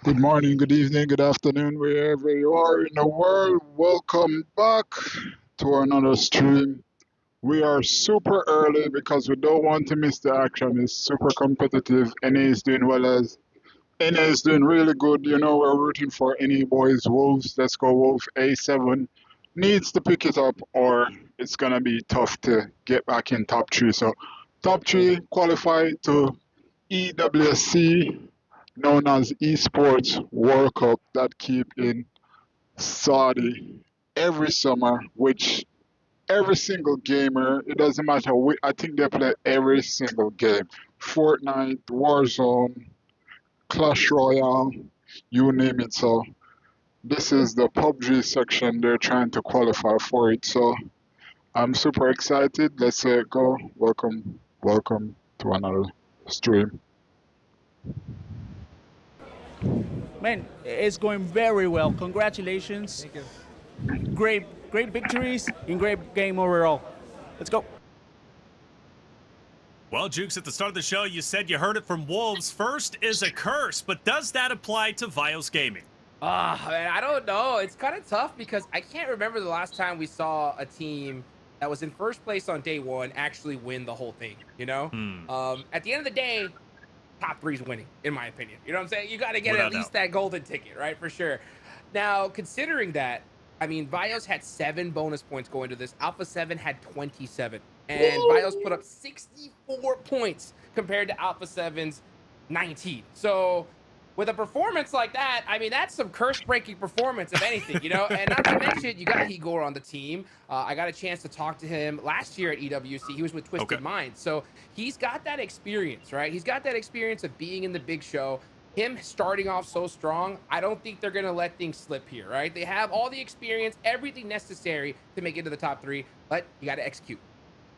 Good morning, good evening, good afternoon, wherever you are in the world. Welcome back to another stream. We are super early because we don't want to miss the action. It's super competitive. NA is doing well as NA is doing really good. You know, we're rooting for NA boys. Wolves, let's go Wolf. A7 needs to pick it up or it's gonna be tough to get back in top three. So top three qualify to EWSC, known as Esports World Cup, that keep in Saudi every summer, which every single gamer, it doesn't matter, I think they play every single game. Fortnite, Warzone, Clash Royale, you name it. So this is the PUBG section, they're trying to qualify for it. So I'm super excited. Let's go. Welcome to another stream. Man, it's going very well. Congratulations. Thank you. Great victories and great game overall. Let's go. Well, Jukes, at the start of the show, you said you heard it from Wolves. First is a curse, but does that apply to Vios Gaming? Man, I don't know. It's kind of tough because I can't remember the last time we saw a team that was in first place on day one actually win the whole thing, you know? At the end of the day, top three's winning, in my opinion. You know what I'm saying? You got to get at least that golden ticket, right? For sure. Now, considering that, I mean, Vios had 7 bonus points going to this. Alpha 7 had 27. And Vios put up 64 points compared to Alpha 7's 19. So with a performance like that, I mean, that's some curse-breaking performance, if anything, you know? And not to mention, you got Igor on the team. I got a chance to talk to him last year at EWC. He was with Twisted Minds. So he's got that experience, right? He's got that experience of being in the big show. Him starting off so strong, I don't think they're going to let things slip here, right? They have all the experience, everything necessary to make it to the top 3, but you got to execute.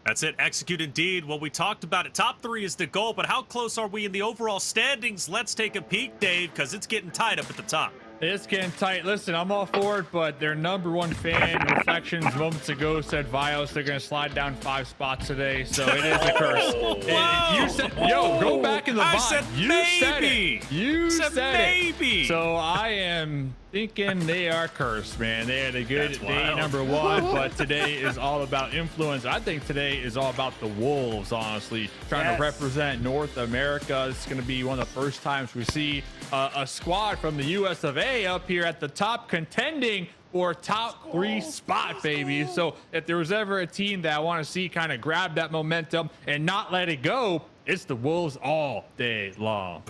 That's it. Execute indeed. Well, we talked about it. Top 3 is the goal, but how close are we in the overall standings? Let's take a peek, Dave, because it's getting tight up at the top. It's getting tight. Listen, I'm all for it, but their #1 fan, Reflections, moments ago said Vios, they're going to slide down 5 spots today, so it is a curse. You said, yo, go back in the I bot. said You maybe. said it. You said maybe. it. So I am thinking they are cursed, man. They had a good day #1, but today is all about influence. I think today is all about the Wolves, honestly. Trying to represent North America. It's going to be one of the first times we see a squad from the US of A up here at the top contending for top 3 spot, baby. So if there was ever a team that I want to see kind of grab that momentum and not let it go, it's the Wolves all day long.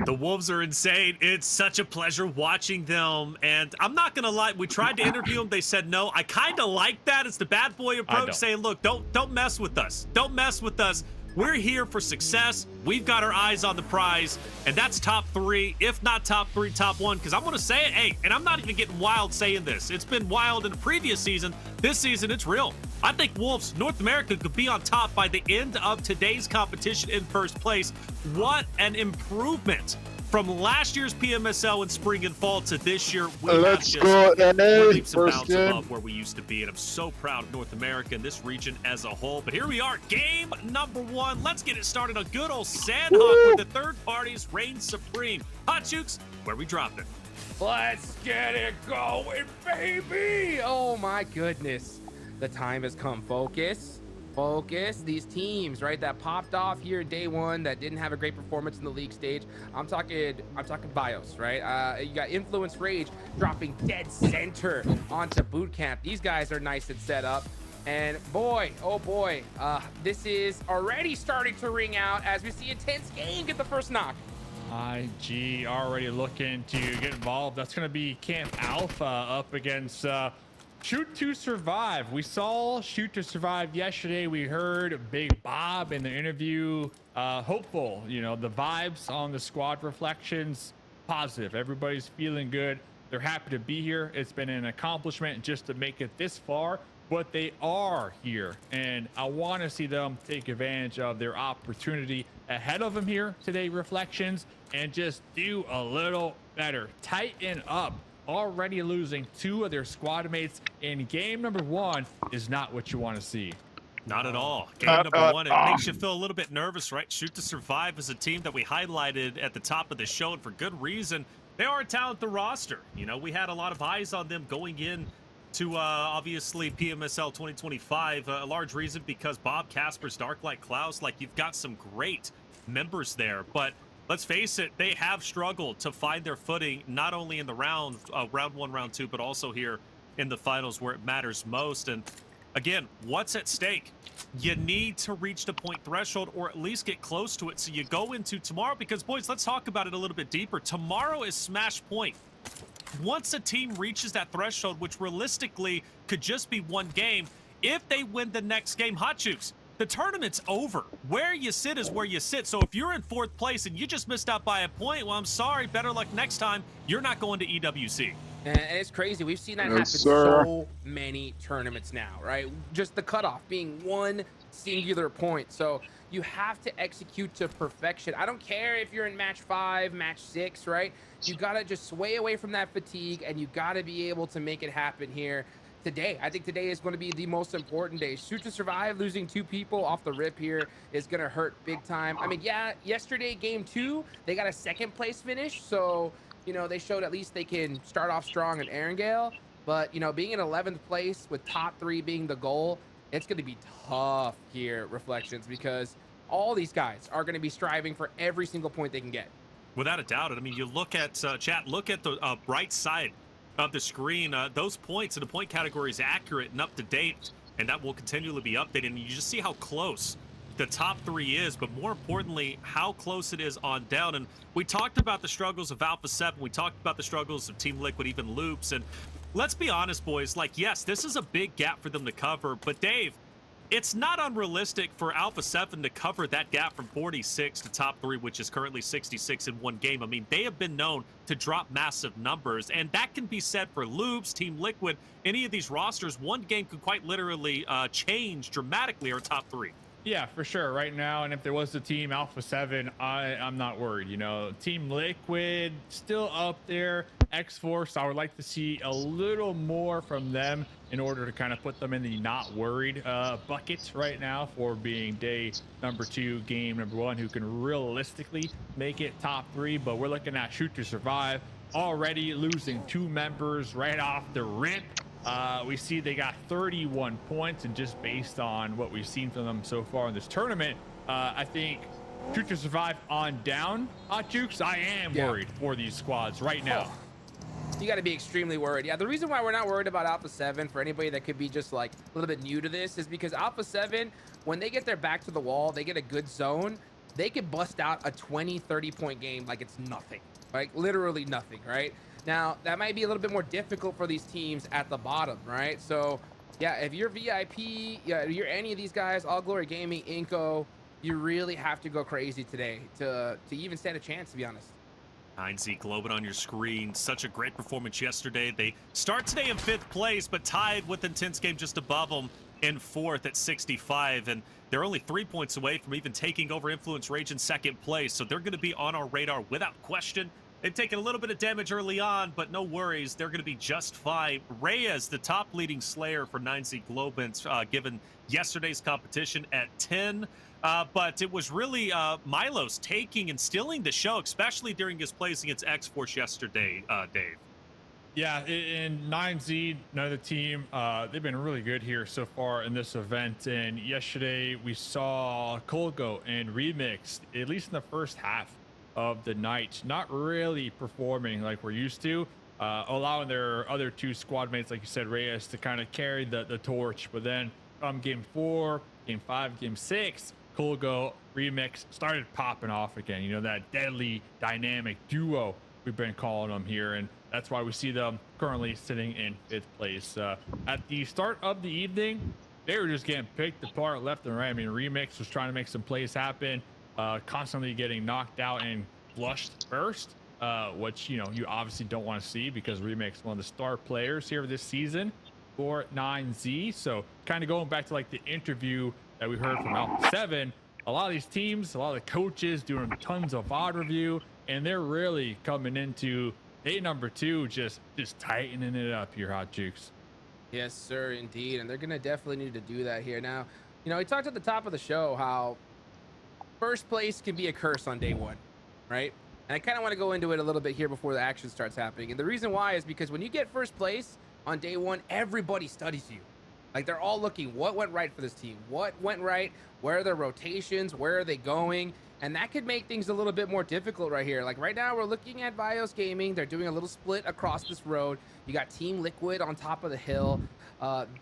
The Wolves are insane. It's such a pleasure watching them. And I'm not going to lie, we tried to interview them. They said no. I kind of like that. It's the bad boy approach, saying, look, don't mess with us. Don't mess with us. We're here for success. We've got our eyes on the prize, and that's top 3, if not top 3, top 1. Because I'm going to say it, hey, and I'm not even getting wild saying this. It's been wild in the previous season. This season, it's real. I think Wolves, North America, could be on top by the end of today's competition in first place. What an improvement from last year's PMSL in spring and fall to this year. Let's go, NA. First game. Above where we used to be, and I'm so proud of North America and this region as a whole. But here we are, game #1. Let's get it started on good old Sandhawk where the third parties reign supreme. Hot Jukes, where we dropped it. Let's get it going, baby. Oh my goodness. The time has come. Focus. These teams, right, that popped off here day 1 that didn't have a great performance in the league stage. I'm talking Bios, right? You got Influence Rage dropping dead center onto boot camp. These guys are nice and set up. And boy, oh boy, this is already starting to ring out as we see a tense game get the first knock. IG already looking to get involved. That's going to be Camp Alpha up against Shoot to Survive. We saw Shoot to Survive yesterday. We heard Big Bob in the interview. Hopeful, you know, the vibes on the squad Reflections, positive. Everybody's feeling good. They're happy to be here. It's been an accomplishment just to make it this far, but they are here. And I want to see them take advantage of their opportunity ahead of them here today, Reflections, and just do a little better. Tighten up. Already losing 2 of their squad mates in game #1 is not what you want to see. Not at all. Game #1, it makes you feel a little bit nervous, right? Shoot to Survive is a team that we highlighted at the top of the show, and for good reason. They are a talented roster. You know, we had a lot of eyes on them going in to obviously PMSL 2025. A large reason because Bob Casper's Darklight Klaus, like, you've got some great members there. But let's face it, they have struggled to find their footing, not only in the round 1, round 2, but also here in the finals where it matters most. And again, what's at stake? You need to reach the point threshold or at least get close to it so you go into tomorrow, because, boys, let's talk about it a little bit deeper. Tomorrow is Smash Point. Once a team reaches that threshold, which realistically could just be one game, if they win the next game, Hot Jukes, the tournament's over. Where you sit is where you sit. So if you're in 4th place and you just missed out by a point, well, I'm sorry, better luck next time. You're not going to EWC. And it's crazy. We've seen that happen sir. so many tournaments now, right? Just the cutoff being one singular point. So you have to execute to perfection. I don't care if you're in match 5, match 6, right? You got to just sway away from that fatigue, and you got to be able to make it happen here today. I think today is going to be the most important day. Shoot to Survive, losing 2 people off the rip here is going to hurt big time. I mean, yeah, yesterday, game 2, they got a 2nd place finish. So, you know, they showed at least they can start off strong in Erangel. But, you know, being in 11th place with top 3 being the goal, it's going to be tough here, Reflections, because all these guys are going to be striving for every single point they can get. Without a doubt. I mean, you look at, chat, look at the right side of the screen. Those points in the point category is accurate and up to date, and that will continually be updated. And you just see how close the top 3 is, but more importantly, how close it is on down. And we talked about the struggles of Alpha 7. We talked about the struggles of Team Liquid, even Loops. And let's be honest, boys, like, yes, this is a big gap for them to cover, but Dave, it's not unrealistic for Alpha 7 to cover that gap from 46 to top 3, which is currently 66 in one game. I mean, they have been known to drop massive numbers, and that can be said for Loops, Team Liquid, any of these rosters. One game could quite literally change dramatically our top 3. Yeah, for sure. Right now, and if there was a team Alpha 7, I'm not worried. You know, Team Liquid still up there. X-Force, I would like to see a little more from them in order to kind of put them in the not worried bucket right now for being day number 2, game number 1, who can realistically make it top 3. But we're looking at Shoot to Survive already losing 2 members right off the rip. We see they got 31 points, and just based on what we've seen from them so far in this tournament, I think Shoot to Survive on down, Hot Jukes, I am worried for these squads right now. You got to be extremely worried. Yeah, the reason why we're not worried about Alpha 7 for anybody that could be just like a little bit new to this is because Alpha 7, when they get their back to the wall, they get a good zone, they could bust out a 20-30 point game like it's nothing, like literally nothing, right? Now, that might be a little bit more difficult for these teams at the bottom, right? So, yeah, if you're VIP, you're any of these guys, All Glory Gaming, Inco, you really have to go crazy today to even stand a chance, to be honest. 9Z Globin on your screen. Such a great performance yesterday. They start today in 5th place, but tied with Intense Game just above them in 4th at 65. And they're only 3 points away from even taking over Influence Rage in 2nd place. So they're going to be on our radar without question. They've taken a little bit of damage early on, but no worries. They're going to be just fine. Reyes, the top leading Slayer for 9Z Globin, given yesterday's competition at 10. But it was really Milos taking and stealing the show, especially during his plays against X-Force yesterday, Dave. Yeah, in 9Z, another team, they've been really good here so far in this event. And yesterday we saw Colgo and Remix, at least in the first half of the night, not really performing like we're used to, allowing their other 2 squad mates, like you said, Reyes, to kind of carry the torch. But then game 4, game 5, game 6, Colgo, Remix started popping off again. You know, that deadly dynamic duo we've been calling them here, and that's why we see them currently sitting in 5th place. At the start of the evening, they were just getting picked apart left and right. I mean, Remix was trying to make some plays happen, constantly getting knocked out and flushed first, which, you know, you obviously don't want to see because Remix is one of the star players here this season for 9Z. So kind of going back to like the interview that we heard from Alpha 7, a lot of these teams, a lot of the coaches doing tons of VOD review, and they're really coming into day number 2, just tightening it up here, Hot Jukes. Yes, sir, indeed. And they're going to definitely need to do that here. Now, you know, we talked at the top of the show how first place can be a curse on day 1, right? And I kind of want to go into it a little bit here before the action starts happening. And the reason why is because when you get first place on day one, everybody studies you. Like, they're all looking, what went right for this team? What went right? Where are their rotations? Where are they going? And that could make things a little bit more difficult right here. Like, right now, we're looking at Vios Gaming. They're doing a little split across this road. You got Team Liquid on top of the hill.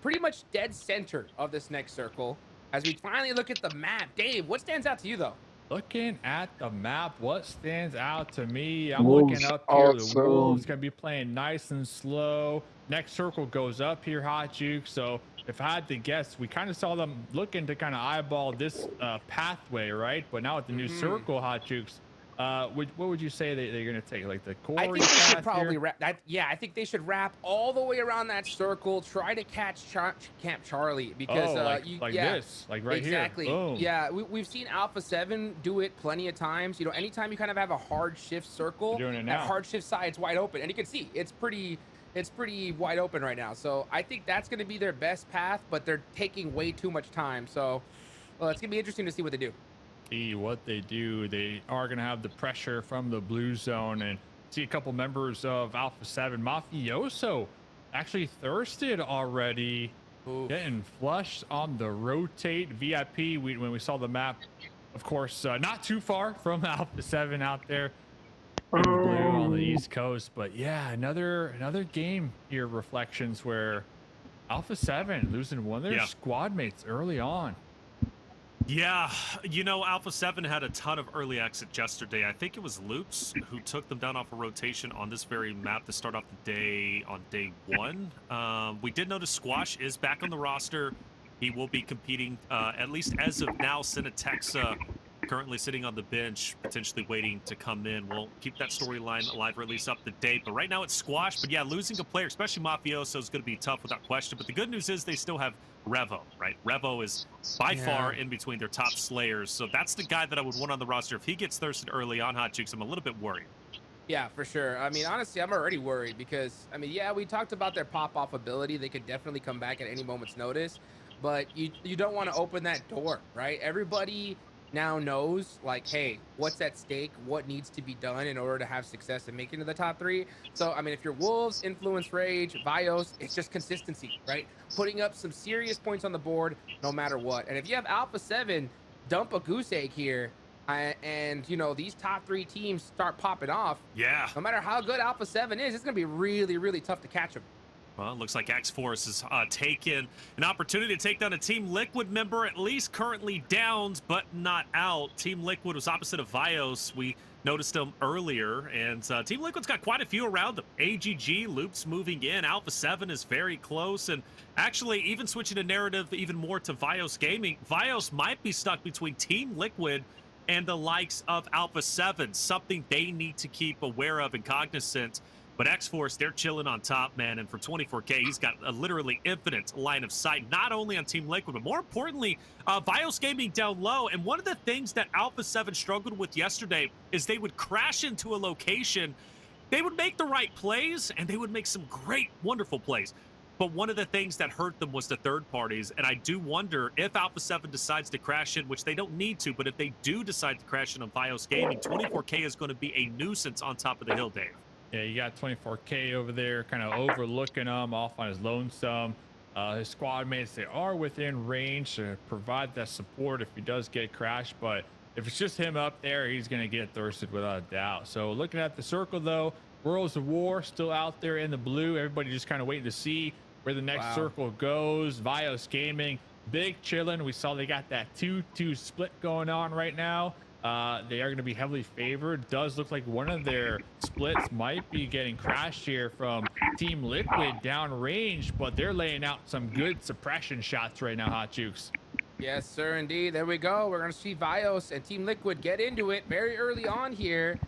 Pretty much dead center of this next circle. As we finally look at the map. Dave, what stands out to you, though? Looking at the map, what stands out to me? I'm Wolves looking up here. The outside. Wolves going to be playing nice and slow. Next circle goes up here, Hot Juke. So if I had to guess, we kind of saw them looking to kind of eyeball this pathway, right? But now with the new circle, Hot Jukes, what would you say they're going to take? Like the core? I think they should probably wrap. I think they should wrap all the way around that circle. Try to catch Camp Charlie because this, like right exactly. here. Boom. Yeah, we've seen Alpha 7 do it plenty of times. You know, anytime you kind of have a hard shift circle, They're doing it that now. hard shift side's wide open, and you can see it's pretty wide open right now. So I think that's going to be their best path, but they're taking way too much time. So, well, it's going to be interesting to see what they do. What they do, they are going to have the pressure from the blue zone, and see a couple members of Alpha 7. Mafioso actually thirsted already. Oof. Getting flushed on the rotate. VIP, when we saw the map, of course, not too far from Alpha 7 out there in blue on the East Coast. But yeah, another game here, Reflections, where Alpha 7 losing one of their squad mates early on. Yeah, you know, Alpha 7 had a ton of early exits yesterday. I think it was Loops who took them down off a rotation on this very map to start off the day on day one. We did notice Squash is back on the roster. He will be competing, at least as of now. Cinetexa currently sitting on the bench, potentially waiting to come in. We'll keep that storyline alive, or at least up to date. But right now it's Squash. But yeah, losing a player, especially Mafioso, is going to be tough without question. But the good news is they still have Revo, right? Revo is by far in between their top slayers. So that's the guy that I would want on the roster. If he gets thirsted early on, Hot Jukes, I'm a little bit worried. Yeah, for sure. I mean, honestly, I'm already worried because, I mean, yeah, we talked about their pop-off ability. They could definitely come back at any moment's notice. But you don't want to open that door, right? Everybody now knows, like, hey, what's at stake, what needs to be done in order to have success and make it into the top three. So, I mean, if you're Wolves, Influence Rage, Vios, it's just consistency, right? Putting up some serious points on the board no matter what. And if you have Alpha 7 dump a goose egg here, and, you know, these top three teams start popping off, no matter how good Alpha 7 is, it's going to be really, really tough to catch them. Well, it looks like X-Force has taken an opportunity to take down a Team Liquid member, at least currently downs, but not out. Team Liquid was opposite of Vios. We noticed them earlier, and Team Liquid's got quite a few around them. AGG, Loops moving in. Alpha 7 is very close, and actually even switching the narrative even more to Vios Gaming, Vios might be stuck between Team Liquid and the likes of Alpha 7, something they need to keep aware of and cognizant. But X-Force, they're chilling on top, man. And for 24K, he's got a literally infinite line of sight, not only on Team Liquid, but more importantly, Vios Gaming down low. And one of the things that Alpha 7 struggled with yesterday is they would crash into a location. They would make the right plays, and they would make some great, wonderful plays. But one of the things that hurt them was the third parties. And I do wonder if Alpha 7 decides to crash in, which they don't need to, but if they do decide to crash in on Vios Gaming, 24K is going to be a nuisance on top of the hill, Dave. Yeah, you got 24K over there kind of overlooking him off on his lonesome. His squad mates, they are within range to provide that support if he does get crashed. But if it's just him up there, he's going to get thirsted without a doubt. So looking at the circle, though, Worlds of War still out there in the blue. Everybody just kind of waiting to see where the next circle goes. Vios Gaming, big chilling. We saw they got that 2-2 split going on right now. They are going to be heavily favored. Does look like one of their splits might be getting crashed here from Team Liquid downrange, but they're laying out some good suppression shots right now, Hot Jukes. Yes, sir, indeed. There we go. We're going to see Vios and Team Liquid get into it very early on here.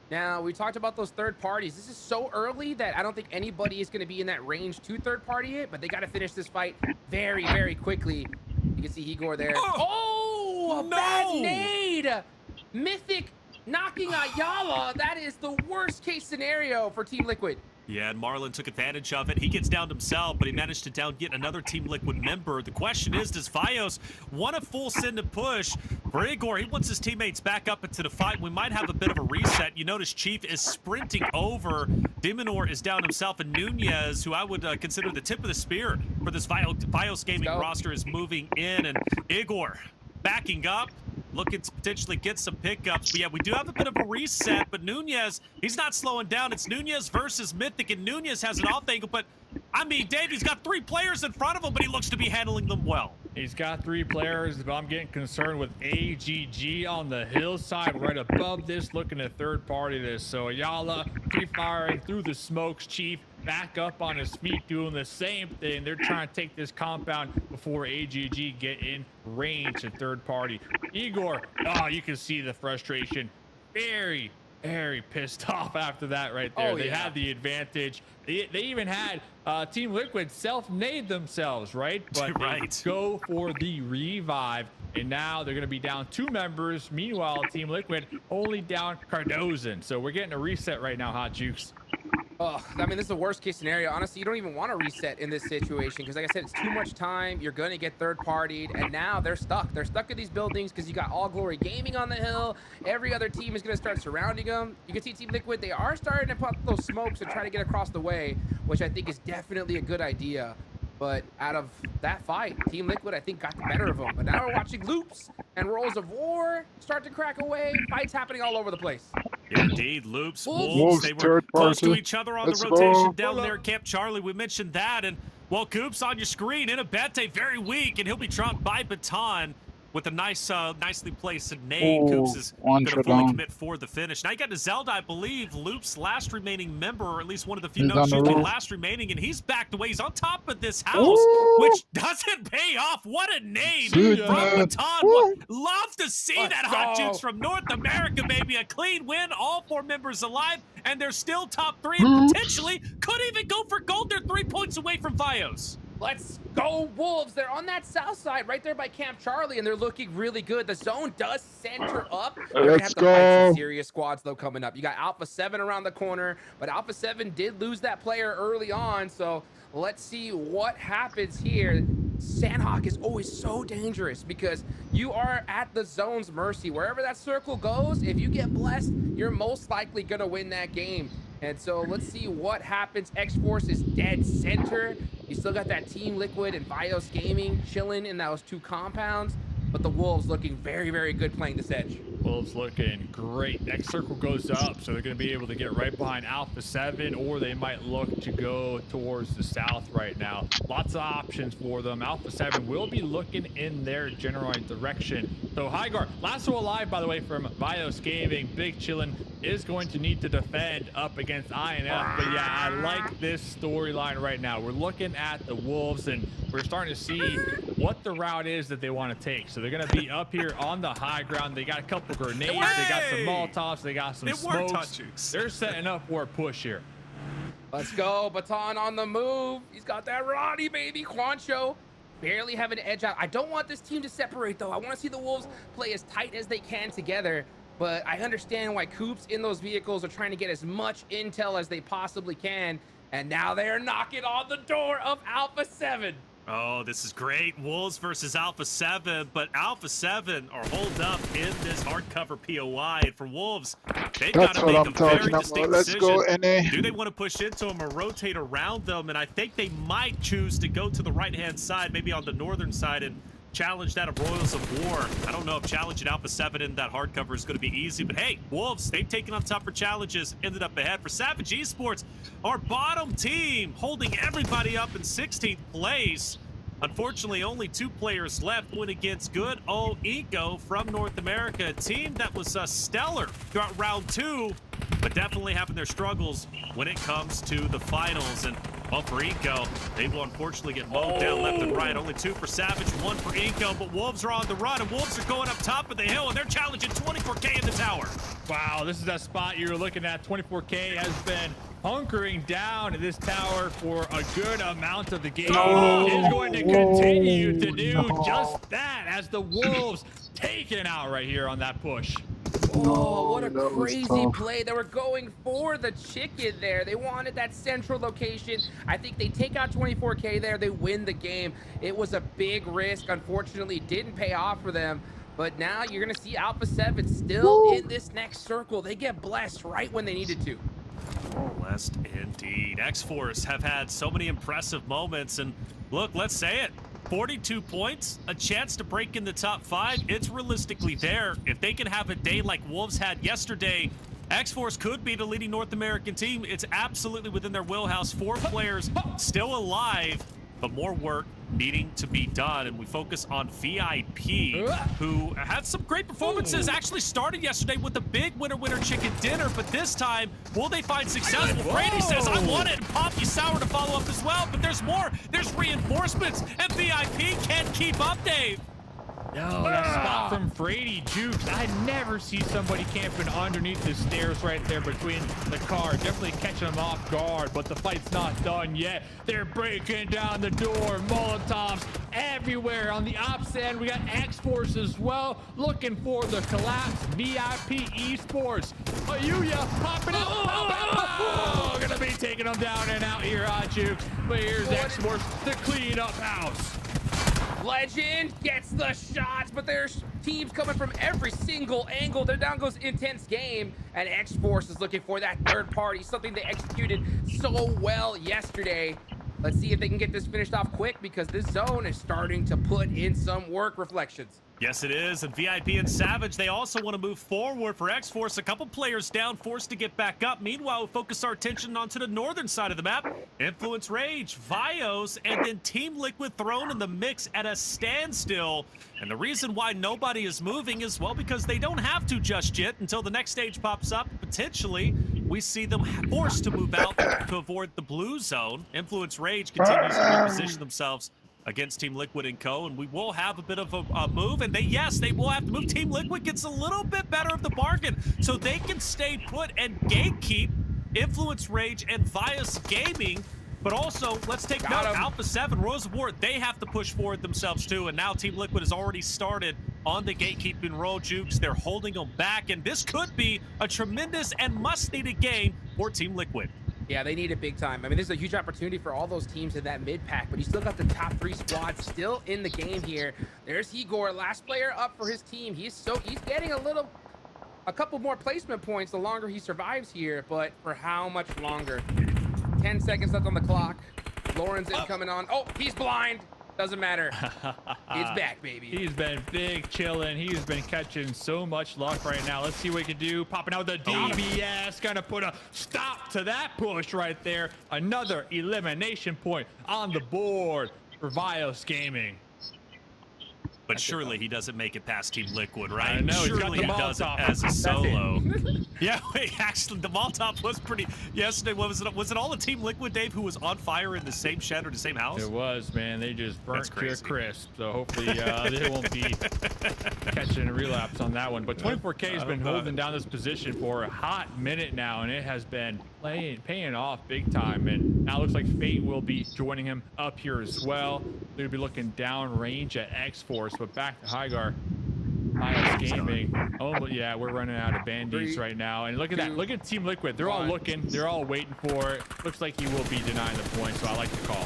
Now, we talked about those third parties. This is so early that I don't think anybody is going to be in that range to third party it, but they got to finish this fight very, very quickly. You can see Igor there. Oh, a bad nade! Mythic knocking Ayala. That is the worst case scenario for Team Liquid. Yeah, and Marlon took advantage of it. He gets downed himself, but he managed to down yet another Team Liquid member. The question is, does Vios want a full send and push? For Igor, he wants his teammates back up into the fight. We might have a bit of a reset. You notice Chief is sprinting over. Demonor is down himself, and Nunez, who I would consider the tip of the spear for this Vios Gaming roster, is moving in. And Igor backing up, looking to potentially get some pickups. But yeah, we do have a bit of a reset, but Nunez, he's not slowing down. It's Nunez versus Mythic, and Nunez has an off angle, but I mean, Dave, he's got 3 players in front of him, but he looks to be handling them well. He's got 3 players, but I'm getting concerned with AGG on the hillside right above this, looking at third party this. So Ayala pre-firing through the smokes. Chief back up on his feet doing the same thing. They're trying to take this compound before AGG get in range at third party. Igor, oh, you can see the frustration. Very pissed off after that right there. They had the advantage. They even had Team Liquid self-nade themselves, right? But they go for the revive, and now they're going to be down 2 members. Meanwhile, Team Liquid only down Cardozan. So we're getting a reset right now, Hot Jukes. Oh, I mean, this is the worst case scenario. Honestly, you don't even want to reset in this situation because, like I said, it's too much time. You're going to get third-partied, and now they're stuck. They're stuck in these buildings because you got All Glory Gaming on the hill. Every other team is going to start surrounding them. You can see Team Liquid, they are starting to pop those smokes and try to get across the way, which I think is definitely a good idea. But out of that fight, Team Liquid, I think, got the better of them. But now we're watching loops and rolls of war start to crack away. Fights happening all over the place. Yeah, indeed, Loops, Wolves, they were close to each other on the rotation down there at Camp Charlie. We mentioned that, and well, Goops on your screen, Inabete very weak, and he'll be dropped by Baton with a nicely placed nade. Goops is going to fully commit for the finish. Now you got Zelda, I believe, Loop's last remaining member, or at least one of the few notes last remaining, and he's backed away. He's on top of this house, which doesn't pay off. What a nade from Baton. Love to see that, Hot Jukes from North America, baby. A clean win, all 4 members alive, and they're still top 3 and potentially could even go for gold. They're 3 points away from Vios. Let's go, Wolves. They're on that south side right there by Camp Charlie, and they're looking really good. The zone does center up. They're going to have to fight some serious squads, though, coming up. You got Alpha 7 around the corner, but Alpha 7 did lose that player early on, so let's see what happens here. Sandhawk is always so dangerous because you are at the zone's mercy. Wherever that circle goes, if you get blessed, you're most likely going to win that game. And so let's see what happens. X-Force is dead center. You still got that Team Liquid and Vios Gaming chilling in those 2 compounds. But the Wolves looking very good playing this edge. Wolves looking great. Next circle goes up, so they're going to be able to get right behind Alpha 7, or they might look to go towards the south right now. Lots of options for them. Alpha 7 will be looking in their general direction. So Hygar, lasso alive, by the way, from Vios Gaming. Big Chillin is going to need to defend up against INF. But yeah, I like this storyline right now. We're looking at the Wolves, and we're starting to see what the route is that they want to take. So they're going to be up here on the high ground. They got a couple grenades, they got some Molotovs, they got some smokes. They're setting up for a push here. Let's go. Baton on the move. He's got that Roddy, baby. Quancho barely having an edge out. I don't want this team to separate, though. I want to see the Wolves play as tight as they can together. But I understand why Coops in those vehicles are trying to get as much intel as they possibly can. And now they are knocking on the door of Alpha 7. Oh, this is great. Wolves versus Alpha 7, but Alpha 7 are holed up in this hardcover POI. And for Wolves, they've got to make a very distinct decision. Do they want to push into them or rotate around them? And I think they might choose to go to the right-hand side, maybe on the northern side, and challenge that of Royals of War. I don't know if challenging Alpha 7 in that hardcover is going to be easy, but hey, Wolves, they've taken on tougher challenges, ended up ahead. For Savage Esports, our bottom team holding everybody up in 16th place. Unfortunately, only 2 players left. Went against good old Eco from North America, a team that was stellar throughout round 2, but definitely having their struggles when it comes to the finals. And well, for Eco, they will unfortunately get mowed down left and right. Only 2 for Savage, 1 for Eco, but Wolves are on the run, and Wolves are going up top of the hill, and they're challenging 24K in the tower. Wow, this is that spot you were looking at. 24K has been hunkering down in this tower for a good amount of the game. Is going to continue to do just that as the Wolves taken out right here on that push. Oh, what a that was crazy tough. play. They were going for the chicken there. They wanted that central location. I think they take out 24K there. They win the game. It was a big risk. Unfortunately, it didn't pay off for them. But now you're going to see Alpha 7 still in this next circle. They get blessed right when they needed to. Blessed indeed. X-Force have had so many impressive moments. And look, let's say it. 42 points, a chance to break in the top 5. It's realistically there. If they can have a day like Wolves had yesterday, X-Force could be the leading North American team. It's absolutely within their wheelhouse. 4 players still alive, but more work needing to be done. And we focus on VIP, who had some great performances. Actually started yesterday with a big winner chicken dinner, but this time, will they find success? Well, Brady says, I want it, and Poppy Sour to follow up as well, but there's more. There's reinforcements, and VIP can't keep up, Dave. No, that spot from Brady Jukes. I never see somebody camping underneath the stairs right there between the car. Definitely catching them off guard, but the fight's not done yet. They're breaking down the door. Molotovs everywhere. On the ops end, we got X-Force as well, looking for the collapse. VIP Esports. Ayuya popping up. Oh, gonna be taking them down and out here on Jukes. But here's X-Force, the cleanup house. Legend gets the shots, but there's teams coming from every single angle. There down goes Intense Game, and X-Force is looking for that third party, something they executed so well yesterday. Let's see if they can get this finished off quick, because this zone is starting to put in some work. Reflections. Yes, it is. And VIP and Savage, they also want to move forward. For X-Force, a couple players down, forced to get back up. Meanwhile, we focus our attention onto the northern side of the map. Influence Rage, Vios, and then Team Liquid thrown in the mix at a standstill. And the reason why nobody is moving is, well, because they don't have to just yet until the next stage pops up. Potentially, we see them forced to move out to avoid the blue zone. Influence Rage continues to reposition themselves against Team Liquid and Co. And we will have a bit of a move, and they will have to move. Team Liquid gets a little bit better of the bargain, so they can stay put and gatekeep Influence Rage and Vias Gaming. But also, let's take note, Alpha 7, Rose of War, they have to push forward themselves too, and now Team Liquid has already started on the gatekeeping role. Jukes, they're holding them back, and this could be a tremendous and must-needed game for Team Liquid. Yeah, they need it big time. I mean, this is a huge opportunity for all those teams in that mid pack, but you still got the top 3 squads still in the game here. There's Igor, last player up for his team. He's getting a couple more placement points the longer he survives here, but for how much longer? 10 seconds left on the clock. Lauren's coming on. Oh, he's blind. Doesn't matter. He's back, baby. He's been big chilling. He's been catching so much luck right now. Let's see what he can do. Popping out with the DBS. Gonna put a stop to that push right there. Another elimination point on the board for Vios Gaming. But surely he doesn't make it past Team Liquid, right? I know, surely he does it as a solo. Yeah, wait, actually, the Molotov was pretty... Yesterday, what was it? Was it all the Team Liquid, Dave, who was on fire in the same shed or the same house? It was, man. They just burnt to a crisp. So hopefully they won't be catching a relapse on that one. But 24K has been holding down this position for a hot minute now, and it has been paying off big time. And now it looks like Fate will be joining him up here as well. They'll be looking down range at X-Force, but back to Hygar. Vios Gaming. Oh, yeah, we're running out of bandies right now. And look at that. Look at Team Liquid. They're all looking. They're all waiting for it. Looks like he will be denying the point, so I like the call.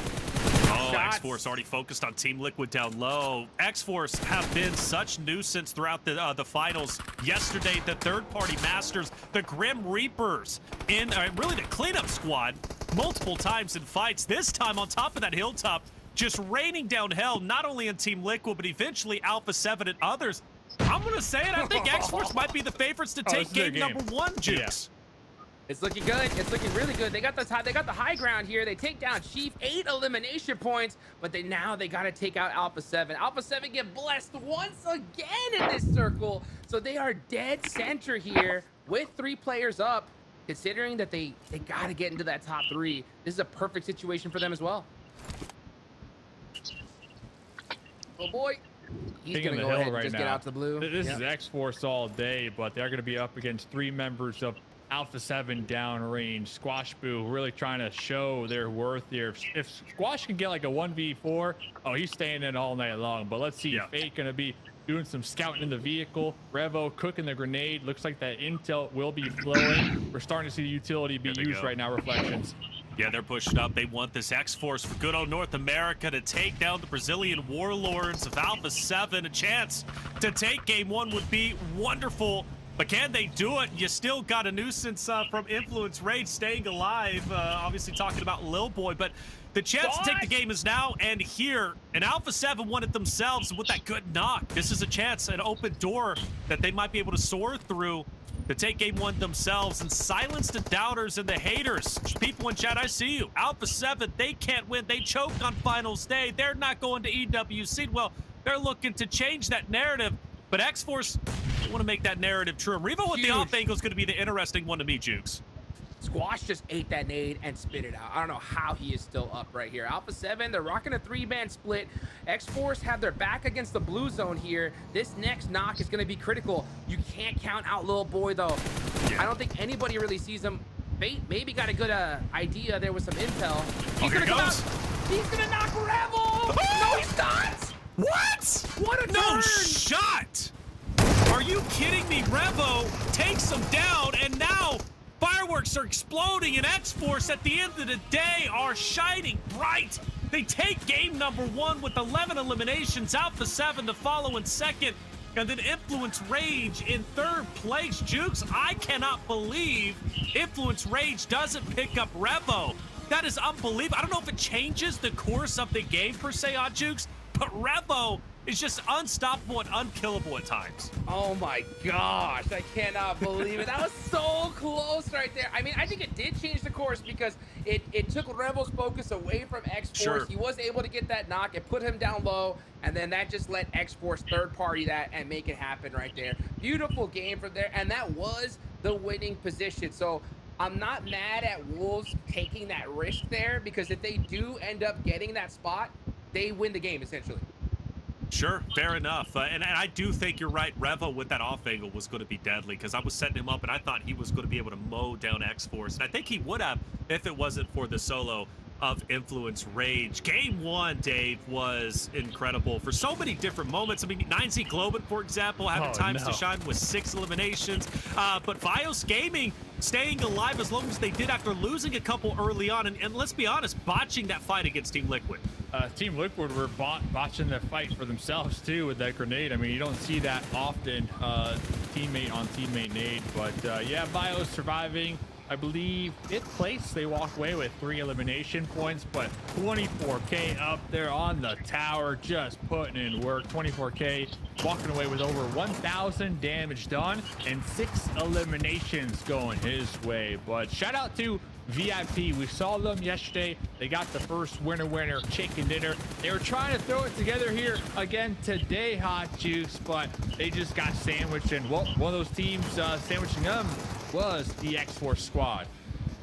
Oh, X-Force already focused on Team Liquid down low. X-Force have been such nuisance throughout the finals. Yesterday, the third-party Masters, the Grim Reapers, in really the cleanup squad, multiple times in fights. This time, on top of that hilltop, just raining down hell, not only in Team Liquid, but eventually Alpha 7 and others. I'm going to say it. I think X-Force might be the favorites to take game number 1, Jukes. Yeah. It's looking good. It's looking really good. They got the high ground here. They take down Chief, 8 elimination points, but now they got to take out Alpha 7. Alpha 7 get blessed once again in this circle, so they are dead center here with 3 players up. Considering that they got to get into that top 3, this is a perfect situation for them as well. Oh boy. He's going to go ahead and just get out to the blue. This is X-Force all day, but they're going to be up against 3 members of Alpha 7 downrange. Squash Boo really trying to show their worth here. If Squash can get like a 1v4, oh, he's staying in all night long. But let's see, Fate gonna be doing some scouting in the vehicle. Revo cooking the grenade. Looks like that intel will be flowing. We're starting to see the utility be used right now, Reflections. Yeah, they're pushing up. They want this X-Force for good old North America to take down the Brazilian warlords of Alpha 7. A chance to take game 1 would be wonderful. But can they do it? You still got a nuisance from Influence Rage staying alive. Obviously talking about Lil Boy, but the chance to take the game is now and here. And Alpha 7 won it themselves with that good knock. This is a chance, an open door that they might be able to soar through to take game 1 themselves and silence the doubters and the haters. People in chat, I see you. Alpha 7, they can't win. They choked on finals day. They're not going to EWC. Well, they're looking to change that narrative. But X-Force, they want to make that narrative true. And Revo with the off angle is going to be the interesting one to me, Jukes. Squash just ate that nade and spit it out. I don't know how he is still up right here. Alpha 7, they're rocking a 3-man split. X-Force have their back against the blue zone here. This next knock is going to be critical. You can't count out Lil Boy, though. I don't think anybody really sees him. Fate maybe got a good idea. There was some intel. He's going to come out. He's going to knock Rebel. No, he's not. What? What a no turn. shot. Are you kidding me? Revo takes him down, and now fireworks are exploding, and X-Force at the end of the day are shining bright. They take game number 1 with 11 eliminations. Alpha 7 to follow in second, and then Influence Rage in third place. Jukes, I cannot believe Influence Rage doesn't pick up Revo. That is unbelievable. I don't know if it changes the course of the game per se on Jukes, but Revo is just unstoppable and unkillable at times. Oh my gosh, I cannot believe it. That was so close right there. I mean, I think it did change the course because it took Rebel's focus away from X-Force. Sure. He was able to get that knock. It put him down low, and then that just let X-Force third party that and make it happen right there. Beautiful game from there, and that was the winning position. So I'm not mad at Wolves taking that risk there, because if they do end up getting that spot, they win the game essentially. Sure, fair enough. And I do think you're right. Revo with that off angle was going to be deadly, because I was setting him up and I thought he was going to be able to mow down X-Force. And I think he would have if it wasn't for the solo of Influence Rage. Game 1, Dave, was incredible for so many different moments. I mean, 9Z Globin, for example, having times to shine with 6 eliminations. But Vios Gaming staying alive as long as they did after losing a couple early on. And let's be honest, botching that fight against Team Liquid. Team Liquid were botching the fight for themselves too with that grenade. I mean, you don't see that often, teammate on teammate nade. But yeah, Bios surviving. I believe 5th place. They walk away with 3 elimination points, but 24K up there on the tower, just putting in work. 24K walking away with over 1,000 damage done and 6 eliminations going his way. But shout out to VIP. We saw them yesterday. They got the first winner chicken dinner. They were trying to throw it together here again today, Hot Juice, but they just got sandwiched. And well, one of those teams sandwiching them was the X-Force squad.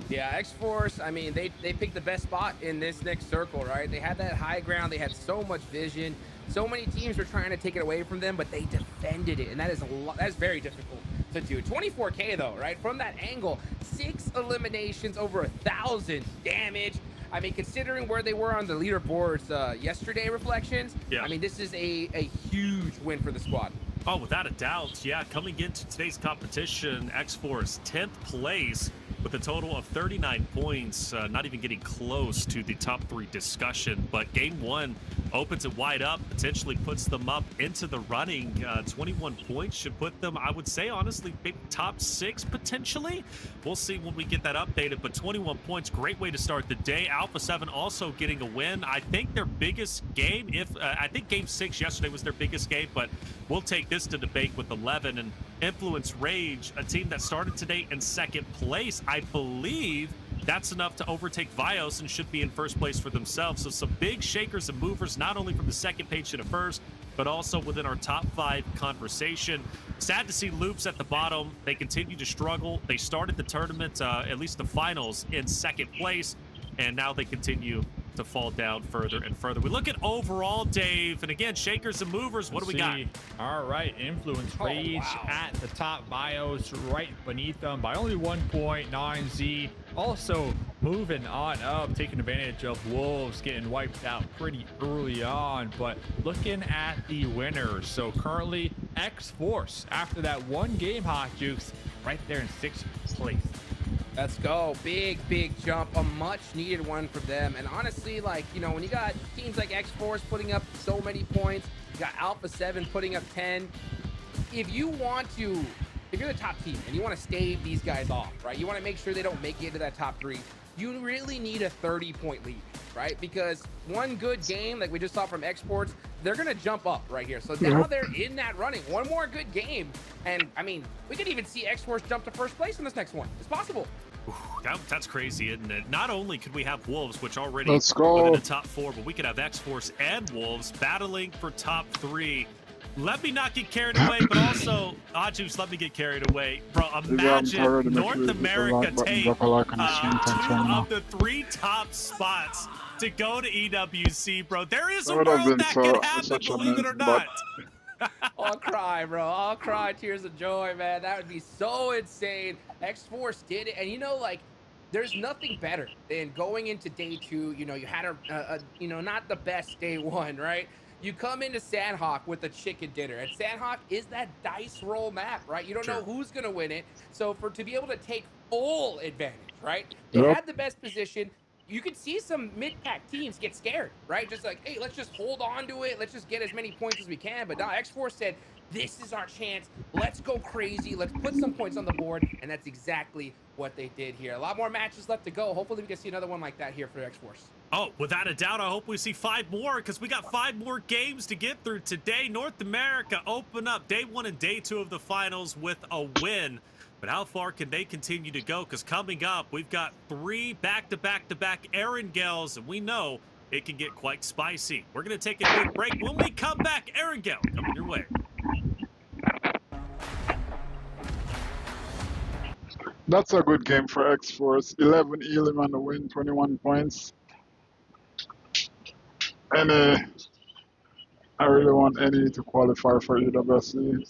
Yeah, X-Force, I mean, they picked the best spot in this next circle, right? They had that high ground. They had so much vision. So many teams were trying to take it away from them, but they defended it, and that is a lot. That's very difficult to do. 24K though, right? From that angle, 6 eliminations, over 1,000 damage. I mean, considering where they were on the leaderboards yesterday, Reflections, I mean, this is a huge win for the squad. Oh, without a doubt. Yeah, coming into today's competition, X-Force 10th place with a total of 39 points, not even getting close to the top 3 discussion. But game 1 opens it wide up, potentially puts them up into the running. 21 points should put them, I would say, honestly, maybe top 6 potentially. We'll see when we get that updated, but 21 points, great way to start the day. Alpha 7 also getting a win. I think their biggest game, I think game 6 yesterday was their biggest game, but we'll take this to debate with 11. And Influence Rage, a team that started today in 2nd place, I believe that's enough to overtake Vios and should be in 1st place for themselves. So some big shakers and movers, not only from the 2nd page to the 1st, but also within our top 5 conversation. Sad to see Loops at the bottom. They continue to struggle. They started the tournament, at least the finals, in 2nd place, and now they continue to fall down further and further. We look at overall, Dave, and again, shakers and movers. What do we got? All right, Influence Oh, Rage wow. at the top, BIOS right beneath them by only 1.9. Z also moving on up, taking advantage of Wolves getting wiped out pretty early on. But looking at the winners, so currently X-Force, after that one game, Hot Jukes, right there in 6th place. Let's go. Big jump. A much needed one for them. And honestly, like, you know, when you got teams like X-Force putting up so many points, you got Alpha 7 putting up 10. If you're the top team and you want to stave these guys off, right? You want to make sure they don't make it into that top 3. You really need a 30-point lead, right? Because one good game, like we just saw from Exports, they're going to jump up right here. So now they're in that running. One more good game. And I mean, we could even see X-Force jump to 1st place in this next one. It's possible. That's crazy, isn't it? Not only could we have Wolves, which already Let's go. within the top 4, but we could have X-Force and Wolves battling for top 3. Let me not get carried away, but also, Juice, let me get carried away. Bro, imagine North America take 2 of the 3 top spots to go to EWC, bro. There is a world that can happen, believe it or not. I'll cry, bro. I'll cry tears of joy, man. That would be so insane. X-Force did it. And you know, like, there's nothing better than going into day 2. You know, you had you know, not the best day 1, right? You come into Sandhawk with a chicken dinner, and Sandhawk is that dice roll map, right? You don't know who's gonna win it. So to be able to take full advantage, right? They had the best position. You could see some mid-pack teams get scared, right? Just like, hey, let's just hold on to it. Let's just get as many points as we can. But now X-Force said, this is our chance. Let's go crazy. Let's put some points on the board. And that's exactly what they did here. A lot more matches left to go. Hopefully we can see another one like that here for X-Force. Oh, without a doubt, I hope we see 5 more because we got 5 more games to get through today. North America open up day 1 and day 2 of the finals with a win. But how far can they continue to go? Because coming up, we've got 3 back-to-back-to-back Erangels, and we know it can get quite spicy. We're going to take a quick break. When we come back, Erangel coming your way. That's a good game for X-Force. 11 Elim on the win, 21 points. I really want any to qualify for EWC.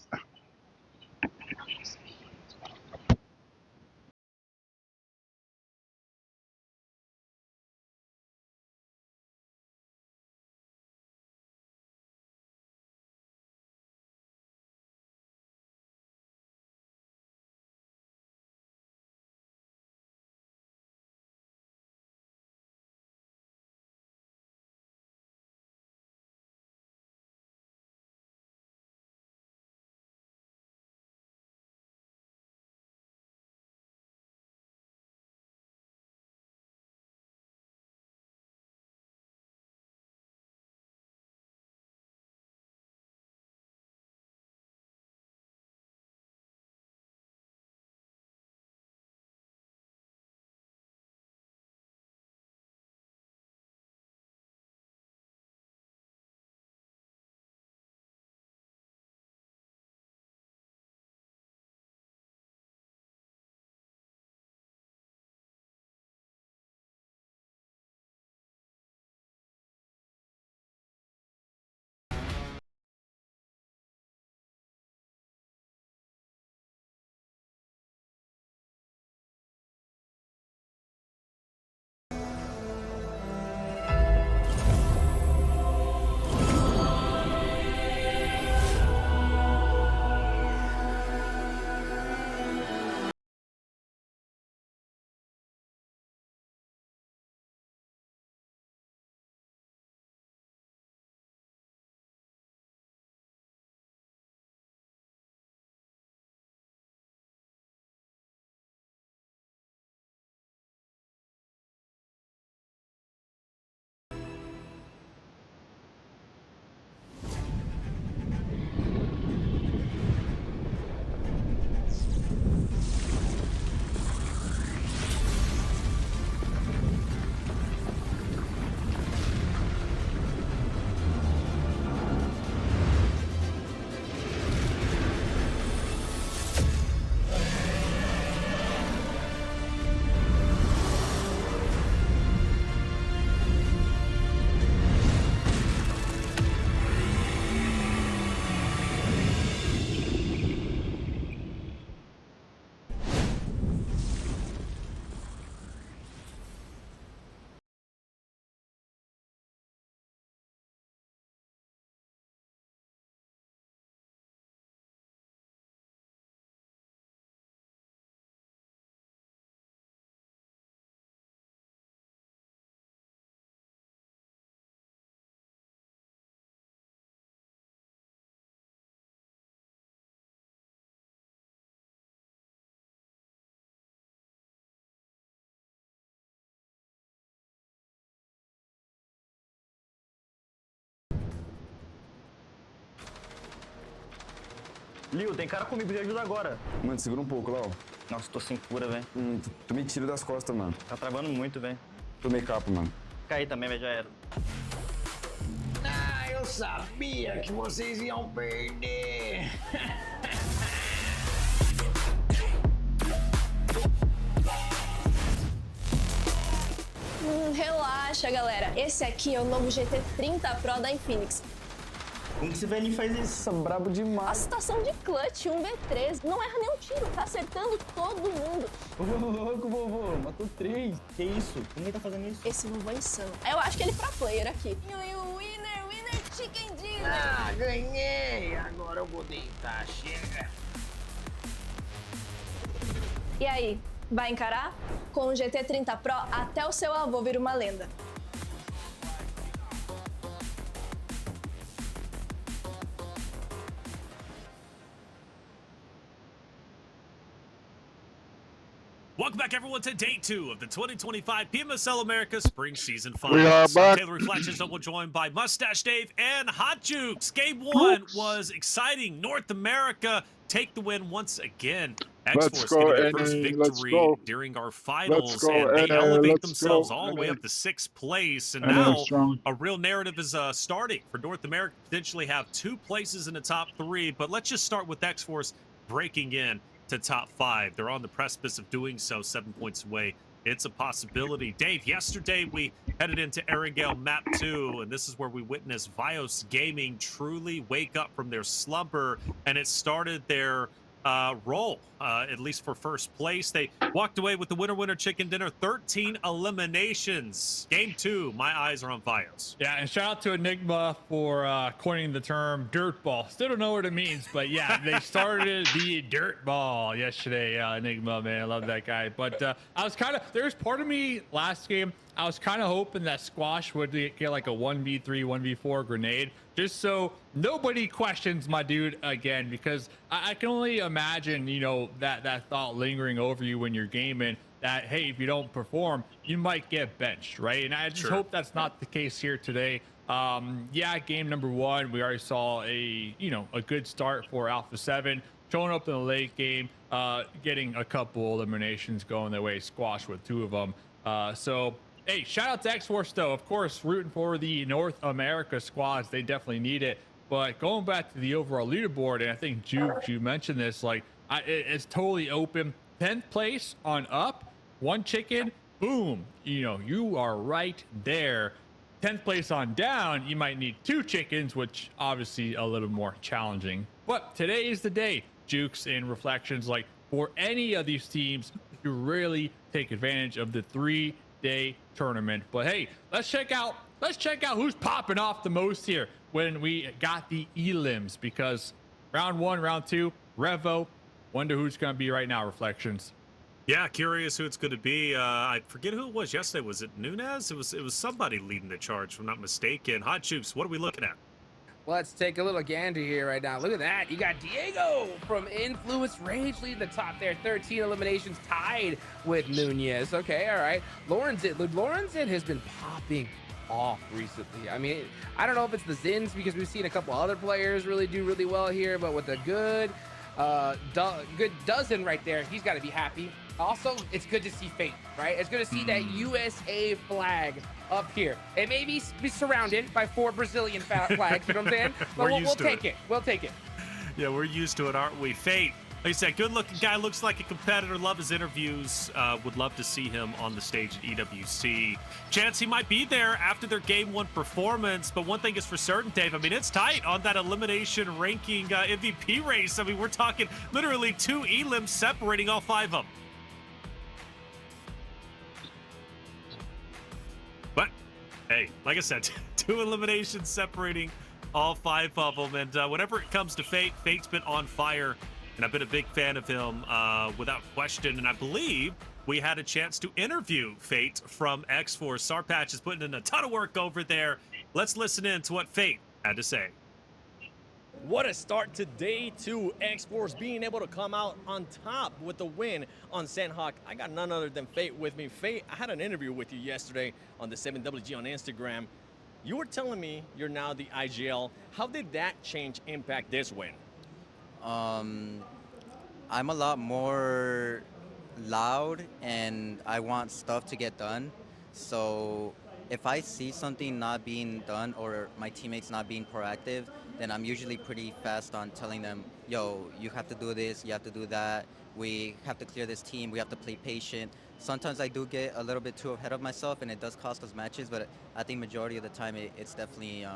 Lil, tem cara comigo, me ajuda agora. Mano, segura um pouco, Léo. Nossa, tô sem cura, velho. Tu me tira das costas, mano. Tá travando muito, velho. Tomei capa, mano. Caí também, velho, já era. Ah, eu sabia que vocês iam perder. Relaxa, galera. Esse aqui é o novo GT30 Pro da Infinix. Como que esse velhinho faz isso? Nossa, brabo A demais. situação de clutch, 1v3, não erra nenhum tiro, tá acertando todo mundo. Ô, louco, vovô. Matou 3. Que isso? Como ele tá fazendo isso? Esse vovô é insano. Eu acho que ele é pro player aqui. Winner, chicken dinner. Ah, ganhei. Agora eu vou deitar. Chega. E aí, vai encarar? Com o GT30 Pro, até o seu avô vira uma lenda. Welcome back, everyone, to day 2 of the 2025 PMSL America Spring Season We are Finals. back. Taylor Reflections, double joined by Mustache Dave and Hot Jukes. Game 1 was exciting. North America take the win once again. Let's X-Force go, getting their NA, first let's victory go. during our finals, go, and they NA, elevate let's themselves go, all the way NA. up to 6th place. And NA now strong. a real narrative is starting for North America to potentially have 2 places in the top 3. But let's just start with X-Force breaking in to top 5. They're on the precipice of doing so, 7 points away. It's a possibility. Dave, yesterday we headed into Erangel Map 2, and this is where we witnessed Vios Gaming truly wake up from their slumber, and it started their roll, at least for first place. They walked away with the winner chicken dinner, 13 eliminations. Game 2, my eyes are on Vios. Yeah, and shout out to Enigma for coining the term dirt ball. Still don't know what it means, but yeah, they started the dirt ball yesterday. Enigma, man, I love that guy. But I was there's part of me last game, I was kind of hoping that Squash would get like a 1v3, 1v4 grenade, just so nobody questions my dude again, because I can only imagine, you know, that thought lingering over you when you're gaming, that, hey, if you don't perform, you might get benched, right? And I just hope that's not the case here today. Yeah, game number 1, we already saw a good start for Alpha 7, showing up in the late game, getting a couple eliminations going their way, Squash with 2 of them. So, hey, shout out to X-Force, though. Of course, rooting for the North America squads. They definitely need it. But going back to the overall leaderboard, and I think Juke, you mentioned this, like, it's totally open. 10th place on up, 1 chicken, boom. You know, you are right there. 10th place on down, you might need 2 chickens, which obviously a little more challenging. But today is the day, Jukes and Reflections, like, for any of these teams to really take advantage of the 3-day tournament. But hey, let's check out who's popping off the most here when we got the elims, because round 1, round 2, Revo, wonder who's gonna be right now, Reflections. Yeah, curious who it's going to be. I forget who it was yesterday. Was it Nunez? It was somebody leading the charge, if I'm not mistaken. Hot Jukes, what are we looking at? Let's take a little gander here right now. Look at that. You got Diego from Influence Rage leading the top there. 13 eliminations, tied with Nunez. Okay, all right. Lorenzen has been popping off recently. I mean, I don't know if it's the Zins, because we've seen a couple other players really do really well here, but with a good dozen right there, he's got to be happy. Also, it's good to see Fate, right? It's good to see that USA flag up here. It may be surrounded by 4 Brazilian flags, you know what I'm saying? But we'll take it. We'll take it. Yeah, we're used to it, aren't we? Fate, like I said, good-looking guy, looks like a competitor, love his interviews, would love to see him on the stage at EWC. Chance he might be there after their Game 1 performance, but one thing is for certain, Dave, I mean, it's tight on that elimination ranking MVP race. I mean, we're talking literally 2 elims separating all 5 of them. But, hey, like I said, 2 eliminations separating all 5 of them. And whenever it comes to Fate, Fate's been on fire. And I've been a big fan of him without question. And I believe we had a chance to interview Fate from X-Force. Sarpatch is putting in a ton of work over there. Let's listen in to what Fate had to say. What a start to day 2. X-Force being able to come out on top with the win on Sandhawk. I got none other than Fate with me. Fate, I had an interview with you yesterday on the 7WG on Instagram. You were telling me you're now the IGL. How did that change impact this win? I'm a lot more loud and I want stuff to get done. So if I see something not being done or my teammates not being proactive, then I'm usually pretty fast on telling them, yo, you have to do this, you have to do that. We have to clear this team. We have to play patient. Sometimes I do get a little bit too ahead of myself and it does cost us matches, but I think majority of the time it's definitely,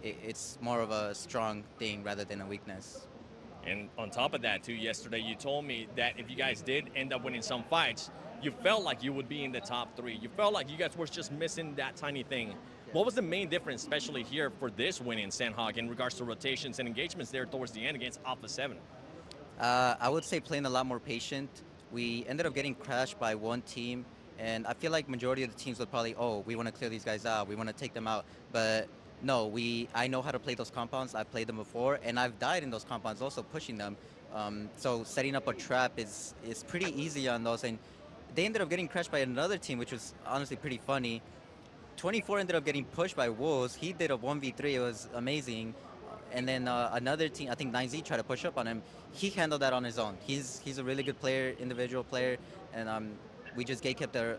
it's more of a strong thing rather than a weakness. And on top of that, too, yesterday you told me that if you guys did end up winning some fights, you felt like you would be in the top 3. You felt like you guys were just missing that tiny thing. What was the main difference, especially here for this win in Sandhog, in regards to rotations and engagements there towards the end against Alpha 7? I would say playing a lot more patient. We ended up getting crashed by one team, and I feel like majority of the teams would probably, oh, we want to clear these guys out, we want to take them out. But no, I know how to play those compounds. I've played them before, and I've died in those compounds also pushing them. So setting up a trap is pretty easy on those, and they ended up getting crashed by another team, which was honestly pretty funny. 24 ended up getting pushed by Wolves. He did a 1v3. It was amazing. And then another team, I think 9Z, tried to push up on him. He handled that on his own. He's a really good player, individual player, and we just gatekept the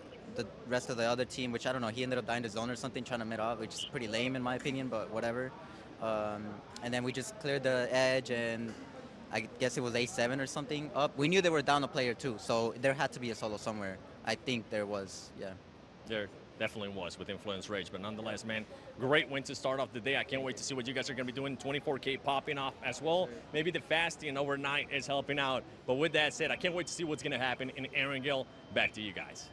rest of the other team, which I don't know. He ended up dying to zone or something, trying to mid off, which is pretty lame in my opinion, but whatever. And then we just cleared the edge, and I guess it was A7 or something up. We knew they were down a player too, so there had to be a solo somewhere. I think there was, yeah. There definitely was with Influence Rage, but nonetheless, man, great win to start off the day. I can't wait to see what you guys are going to be doing. 24K popping off as well. Maybe the fasting overnight is helping out. But with that said, I can't wait to see what's going to happen in Erangel. Back to you guys.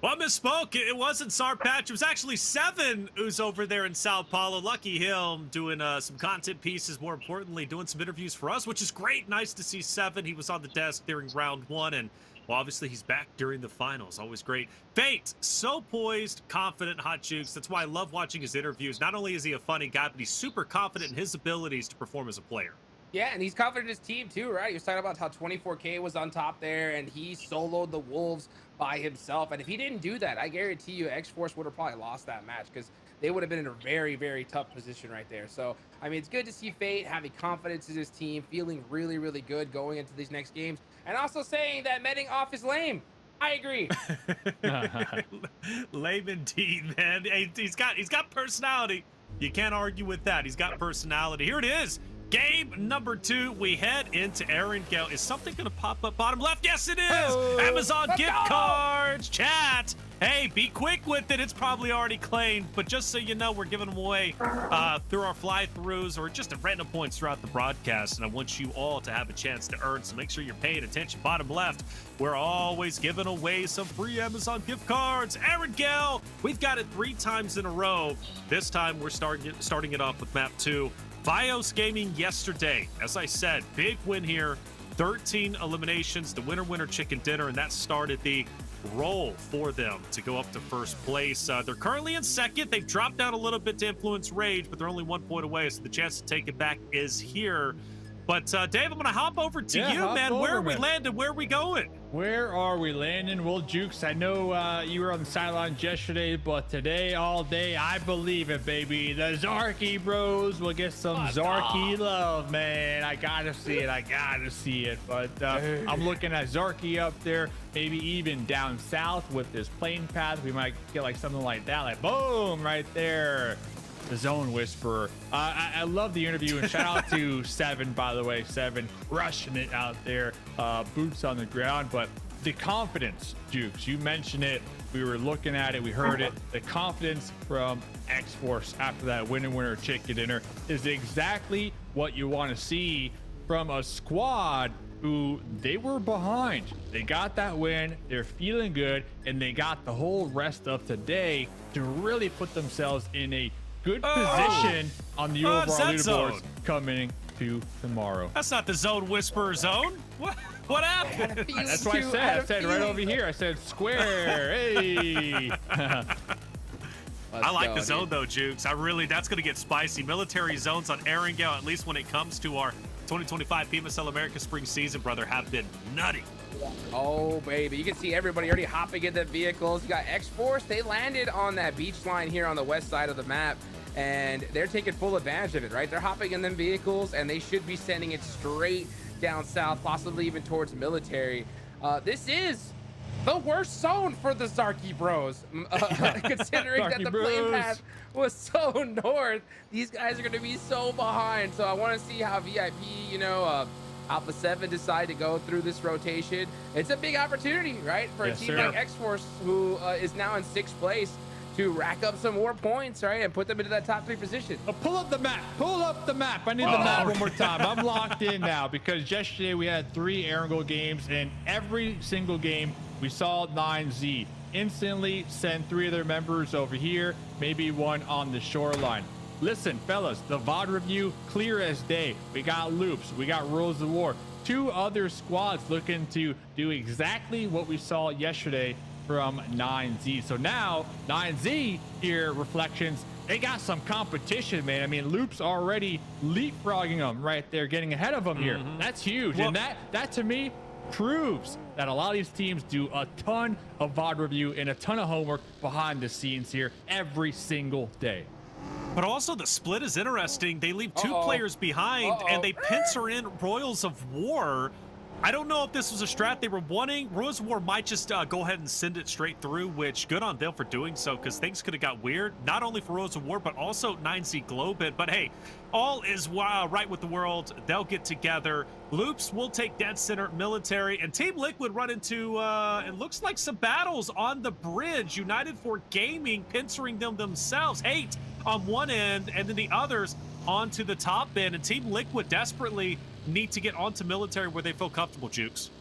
Well, I misspoke. It wasn't Sarpatch. It was actually Seven who's over there in Sao Paulo. Lucky him, doing some content pieces, more importantly, doing some interviews for us, which is great. Nice to see Seven. He was on the desk during round 1, and well, obviously he's back during the finals. Always great. Fate, so poised, confident, hot jukes. That's why I love watching his interviews. Not only is he a funny guy, but he's super confident in his abilities to perform as a player. Yeah, and he's confident in his team too, right? He was talking about how 24K was on top there, and he soloed the Wolves by himself. And if he didn't do that, I guarantee you X-Force would have probably lost that match, because they would have been in a very, very tough position right there. So, I mean, it's good to see Fate having confidence in his team, feeling really, really good going into these next games, and also saying that medding off is lame. I agree. Lame indeed, man. Hey, he's got personality. You can't argue with that. He's got personality. Here it is. Game number 2, we head into Erangel. Is something going to pop up bottom left? Yes, it is! Oh, Amazon gift cards! Chat! Hey, be quick with it. It's probably already claimed, but just so you know, we're giving them away through our fly-throughs or just at random points throughout the broadcast, and I want you all to have a chance to earn, so make sure you're paying attention. Bottom left, we're always giving away some free Amazon gift cards. Erangel, we've got it 3 times in a row. This time, we're starting it off with map 2. Bios Gaming yesterday, as I said, big win here, 13 eliminations, the winner chicken dinner, and that started the roll for them to go up to first place. They're currently in second. They've dropped down a little bit to Influence Rage, but they're only 1 point away, so the chance to take it back is here. But Dave, I'm going to hop over to you, man. Where are we landing? Where are we going? Where are we landing? Well, Jukes, I know you were on the sidelines yesterday, but today, all day, I believe it, baby. The Zarky bros will get some Zarky love, man. I gotta see it. I gotta see it. But I'm looking at Zarky up there, maybe even down south with this plane path. We might get like something like that, like boom, right there. The Zone Whisperer. I love the interview, and shout out to Seven, by the way. Seven crushing it out there, boots on the ground. But the confidence, Jukes, you mentioned it. We were looking at it, we heard it. The confidence from X-Force after that winner chicken dinner is exactly what you want to see from a squad who they were behind. They got that win, they're feeling good, and they got the whole rest of today to really put themselves in a good position on the overall leaderboards coming to tomorrow. That's not the Zone Whisperer zone. What happened? That's what I said. I said right over here. I said square. Hey. I like the zone though, Jukes. That's going to get spicy. Military zones on Erangel, at least when it comes to our 2025 PMSL America Spring Season, brother, have been nutty. Oh, baby. You can see everybody already hopping in the vehicles. You got X-Force. They landed on that beach line here on the west side of the map. and they're taking full advantage of it, right? They're hopping in them vehicles, and they should be sending it straight down south, possibly even towards military. This is the worst zone for the Zarky Bros, considering that the plane path was so north. These guys are going to be so behind. So I want to see how VIP, you know, Alpha 7 decide to go through this rotation. It's a big opportunity, right, for a team like X-Force, who is now in 6th place, to rack up some more points, right, and put them into that top 3 position. Pull up the map. Pull up the map. I need the map one more time. I'm locked in now because yesterday we had 3 Aaron Goal games, and every single game we saw 9Z instantly send 3 of their members over here, maybe 1 on the shoreline. Listen, fellas, the VOD review, clear as day. We got Loops. We got Rules of War. 2 other squads looking to do exactly what we saw yesterday from 9Z. So now 9Z here, Reflections, they got some competition, man. I mean, Loop's already leapfrogging them right there, getting ahead of them here. That's huge. Well, and that to me proves that a lot of these teams do a ton of VOD review and a ton of homework behind the scenes here every single day. But also the split is interesting. They leave 2 players behind, and they pincer in Royals of War. I don't know if this was a strat they were wanting. Royals of War might just go ahead and send it straight through, which good on them for doing so, because things could have got weird, not only for Royals of War, but also 9Z Globit. But hey, all is right with the world. They'll get together. Loops will take dead center, military, and Team Liquid run into, it looks like some battles on the bridge. United for Gaming pincering them themselves. Hate on one end, and then the others onto the top end. And Team Liquid desperately need to get onto military where they feel comfortable, Jukes.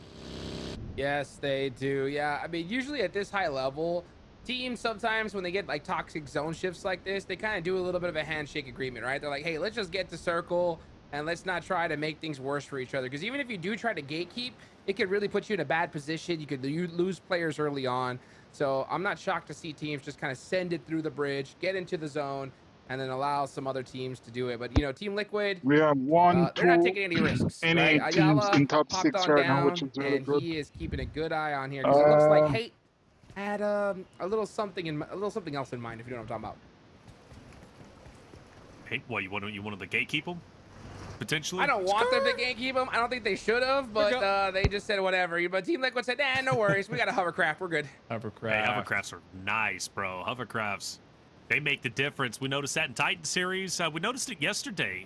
Yes, they do. Yeah, I mean, usually at this high level, teams sometimes when they get like toxic zone shifts like this, they kind of do a little bit of a handshake agreement, right? They're like, hey, let's just get to circle and let's not try to make things worse for each other. Because even if you do try to gatekeep, it could really put you in a bad position. You could lose players early on. So I'm not shocked to see teams just kind of send it through the bridge, get into the zone, and then allow some other teams to do it. But, you know, Team Liquid, we have they're not taking any risks. any right? teams Ayala in top 6 right now, which is really and good. he is keeping a good eye on here because it looks like Hate had a little something else in mind, if you know what I'm talking about. Hey, what, you wanted to gatekeep them? Potentially? I don't want them to gatekeep them. I don't think they should have, but they just said whatever. But Team Liquid said, no worries. We got a hovercraft. We're good. Hovercraft. Hey, hovercrafts are nice, bro. Hovercrafts. They make the difference. We noticed that in Titan series. We noticed it yesterday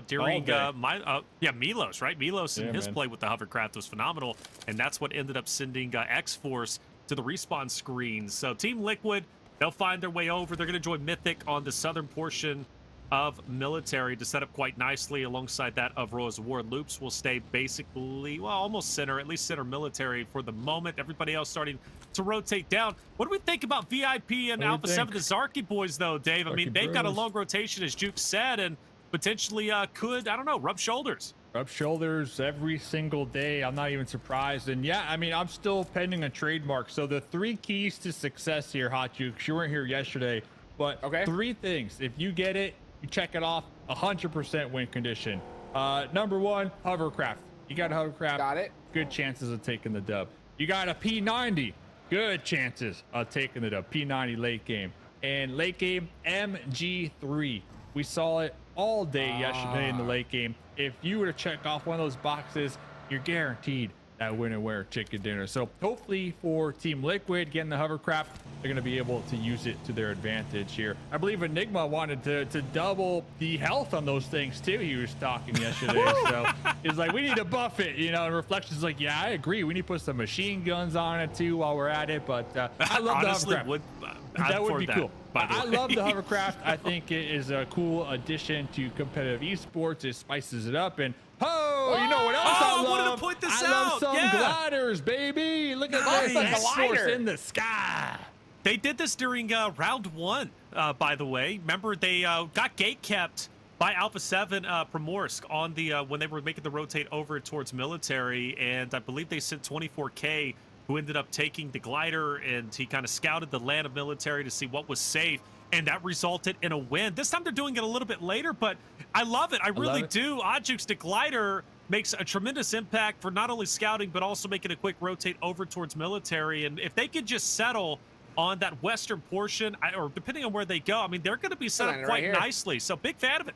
during Milos, right? Milos and his play with the hovercraft was phenomenal, and that's what ended up sending X-Force to the respawn screens. So Team Liquid, they'll find their way over. They're going to join Mythic on the southern portion of military to set up quite nicely alongside that of Royals of War. Loops will stay basically, well, almost center, at least center military for the moment. Everybody else starting to rotate down. What do we think about VIP and Alpha 7, the Zarky boys, though, Dave? I mean, they've got a long rotation, as Juke said, and potentially could, I don't know, rub shoulders. Rub shoulders every single day. I'm not even surprised. And yeah, I mean, I'm still pending a trademark. So the 3 keys to success here, Hot Juke, you weren't here yesterday, but 3 things. If you get it, you check it off, 100% win condition. Number 1, hovercraft. You got a hovercraft. Got it. Good chances of taking the dub. You got a P90. Good chances of taking the dub. P90 late game. And late game, MG3. We saw it all day yesterday in the late game. If you were to check off one of those boxes, you're guaranteed that win and wear chicken dinner. So hopefully for Team Liquid getting the hovercraft, they're going to be able to use it to their advantage here. I believe Enigma wanted to double the health on those things too. He was talking yesterday. So he's like, we need to buff it, you know, and Reflection's like, yeah, I agree. We need to put some machine guns on it too while we're at it. But I love honestly, the hovercraft. That would be cool. I love the hovercraft. I think it is a cool addition to competitive esports. It spices it up. And you know what else I love? wanted to point this I love out. some gliders, baby. Look at this X-Force in the sky. They did this during round 1, by the way. Remember, they got gate kept by Alpha 7 Primorsk on the when they were making the rotate over towards military, and I believe they sent 24K, who ended up taking the glider, and he kind of scouted the land of military to see what was safe, and that resulted in a win. This time they're doing it a little bit later, but I love it. I really do. Oddjuke's the glider makes a tremendous impact for not only scouting, but also making a quick rotate over towards military, and if they could just settle on that western portion, or depending on where they go, I mean, they're going to be set up Right quite here. nicely. So big fan of it.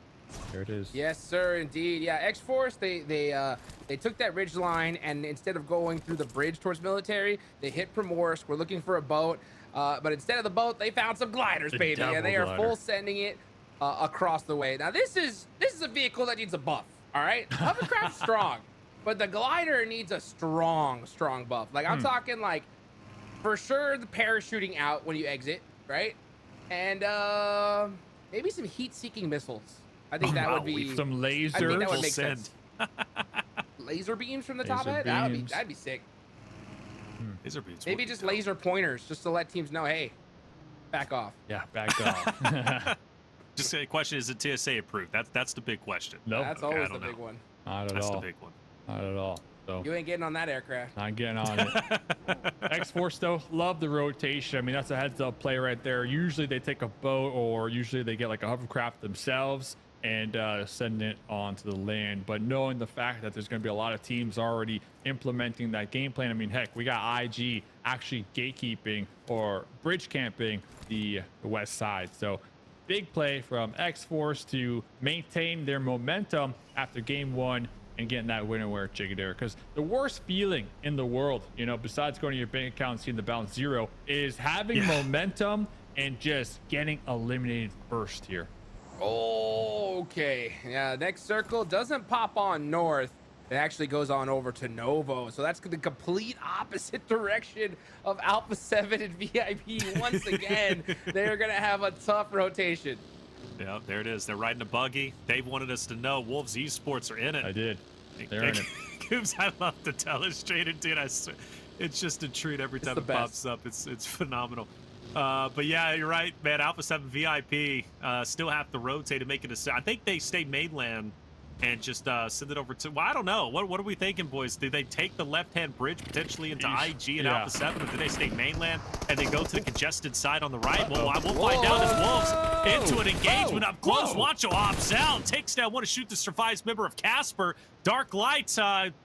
There it is. Yes, sir, indeed. Yeah, X-Force, they took that ridge line, and instead of going through the bridge towards military, they hit Primorsk. We're looking for a boat, but instead of the boat, they found some gliders, The baby, and they are double full sending it across the way. Now, this is a vehicle that needs a buff. All right, hovercraft's strong, but the glider needs a strong buff. Like I'm talking like for sure the parachuting out when you exit, right? And maybe some heat-seeking missiles. I think that would be some lasers. I think that would make sense. Laser beams from the top Laser head? That'd be sick. Laser beams. Maybe just laser pointers, just to let teams know, hey, back off. Yeah, back off. Just a question: is it TSA approved? That's the big question. Nope. That's Okay, always I the don't big know. one. Not at That's all. the big one. Not at all. So You ain't getting on that aircraft. not getting on it. X-Force though, love the rotation. I mean, that's a heads-up play right there. Usually they take a boat, or usually they get like a hovercraft themselves and send it onto the land. But knowing the fact that there's going to be a lot of teams already implementing that game plan, I mean, heck, we got IG actually gatekeeping or bridge camping the west side. So big play from X-Force to maintain their momentum after game one and getting that win and wear Chigadera. Because the worst feeling in the world, you know, besides going to your bank account and seeing the balance 0, is having momentum and just getting eliminated first here. Okay. Yeah, next circle doesn't pop on north. It actually goes on over to Novo. So that's the complete opposite direction of Alpha 7 and VIP. Once again, they're going to have a tough rotation. Yeah, there it is. They're riding a buggy. Dave wanted us to know Wolves Esports are in it. I did. They're in it. Coops, I love the telestrated, dude. I swear, it's just a treat every time it pops up. It's phenomenal. But yeah, you're right, man. Alpha 7 VIP still have to rotate to make it a. I think they stay mainland and just send it over to. Well, I don't know. What are we thinking, boys? Do they take the left-hand bridge potentially into IG and Alpha 7, or do they stay mainland and they go to the congested side on the right? Well, we'll find out as Wolves into an engagement up close. Wancho hops out, takes down one to shoot the survives member of Casper. Dark Lights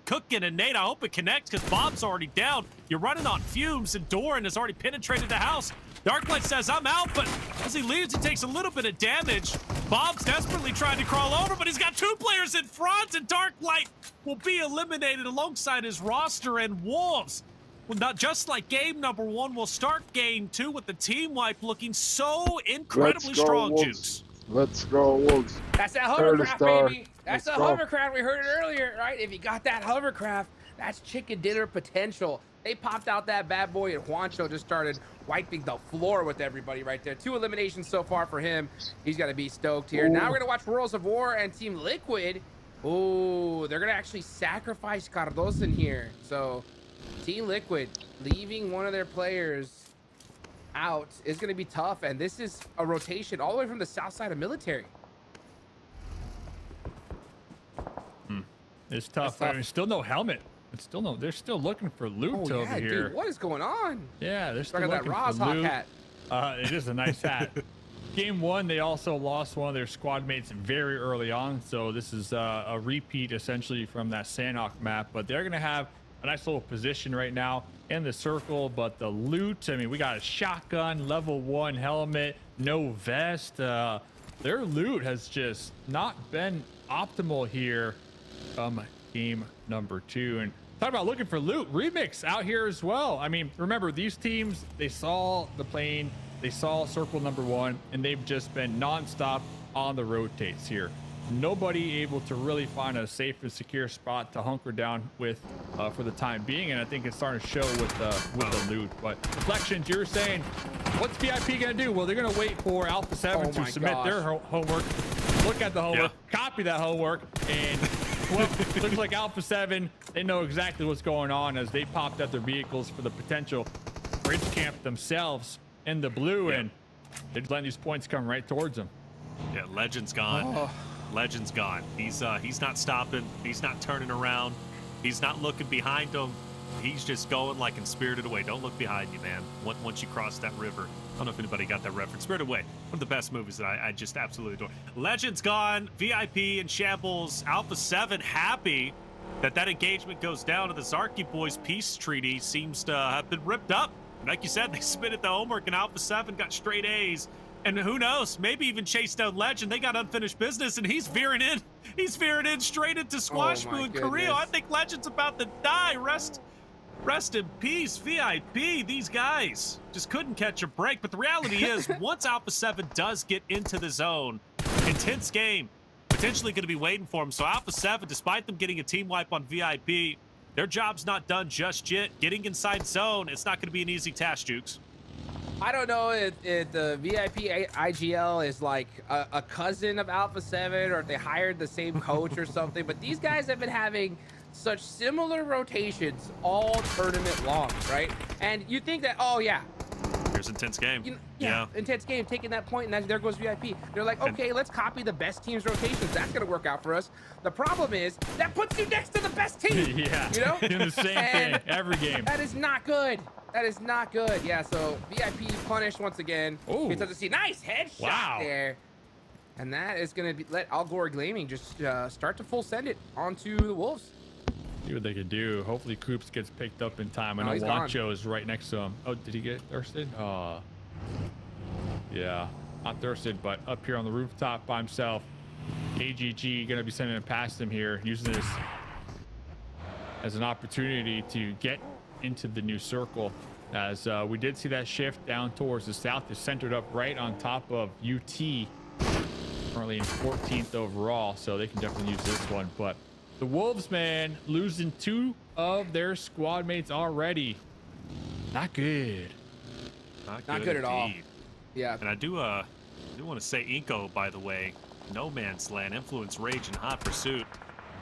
cooking, and Nate, I hope it connects because Bob's already down. You're running on fumes, and Doran has already penetrated the house. Darklight says, I'm out, but as he leaves, he takes a little bit of damage. Bob's desperately trying to crawl over, but he's got 2 players in front, and Darklight will be eliminated alongside his roster, and Wolves, well, not just like game number 1, will start game 2 with the team wipe looking so incredibly strong, Juice. Let's go, Wolves. That's that hovercraft, baby. That's the hovercraft. We heard it earlier, right? If you got that hovercraft, that's chicken dinner potential. They popped out that bad boy, and Juancho just started wiping the floor with everybody right there. 2 eliminations so far for him. He's got to be stoked here. Now we're going to watch Worlds of War and Team Liquid. Oh, they're going to actually sacrifice Cardoso in here. So Team Liquid leaving one of their players out is going to be tough. And this is a rotation all the way from the south side of military. It's tough. I mean, still no helmet. It's still no. They're still looking for loot over here. Dude, what is going on? Yeah, they're still Look at looking that for loot. hat. It is a nice hat. Game 1, they also lost one of their squad mates very early on, so this is a repeat essentially from that Sandhawk map. But they're gonna have a nice little position right now in the circle. But the loot, I mean, we got a shotgun, level 1 helmet, no vest. Their loot has just not been optimal here. Game number 2, and talk about looking for loot. Remix out here as well. I mean, remember, these teams, they saw the plane, they saw circle number 1, and they've just been non-stop on the rotates here. Nobody able to really find a safe and secure spot to hunker down with for the time being, and I think it's starting to show with the loot. But Reflections, you're saying, what's VIP gonna do? Well, they're gonna wait for Alpha 7 to submit their homework, look at the homework, copy that homework, and well, looks like Alpha 7, they know exactly what's going on as they popped out their vehicles for the potential bridge camp themselves in the blue, and they're just letting these points come right towards them. Yeah, Legend's gone. Legend's gone. He's not stopping. He's not turning around. He's not looking behind him. He's just going like in Spirited Away. Don't look behind you, man. Once you cross that river. I don't know if anybody got that reference. Spirited Away, one of the best movies that I just absolutely adore. Legend's gone. VIP in shambles. Alpha 7 happy that engagement goes down, and the Zarky boys peace treaty seems to have been ripped up Like you said, they submitted the homework, and Alpha 7 got straight A's. And who knows, maybe even chased down Legend. They got unfinished business, and he's veering in. He's veering in straight into Squash Boo and Carrillo. I think Legend's about to die. Rest in peace, VIP. These guys just couldn't catch a break. But the reality is, once Alpha 7 does get into the zone, intense game, potentially going to be waiting for him. So Alpha 7, despite them getting a team wipe on VIP, their job's not done just yet. Getting inside zone, it's not going to be an easy task, Jukes. I don't know if the VIP IGL is like a cousin of Alpha 7 or if they hired the same coach or something, but these guys have been having such similar rotations all tournament long, right? And you think that, oh yeah, here's intense game. Yeah, intense game, taking that point, and there goes VIP. They're like, okay, let's copy the best team's rotations. That's gonna work out for us. The problem is that puts you next to the best team. Yeah, you know, doing the same thing every game. That is not good. That is not good. Yeah, so VIP punished once again. Ooh. Gets up to see nice headshot there. And that is going to let Al Gore Gaming just start to full send it onto the Wolves. See what they can do. Hopefully Coops gets picked up in time. I know Wancho is right next to him. Oh, did he get thirsted? Yeah, not thirsted, but up here on the rooftop by himself. AGG going to be sending it past him here, using this as an opportunity to get into the new circle, as we did see that shift down towards the south. Is centered up right on top of UT, currently in 14th overall, so they can definitely use this one. But the Wolves, man, losing 2 of their squad mates already. Not good. Not good at all. Yeah. And I do want to say Inko, by the way, No Man's Land, Influence, Rage, and Hot Pursuit.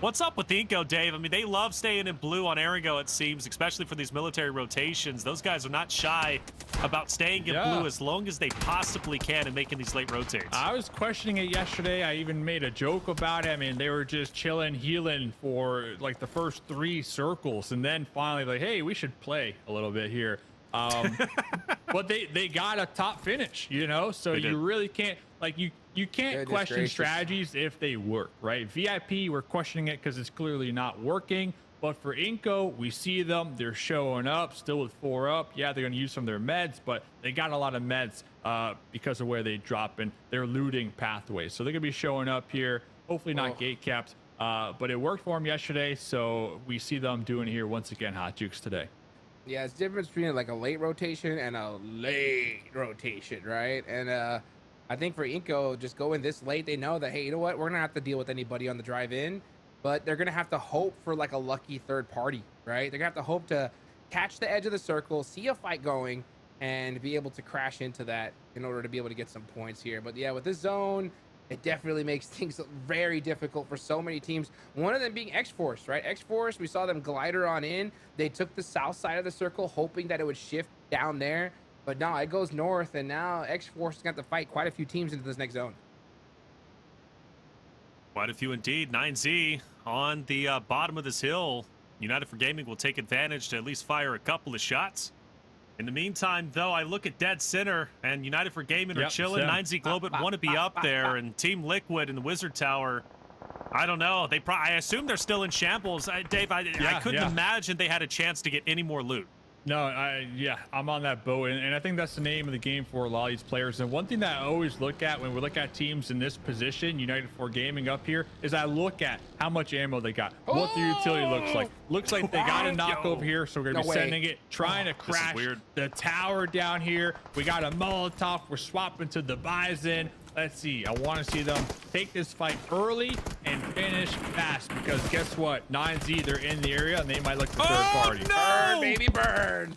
What's up with Inko, Dave? I mean, they love staying in blue on Erringo, it seems, especially for these military rotations. Those guys are not shy about staying in blue as long as they possibly can and making these late rotates. I was questioning it yesterday. I even made a joke about it. I mean, they were just chilling, healing for like the first 3 circles, and then finally like, hey, we should play a little bit here. But they got a top finish, you know, so you really can't, like, you can't question strategies if they work, right? VIP, we're questioning it because it's clearly not working. But for Inko, we see them, they're showing up still with 4 up. Yeah, they're going to use some of their meds, but they got a lot of meds because of where they drop in. They're looting pathways, so they're going to be showing up here, hopefully not gate capped, but it worked for them yesterday, so we see them doing it here once again, Hot Jukes, today. Yeah, it's difference between like a late rotation and a late rotation, right? And I think for Inko, just going this late, they know that, hey, you know what? We're going to have to deal with anybody on the drive in, but they're going to have to hope for like a lucky third party, right? They're going to have to hope to catch the edge of the circle, see a fight going, and be able to crash into that in order to be able to get some points here. But yeah, with this zone, it definitely makes things very difficult for so many teams. One of them being X-Force, right? X-Force, we saw them glider on in. They took the south side of the circle, hoping that it would shift down there. But no, it goes north, and now X-Force is going to have to fight quite a few teams into this next zone. Quite a few indeed. 9Z on the bottom of this hill. United for Gaming will take advantage to at least fire a couple of shots. In the meantime, though, I look at dead center, and United for Gaming are chilling. 9Z Globit want to be up there, and Team Liquid and the Wizard Tower, I don't know. I assume they're still in shambles. Dave, I couldn't imagine they had a chance to get any more loot. No, I'm on that boat, and I think that's the name of the game for a lot of these players. And one thing that I always look at when we look at teams in this position, United for Gaming up here, is I look at how much ammo they got, what the utility looks like. Looks like they got a knock over here, so we're gonna be sending it, trying to crash the tower down here. We got a Molotov. We're swapping to the Bison. Let's see. I want to see them take this fight early and finish fast, because guess what? 9Z, they're in the area, and they might look for third party. No! Burn, baby, burn.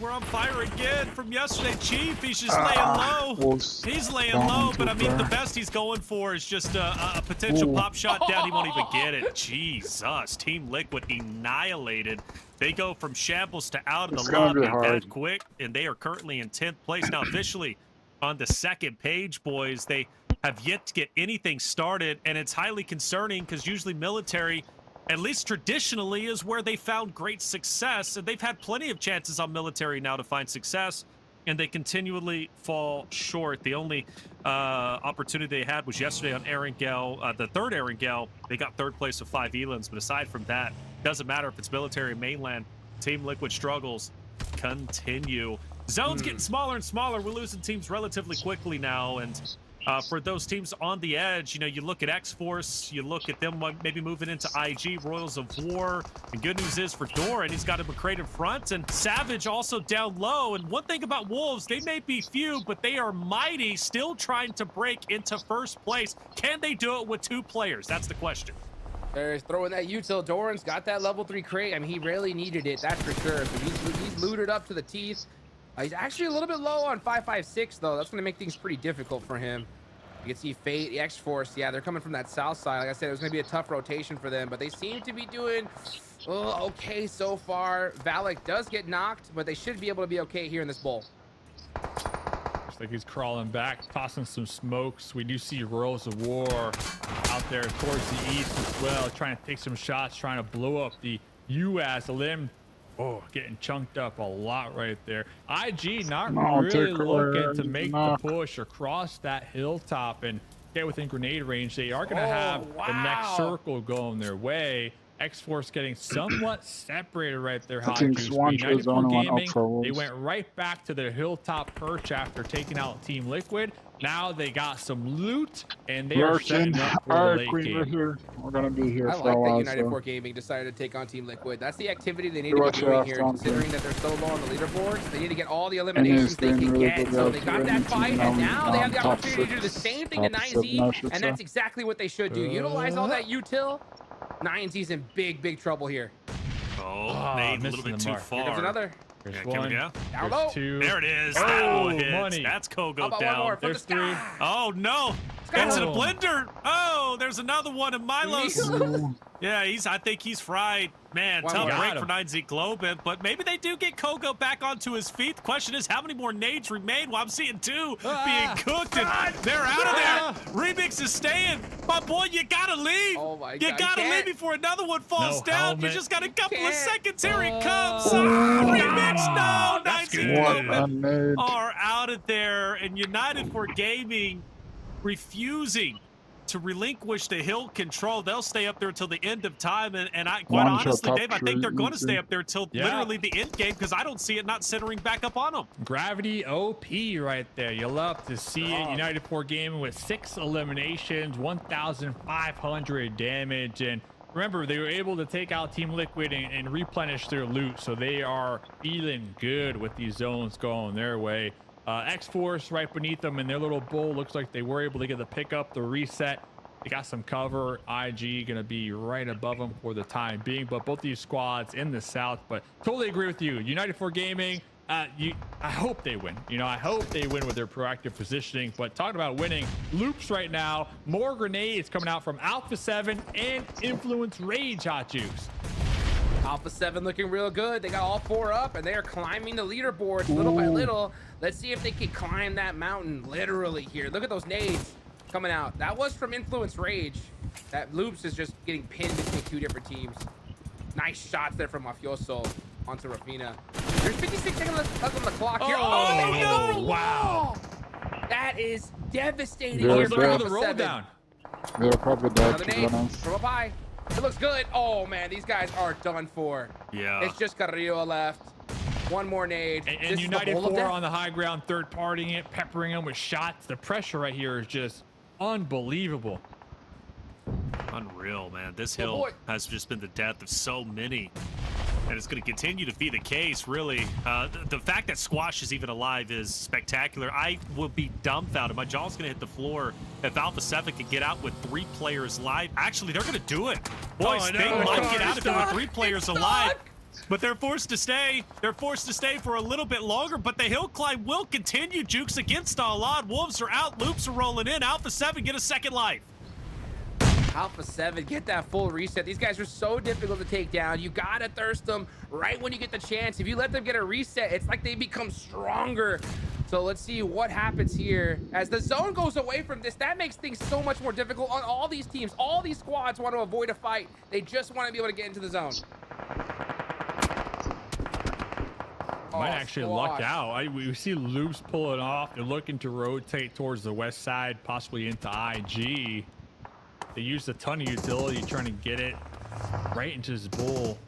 We're on fire again from yesterday. Chief, he's just laying low. He's laying low, but I mean, the best he's going for is just a potential pop shot down. He won't even get it. Jesus. Team Liquid annihilated. They go from shambles to out of the lobby that quick, and they are currently in 10th place. Now, officially on the second page, boys, they have yet to get anything started, and it's highly concerning because usually military, at least traditionally, is where they found great success, and they've had plenty of chances on military now to find success, and they continually fall short. The only opportunity they had was yesterday on Erangel, the third Erangel. They got third place with 5 elans, but aside from that, doesn't matter if it's military or mainland. Team Liquid struggles continue. Zones getting smaller and smaller. We're losing teams relatively quickly now, and for those teams on the edge, you know, you look at X-Force, you look at them maybe moving into IG, Royals of War. The good news is for Doran, he's got a McCrate in front, and Savage also down low. And one thing about Wolves, they may be few, but they are mighty, still trying to break into first place. Can they do it with 2 players? That's the question. They're throwing that util. Doran's got that level 3 crate. I mean, he really needed it, that's for sure. So he's looted up to the teeth. He's actually a little bit low on 5.56 though. That's going to make things pretty difficult for him. You can see Fate, the X-Force. Yeah, they're coming from that south side. Like I said, it was going to be a tough rotation for them, but they seem to be doing okay so far. Valak does get knocked, but they should be able to be okay here in this bowl. Looks like he's crawling back, tossing some smokes. We do see Royals of War out there towards the east as well, trying to take some shots, trying to blow up the US limb. Oh, getting chunked up a lot right there. IG not really looking to make the push across that hilltop and get within grenade range. They are going to have the next circle going their way. X-Force getting somewhat separated right there. Hot Juice. United Gaming, they went right back to their hilltop perch after taking out Team Liquid. Now they got some loot, and they are setting up for the late game. We're gonna be here I for a while. like that United 4 Gaming decided to take on Team Liquid. That's the activity they need to be doing here, considering that they're so low on the leaderboards. They need to get all the eliminations they can get. So they got that fight, and now they have the opportunity to do the same thing to 9Z, and that's exactly what they should do. Utilize all that util. 9Z's in big trouble here. Oh, made a little bit too far. Here's another. There's Can we go? Down low. There it is. That one hits. Money. That's Kogo How about down. one more from There's the sky? 3. Oh no! Into the blender. Oh, there's another one in Milos. Yeah, I think he's fried. Man, tough break for 9Z Globe, but maybe they do get Kogo back onto his feet. The question is, how many more nades remain? Well, I'm seeing 2 being cooked, and they're out of there. Remix is staying. My boy, you gotta leave. Oh my God, you gotta you leave can't. before another one falls No down. helmet. You just got a couple of can't. seconds. Here he comes. Remix, no. That's 9Z good. Globe are out of there, and United 4 Gaming refusing to relinquish the hill control. They'll stay up there until the end of time, and I quite honestly, Dave, I think they're going to stay up there till literally the end game, because I don't see it not centering back up on them. Gravity OP right there. You love to see it. United 4 Gaming with 6 eliminations, 1,500 damage, and remember, they were able to take out Team Liquid and replenish their loot, so they are feeling good with these zones going their way. X-Force right beneath them in their little bowl. Looks like they were able to get the pickup, the reset. They got some cover. IG going to be right above them for the time being, but both these squads in the south. But totally agree with you. United 4 Gaming, I hope they win. You know, I hope they win with their proactive positioning. But talking about winning, loops right now, more grenades coming out from Alpha 7 and Influence Rage, Hot Juice. Alpha 7 looking real good. They got all 4 up, and they are climbing the leaderboards little by little. Let's see if they can climb that mountain literally here. Look at those nades coming out. That was from Influence Rage. That Loops is just getting pinned between 2 different teams. Nice shots there from Mafioso onto Rafina. There's 56 seconds left on the clock here. Oh, no! Wow. That is devastating. They're Look at the roll down. They're probably dead, Another to be nade honest. from up high. It looks good. Oh man, these guys are done for. Yeah. It's just Carrillo left. One more nade. And United 4 on the high ground, third partying it, peppering them with shots. The pressure right here is just unbelievable. Unreal, man. This hill has just been the death of so many. And it's going to continue to be the case, really. The fact that Squash is even alive is spectacular. I will be dumbfounded. My jaw's going to hit the floor if Alpha 7 can get out with 3 players live. Actually, they're going to do it. Boys, they might get out of it with 3 players alive. But they're forced to stay. They're forced to stay for a little bit longer, but the hill climb will continue. Jukes against all odd. Wolves are out. Loops are rolling in. Alpha 7 get a second life. Alpha 7, get that full reset. These guys are so difficult to take down. You gotta thirst them right when you get the chance. If you let them get a reset, it's like they become stronger. So let's see what happens here. As the zone goes away from this, that makes things so much more difficult on all these teams. All these squads want to avoid a fight. They just want to be able to get into the zone. Might actually luck out. We see Loops pull it off. They're looking to rotate towards the west side, possibly into IG. They used a ton of utility trying to get it right into his bull.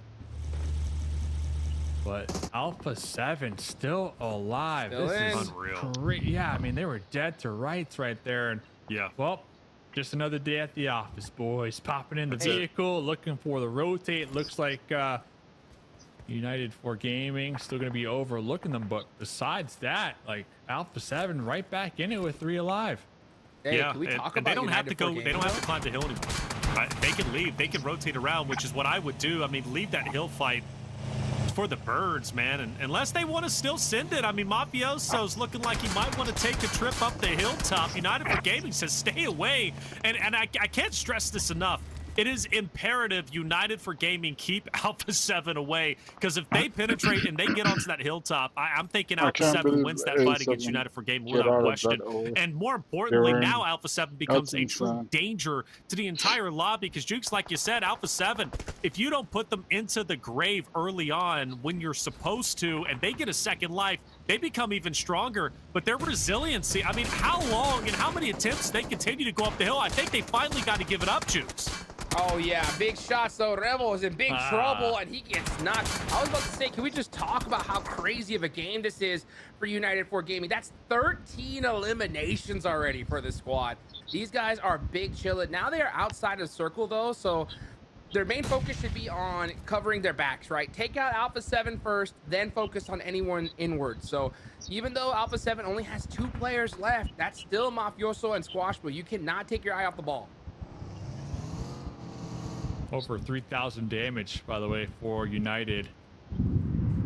But Alpha 7 still alive. Still This in. is Unreal. great. Yeah, I mean, they were dead to rights right there. And Yeah. well, just another day at the office, boys. Popping in the vehicle, looking for the rotate. Looks like United 4 Gaming still going to be overlooking them. But besides that, like Alpha 7 right back in it with 3 alive. Hey, Yeah, can we talk and about they don't have to United go. 4 They don't have to climb the hill anymore. Right? They can leave. They can rotate around, which is what I would do. I mean, leave that hill fight for the birds, man. And unless they want to still send it, I mean, Mafioso's looking like he might want to take a trip up the hilltop. United for Gaming says stay away, and I can't stress this enough. It is imperative United for Gaming keep Alpha 7 away, because if they penetrate and they get onto that hilltop, I'm thinking Alpha 7 wins that fight against United for Gaming without question. And more importantly, now Alpha 7 becomes a true danger to the entire lobby, because Jukes, like you said, Alpha 7, if you don't put them into the grave early on when you're supposed to, and they get a second life, they become even stronger. But their resiliency, I mean, how long and how many attempts they continue to go up the hill? I think they finally got to give it up, Jukes. Oh, yeah. Big shots, though. Rebel is in big trouble, and he gets knocked. I was about to say, can we just talk about how crazy of a game this is for United 4 Gaming? That's 13 eliminations already for the squad. These guys are big chillin'. Now they are outside of circle, though, so their main focus should be on covering their backs, right? Take out Alpha 7 first, then focus on anyone inward. So even though Alpha 7 only has 2 players left, that's still Mafioso and Squash, but you cannot take your eye off the ball. Over 3,000 damage, by the way, for United.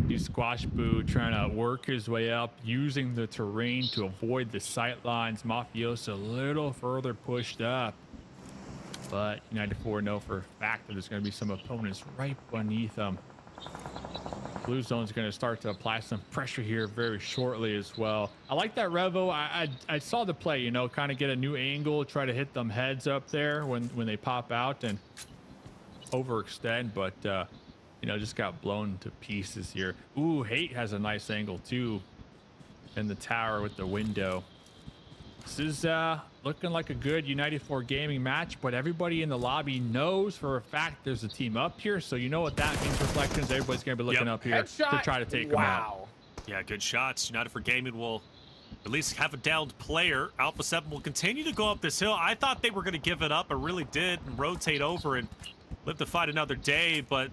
He's Squash Boo trying to work his way up, using the terrain to avoid the sight lines. Mafioso a little further pushed up. But United 4 know for a fact that there's going to be some opponents right beneath them. Blue Zone's going to start to apply some pressure here very shortly as well. I like that Revo. I saw the play, you know, kind of get a new angle, try to hit them heads up there when they pop out and overextend, but you know, just got blown to pieces here. Ooh, Hate has a nice angle too in the tower with the window. This is looking like a good United 4 Gaming match, but everybody in the lobby knows for a fact there's a team up here, so you know what that means, Reflections. Everybody's gonna be looking up here to try to take them out. Yeah, good shots. United for Gaming will at least have a downed player. Alpha 7 will continue to go up this hill. I thought they were going to give it up. I really did, and rotate over and live to fight another day, but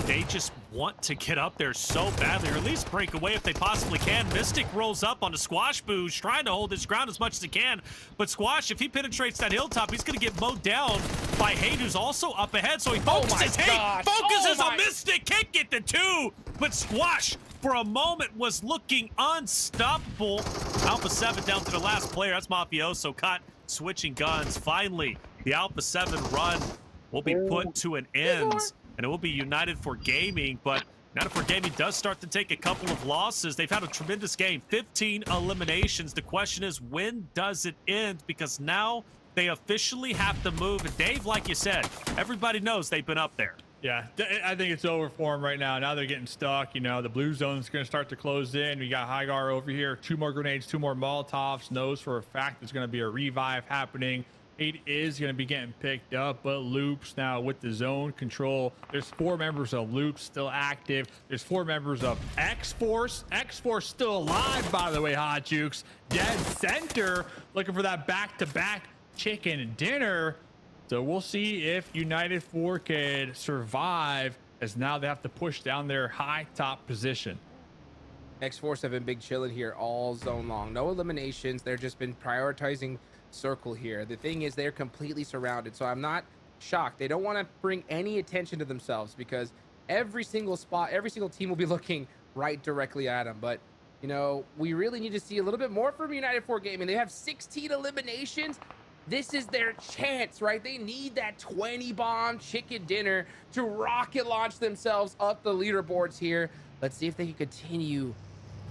they just want to get up there so badly, or at least break away if they possibly can. Mystic rolls up on the Squash Boo, trying to hold his ground as much as he can, but Squash, if he penetrates that hilltop, he's going to get mowed down by Hate, who's also up ahead, so he focuses. Focuses on Mystic, can't get the 2, but Squash, for a moment, was looking unstoppable. Alpha 7 down to the last player. That's Mafioso caught switching guns. Finally, the Alpha 7 run will be put to an end, and it will be United for Gaming. But United for Gaming does start to take a couple of losses. They've had a tremendous game, 15 eliminations. The question is, when does it end? Because now they officially have to move. And Dave, like you said, everybody knows they've been up there. Yeah, I think it's over for them right now. Now they're getting stuck. You know, the blue zone's going to start to close in. We got GYRO over here. 2 more grenades, 2 more Molotovs. Knows for a fact there's going to be a revive happening. 8 is going to be getting picked up, but Loops now with the zone control. There's 4 members of Loops still active. There's 4 members of X-Force. X-Force still alive, by the way, Hot Jukes. Dead center, looking for that back-to-back chicken dinner. So we'll see if United 4 can survive, as now they have to push down their high top position. X-Force have been big chilling here all zone long. No eliminations. They've just been prioritizing circle here. The thing is, they're completely surrounded, so I'm not shocked. They don't want to bring any attention to themselves, because every single spot, every single team will be looking right directly at them. But you know, we really need to see a little bit more from United 4 Gaming. They have 16 eliminations. This is their chance, right? They need that 20 bomb chicken dinner to rocket launch themselves up the leaderboards here. Let's see if they can continue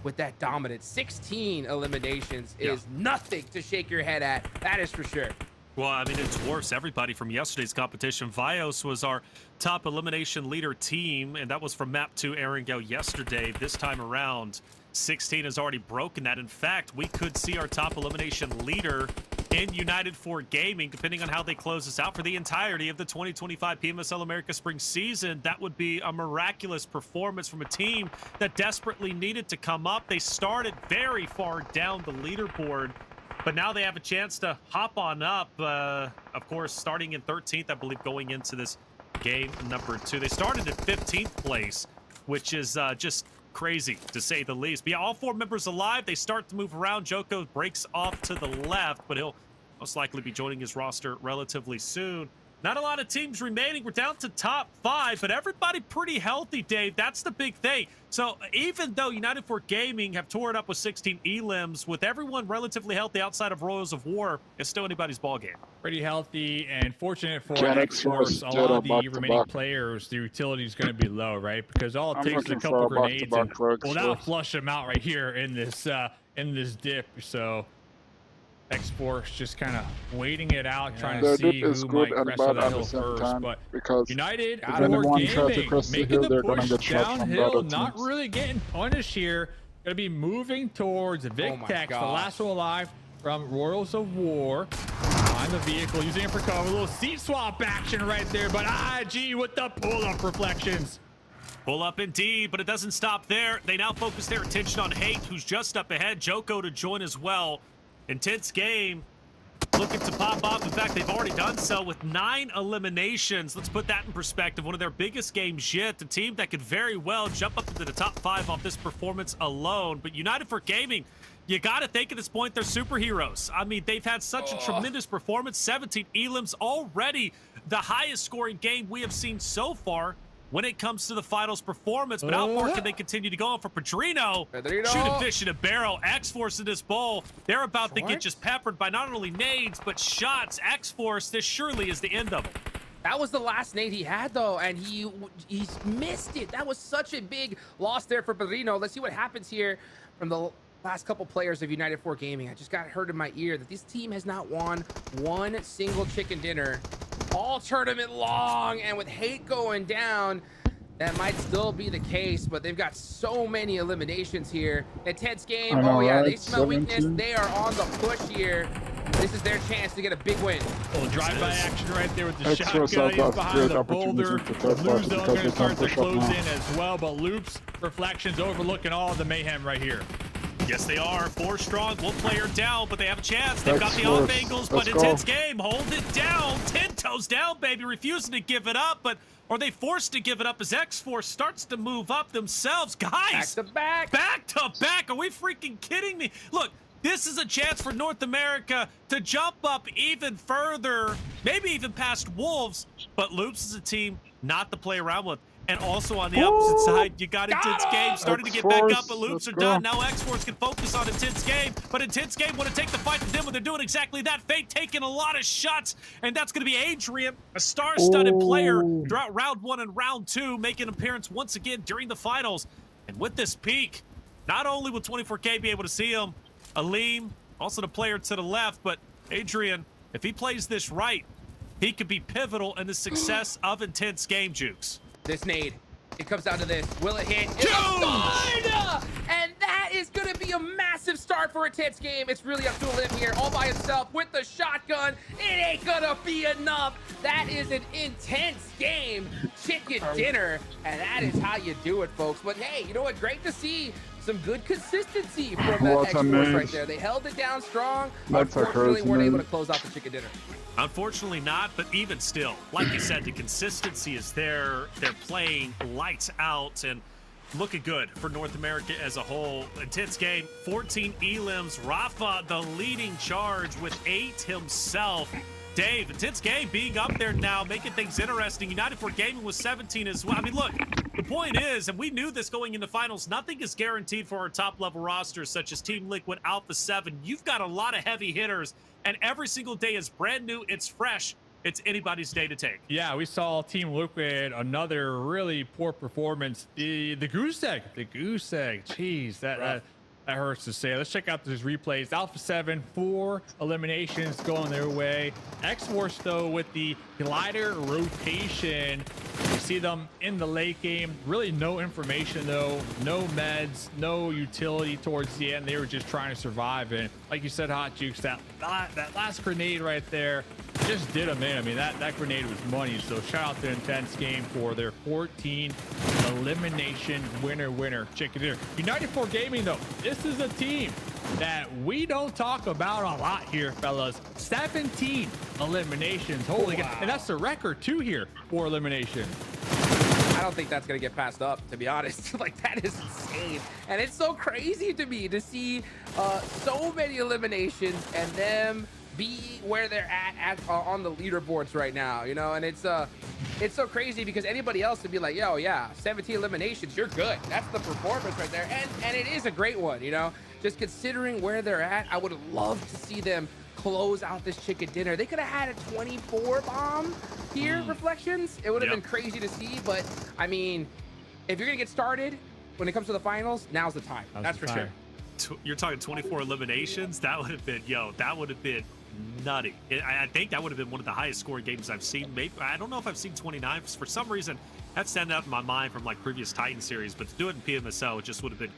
with that dominance. 16 eliminations is nothing to shake your head at. That is for sure. Well, I mean, it dwarfs everybody from yesterday's competition. Vios was our top elimination leader team, and that was from map 2 Erangel yesterday. This time around, 16 has already broken that. In fact, we could see our top elimination leader in United 4 Gaming, depending on how they close this out for the entirety of the 2025 PMSL America Spring season. That would be a miraculous performance from a team that desperately needed to come up. They started very far down the leaderboard, but now they have a chance to hop on up. Of course, starting in 13th, I believe, going into this game number 2. They started at 15th place, which is just crazy to say the least. But yeah, all 4 members alive. They start to move around. Joko breaks off to the left, but he'll most likely be joining his roster relatively soon. Not a lot of teams remaining. We're down to top 5, but everybody pretty healthy, Dave. That's the big thing. So even though United 4 Gaming have tore it up with 16 elims, with everyone relatively healthy outside of Royals of War, it's still anybody's ball game. Pretty healthy and fortunate for X-Force. A lot of the remaining players, the utility is going to be low, right? Because all it takes is a couple grenades and well, that'll flush them out right here in this dip. So X-Force just kind of waiting it out, trying to see who might crest the hill first. But United, Outdoor Gaming, making the push downhill, not really getting punished here. Going to be moving towards Victex, the last one alive from Royals of War. Behind the vehicle, using it for cover. A little seat swap action right there, but IG with the pull-up reflections. Pull up indeed, but it doesn't stop there. They now focus their attention on Hate, who's just up ahead. Joko to join as well. Intense game, looking to pop off. In fact, they've already done so with 9 eliminations. Let's put that in perspective. One of their biggest games yet. The team that could very well jump up into the top 5 off this performance alone. But United 4 Gaming, you got to think at this point they're superheroes. I mean, they've had such a tremendous performance. 17 elims, already the highest scoring game we have seen so far when it comes to the finals performance. But how far can they continue to go on for Pedrino? Shooting fish in a barrel. X-Force in this bowl. They're about to get just peppered by not only nades, but shots. X-Force, this surely is the end of it. That was the last nade he had, though, and he missed it. That was such a big loss there for Pedrino. Let's see what happens here from the last couple players of United 4 Gaming. I just got heard in my ear that this team has not won one single chicken dinner all tournament long, and with Hate going down, that might still be the case, but they've got so many eliminations here. Intense game. Oh yeah, they smell weakness. They are on the push here. This is their chance to get a big win. Oh, drive-by action right there with the shotgun. He's behind the boulder. Blue zone going to start to close in as well, but Loops, Reflections overlooking all of the mayhem right here. Yes, they are. 4 strong, 1 player down, but they have a chance. They've got the off angles, but Intense game. Hold it down. 10 toes down, baby. Refusing to give it up, but are they forced to give it up as X-Force starts to move up themselves? Guys! Back to back. Back to back. Are we freaking kidding me? Look, this is a chance for North America to jump up even further, maybe even past Wolves, but Loops is a team not to play around with. And also on the opposite side, you got Intense Game starting to get back up, but Loops are done. Now X-Force can focus on Intense Game, but Intense Game want to take the fight to them when they're doing exactly that. Fate taking a lot of shots, and that's going to be Adrian, a star-studded player throughout round 1 and round 2, making an appearance once again during the finals. And with this peak, not only will 24K be able to see him, Aleem, also the player to the left, but Adrian, if he plays this right, he could be pivotal in the success of Intense Game, Jukes. This nade, it comes down to this. Will it hit? It's good! And that is going to be a massive start for Intense Game. It's really up to Aleem here, all by himself with the shotgun. It ain't going to be enough. That is an Intense Game chicken dinner, and that is how you do it, folks. But hey, you know what? Great to see some good consistency from that X-Force right there. They held it down strong. Unfortunately, weren't able to close out the chicken dinner. Unfortunately not, but even still, like you said, the consistency is there. They're playing lights out and looking good for North America as a whole. Intense game, 14 elims. Rafa, the leading charge with 8 himself. Dave, Intense game being up there now, making things interesting. United 4 Gaming with 17 as well. I mean, look, the point is, and we knew this going into finals, nothing is guaranteed for our top-level rosters, such as Team Liquid, Alpha 7. You've got a lot of heavy hitters, and every single day is brand new, it's fresh. It's anybody's day to take. Yeah, we saw Team Liquid, another really poor performance. The goose egg, jeez, that That hurts to say. Let's check out these replays. Alpha 7, 4 eliminations going their way. X-Force, though, with the glider rotation. We see them in the late game. Really no information, though. No meds, no utility towards the end. They were just trying to survive. And like you said, Hot Jukes, that last grenade right there just did them in. I mean, that grenade was money. So shout out to Intense Game for their 14 elimination winner. Check it here. United 4 Gaming, though, this is a team that we don't talk about a lot here, fellas. 17 eliminations. Holy God. And that's the record too here for eliminations. I don't think that's gonna get passed up, to be honest. Like, that is insane, and it's so crazy to me to see so many eliminations and them be where they're at on the leaderboards right now, you know. And it's so crazy because anybody else would be like, yo, yeah, 17 eliminations, you're good. That's the performance right there, and it is a great one, you know. Just considering where they're at, I would love to see them close out this chicken dinner. They could have had a 24 bomb here, Reflections. It would have been crazy to see, but I mean, if you're gonna get started when it comes to the finals, now's the time. That's for sure. You're talking 24 eliminations. That would have been, that would have been nutty. I think that would have been one of the highest scoring games I've seen. Maybe, I don't know if I've seen 29. For some reason, that's standing up in my mind from like previous Titan series, but to do it in PMSL, it just would have been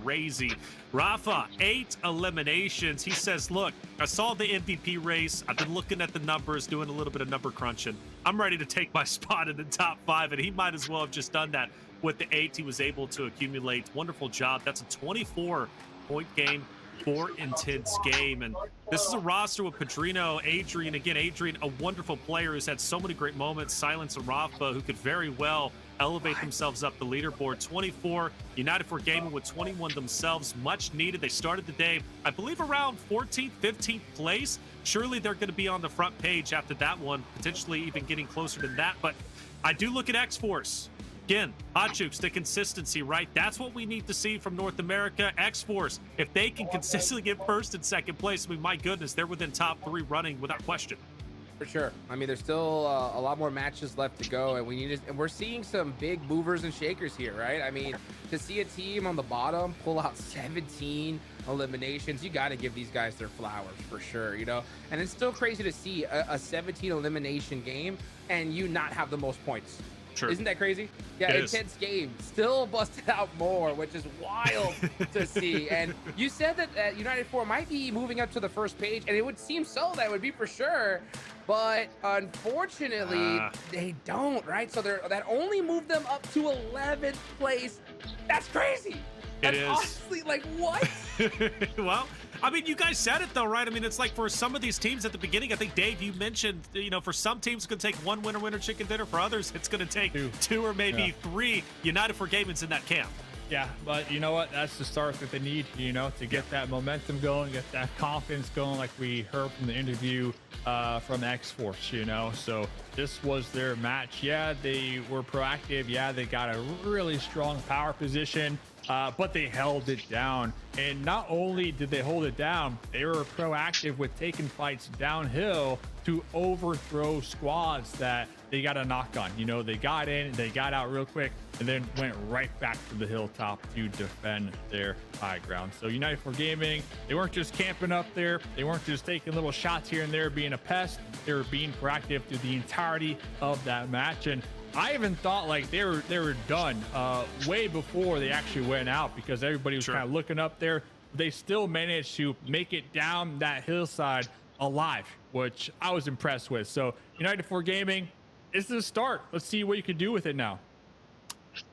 crazy. Rafa, 8 eliminations. He says, look, I saw the MVP race. I've been looking at the numbers, doing a little bit of number crunching. I'm ready to take my spot in the top 5, and he might as well have just done that with the 8 he was able to accumulate. Wonderful job. That's a 24-point game for Intense Game. And this is a roster with Padrino, Adrian. Again, Adrian, a wonderful player who's had so many great moments. Silence and Rafa, who could very well elevate themselves up the leaderboard. 24, United 4 Gaming with 21 themselves, much needed. They started the day, I believe, around 14th, 15th place. Surely they're going to be on the front page after that one, potentially even getting closer than that. But I do look at X-Force. Again, Hot Jukes, the consistency, right? That's what we need to see from North America. X-Force, if they can consistently get first and second place, I mean, my goodness, they're within top 3 running without question. For sure. I mean, there's still a lot more matches left to go, and we're seeing some big movers and shakers here, right? I mean, to see a team on the bottom pull out 17 eliminations, you got to give these guys their flowers for sure, you know. And it's still crazy to see a 17 elimination game and you not have the most points. Sure. Isn't that crazy? Yeah, Intense Game still busted out more, which is wild to see. And you said that United 4 might be moving up to the first page, and it would seem so, that would be for sure. But unfortunately, they don't, right? So that only moved them up to 11th place. That's crazy. That's honestly, like, what? Well, I mean, you guys said it though, right? I mean, it's like for some of these teams at the beginning, I think, Dave, you mentioned, you know, for some teams it's going to take one winner chicken dinner. For others, it's going to take two or maybe 3. United 4 Gaming's in that camp. Yeah, but you know what? That's the start that they need, you know, to get that momentum going, get that confidence going, like we heard from the interview from X-Force, you know. So this was their match. Yeah, they were proactive. Yeah, they got a really strong power position, but they held it down. And not only did they hold it down, they were proactive with taking fights downhill to overthrow squads that they got a knock on. You know, they got in, they got out real quick, and then went right back to the hilltop to defend their high ground. So United 4 Gaming, they weren't just camping up there. They weren't just taking little shots here and there, being a pest. They were being proactive through the entirety of that match. And I even thought like they were done way before they actually went out, because everybody was kind of looking up there. They still managed to make it down that hillside alive, which I was impressed with. So United 4 Gaming, this is a start. Let's see what you can do with it now.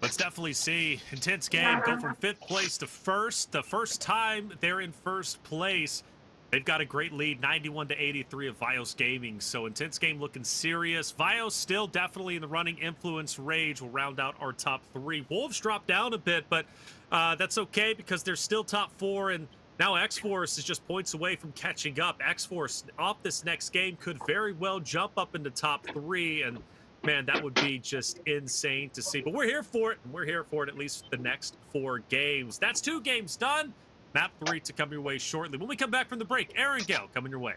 Let's definitely see. Intense Game go from 5th place to 1st. The first time they're in 1st place. They've got a great lead, 91-83 of Vios Gaming. So Intense Game looking serious. Vios still definitely in the running. Influence, Rage will round out our top 3. Wolves dropped down a bit, but that's okay because they're still top 4. And now X-Force is just points away from catching up. X-Force off this next game could very well jump up into top 3. And man, that would be just insane to see. But we're here for it, and we're here for it at least the next 4 games. That's 2 games done. Map 3 to come your way shortly. When we come back from the break, Aaron Gale coming your way.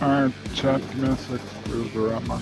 Alright, chat, give me a sec. We'll be right back.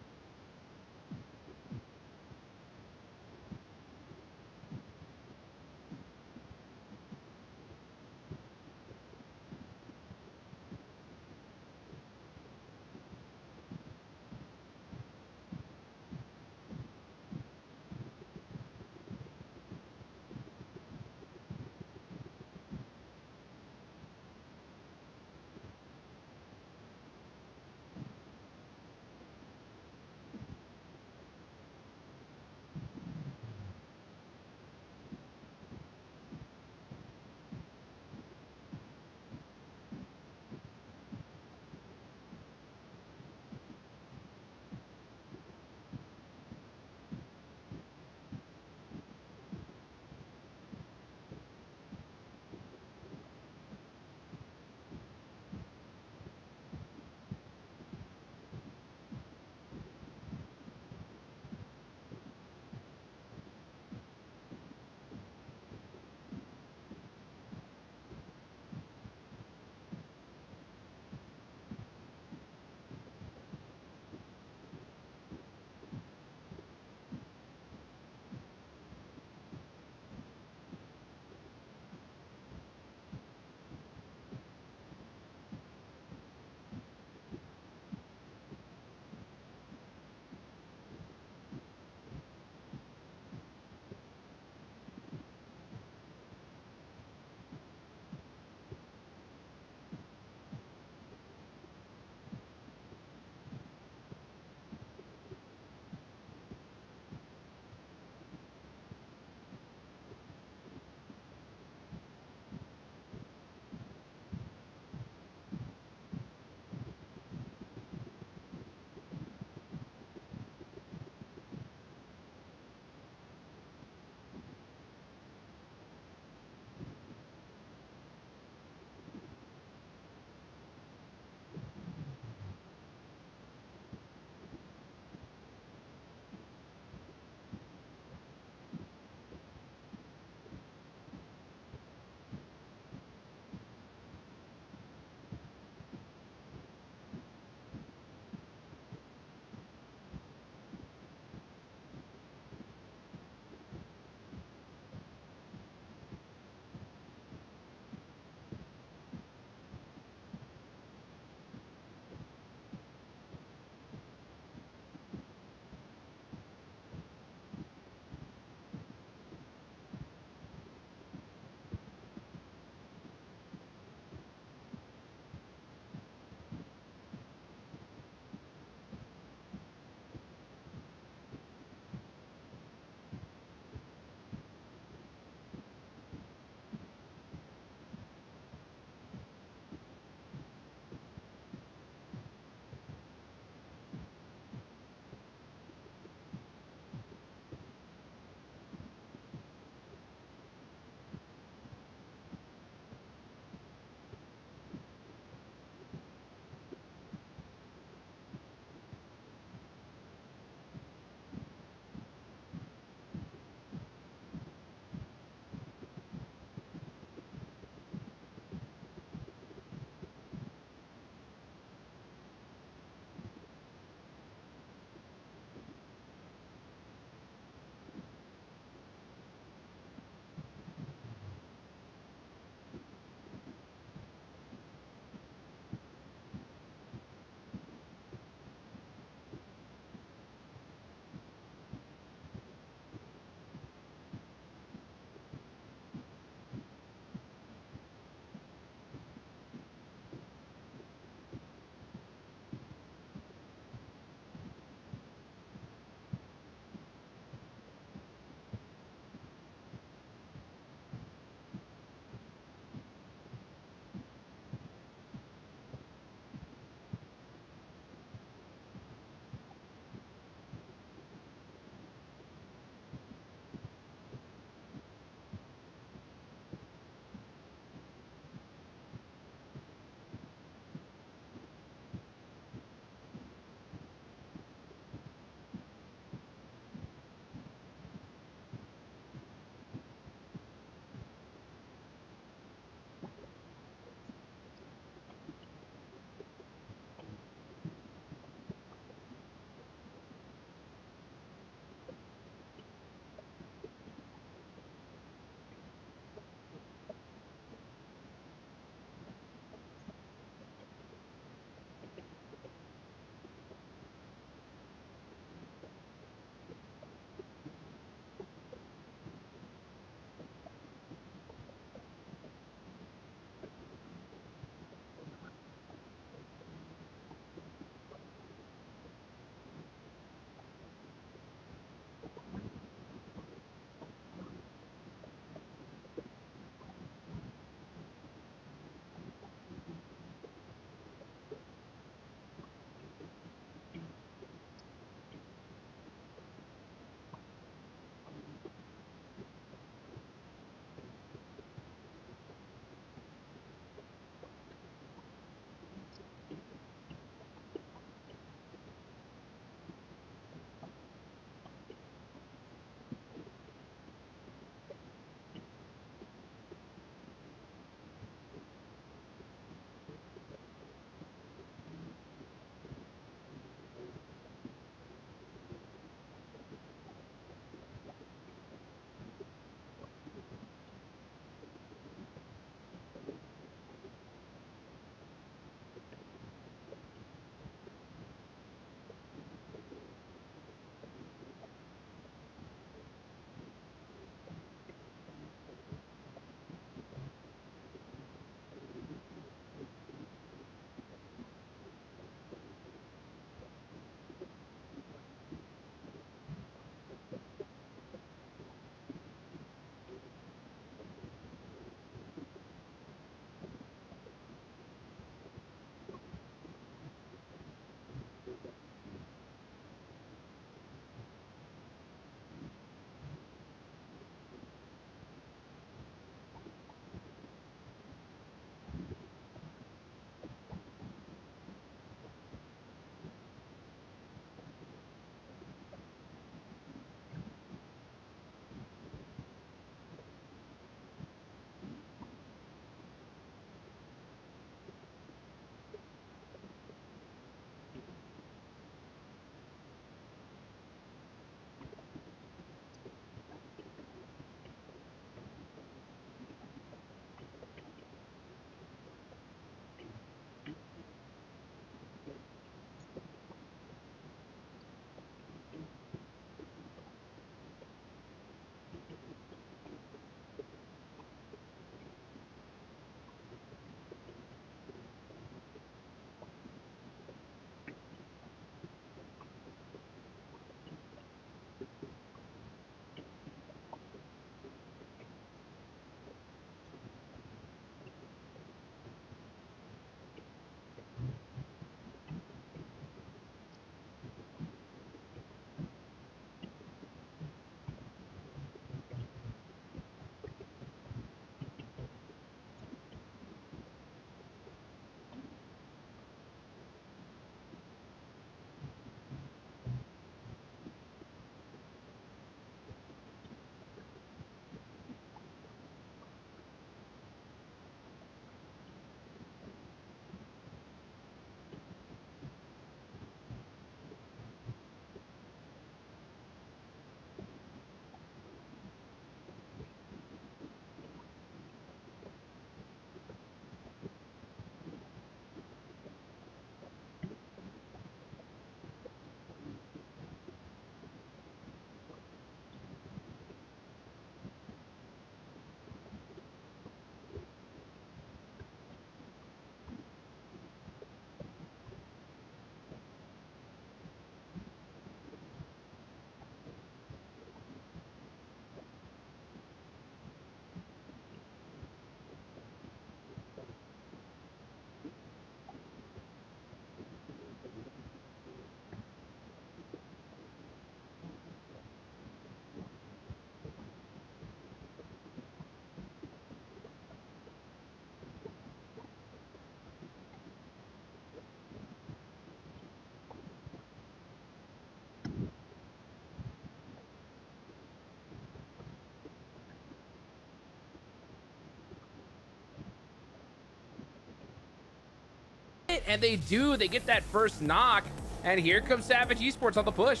and they do. They get that first knock, and here comes Savage Esports on the push.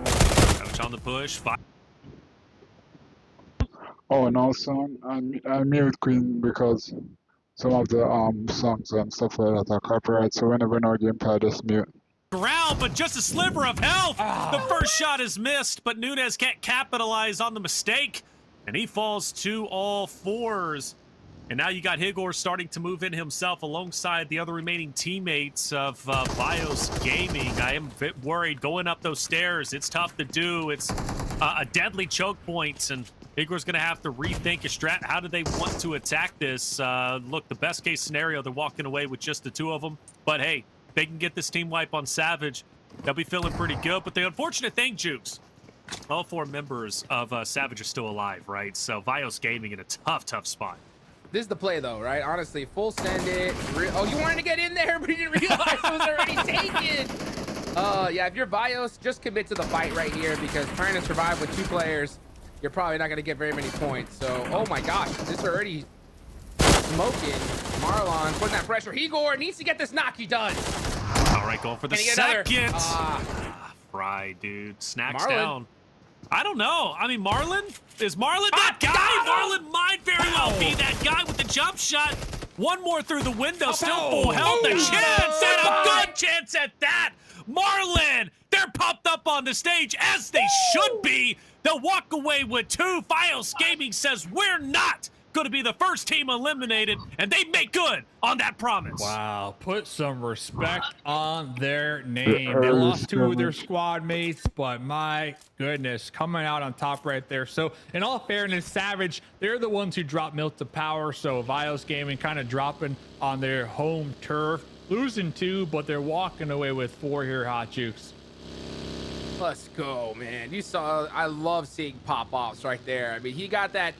Savage on the push. Oh, and also I mute Queen because some of the songs and stuff like that are copyright. So whenever no gameplay, just mute. Ground, but just a sliver of health. The first shot is missed, but Nunez can't capitalize on the mistake, and he falls to all fours. And now you got Higor starting to move in himself alongside the other remaining teammates of Bios Gaming. I am a bit worried going up those stairs. It's tough to do. It's a deadly choke point, and Higor's going to have to rethink a strat. How do they want to attack this? Look, the best case scenario, they're walking away with just the two of them. But hey, they can get this team wipe on Savage. They'll be feeling pretty good. But the unfortunate thing, Jukes, all 4 members of Savage are still alive, right? So Bios Gaming in a tough spot. This is the play, though, right? Honestly, full send it. Oh, you wanted to get in there, but you didn't realize it was already taken. Yeah, if you're Bios, just commit to the fight right here, because trying to survive with 2 players, you're probably not going to get very many points. So, oh my gosh, this already smoking. Marlon putting that pressure. Higor needs to get this knock. He does. All right, going for the second. Fry, dude. Snacks Marlon. down. I don't know. I mean, is Marlon that guy? Marlon might very well be that guy with the jump shot. One more through the window, still full health. A chance, and a good chance at that. Marlon, they're pumped up on the stage, as they should be. They'll walk away with 2. Bios Gaming says we're not going to be the first team eliminated, and they make good on that promise. Wow, put some respect on their name. They lost 2 of their squad mates, but my goodness, coming out on top right there. So in all fairness, Savage, they're the ones who dropped Milk to Power, so Bios Gaming kind of dropping on their home turf, losing 2, but they're walking away with 4 here, Hot Jukes. Let's go, man. You saw, I love seeing pop-offs right there. I mean, he got that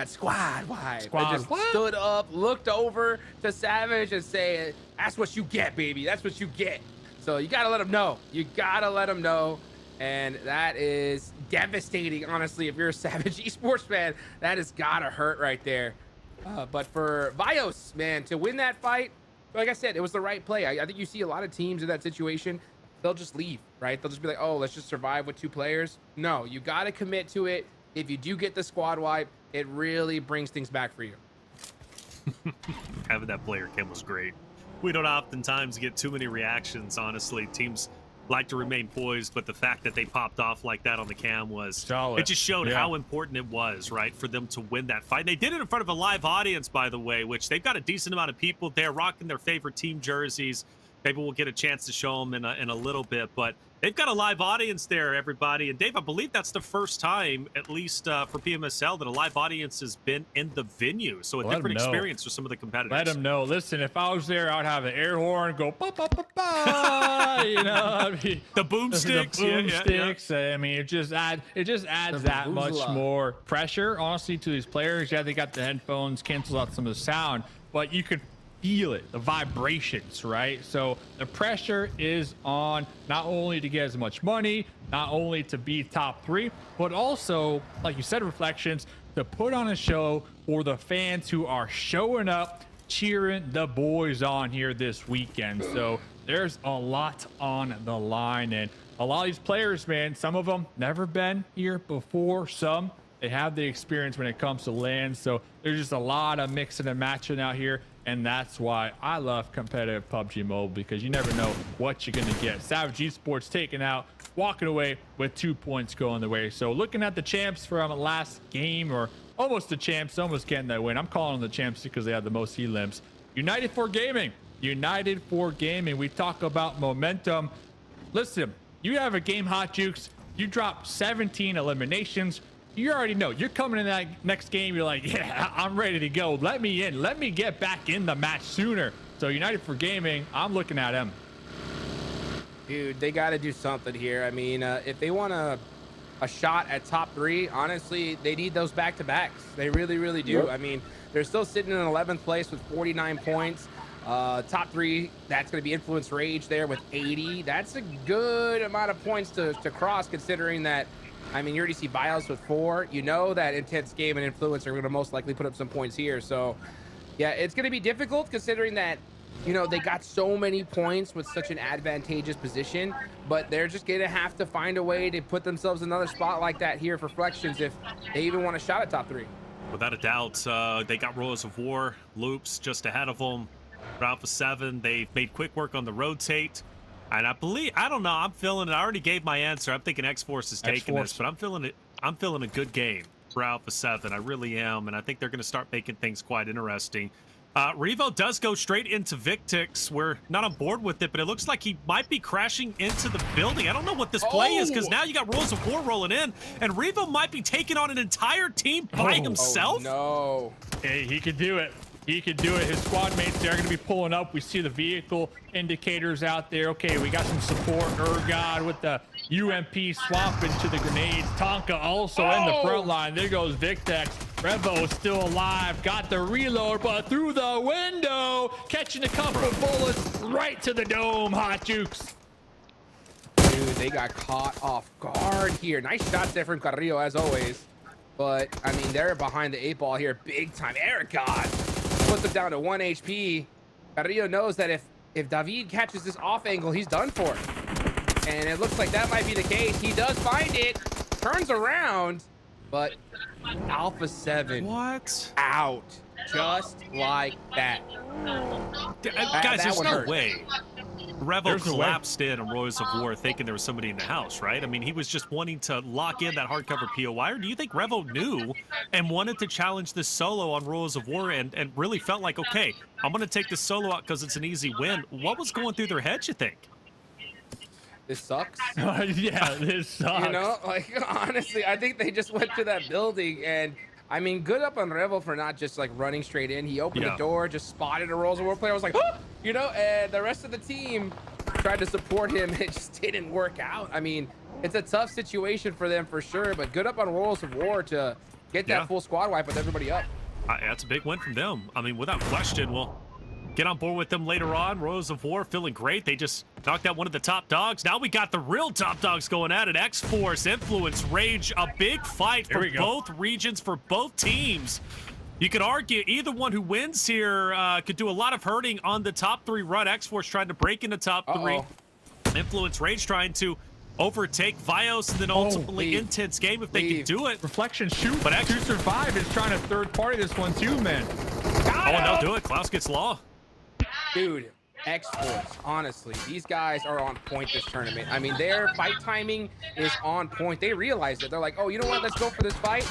squad vibe. And just stood up, looked over to Savage and said, that's what you get, baby. That's what you get. So you got to let him know. You got to let him know. And that is devastating, honestly. If you're a Savage Esports fan, that has got to hurt right there. But for Bios, man, to win that fight, like I said, it was the right play. I think you see a lot of teams in that situation. They'll just leave, right? They'll just be like, oh, let's just survive with 2 players. No, you got to commit to it. If you do get the squad wipe, it really brings things back for you. Having that player cam was great. We don't oftentimes get too many reactions, honestly. Teams like to remain poised, but the fact that they popped off like that on the cam was solid. It just showed how important it was, right, for them to win that fight. And they did it in front of a live audience, by the way, which they've got a decent amount of people there rocking their favorite team jerseys. Maybe we'll get a chance to show them in a little bit, but they've got a live audience there, everybody. And Dave, I believe that's the first time, at least for PMSL, that a live audience has been in the venue. So a different experience for some of the competitors. Let them know. Listen, if I was there, I'd have an air horn go, ba, ba, ba, ba, you know, I mean, the boomsticks. The boomsticks. I mean, it just adds that much more pressure, honestly, to these players. Yeah, they got the headphones, cancels out some of the sound, but you could feel it, the vibrations, right? So the pressure is on, not only to get as much money, not only to be top 3, but also, like you said, Reflections, to put on a show for the fans who are showing up, cheering the boys on here this weekend. So there's a lot on the line, and a lot of these players, man, some of them never been here before, some they have the experience when it comes to LAN. So there's just a lot of mixing and matching out here. And that's why I love competitive PUBG Mobile, because you never know what you're going to get. Savage Esports taken out, walking away with 2 points going the way. So looking at the champs from last game, or almost the champs, almost getting that win. I'm calling them the champs because they had the most elims. United for Gaming. United for Gaming. We talk about momentum. Listen, you have a game, Hot Jukes. You drop 17 eliminations. You already know you're coming in that next game. You're like, yeah, I'm ready to go. Let me in. Let me get back in the match sooner. So United for Gaming, I'm looking at them. Dude, they got to do something here. I mean, if they want a shot at top 3, honestly, they need those back-to-backs. They really, really do. I mean, they're still sitting in 11th place with 49 points. Top 3, that's going to be Influence Rage there with 80. That's a good amount of points to cross, considering that, I mean, you already see Bios with 4. You know that Intense Game and Influence are going to most likely put up some points here. So, yeah, it's going to be difficult considering that you know, they got so many points with such an advantageous position, but they're just gonna have to find a way to put themselves in another spot like that here for Flexions if they even want a shot at top 3. Without a doubt, they got Royals of War, Loops just ahead of them. For Alpha 7, they've made quick work on the rotate. And I don't know, I'm feeling it. I already gave my answer. I'm thinking X-Force is taking this, but I'm feeling it. I'm feeling a good game for Alpha 7. I really am, and I think they're going to start making things quite interesting. Revo does go straight into Victix. We're not on board with it, but it looks like he might be crashing into the building. I don't know what this play is, because now you got Royals of War rolling in, and Revo might be taking on an entire team by himself. Oh, no. Hey, he could do it. He could do it. His squad mates, they're going to be pulling up. We see the vehicle indicators out there. Okay, we got some support. Ergod with the UMP swapping to the grenades. Tonka also in the front line. There goes Victex. Revo still alive. Got the reload, but through the window, catching a couple of bullets right to the dome. Hot Jukes. Dude, they got caught off guard here. Nice shots there from Carrillo, as always. But, I mean, they're behind the 8 ball here big time. Ergod puts him down to 1 HP. Carrillo knows that if David catches this off angle, he's done for. And it looks like that might be the case. He does find it, turns around, but Alpha 7 out just like that. Guys, there's no way Revo There's no way. collapsed in on Royals of War thinking there was somebody in the house, right? I mean, he was just wanting to lock in that hardcover POI, or do you think Revo knew and wanted to challenge this solo on Royals of War and really felt like, okay, I'm going to take this solo out because it's an easy win? What was going through their heads, you think? This sucks. Yeah, this sucks. You know, like, honestly, I think they just went to that building, and I mean, good up on Revo for not just like running straight in. He opened the door, just spotted a Royals of War player. I was like, oh! You know, and the rest of the team tried to support him. It just didn't work out. I mean, it's a tough situation for them for sure, but good up on Royals of War to get that full squad wipe with everybody up. That's a big win from them. I mean, without question, we'll get on board with them later on. Royals of War feeling great. They just knocked out one of the top dogs. Now we got the real top dogs going at it. X-Force, Influence, Rage, a big fight for both regions, for both teams. You could argue either one who wins here could do a lot of hurting on the top 3 run. X-Force trying to break into top 3. Influence, Rage trying to overtake Vios, and then ultimately intense game if they can do it. Reflection shoot, but To Survive is trying to third party this one too, man. And they'll do it. Klaus gets law. Dude, X-Force, honestly, these guys are on point this tournament. I mean, their fight timing is on point. They realized it. They're like, oh, you know what? Let's go for this fight.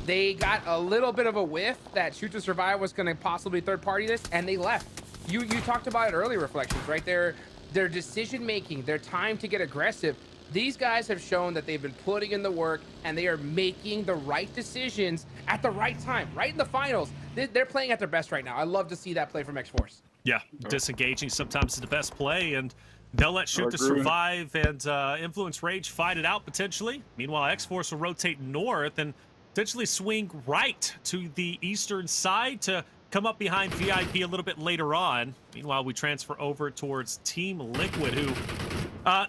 They got a little bit of a whiff that Shoot to Survive was going to possibly third party this, and they left. You talked about it early, Reflections, right? Their decision making, their time to get aggressive. These guys have shown that they've been putting in the work, and they are making the right decisions at the right time, right in the finals. They're playing at their best right now. I love to see that play from X-Force. Yeah, disengaging sometimes is the best play, and they'll let Shoot to Survive and Influence Rage fight it out potentially. Meanwhile, X-Force will rotate north and potentially swing right to the eastern side to come up behind VIP a little bit later on. Meanwhile, we transfer over towards Team Liquid, who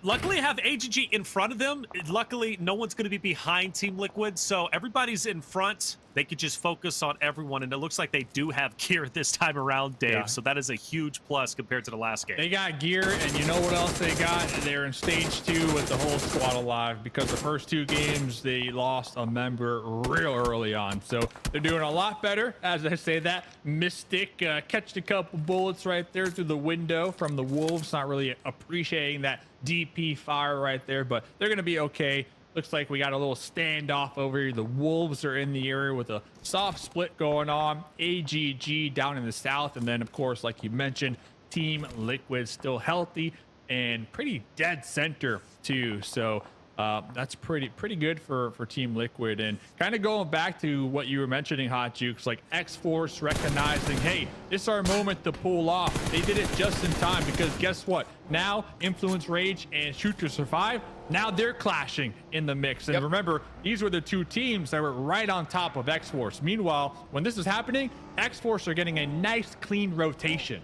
luckily have AGG in front of them. Luckily, no one's going to be behind Team Liquid, so everybody's in front. They could just focus on everyone, and it looks like they do have gear this time around, Dave. Yeah. So that is a huge plus compared to the last game. They got gear, and you know what else they got? They're in stage 2 with the whole squad alive, because the first 2 games they lost a member real early on. So they're doing a lot better. As I say that, Mystic catched a couple bullets right there through the window from the Wolves. Not really appreciating that DP fire right there, but they're going to be okay. Looks like we got a little standoff over here. The Wolves are in the area with a soft split going on. AGG down in the south. And then, of course, like you mentioned, Team Liquid still healthy and pretty dead center, too. So that's pretty good for Team Liquid. And kind of going back to what you were mentioning, Hot Jukes, like X-Force recognizing, hey, this is our moment to pull off. They did it just in time, because guess what? Now, Influence Rage and Shoot to Survive, now they're clashing in the mix. And remember, these were the 2 teams that were right on top of X-Force. Meanwhile, when this is happening, X-Force are getting a nice, clean rotation.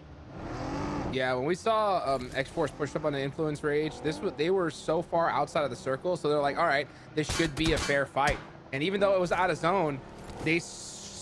Yeah, when we saw X-Force push up on the Influence Rage, they were so far outside of the circle, so they're like, all right, this should be a fair fight. And even though it was out of zone, they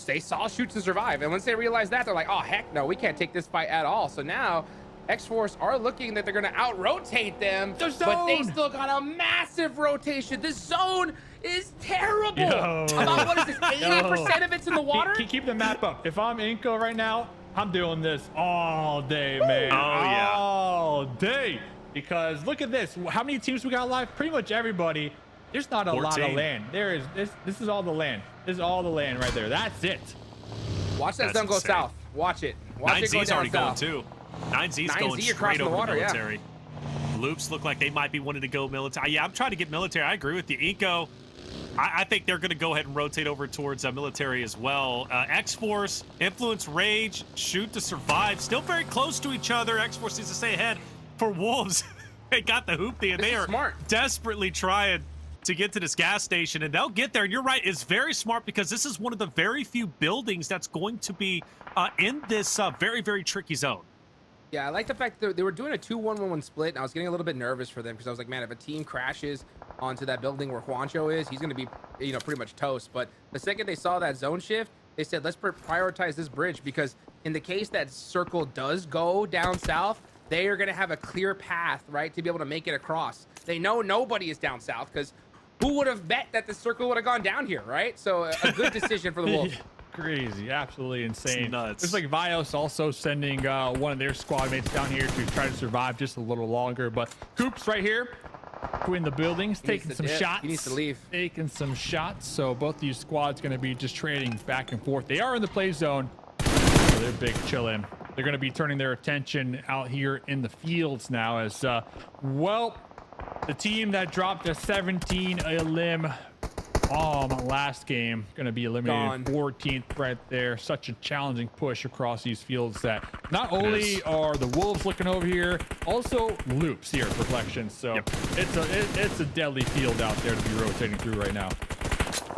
they saw Shoot to Survive, and once they realized that, they're like, oh heck no, we can't take this fight at all. So now X-Force are looking that they're gonna out-rotate them, but they still got a massive rotation. This zone is terrible. About, what is this, 80% of it's in the water? Keep the map up. If I'm Inko right now, I'm doing this all day, man. Oh, yeah. All day. Because look at this. How many teams we got live? Pretty much everybody. There's not a 14. lot of land. There is this is all the land. This is all the land right there. That's it. Watch that zone go south. Watch it. Watch it go 9Z's down already south. going too. 9Z's going you're straight crossing over the water, to yeah. military. Loops look like they might be wanting to go military. Yeah, I'm trying to get military. I agree with you, Inko. I think they're going to go ahead and rotate over towards military as well. X-Force, Influence, Rage, Shoot to Survive, still very close to each other. X-Force needs to stay ahead. For Wolves, they got the hoopty, and they are desperately trying to get to this gas station, and they'll get there. And you're right, it's very smart because this is one of the very few buildings that's going to be in this very, very tricky zone. Yeah, I like the fact that they were doing a 2-1-1-1 split, and I was getting a little bit nervous for them because I was like, man, if a team crashes onto that building where Juancho is, he's going to be, you know, pretty much toast. But the second they saw that zone shift, they said, let's prioritize this bridge, because in the case that circle does go down south, they are going to have a clear path, right, to be able to make it across. They know nobody is down south, because who would have bet that the circle would have gone down here, right? So a good decision for the Wolves. Crazy, absolutely insane. It's nuts. It's like Vios also sending one of their squad mates down here to try to survive just a little longer. But Coops right here between the buildings, taking some shots. He needs to leave. Taking some shots. So both these squads going to be just trading back and forth. They are in the play zone. So they're big chilling. They're going to be turning their attention out here in the fields now as, well, the team that dropped a 17 elim last game going to be eliminated 14th right there. Such a challenging push across these fields that not only are the Wolves looking over here, also Loops here for Reflection. So it's a deadly field out there to be rotating through right now.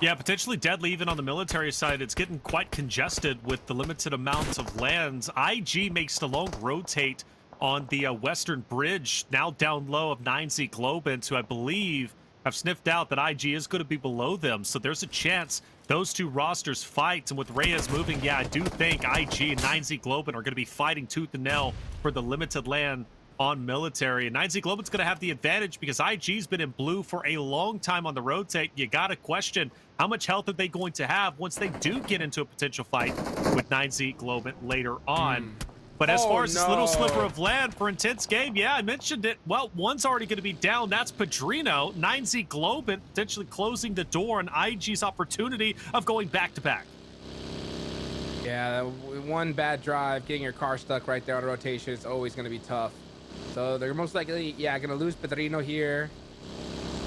Yeah, potentially deadly even on the military side. It's getting quite congested with the limited amounts of lands. IG makes the long rotate on the western bridge, now down low of 9Z Globant, who I believe have sniffed out that IG is going to be below them. So there's a chance those two rosters fight. And with Reyes moving, yeah, I do think IG and 9Z Globant are going to be fighting tooth and nail for the limited land on military. And 9Z Globant's going to have the advantage because IG's been in blue for a long time on the rotate. You got to question how much health are they going to have once they do get into a potential fight with 9Z Globant later on. But as far as this little sliver of land for intense game, yeah, I mentioned it. Well, one's already going to be down. That's Padrino. 9Z Globant potentially closing the door on IG's opportunity of going back-to-back. Yeah, one bad drive, getting your car stuck right there on a rotation is always going to be tough. So they're most likely, yeah, going to lose Padrino here.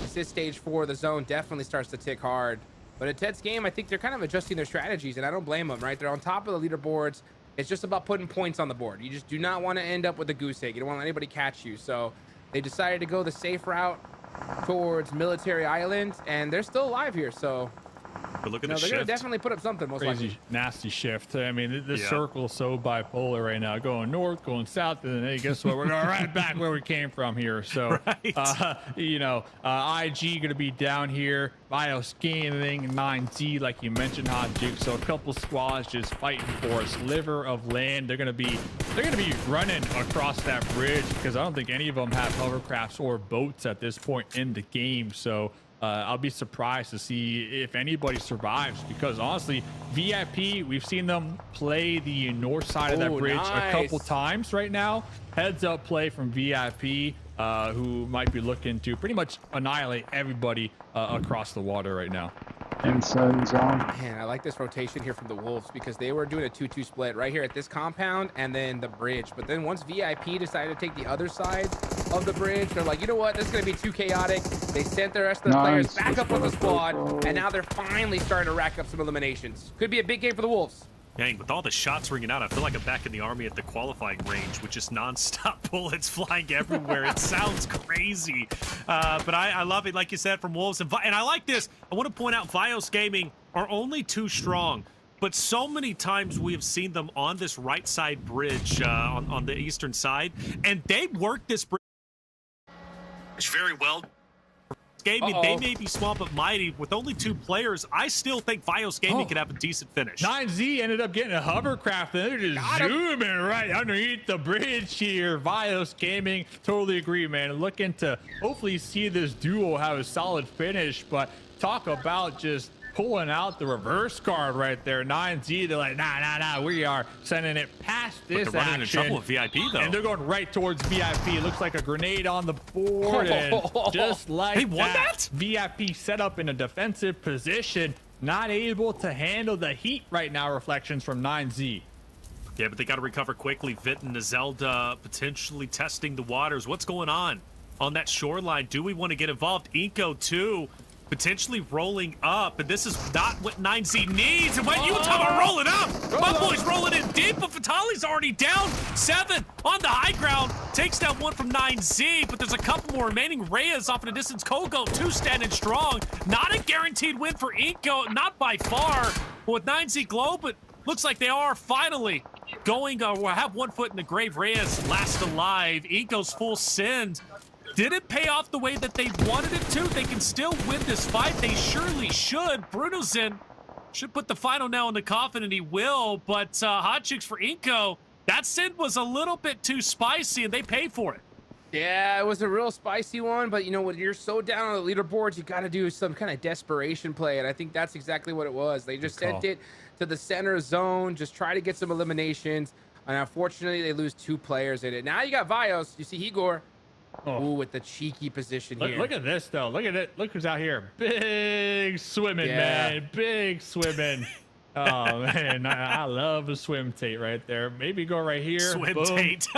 This is stage 4. The zone definitely starts to tick hard. But at Ted's game, I think they're kind of adjusting their strategies, and I don't blame them, right? They're on top of the leaderboards. It's just about putting points on the board. You just do not want to end up with a goose egg. You don't want to let anybody catch you. So they decided to go the safe route towards Military Island, and they're still alive here. So but look at they're going to definitely put up something, most likely. Nasty shift. I mean, this circle is so bipolar right now. Going north, going south, and then, hey, guess what? We're going right back where we came from here. So, you know, IG going to be down here. Bios Gaming, 9Z, like you mentioned, Hot Juke. So a couple squads just fighting for a sliver of land. They're gonna be running across that bridge because I don't think any of them have hovercrafts or boats at this point in the game. So I'll be surprised to see if anybody survives, because honestly, VIP, we've seen them play the north side of that bridge a couple times right now. Heads up play from VIP, who might be looking to pretty much annihilate everybody across the water right now. Inside zone. Man, I like this rotation here from the Wolves because they were doing a 2-2 split right here at this compound and then the bridge. But then once VIP decided to take the other side of the bridge, they're like, you know what? This is going to be too chaotic. They sent the rest of the players back up on the squad, and now they're finally starting to rack up some eliminations. Could be a big game for the Wolves. Dang, with all the shots ringing out, I feel like I'm back in the Army at the qualifying range with just non-stop bullets flying everywhere. It sounds crazy, but I love it, like you said, from Wolves. And I like this. I want to point out Vios Gaming are only too strong, but so many times we have seen them on this right side bridge on the eastern side, and they work this bridge very well. Gaming, they may be small but mighty. With only 2 players, I still think Vios Gaming could have a decent finish. 9Z ended up getting a hovercraft, and they're just zooming right underneath the bridge here. Vios Gaming, totally agree, man. Looking to hopefully see this duo have a solid finish, but talk about just pulling out the reverse card right there. 9Z, they're like, nah, we are sending it past this but they're running action. into trouble with VIP, though. And they're going right towards VIP. It looks like a grenade on the board, and just like they won that? VIP set up in a defensive position, not able to handle the heat right now. Reflections from 9Z. Yeah, but they got to recover quickly. Vit and Zelda potentially testing the waters. What's going on that shoreline? Do we want to get involved? Inko, too, potentially rolling up, and this is not what 9Z needs. And when you talk about rolling up, my boy's rolling in deep, but Vitali's already down 7 on the high ground. Takes down 1 from 9Z, but there's a couple more remaining. Reyes off in a distance. Kogo, 2 standing strong. Not a guaranteed win for Inko, not by far. But with 9Z Glow, but looks like they are finally going, have 1 foot in the grave. Reyes last alive. Inko's full send didn't pay off the way that they wanted it to. They can still win this fight. They surely should. Brunozen should put the final nail in the coffin, and he will. But Hot Chicks for Inko, that send was a little bit too spicy, and they paid for it. Yeah, it was a real spicy one, but you know, when you're so down on the leaderboards, you got to do some kind of desperation play, and I think that's exactly what it was. They just sent it to the center zone, just try to get some eliminations, and unfortunately, they lose 2 players in it. Now you got Vios. You see Igor. Ooh, with the cheeky position here. Look at this, though. Look at it. Look who's out here. Big swimming, man. Big swimming. Oh, man. I love a swim Tate right there. Maybe go right here. Swim Tate.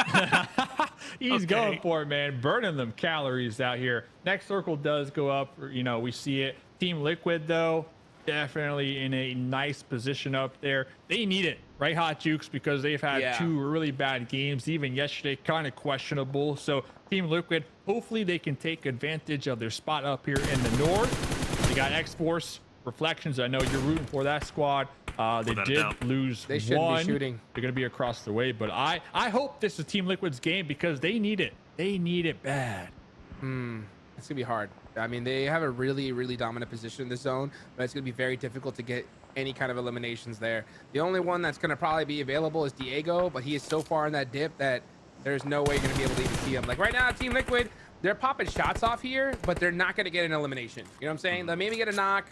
He's going for it, man. Burning them calories out here. Next circle does go up. You know, we see it. Team Liquid, though, definitely in a nice position up there. They need it, right, Hot Jukes? Because they've had 2 really bad games. Even yesterday, kind of questionable. So Team Liquid, hopefully they can take advantage of their spot up here in the north. They got X-Force, Reflections. I know you're rooting for that squad. They did lose 1. They shouldn't be shooting. They're going to be across the way. But I hope this is Team Liquid's game because they need it. They need it bad. It's going to be hard. I mean, they have a really, really dominant position in the zone, but it's going to be very difficult to get any kind of eliminations there. The only one that's going to probably be available is Diego, but he is so far in that dip that there's no way you're going to be able to even see him. Like right now, Team Liquid, they're popping shots off here, but they're not going to get an elimination. You know what I'm saying? They'll maybe get a knock,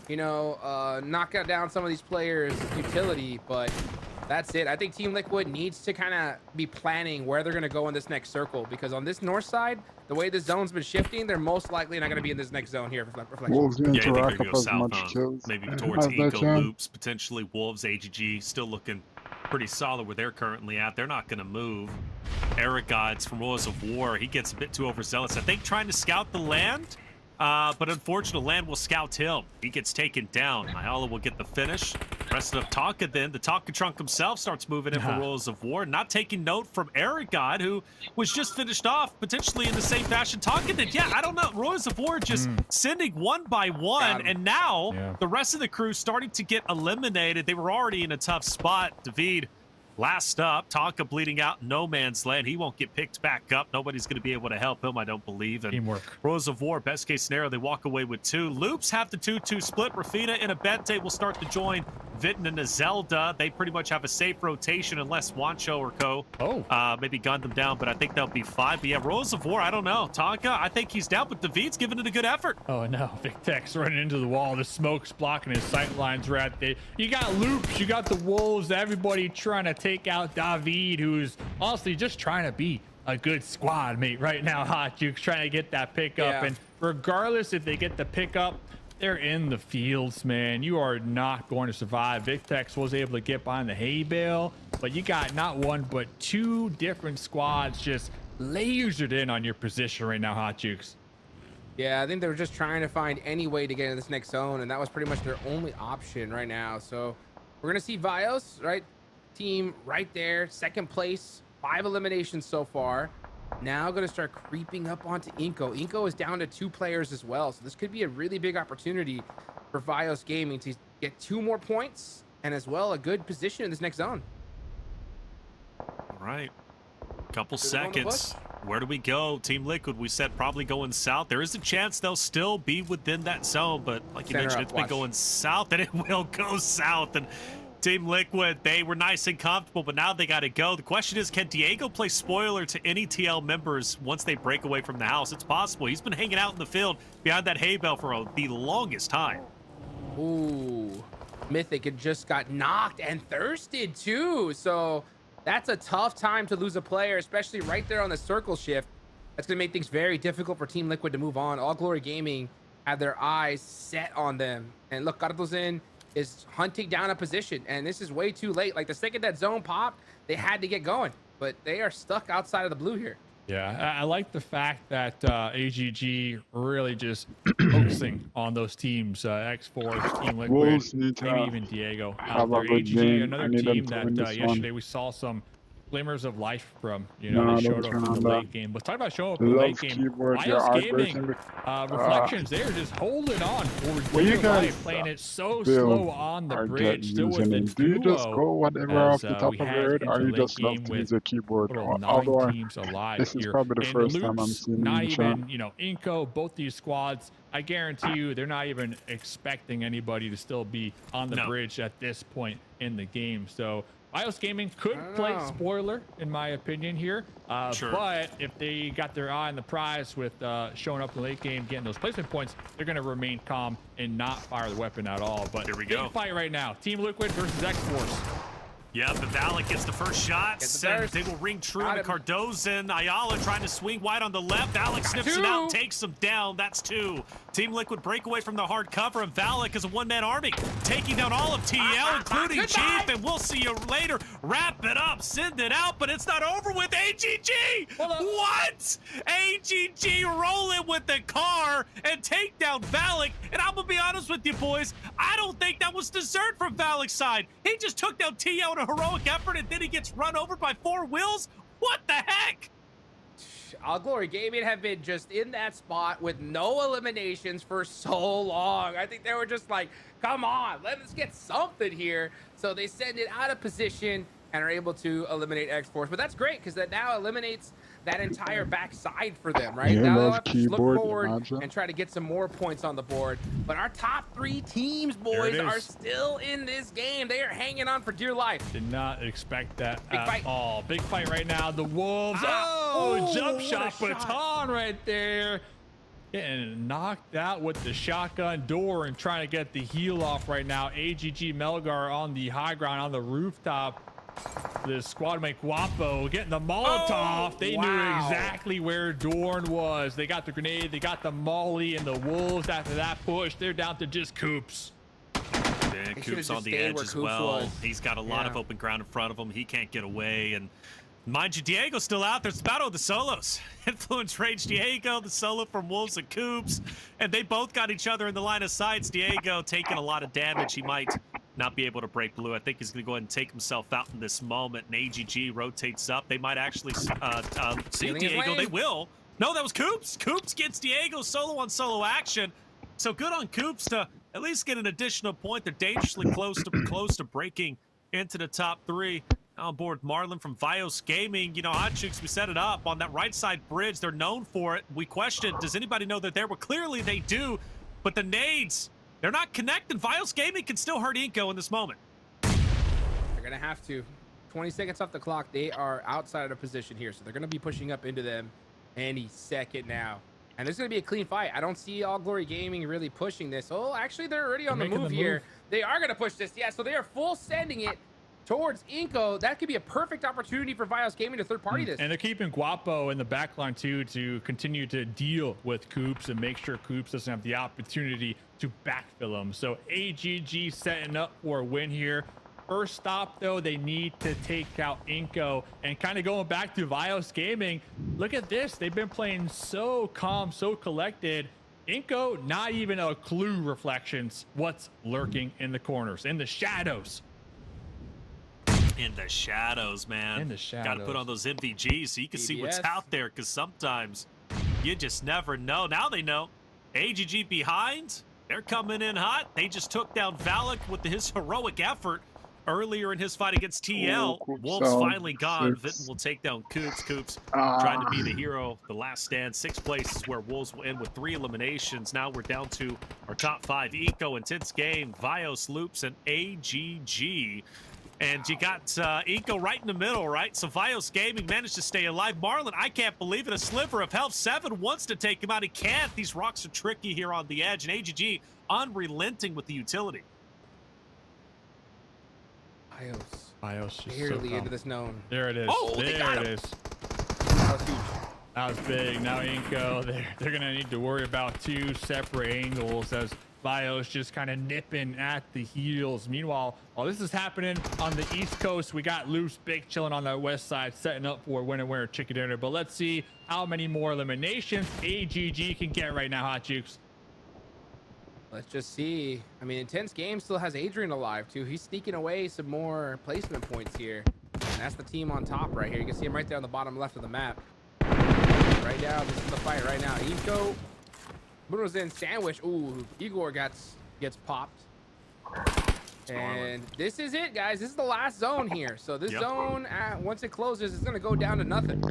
you know, knock down some of these players' utility, but that's it. I think Team Liquid needs to kind of be planning where they're going to go in this next circle, because on this north side, the way the zone's been shifting, they're most likely not going to be in this next zone here for Reflection. Wolves need to I rack think they're up go as south, much kills. maybe towards as they Eco can. Loops, potentially Wolves, AGG, still looking pretty solid where they're currently at. They're not going to move. Eric Gods from Royals of War, he gets a bit too overzealous. I think trying to scout the land, but unfortunately, land will scout him. He gets taken down. Ayala will get the finish. Rest of Tonka then. The Tonka Trunk himself starts moving in for Royals of War. Not taking note from Eric God, who was just finished off potentially in the same fashion Tonka did. Yeah, I don't know. Royals of War just sending 1 by 1, and now the rest of the crew starting to get eliminated. They were already in a tough spot. David last up, Tonka bleeding out no man's land. He won't get picked back up. Nobody's going to be able to help him, I don't believe. And Teamwork. Rose of War, best case scenario, they walk away with 2. Loops have the 2-2 split. Rafina and Abente will start to join Vitten and Zelda. They pretty much have a safe rotation unless Wancho or Co. Maybe gun them down, but I think they'll be fine. But yeah, Rose of War, I don't know. Tonka, I think he's down, but David's giving it a good effort. Oh no, Victex running into the wall. The smoke's blocking his sight lines right there. You got Loops, you got the Wolves, everybody trying to take out David, who's honestly just trying to be a good squad mate right now. Hot Juke's trying to get that pickup, and regardless if they get the pickup, they're in the fields, man. You are not going to survive. Victex was able to get behind the hay bale, but you got not 1 but 2 different squads just lasered in on your position right now, Hot Jukes. Yeah, I think they were just trying to find any way to get in this next zone, and that was pretty much their only option right now. So we're gonna see Vios, right? Team right there, 2nd place, 5 eliminations so far. Now going to start creeping up onto Inko. Inko is down to 2 players as well, so this could be a really big opportunity for Vios Gaming to get 2 more points and as well a good position in this next zone. All right, couple seconds. Where do we go? Team Liquid, we said probably going south. There is a chance they'll still be within that zone, but like you mentioned, it's been going south, and it will go south. And Team Liquid, they were nice and comfortable, but now they got to go. The question is, can Diego play spoiler to any TL members once they break away from the house? It's possible. He's been hanging out in the field behind that hay bale for the longest time. Ooh, Mythic had just got knocked and thirsted too. So that's a tough time to lose a player, especially right there on the circle shift. That's going to make things very difficult for Team Liquid to move on. All Glory Gaming have their eyes set on them. And look, Cardozen is hunting down a position, and this is way too late. Like, the second that zone popped, they had to get going, but they are stuck outside of the blue here. Yeah, I like the fact that AGG really just focusing on those teams, X-Force, Team Liquid, maybe even Diego. AGG, another team that yesterday we saw some glimmers of life from. You know, they showed up in the late game. But talk about showing up in the late game. IOS Gaming, Reflections, they're just holding on for dear life, playing it so slow on the bridge, still with the do you just go whatever off the top of your head, or you just love to use a keyboard? Although this is probably the first time I'm seeing not even, you know, Inco, both these squads, I guarantee you they're not even expecting anybody to still be on the bridge at this point in the game. So iOS Gaming could play spoiler, in my opinion, here. But if they got their eye on the prize with showing up in the late game, getting those placement points, they're going to remain calm and not fire the weapon at all. But here we go. Big fight right now. Team Liquid versus X-Force. Yep, and Valak gets the first shot. And they will ring true to Cardozen. Ayala trying to swing wide on the left. Valak snips it out and takes him down. That's 2. Team Liquid break away from the hard cover, and Valak is a one-man army, taking down all of TL, including Chief, and we'll see you later. Wrap it up, send it out, but it's not over with AGG. What? AGG rolling with the car and take down Valak. And I'm going to be honest with you, boys, I don't think that was dessert from Valak's side. He just took down TL in a heroic effort, and then he gets run over by 4 wheels. What the heck? All Glory Gaming have been just in that spot with no eliminations for so long. I think they were just like, come on, let's get something here. So they send it out of position and are able to eliminate X-Force. But that's great, because that now eliminates that entire backside for them, right? Yeah, now they'll have to look forward imagine. and try to get some more points on the board. But our top 3 teams, boys, are still in this game. They are hanging on for dear life. Did not expect that at all. Big fight right now. The Wolves. Jump shot baton right there. Getting knocked out with the shotgun door and trying to get the heal off right now. AGG Melgar on the high ground on the rooftop. The squad mate Guapo getting the Molotov. They knew exactly where Dorn was. They got the grenade, they got the molly, and the Wolves after that push, they're down to just Coops. And Coops on the edge as well. He's got a lot of open ground in front of him. He can't get away. And mind you, Diego's still out there. It's the battle of the solos. Influence Rage Diego, the solo from Wolves and Coops. And they both got each other in the line of sights. Diego taking a lot of damage. He might not be able to break blue. I think he's going to go ahead and take himself out in this moment. And AGG rotates up. They might actually see Diego. They will. No, that was Coops. Coops gets Diego solo on solo action. So good on Coops to at least get an additional point. They're dangerously close to breaking into the top 3. Now on board Marlon from Vios Gaming. You know, Hotchooks, we set it up on that right side bridge. They're known for it. We questioned, does anybody know they're there? Well, clearly they do. But the nades, they're not connected. Vios Gaming can still hurt Inco in this moment. They're going to have to. 20 seconds off the clock. They are outside of the position here. So they're going to be pushing up into them any second now. And there's going to be a clean fight. I don't see All Glory Gaming really pushing this. Oh, actually, they're already on the move here. They are going to push this. Yeah, so they are full sending it towards Inco. That could be a perfect opportunity for Vios Gaming to third party this. And they're keeping Guapo in the backline too to continue to deal with Coops and make sure Coops doesn't have the opportunity to backfill him. So AGG setting up for a win here. First stop though, they need to take out Inco. And kind of going back to Vios Gaming, look at this. They've been playing so calm, so collected. Inco, not even a clue, Reflections, what's lurking in the corners, in the shadows. In the shadows, man. In the shadows. Got to put on those NVGs so you can see what's out there, because sometimes you just never know. Now they know. AGG behind. They're coming in hot. They just took down Valak with his heroic effort. earlier in his fight against TL. Coops Wolves down, finally gone. 6. Vitten will take down Coops. Coops Ah. trying to be the hero, the last stand. 6th place is where Wolves will end with 3 eliminations. Now we're down to our top 5. Eco, Intense Game, Vios, Loops, and AGG. And you got Eco right in the middle, right? So Vios Gaming managed to stay alive. Marlon, I can't believe it. A sliver of health. 7 wants to take him out. He can't. These rocks are tricky here on the edge. And AGG unrelenting with the utility. Vios just barely so into this known. There it is. Oh, there they got it him. is. That was huge. That was big. Now Inko, they're gonna need to worry about 2 separate angles as Vios just kind of nipping at the heels. Meanwhile, while this is happening on the East Coast, we got Loose Big chilling on the west side, setting up for winner chicken dinner. But let's see how many more eliminations AGG can get right now, Hot Jukes. Let's just see. I mean, Intense Game still has Adrian alive too. He's sneaking away some more placement points here. And that's the team on top right here. You can see him right there on the bottom left of the map. Right now, this is the fight right now. Eco, Bruno's in sandwich. Ooh, Igor gets popped. And this is it, guys. This is the last zone here. So this zone, once it closes, it's gonna go down to nothing.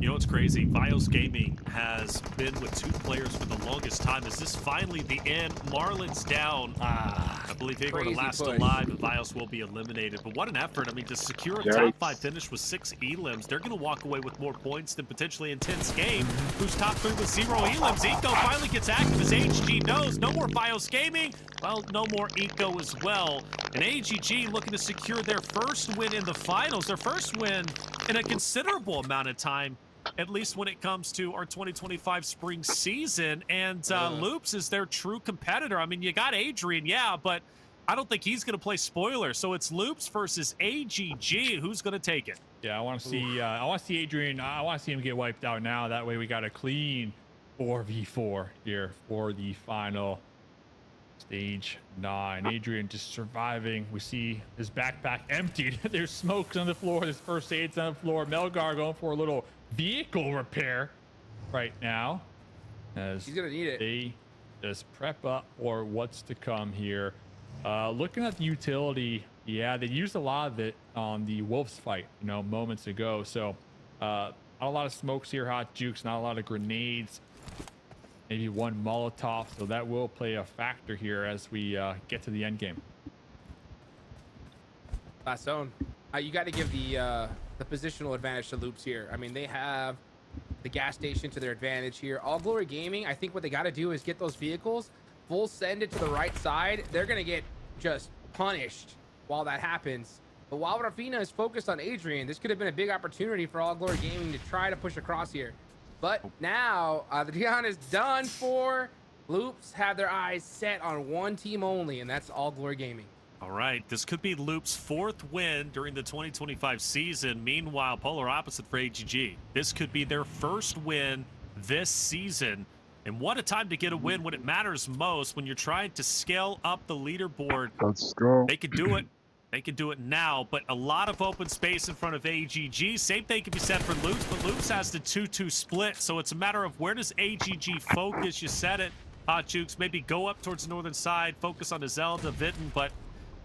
You know what's crazy? Vios Gaming has been with 2 players for the longest time. Is this finally the end? Marlon's down. I believe Igor the last alive, and Vios will be eliminated. But what an effort. I mean, to secure a top 5 finish with 6 elims, they're going to walk away with more points than potentially Intense Game, who's top 3 with 0 elims. Eco finally gets active as HG knows. No more Vios Gaming. Well, no more Eco as well. And AGG looking to secure their first win in the finals, their first win in a considerable amount of time, at least when it comes to our 2025 spring season. And Loops is their true competitor. I mean, you got Adrian, yeah, but I don't think he's going to play spoiler. So it's Loops versus AGG. Who's going to take it? Yeah, I want to see Adrian. I want to see him get wiped out now. That way we got a clean 4v4 here for the final stage 9. Adrian just surviving. We see his backpack emptied. There's smokes on the floor. There's first aids on the floor. Melgar going for a little vehicle repair right now, as he's gonna need it. They just prep up for what's to come here. Looking at the utility, yeah, they used a lot of it on the Wolves fight, you know, moments ago. So not a lot of smokes here, Hot Jukes, not a lot of grenades, maybe 1 Molotov. So that will play a factor here as we get to the end game. Last zone. You got to give the positional advantage to Loops here. I mean, they have the gas station to their advantage here. All Glory Gaming, I think what they got to do is get those vehicles, full send it to the right side. They're going to get just punished while that happens. But while Rafina is focused on Adrian, this could have been a big opportunity for All Glory Gaming to try to push across here. But now the Dion is done for. Loops have their eyes set on one team only, and that's All Glory Gaming. All right, this could be Loop's 4th win during the 2025 season. Meanwhile, polar opposite for AGG. This could be their first win this season. And what a time to get a win when it matters most, when you're trying to scale up the leaderboard. Let's go. They could do it. They could do it now, but a lot of open space in front of AGG. Same thing can be said for Loops, but Loops has the 2-2 split, so it's a matter of where does AGG focus? You said it, Hot Jukes. Maybe go up towards the northern side, focus on the Zelda, Vitten, but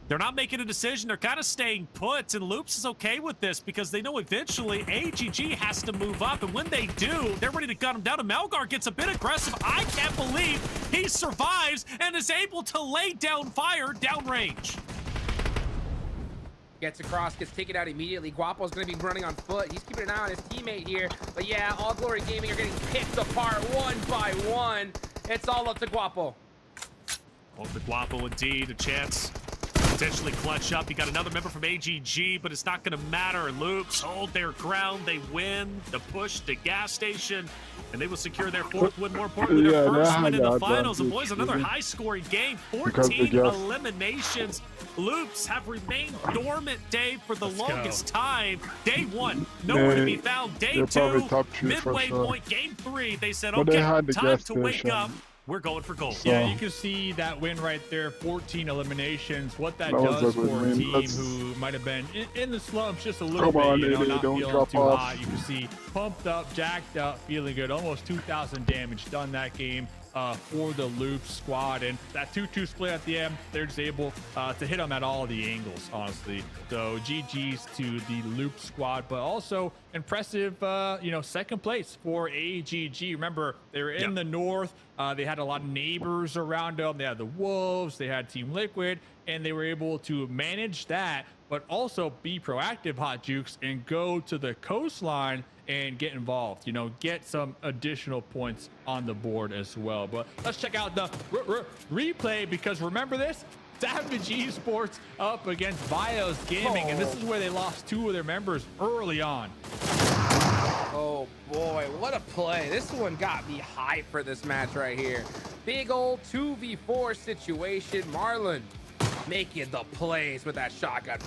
they're not making a decision. They're kind of staying put, and Loops is okay with this because they know eventually AGG has to move up, and when they do, they're ready to gun him down. And Melgar gets a bit aggressive. I can't believe he survives and is able to lay down fire downrange. Gets across, gets taken out immediately. Guapo's going to be running on foot. He's keeping an eye on his teammate here. But yeah, All Glory Gaming are getting picked apart one by one. It's all up to Guapo. All up to Guapo indeed. A chance potentially clutch up. You got another member from AGG, but it's not going to matter. Loops hold their ground. They win the push to gas station, and they will secure their 4th win. More importantly, their first win in the finals. And boys, another high-scoring game. 14 eliminations. Loops have remained dormant, Dave, for the longest time. Day 1, nowhere to be found. Day 2, midway point, game 3. They said, okay, time to wake up. We're going for gold. Yeah, you can see that win right there, 14 eliminations. What that does for a team who might have been in the slumps just a little bit, you know, not feeling too hot. You can see pumped up, jacked up, feeling good. Almost 2,000 damage done that game. for the Loop squad. And that 2-2 split at the end, they're just able to hit them at all the angles, honestly. So GG's to the Loop squad, but also impressive, second place for AGG. Remember, they were in the north. They had a lot of neighbors around them. They had the Wolves, they had Team Liquid, and they were able to manage that, but also be proactive, Hot Jukes, and go to the coastline and get involved, get some additional points on the board as well. But let's check out the replay, because remember this? Savage Esports up against Bios Gaming, and this is where they lost 2 of their members early on. Oh boy, what a play. This one got me hyped for this match right here. Big old 2v4 situation. Marlon making the plays with that shotgun.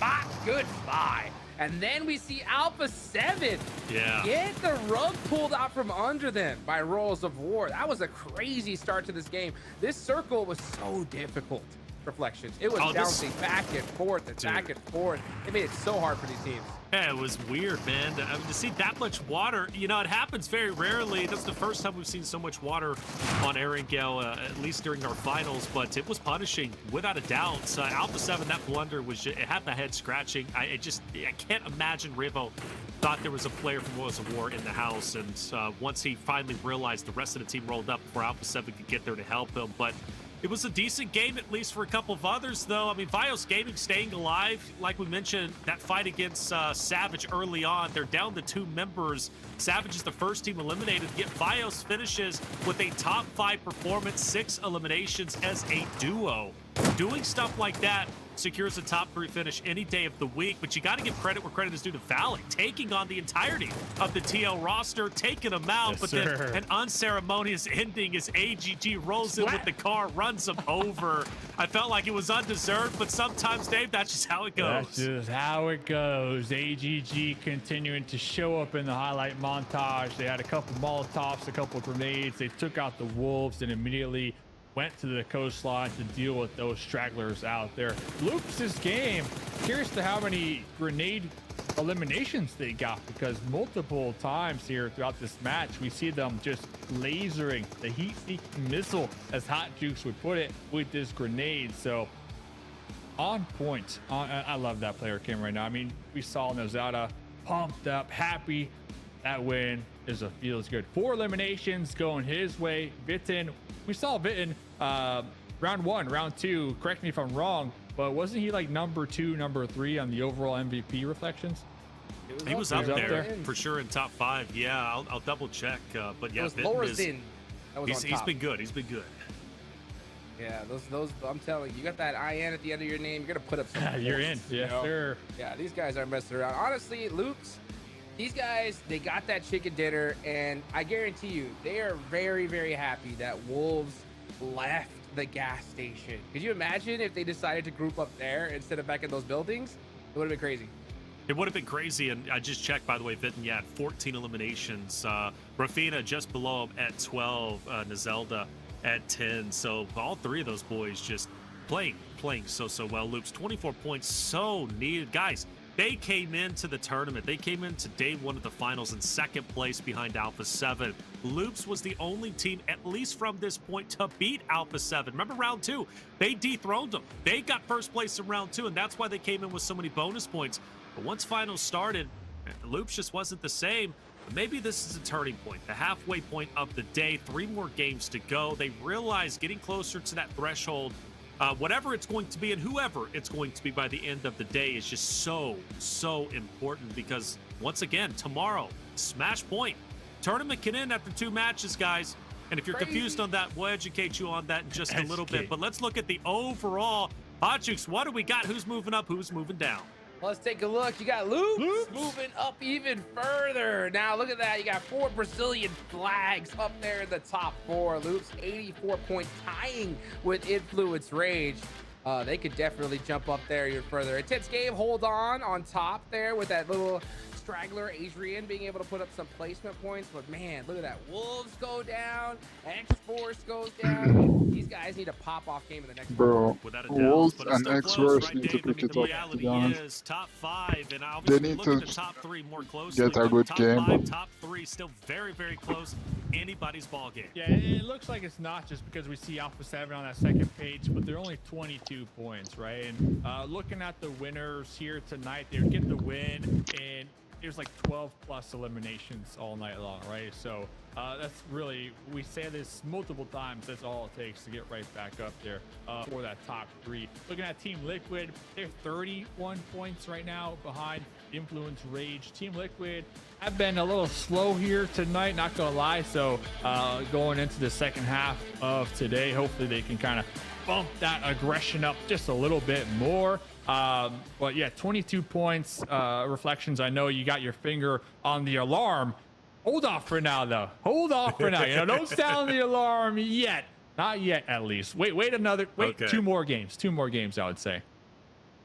Goodbye. And then we see Alpha 7 get the rug pulled out from under them by Rolls of War. That was a crazy start to this game. This circle was so difficult. Reflections. It was bouncing back and forth and back and forth. It made it so hard for these teams. Yeah, it was weird, man. To see that much water, it happens very rarely. That's the first time we've seen so much water on Erangel, at least during our finals, but it was punishing without a doubt. Alpha 7, that blunder it had my head scratching. I can't imagine Rivo thought there was a player from Worlds of War in the house, and once he finally realized the rest of the team rolled up before Alpha 7 could get there to help him. But it was a decent game, at least for a couple of others, though. I mean, Bios Gaming staying alive. Like we mentioned, that fight against Savage early on, they're down to 2 members. Savage is the first team eliminated, yet Bios finishes with a top 5 performance, 6 eliminations as a duo. Doing stuff like that secures a top 3 finish any day of the week, but you got to give credit where credit is due to Valley, taking on the entirety of the TL roster, taking them out, then an unceremonious ending as AGG rolls in with the car, runs them over. I felt like it was undeserved, but sometimes, Dave, that's just how it goes. That's just how it goes. AGG continuing to show up in the highlight montage. They had a couple Molotovs, a couple grenades. They took out the Wolves and immediately went to the coastline to deal with those stragglers out there. Loops' game, curious to how many grenade eliminations they got, because multiple times here throughout this match, we see them just lasering the heat-seeking missile, as Hot Jukes would put it, with this grenade. So on point. I love that player cam right now. I mean, we saw Nozada pumped up, happy. That win feels good. 4 eliminations going his way. Vitten, we saw Vitten round 1, round 2. Correct me if I'm wrong, but wasn't he like number 2, number 3 on the overall MVP reflections? He was up there for sure in top 5. Yeah, I'll double check. But yeah, Vitten he's been good. He's been good. Yeah, those I'm telling you, you got that IN at the end of your name, you're gonna put up some you're in. Yeah, sure. Yeah, these guys aren't messing around. Honestly, Loops, these guys, they got that chicken dinner, and I guarantee you, they are very, very happy that Wolves left the gas station. Could you imagine if they decided to group up there instead of back in those buildings? It would have been crazy. It would have been crazy, and I just checked, by the way, Vitten, yeah, 14 eliminations. Rafina just below him at 12, Nazelda at 10. So all 3 of those boys just playing so well. Loops, 24 points, so needed. Guys, they came into the tournament. They came into day 1 of the finals in 2nd place behind Alpha 7. Loops was the only team, at least from this point, to beat Alpha 7. Remember round 2? They dethroned them. They got 1st place in round 2, and that's why they came in with so many bonus points. But once finals started, Loops just wasn't the same. Maybe this is a turning point, the halfway point of the day. 3 more games to go. They realize getting closer to that threshold, whatever it's going to be and whoever it's going to be by the end of the day, is just so important, because once again, tomorrow, Smash Point. Tournament can end after 2 matches, guys. And if you're confused on that, we'll educate you on that in just a little bit. But let's look at the overall. Hot Jukes, what do we got? Who's moving up? Who's moving down? Let's take a look. You got Loops moving up even further. Now, look at that. You got 4 Brazilian flags up there in the top 4. Loops, 84 points, tying with Influence Rage. They could definitely jump up there even further. Intense game, hold on top there with that little straggler, Adrian, being able to put up some placement points. But man, look at that. Wolves go down. X-Force goes down. These guys need a pop-off game in the next Bro, Without a doubt, Wolves but it's and still close, X-Verse right, need to Dave? I pick mean, it the up, to reality be honest. is top 5, and They obviously need look at to the top 3 more closely. get a but good top game. 5, top 3, still very, very close. Anybody's ball game. Yeah, it looks like it's not just because we see Alpha 7 on that second page, but they're only 22 points, right? And looking at the winners here tonight, they would get the win, and there's like 12 plus eliminations all night long, right? So that's really, we say this multiple times, that's all it takes to get right back up there for that top 3. Looking at Team Liquid, they're 31 points right now behind Influence Rage. Team Liquid have been a little slow here tonight, not gonna lie. So going into the second half of today, hopefully they can kind of bump that aggression up just a little bit more. But yeah, 22 points. Reflections, I know you got your finger on the alarm. Hold off for now, though. Hold off for now. You know, don't sound the alarm yet. Not yet, at least. Wait, Okay. 2 more games. 2 more games, I would say.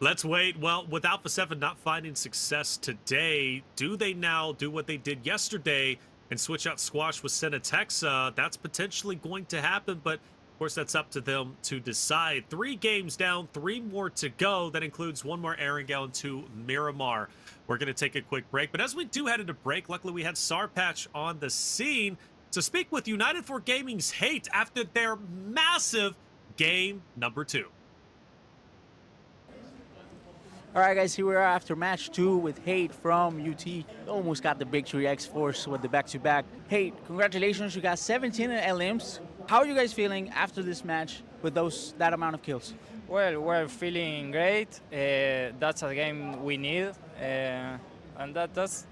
Let's wait. Well, with Alpha 7 not finding success today, do they now do what they did yesterday and switch out Squash with Senatexa? That's potentially going to happen, but of course, that's up to them to decide. 3 games down, 3 more to go. That includes 1 more Erangel and 2 Miramar. We're going to take a quick break. But as we do head into break, luckily we had Sarpatch on the scene to speak with United for Gaming's Hate after their massive game number 2. All right, guys, here we are after match 2 with Hate from UT. Almost got the victory, X-Force with the back-to-back. Hate, congratulations, you got 17 LMs. How are you guys feeling after this match with that amount of kills? Well, we're feeling great. That's a game we need, and that's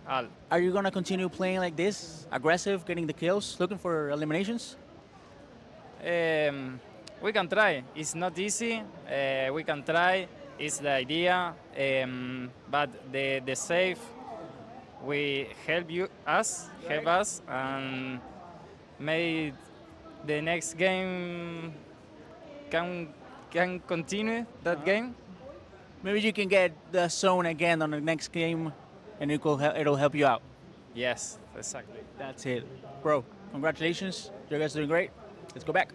all. Are you going to continue playing like this, aggressive, getting the kills, looking for eliminations? We can try. It's not easy. We can try. It's the idea, but the save we help us, and made the next game can continue that game. Maybe you can get the zone again on the next game, and it'll help you out. Yes, exactly. That's it, bro. Congratulations, you guys are doing great. Let's go back.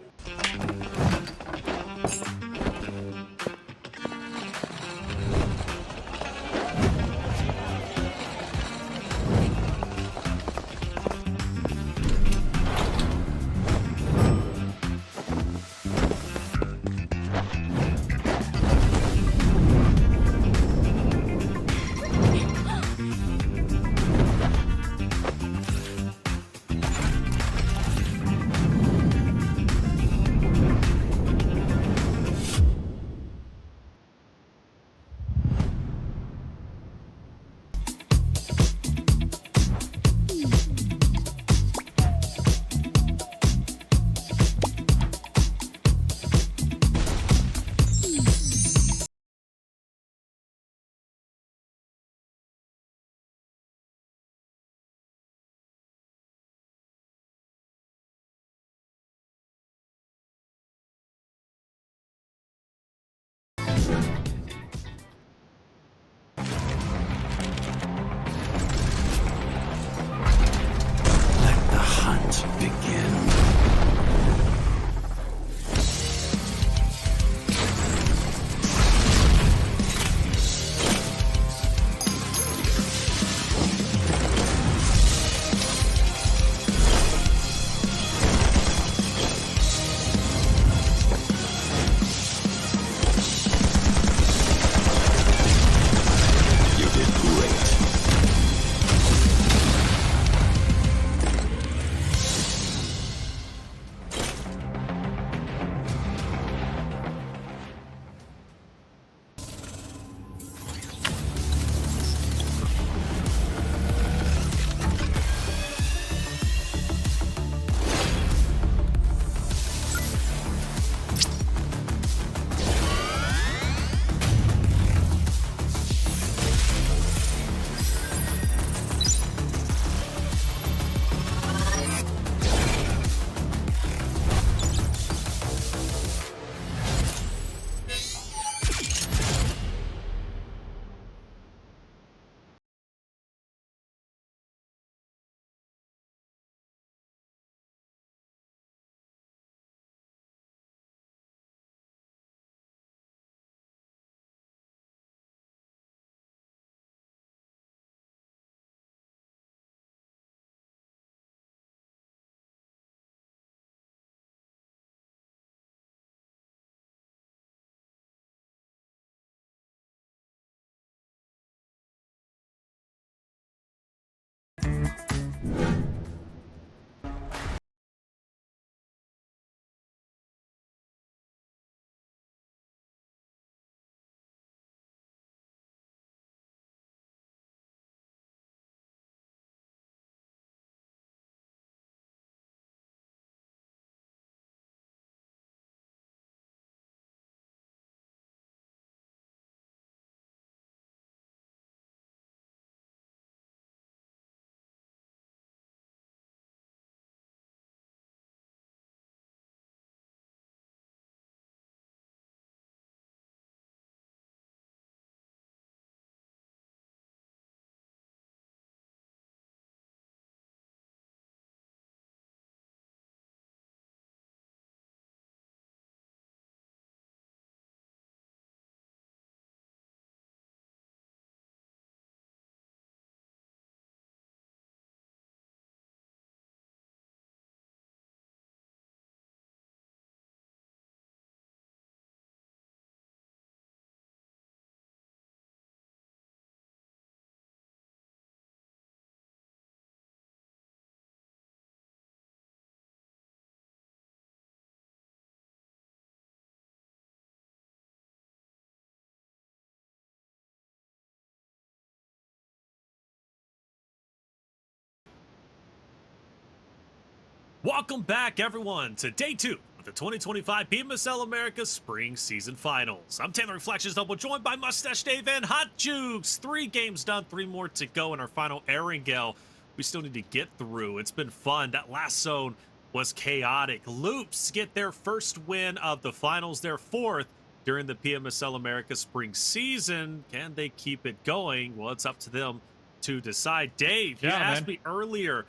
Welcome back, everyone, to day 2 of the 2025 PMSL America Spring Season Finals. I'm Taylor Reflections Double, joined by Mustache Dave and Hot Jukes. 3 games done, 3 more to go in our final Erangel. We still need to get through. It's been fun. That last zone was chaotic. Loops get their first win of the finals, their 4th during the PMSL America Spring Season. Can they keep it going? Well, it's up to them to decide. Dave, you asked me earlier,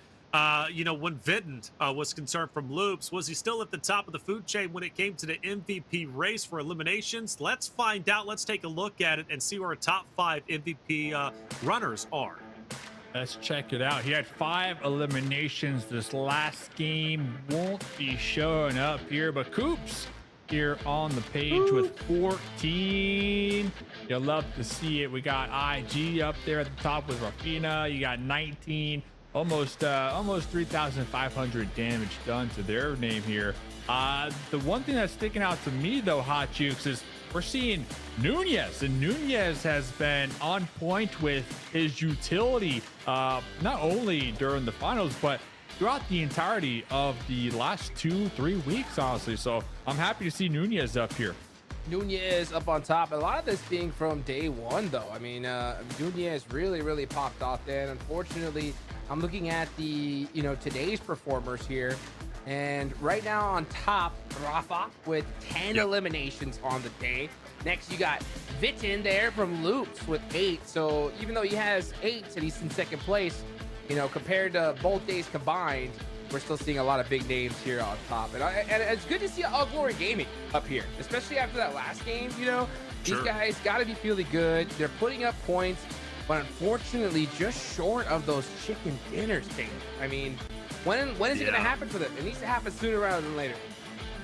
you know, when Vitten was concerned from Loops, was he still at the top of the food chain when it came to the MVP race for eliminations? Let's find out. Let's take a look at it and see where our top 5 MVP runners are. Let's check it out. He had 5 eliminations this last game. Won't be showing up here, but Coops here on the page with 14. You'll love to see it. We got IG up there at the top with Rafina. You got 19. Almost 3,500 damage done to their name here. The one thing that's sticking out to me, though, Hot Jukes, is we're seeing Nunez, and Nunez has been on point with his utility, not only during the finals, but throughout the entirety of the last 2-3 weeks, honestly. So I'm happy to see Nunez up here. Nunez up on top. A lot of this being from day 1, though. I mean, Nunez really popped off there. And unfortunately, I'm looking at the, today's performers here. And right now on top, Rafa with 10 eliminations on the day. Next, you got Vitten there from Loops with 8. So even though he has 8 and he's in second place, compared to both days combined, we're still seeing a lot of big names here on top. And it's good to see All Glory Gaming up here, especially after that last game. These guys got to be feeling good. They're putting up points, but unfortunately just short of those chicken dinners, Dave. I mean, when is it going to happen for them? It needs to happen sooner rather than later.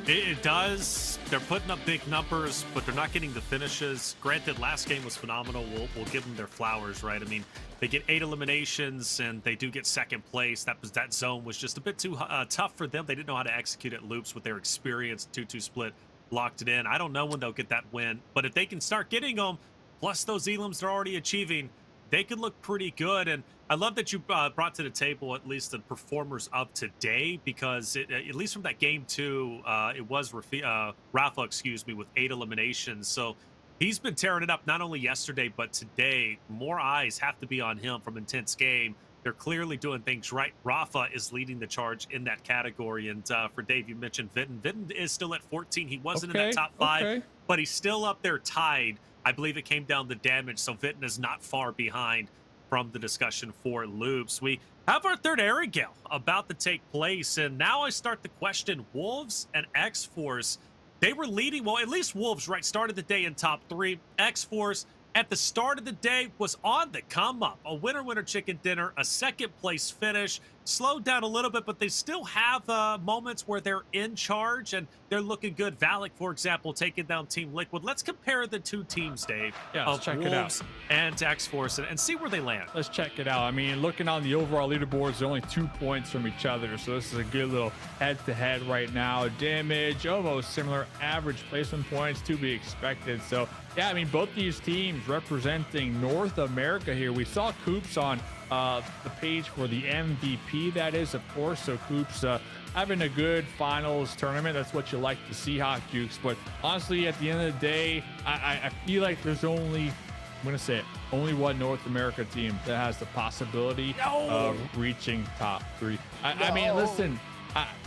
It does. They're putting up big numbers, but they're not getting the finishes. Granted, last game was phenomenal. We'll give them their flowers, right? I mean, they get 8 eliminations, and they do get second place. That zone was just a bit too tough for them. They didn't know how to execute at Loops with their experience. 2-2 split locked it in. I don't know when they'll get that win, but if they can start getting them, plus those elims they're already achieving, they could look pretty good. And I love that you brought to the table at least the performers of today, because at least from that game 2, it was Rafa, with 8 eliminations. So he's been tearing it up not only yesterday, but today. More eyes have to be on him from Intense Game. They're clearly doing things right. Rafa is leading the charge in that category. And for Dave, you mentioned Vitten. Vitten is still at 14. He wasn't in that top 5, but he's still up there tied. I believe it came down to damage, so Vitten is not far behind from the discussion for Loops. We have our 3rd Erangel about to take place, and now I start to question Wolves and X-Force. They were leading, well, at least Wolves, right, started the day in top 3. X-Force, at the start of the day, was on the come up. A winner chicken dinner, a second place finish, slowed down a little bit, but they still have moments where they're in charge and they're looking good. Valak, for example, taking down Team Liquid. Let's compare the 2 teams, Dave. Yeah, let's check it out. And X-Force and see where they land. Let's check it out. I mean, looking on the overall leaderboards, they're only 2 points from each other. So this is a good little head-to-head right now. Damage, almost similar. Average placement points to be expected. So, yeah, I mean, both these teams representing North America here. We saw Coops on the page for the MVP, that is, of course. So Coops having a good finals tournament. That's what you like to see, Hot Jukes. But honestly, at the end of the day, I feel like there's only, I'm going to say it, only one North America team that has the possibility of reaching top 3. I mean, listen,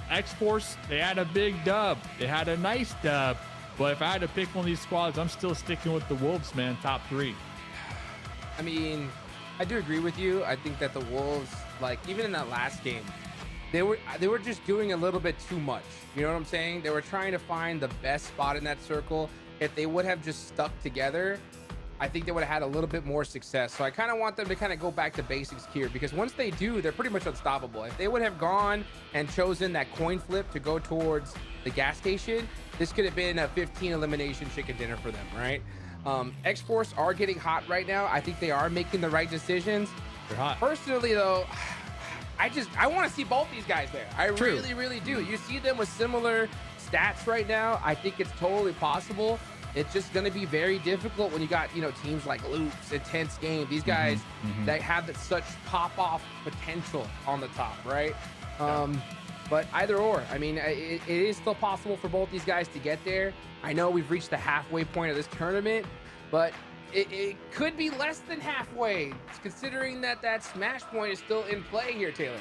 X-Force, they had a big dub. They had a nice dub. But if I had to pick one of these squads, I'm still sticking with the Wolves, man, top 3. I mean, I do agree with you. I think that the Wolves, like, even in that last game, they were just doing a little bit too much. You know what I'm saying? They were trying to find the best spot in that circle. If they would have just stuck together, I think they would have had a little bit more success. So I kind of want them to kind of go back to basics here, because once they do, they're pretty much unstoppable. If they would have gone and chosen that coin flip to go towards the gas station, this could have been a 15 elimination chicken dinner for them, right? X-Force are getting hot right now. I think they are making the right decisions. They're hot. Personally, though, I want to see both these guys there. I really do. You see them with similar stats right now. I think it's totally possible. It's just going to be very difficult when you got, teams like Loops, Intense Game, these guys that have such pop-off potential on the top, right? But either or, I mean, it is still possible for both these guys to get there. I know we've reached the halfway point of this tournament, but it could be less than halfway, considering that Smash Point is still in play here, Taylor.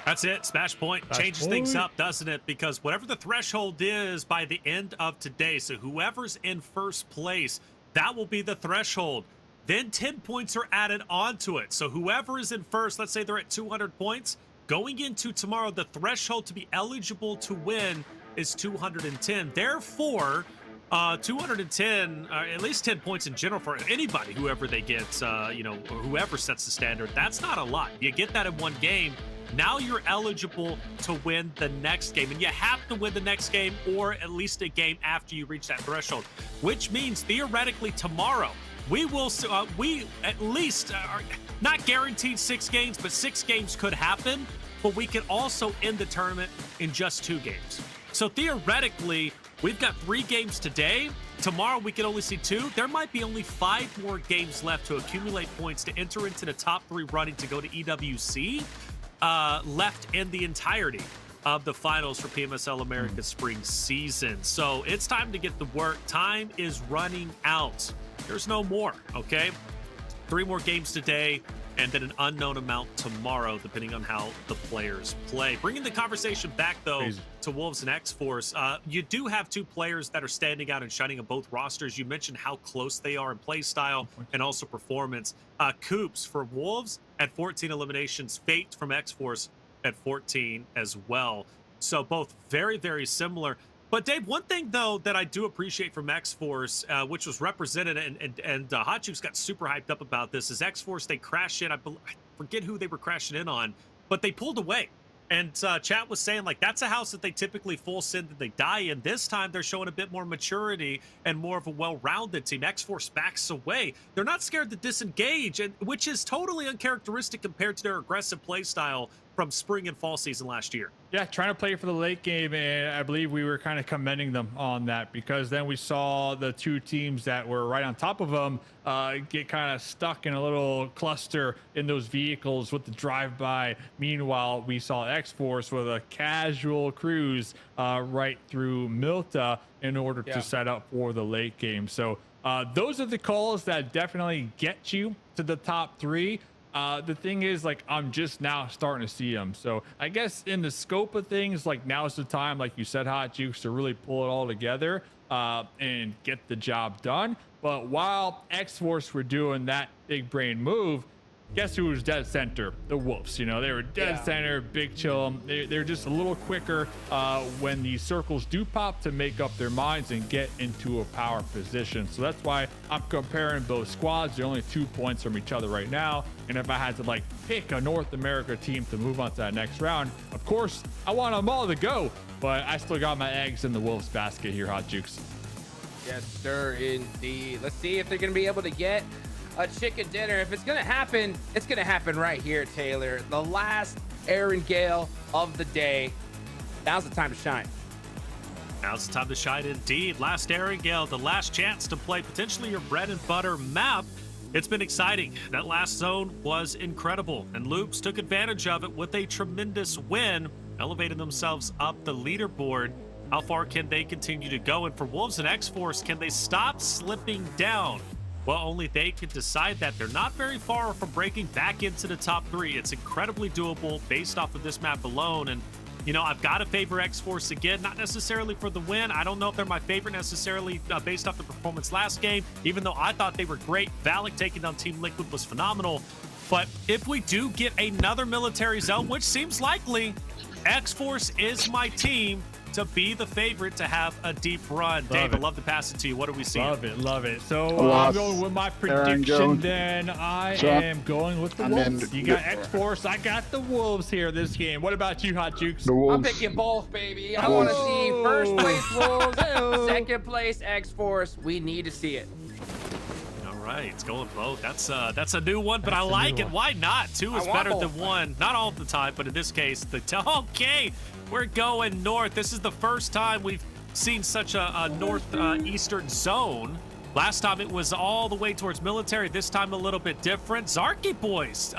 That's it. Smash Point changes things up, doesn't it? Because whatever the threshold is by the end of today, so whoever's in first place, that will be the threshold. Then 10 points are added onto it. So whoever is in first, let's say they're at 200 points, going into tomorrow, the threshold to be eligible to win is 210. Therefore, 210, at least 10 points in general for anybody, whoever they get, whoever sets the standard, that's not a lot. You get that in one game. Now you're eligible to win the next game, and you have to win the next game or at least a game after you reach that threshold, which means theoretically tomorrow we will, we at least are not guaranteed 6 games, but 6 games could happen, but we can also end the tournament in just 2 games. So theoretically, we've got 3 games today. Tomorrow we can only see 2. There might be only 5 more games left to accumulate points to enter into the top 3 running to go to EWC. Left in the entirety of the finals for PMSL America's spring season. So it's time to get the work. Time is running out. There's no more, okay? 3 more games today, and then an unknown amount tomorrow, depending on how the players play. Bringing the conversation back, though, to Wolves and X-Force, you do have 2 players that are standing out and shining on both rosters. You mentioned how close they are in play style and also performance. Coops for Wolves at 14 eliminations, Fate from X-Force at 14 as well. So both very, very similar. But Dave, one thing though that I do appreciate from X-Force, which was represented, and Hot Juice got super hyped up about this, is X-Force, they crashed in, I forget who they were crashing in on, but they pulled away. And chat was saying, like, that's a house that they typically full send that they die in. This time they're showing a bit more maturity and more of a well-rounded team. X-Force backs away. They're not scared to disengage, and which is totally uncharacteristic compared to their aggressive play style from spring and fall season last year. Yeah, trying to play for the late game, and I believe we were kind of commending them on that, because then we saw the 2 teams that were right on top of them get kind of stuck in a little cluster in those vehicles with the drive-by. Meanwhile, we saw X-Force with a casual cruise right through Milta in order to set up for the late game. So those are the calls that definitely get you to the top 3. The thing is, like, I'm just now starting to see them. So I guess in the scope of things, like, now's the time, like you said, Hot Juice, to really pull it all together and get the job done. But while X-Force were doing that big brain move, guess who was dead center? The Wolves. You know, they were dead center, big chill. They're just a little quicker when the circles do pop to make up their minds and get into a power position. So that's why I'm comparing both squads. They're only 2 points from each other right now. And if I had to, like, pick a North America team to move on to that next round, of course, I want them all to go. But I still got my eggs in the Wolves basket here, Hot Jukes. Yes, sir, indeed. Let's see if they're going to be able to get a chicken dinner. If it's going to happen, it's going to happen right here, Taylor. The last Aaron Gale of the day. Now's the time to shine. Now's the time to shine indeed. Last Aaron Gale, the last chance to play potentially your bread and butter map. It's been exciting. That last zone was incredible, and Loops took advantage of it with a tremendous win, elevating themselves up the leaderboard. How far can they continue to go? And for Wolves and X-Force, can they stop slipping down? Well, only they can decide that. They're not very far from breaking back into the top 3. It's incredibly doable based off of this map alone. And, you know, I've got to favor X-Force again, not necessarily for the win. I don't know if they're my favorite necessarily based off the performance last game, even though I thought they were great. Valak taking down Team Liquid was phenomenal. But if we do get another military zone, which seems likely, X-Force is my team to be the favorite to have a deep run. Dave, I'd love to pass it to you. What are we seeing? Love it, love it. So I'm going with my prediction then. I am going with the Wolves. You got X-Force, I got the Wolves here this game. What about you, Hot Jukes? I'm picking both, baby. I want to see first place Wolves, second place X-Force. We need to see it. All right, it's going both. That's a new one, but I like it. Why not? 2 is better than 1. Not all the time, but in this case, okay. We're going north. This is the first time we've seen such a northeastern zone. Last time it was all the way towards military. This time a little bit different. Zarky boys,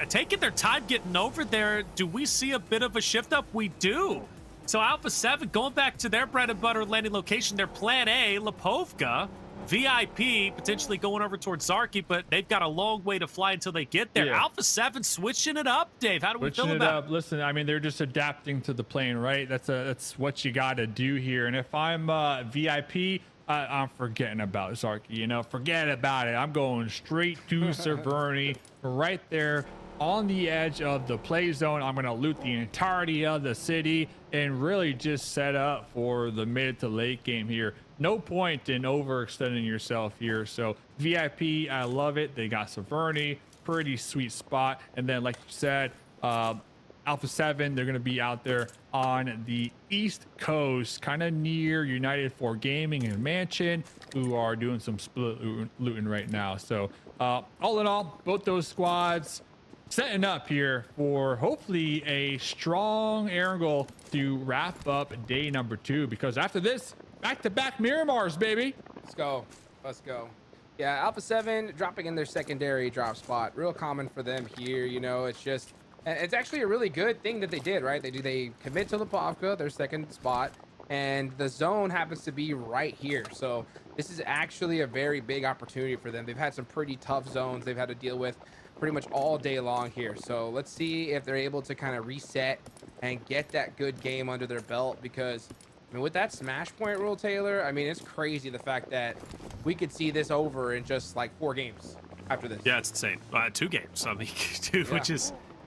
taking their time getting over there. Do we see a bit of a shift up? We do. So Alpha 7 going back to their bread and butter landing location, their plan A, Lipovka. VIP potentially going over towards Zarky, but they've got a long way to fly until they get there. Yeah. Alpha 7 switching it up, Dave. How do we feel about it? Listen, I mean, they're just adapting to the plane, right? That's what you got to do here. And if I'm VIP, I'm forgetting about Zarky. You know, forget about it. I'm going straight to Severny, right there on the edge of the play zone. I'm going to loot the entirety of the city and really just set up for the mid to late game here. No point in overextending yourself here. So VIP, I love it. They got Severny, pretty sweet spot. And then, like you said, Alpha 7, they're going to be out there on the East Coast, kind of near United 4 Gaming and Mansion, who are doing some split looting right now. So all in all, both those squads setting up here for hopefully a strong Erangel to wrap up day number 2, because after this, back-to-back Miramars, baby. Let's go. Let's go. Yeah, Alpha 7 dropping in their secondary drop spot. Real common for them here. You know, it's just, it's actually a really good thing that they did, right? They commit to Lipovka, their second spot, and the zone happens to be right here. So this is actually a very big opportunity for them. They've had some pretty tough zones they've had to deal with pretty much all day long here. So let's see if they're able to kind of reset and get that good game under their belt, because I mean, with that smash point rule, Taylor, I mean, it's crazy the fact that we could see this over in just like 4 games after this. Yeah, it's insane. 2 games. I mean, 2, Yeah.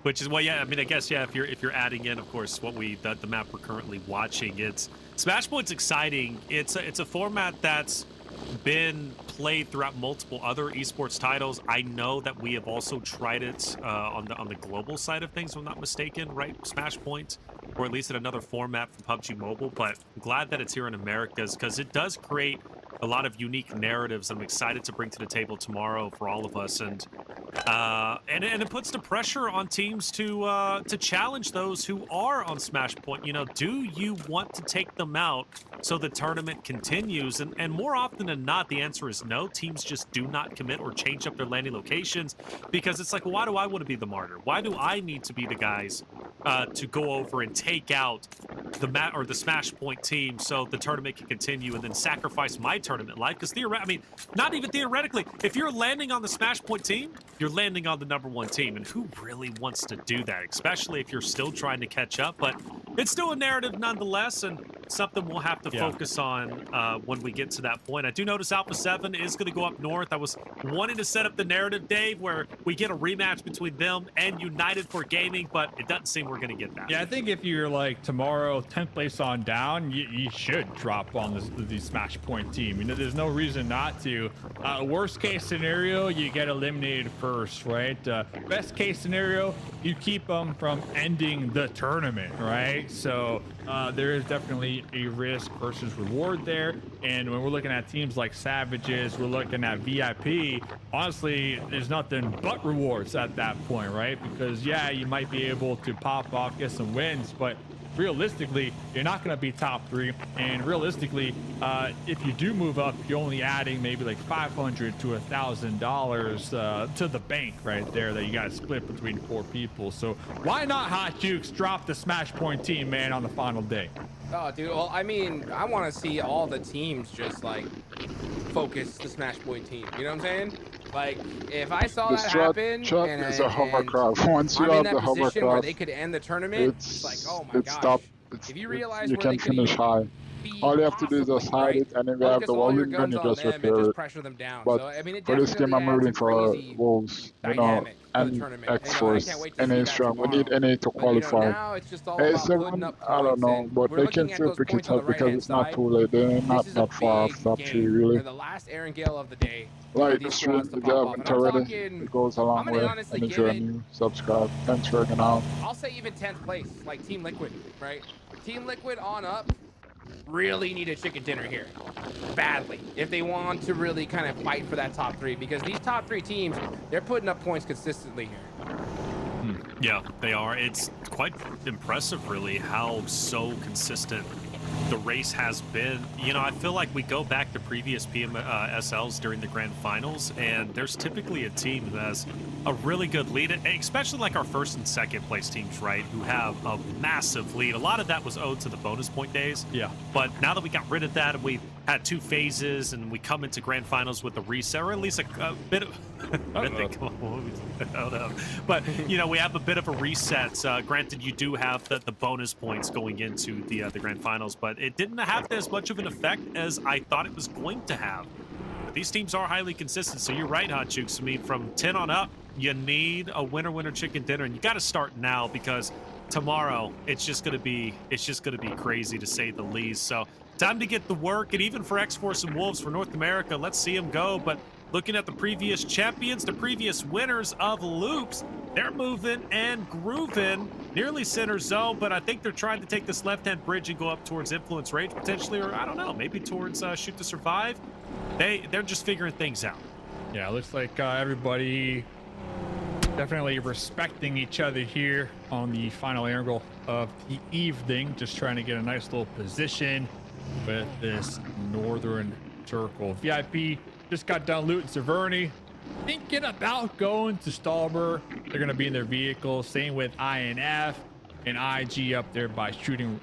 which is well, yeah. I mean, I guess yeah. If you're adding in, of course, what the map we're currently watching, it's Smash Point's exciting. It's a format that's been played throughout multiple other esports titles. I know that we have also tried it on the global side of things, if I'm not mistaken, right? Smash Point, or at least in another format from PUBG Mobile. But I'm glad that it's here in Americas, because it does create a lot of unique narratives I'm excited to bring to the table tomorrow for all of us, and it puts the pressure on teams to challenge those who are on Smash Point. You know, do you want to take them out so the tournament continues? And more often than not, the answer is no. Teams just do not commit or change up their landing locations, because it's like, well, why do I want to be the martyr? Why do I need to be the guys to go over and take out the Smash Point team so the tournament can continue, and then sacrifice my tournament life? Because I mean, not even theoretically, if you're landing on the Smash Point team, you're landing on the #1 team, and who really wants to do that, especially if you're still trying to catch up? But it's still a narrative nonetheless, and something we'll have to focus on when we get to that point. I do notice Alpha 7 is going to go up north. I was wanting to set up the narrative, Dave, where we get a rematch between them and United 4 Gaming, but it doesn't seem we're going to get that. Yeah, I think if you're like tomorrow 10th place on down, you should drop on the Smash Point team. You know, there's no reason not to. Worst case scenario, you get eliminated first, right? Best case scenario, you keep them from ending the tournament, right? So there is definitely a risk versus reward there. And when we're looking at teams like Savages, we're looking at VIP, honestly, there's nothing but rewards at that point, right? Because yeah, you might be able to pop off, get some wins, but realistically, you're not going to be top 3. And realistically, if you do move up, you're only adding maybe like $500 to $1,000 to the bank right there that you got to split between 4 people. So why not Hot Jukes drop the Smash Point team, man, on the final day? Oh, dude. Well, I mean, I want to see all the teams just like focus the Smash Point team. You know what I'm saying? Like, if I saw that happen, and is a hovercraft. Once you I'm have in that the position where hovercraft, they could end the tournament, it's like, oh my gosh. Stop. If you realize You where can they could finish even high. All you have to do is just hide it, and then we have focus the all your Wolverine gun, guns you on just them and repair just it. pressure them down. But So, I mean, it for this game, I'm definitely rooting adds a for crazy Wolves, you know, dynamic to the and tournament. X-Force, And I can't wait to see NA that strong. We tomorrow. need NA to But, you know, qualify. now it's just all about putting A7, up I don't points, know, and but we're they looking can at still those pick points it on up the because right-hand it's not side. too late. They're This not is that a far big off top 3, game. really. They're the last Erangel of the day. Like These the stream, squads to if pop you off. haven't And I'm already, talking, it goes a I'm long gonna way. honestly And if give you're it, new, subscribe. Thanks for hanging out. I'll say even 10th place, like Team Liquid, right? Team Liquid on up really need a chicken dinner here badly if they want to really kind of fight for that top 3, because these top 3 teams, they're putting up points consistently here. Yeah, they are. It's quite impressive, really, how so consistent the race has been. You know, I feel like we go back to previous PMSLs during the grand finals, and there's typically a team that has a really good lead, especially like our first and second place teams, right, who have a massive lead. A lot of that was owed to the bonus point days. Yeah. But now that we got rid of that and we've had 2 phases and we come into grand finals with a reset, or at least a bit of but you know, we have a bit of a reset. Granted, you do have the bonus points going into the grand finals, but it didn't have as much of an effect as I thought it was going to have. But these teams are highly consistent, so you're right, Hot Jukes. I mean, from 10 on up, you need a winner chicken dinner, and you got to start now, because tomorrow it's just gonna be crazy, to say the least. So time to get the work, and even for X-Force and Wolves for North America, let's see them go. But looking at the previous champions, the previous winners of loops, they're moving and grooving nearly center zone, but I think they're trying to take this left-hand bridge and go up towards Influence Rage potentially, or I don't know, maybe towards Shoot to Survive. They're just figuring things out. Yeah, it looks like everybody definitely respecting each other here on the final angle of the evening, just trying to get a nice little position with this northern circle. VIP just got done looting Severny, thinking about going to Stallmer. They're going to be in their vehicle. Same with INF and IG up there by shooting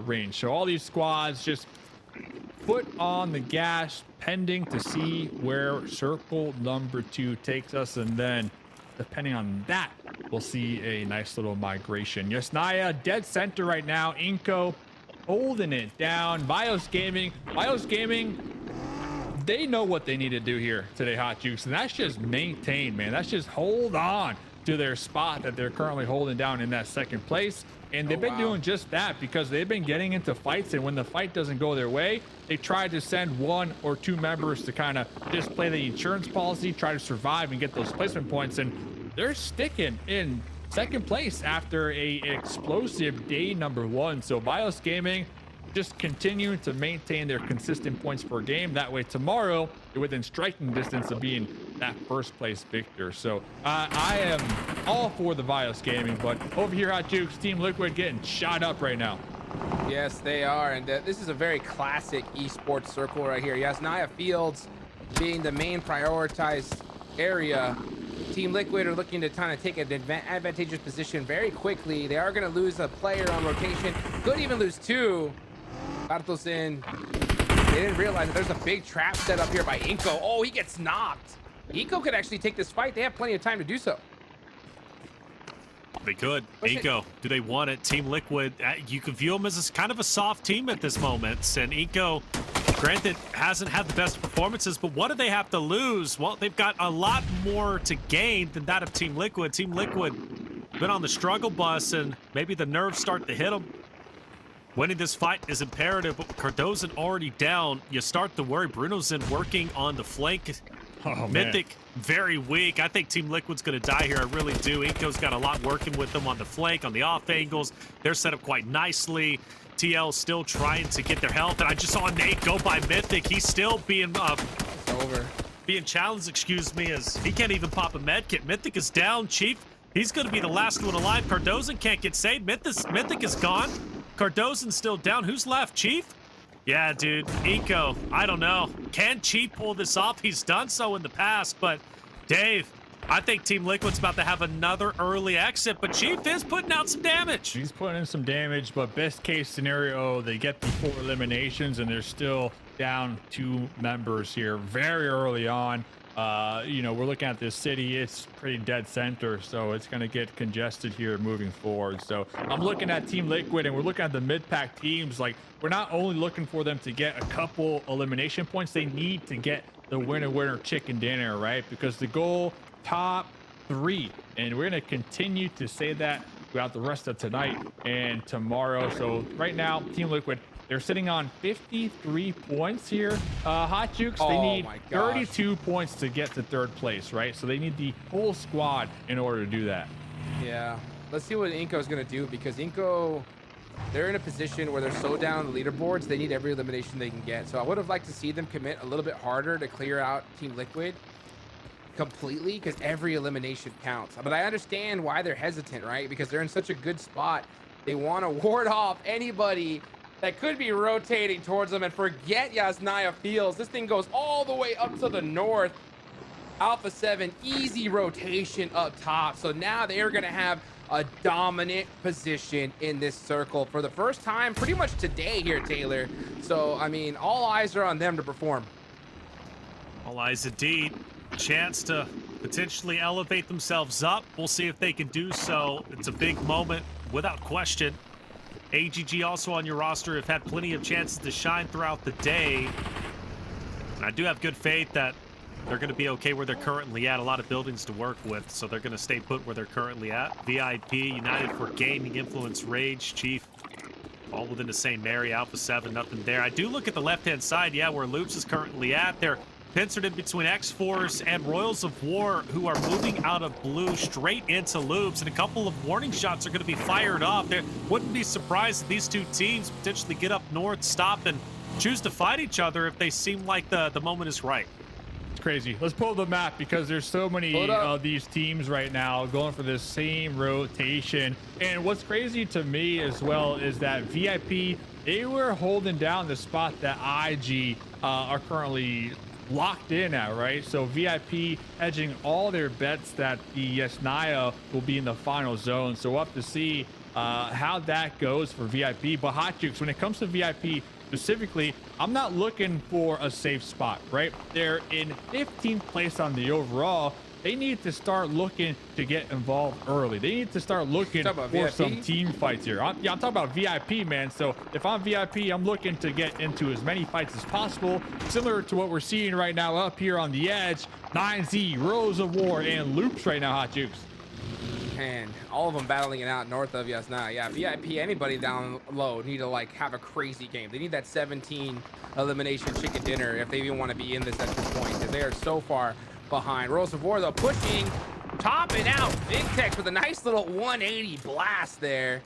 range. So all these squads just foot on the gas, pending to see where circle number 2 takes us, and then depending on that, we'll see a nice little migration. Yasnaya dead center right now. Inko holding it down. Bios Gaming, they know what they need to do here today, Hot Jukes, and that's just maintain, man. That's just hold on to their spot that they're currently holding down in that second place. And they've been doing just that, because they've been getting into fights, and when the fight doesn't go their way, they try to send 1 or 2 members to kind of just play the insurance policy, try to survive and get those placement points, and they're sticking in second place after a explosive day number 1. So Bios Gaming just continuing to maintain their consistent points per game. That way tomorrow, you're within striking distance of being that first place victor. So I am all for the Bios Gaming, but over here at Jukes, Team Liquid getting shot up right now. Yes, they are, and this is a very classic esports circle right here. Yasnaya Fields being the main prioritized area. Team Liquid are looking to kind of take an advantageous position very quickly. They are going to lose a player on rotation. Could even lose 2. Bartos in. They didn't realize that there's a big trap set up here by Inko. Oh, he gets knocked. Inko could actually take this fight. They have plenty of time to do so. They could. Inko, do they want it? Team Liquid, you could view them as kind of a soft team at this moment. And Inko, granted, hasn't had the best performances, but what do they have to lose? Well, they've got a lot more to gain than that of Team Liquid. Team Liquid been on the struggle bus, and maybe the nerves start to hit them. Winning this fight is imperative, but Cardozo already down. You start to worry. Bruno's in working on the flank. Oh, Mythic, very weak. I think Team Liquid's going to die here. I really do. Inko's got a lot working with them on the flank, on the off angles. They're set up quite nicely. TL still trying to get their health, and I just saw a nade go by Mythic. He's still being being challenged, excuse me, as he can't even pop a med kit. Mythic is down. Chief, he's going to be the last one alive. Cardozo can't get saved. Mythic is gone. Cardozo's still down. Who's left? Chief? Yeah, dude. Inko, I don't know. Can Chief pull this off? He's done so in the past, but Dave, I think Team Liquid's about to have another early exit, but Chief is putting out some damage. He's putting in some damage, but best case scenario, they get the 4 eliminations, and they're still down 2 members here very early on. You know, we're looking at this city, it's pretty dead center, so it's going to get congested here moving forward. So I'm looking at Team Liquid, and we're looking at the mid-pack teams. Like, we're not only looking for them to get a couple elimination points, they need to get the winner chicken dinner, right? Because the goal, top 3, and we're going to continue to say that throughout the rest of tonight and tomorrow. So right now, Team Liquid, they're sitting on 53 points here. Hot Jukes, they need 32 points to get to 3rd place, right? So they need the whole squad in order to do that. Yeah. Let's see what Inko's going to do, because Inko, they're in a position where they're so down on the leaderboards, they need every elimination they can get. So I would have liked to see them commit a little bit harder to clear out Team Liquid completely, because every elimination counts. But I understand why they're hesitant, right? Because they're in such a good spot. They want to ward off anybody that could be rotating towards them, and forget Yasnaya Fields. This thing goes all the way up to the north. Alpha 7, easy rotation up top. So now they're going to have a dominant position in this circle for the first time pretty much today here, Taylor. So, I mean, all eyes are on them to perform. All eyes indeed. Chance to potentially elevate themselves up. We'll see if they can do so. It's a big moment, without question. AGG also on your roster have had plenty of chances to shine throughout the day. And I do have good faith that they're going to be okay where they're currently at. A lot of buildings to work with, so they're going to stay put where they're currently at. VIP, United for Gaming, Influence, Rage, Chief, all within the same area. Alpha 7, nothing there. I do look at the left-hand side, yeah, where Loops is currently at. They're pincered in between X-Force and Royals of War, who are moving out of blue straight into Loops, and a couple of warning shots are going to be fired off. There wouldn't be surprised if these two teams potentially get up north, stop, and choose to fight each other if they seem like the moment is right. Crazy. Let's pull the map because there's so many of these teams right now going for the same rotation. And what's crazy to me as well is that VIP, they were holding down the spot that IG are currently locked in at, right? So VIP hedging all their bets that the Yasnaya will be in the final zone. So we'll have to see how that goes for VIP. But Hot Jukes, when it comes to VIP specifically, I'm not looking for a safe spot, right? They're in 15th place on the overall. They need to start looking to get involved early. They need to start looking for some team fights here. I'm talking about VIP, man. So if I'm VIP, I'm looking to get into as many fights as possible, similar to what we're seeing right now up here on the edge. 9Z, Rose of War, and Loops right now, Hot Jukes. And all of them battling it out north of Yasnaya. Yeah, VIP, anybody down low need to like have a crazy game. They need that 17 elimination chicken dinner if they even want to be in this at this point, because they are so far behind. Rose of War though pushing, topping out. Big Tex with a nice little 180 blast there.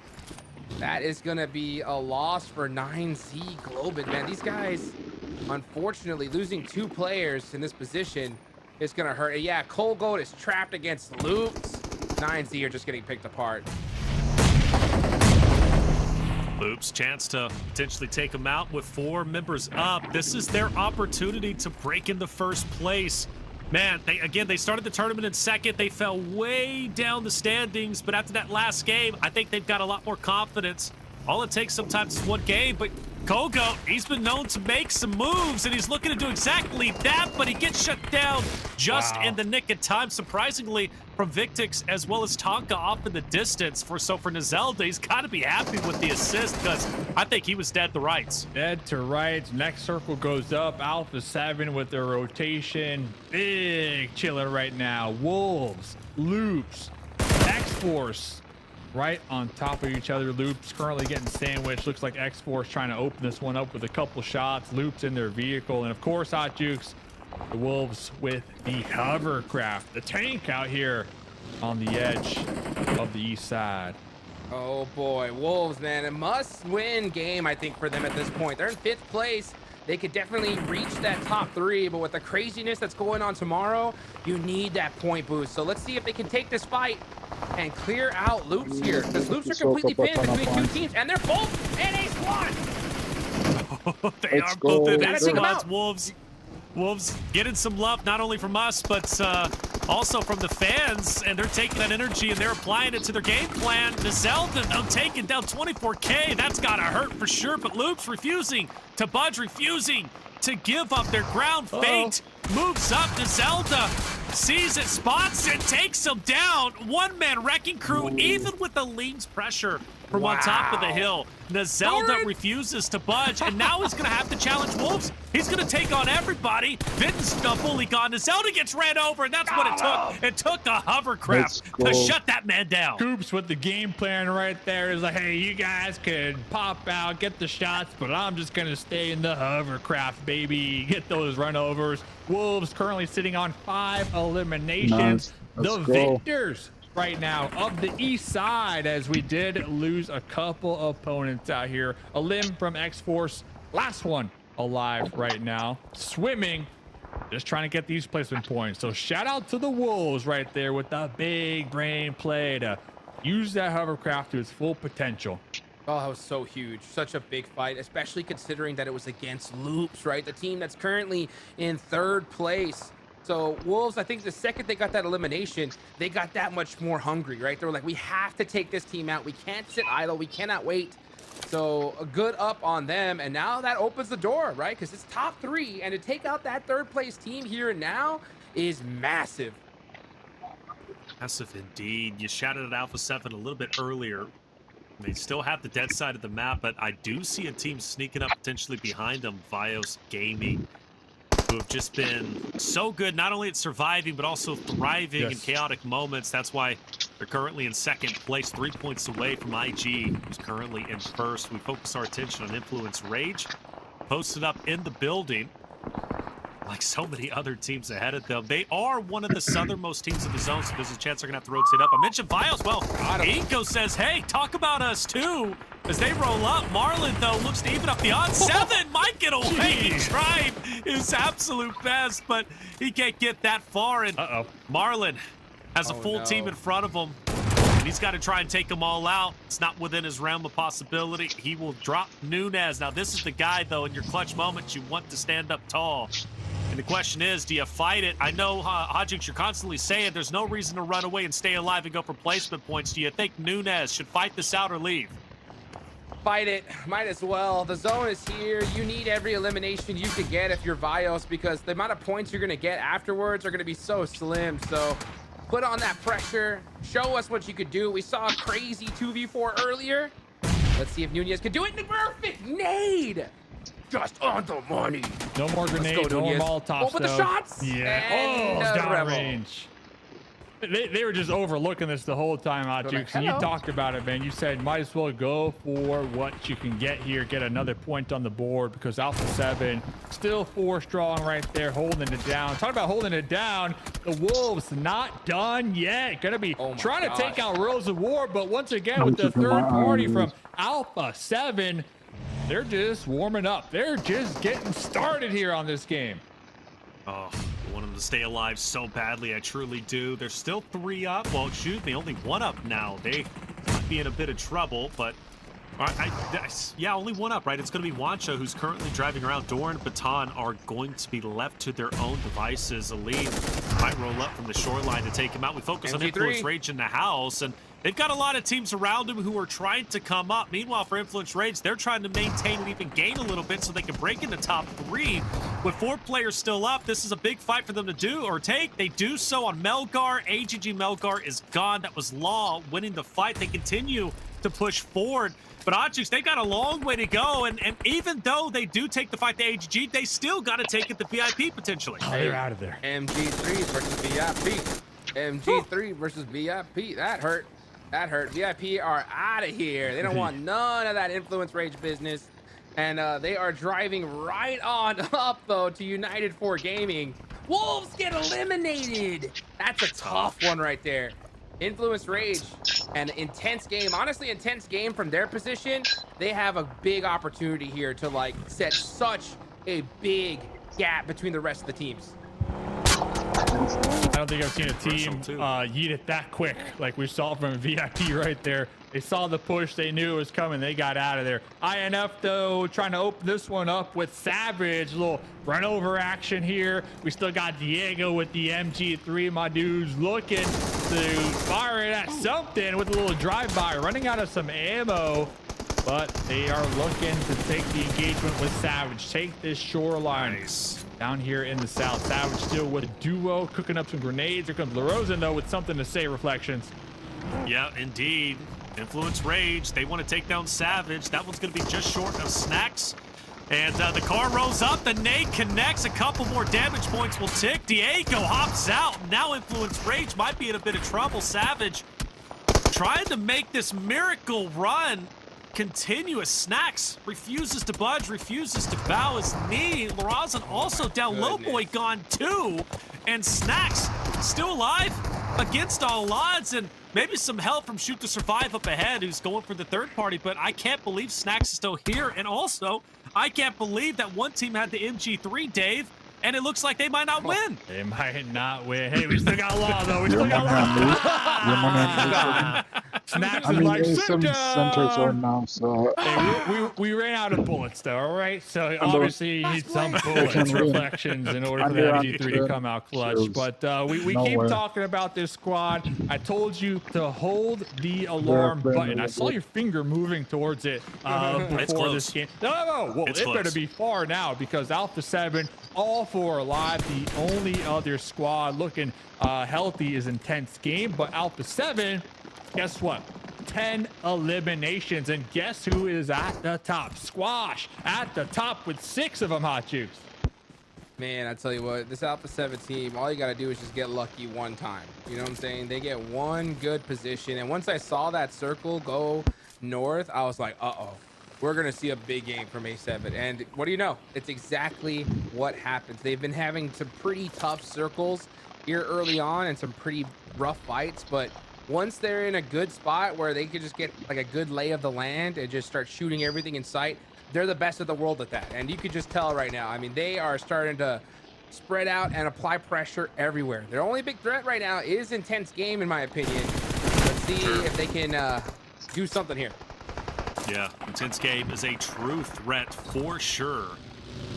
That is gonna be a loss for 9Z Globin, man. These guys, unfortunately, losing 2 players in this position is gonna hurt. Yeah, Cold Gold is trapped against Loops. 9Z are just getting picked apart. Loops, chance to potentially take them out with 4 members up. This is their opportunity to break into first place. Man, they started the tournament in second. They fell way down the standings, but after that last game, I think they've got a lot more confidence. All it takes sometimes is one game, but Kogo, he's been known to make some moves, and he's looking to do exactly that, but he gets shut down just in the nick of time, surprisingly, from Victix as well as Tonka off in the distance. For Nazelda, he's got to be happy with the assist, because I think he was dead to rights. Dead to rights. Next circle goes up. Alpha 7 with their rotation. Big chiller right now. Wolves, Loops, X-Force, right on top of each other. Loops currently getting sandwiched. Looks like X-Force trying to open this one up with a couple shots. Loops in their vehicle. And of course, Hot Jukes, the Wolves with the hovercraft, the tank out here on the edge of the east side. Oh boy, Wolves, man, a must-win game, I think, for them at this point. They're in 5th place. They could definitely reach that top 3, but with the craziness that's going on tomorrow, you need that point boost. So let's see if they can take this fight and clear out Loops here, because Loops are completely pinned between 2 teams, and they're both in a squad. They are both in a squad. Wolves getting some love, not only from us, but also from the fans, and they're taking that energy and they're applying it to their game plan. Nazelda, taking down 24K. That's got to hurt for sure, but Loops refusing to budge, refusing to give up their ground. Fate moves up. Nazelda sees it, spots it, takes him down. One-man wrecking crew, even with the Lean's pressure from on top of the hill. Nazelda refuses to budge, and now he's going to have to challenge Wolves. He's going to take on everybody. Vinton's fully gone. Nazelda gets ran over, and that's what it took. It took a hovercraft to shut that man down. Coops with the game plan right there is like, hey, you guys could pop out, get the shots, but I'm just going to stay in the hovercraft, baby. Get those runovers. Wolves currently sitting on 5 eliminations. The victors right now of the east side, as we did lose a couple opponents out here. A limb from X-Force, last one alive right now, swimming, just trying to get these placement points. So shout out to the Wolves right there with the big brain play to use that hovercraft to its full potential. Oh, that was so huge. Such a big fight, especially considering that it was against Loops, right? The team that's currently in 3rd place. So Wolves, I think the second they got that elimination, they got that much more hungry, right? They were like, we have to take this team out. We can't sit idle. We cannot wait. So a good up on them. And now that opens the door, right? Because it's top 3. And to take out that 3rd place team here and now is massive. Massive indeed. You shouted at Alpha 7 a little bit earlier. They still have the dead side of the map, but I do see a team sneaking up potentially behind them, Vios Gaming, who have just been so good, not only at surviving, but also thriving in chaotic moments. That's why they're currently in 2nd place, 3 points away from IG, who's currently in 1st. We focus our attention on Influence Rage, posted up in the building. Like so many other teams ahead of them. They are one of the southernmost teams in the zone, so there's a chance they're going to have to rotate up. I mentioned Vios. Well, Inko says, hey, talk about us too. As they roll up, Marlon, though, looks to even up the odds. 7 might get away. He tried his absolute best, but he can't get that far. And Marlon has a full team in front of him. And he's got to try and take them all out. It's not within his realm of possibility. He will drop Nunez. Now, this is the guy, though, in your clutch moments, you want to stand up tall. And the question is, do you fight it? I know, Hodgix, you're constantly saying there's no reason to run away and stay alive and go for placement points. Do you think Nunez should fight this out or leave? Fight it. Might as well. The zone is here. You need every elimination you could get if you're Vios, because the amount of points you're going to get afterwards are going to be so slim. So put on that pressure. Show us what you could do. We saw a crazy 2v4 earlier. Let's see if Nunez can do it. Perfect nade. Just on the money. No more grenades, no more Molotovs. Over the shots. Yeah. And it's down range. They were just overlooking this the whole time, Hodgix, and you talked about it, man. You said might as well go for what you can get here, get another point on the board, because Alpha 7 still 4 strong right there, holding it down. Talk about holding it down. The Wolves not done yet. Gonna be trying to take out Rose of War, but once again with the 3rd party from Alpha 7, they're just warming up. They're just getting started here on this game. Oh, I want them to stay alive so badly. I truly do. They're still 3 up. Well, excuse me, only 1 up now. They might be in a bit of trouble, but yeah, only 1 up, right? It's going to be Wancho, who's currently driving around. Doran and Baton are going to be left to their own devices. Elite might roll up from the shoreline to take him out. We focus on Influence Rage in the house, and they've got a lot of teams around him who are trying to come up. Meanwhile, for Influence Rage, they're trying to maintain and even gain a little bit so they can break into top 3. With 4 players still up, this is a big fight for them to do or take. They do so on Melgar. AGG Melgar is gone. That was Law winning the fight. They continue to push forward. But Hodgix, they got a long way to go, and even though they do take the fight to AGG, they still got to take it to VIP potentially. Oh, they're out of there. MG3 versus VIP. MG3 versus VIP. That hurt. That hurt. VIP are out of here. They don't want none of that Influence Rage business. And they are driving right on up, though, to United 4 Gaming. Wolves get eliminated. That's a tough one right there. Influence Rage, an intense game. Honestly, intense game from their position. They have a big opportunity here to, like, set such a big gap between the rest of the teams. I don't think I've seen a team yeet it that quick like we saw from VIP right there. They saw the push. They knew it was coming. They got out of there. INF, though, trying to open this one up with Savage. A little run over action here. We still got Diego with the MG3. My dude's looking to fire it at something with a little drive-by. Running out of some ammo. But they are looking to take the engagement with Savage. Take this shoreline. Nice. Down here in the south. Savage still with a duo, cooking up some grenades. Here comes LaRosa, though, with something to say, Reflections. Yeah, indeed. Influence Rage. They want to take down Savage. That one's going to be just short of Snacks. And the car rolls up. The nade connects. A couple more damage points will tick. Diego hops out. Now Influence Rage might be in a bit of trouble. Savage trying to make this miracle run continuous. Snacks refuses to budge, refuses to bow his knee. Larazan also down. Lowboy gone too. And Snacks still alive against all odds. And maybe some help from Shoot to Survive up ahead, who's going for the 3rd party. But I can't believe Snacks is still here. And also, I can't believe that one team had the MG3, Dave. And it looks like they might not win. They might not win. Hey, we still got Law, though. We still got Law. Snaps I is mean, like, A7 centers right now, so Hey, we ran out of bullets though, all right? So obviously you need some bullets, can win. reflections in order for And the they're heavy on G3 to 10 come out clutch. kills. But we No keep way. talking about this squad. I told you to hold the They're alarm friendly button. I with saw it. your finger moving towards it before this game. No. Well, It's it better close. be far now because Alpha 7, all four alive. The only other squad looking healthy is Intense Game, but Alpha 7, guess what? 10 eliminations, and guess who is at the top? Squash at the top with 6 of them, Hot Juice. Man, I tell you what, this Alpha 7 team, all you got to do is just get lucky one time. You know what I'm saying? They get one good position, and once I saw that circle go north, I was like, uh-oh, we're going to see a big game from A7. And what do you know? It's exactly what happens. They've been having some pretty tough circles here early on and some pretty rough fights, but once they're in a good spot where they can just get like a good lay of the land and just start shooting everything in sight, they're the best of the world at that. And you could just tell right now, I mean, they are starting to spread out and apply pressure everywhere. Their only big threat right now is Intense Game, in my opinion. Let's see if they can do something here. Yeah, Intense Game is a true threat for sure.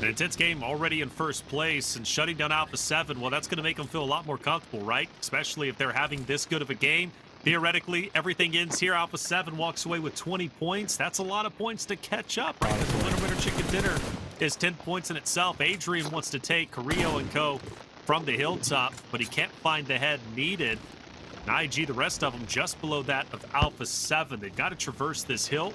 An Intense Game already in first place, and shutting down Alpha 7, well, that's going to make them feel a lot more comfortable, right? Especially if they're having this good of a game. Theoretically, everything ends here. Alpha 7 walks away with 20 points. That's a lot of points to catch up, right? Because the winner chicken dinner is 10 points in itself. Adrian wants to take GYRO and co from the hilltop, but he can't find the head needed. And IG, the rest of them, just below that of Alpha 7. They've got to traverse this hill,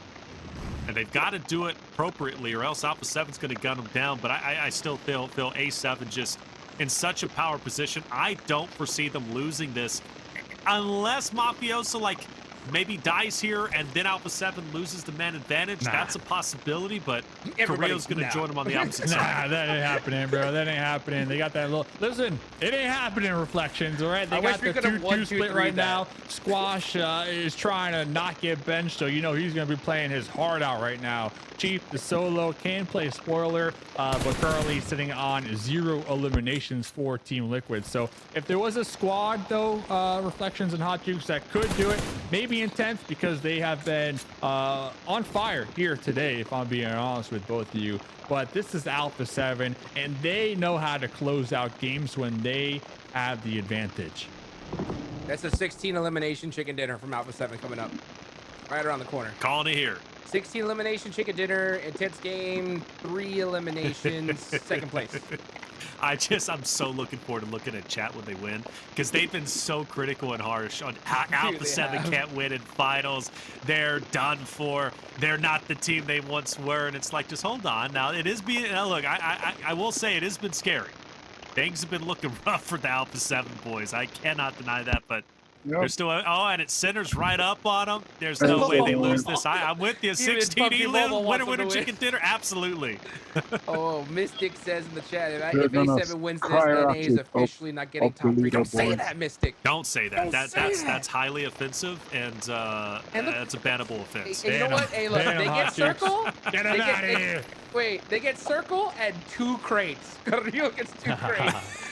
and they've got to do it appropriately, or else Alpha 7's going to gun them down. But I still feel A7 just in such a power position. I don't foresee them losing this unless Mafioso maybe dies here and then Alpha 7 loses the man advantage. Nah. That's a possibility, but Everybody's Korea's going to join him on the opposite Nah, side. that ain't happening, bro. That ain't happening. They got that little. Listen, it ain't happening. Reflections, all right. They I got wish we the could've 2-2 split right that. now. Squash is trying to not get benched, so you know he's gonna be playing his heart out right now. Chief, the solo, can play spoiler, but currently sitting on 0 eliminations for Team Liquid. So if there was a squad though, Reflections and Hot Jukes that could do it, maybe Intense, because they have been on fire here today, if I'm being honest with both of you. But this is Alpha 7, and they know how to close out games when they have the advantage. That's a 16 elimination chicken dinner from Alpha 7 coming up right around the corner. Calling it here. 16 elimination chicken dinner, Intense Game, 3 eliminations, second place. I'm so looking forward to looking at chat when they win, because they've been so critical and harsh on how Alpha 7 can't win in finals. They're done for. They're not the team they once were, and it's like, just hold on. Now it is being. Now look, I will say it has been scary. Things have been looking rough for the Alpha 7 boys. I cannot deny that, but. Yep. They're still, and it centers right up on them. There's no way they lose this. I'm with you. 16 winner chicken dinner. Absolutely. Oh, Mystic says in the chat, if They're gonna A7 wins this, skyrocket NA is officially not getting up the top 3. Don't say leaderboard. that, Mystic. Don't say that. Don't say that. That's highly offensive, and look, that's a bannable offense. And you know what? Hey, look, they get circle. Get him out of here. Wait, they get circle and 2 crates. Carrillo gets 2 crates.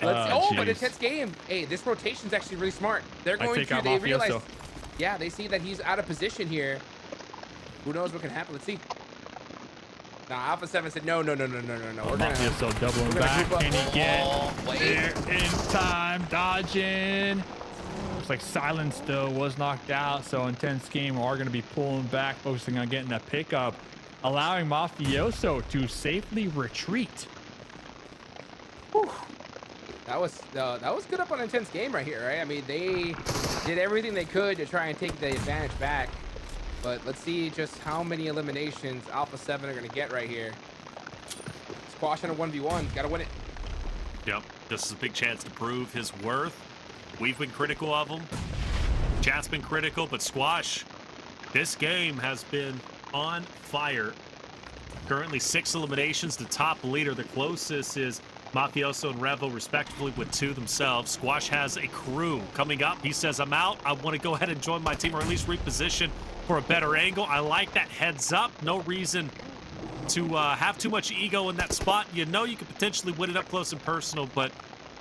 But Intense Game. Hey, this rotation's actually really smart. They're going to. They realize. Yeah, they see that he's out of position here. Who knows what can happen? Let's see. Now Alpha 7 said no. We're Mafioso doubling back. Can he get there in time? Dodging. Looks like Silence still was knocked out, so Intense Game are going to be pulling back, focusing on getting that pickup, allowing Mafioso to safely retreat. Whew. That was good up on Intense Game right here, right? I mean, they did everything they could to try and take the advantage back. But let's see just how many eliminations Alpha 7 are going to get right here. Squash on a 1v1. Got to win it. Yep. This is a big chance to prove his worth. We've been critical of him. Chat's been critical, but Squash, this game has been on fire. Currently 6 eliminations. The top leader, the closest, is Mafioso and Revo, respectively, with 2 themselves. Squash has a crew coming up. He says, I'm out. I want to go ahead and join my team, or at least reposition for a better angle. I like that heads up. No reason to have too much ego in that spot. You know you could potentially win it up close and personal, but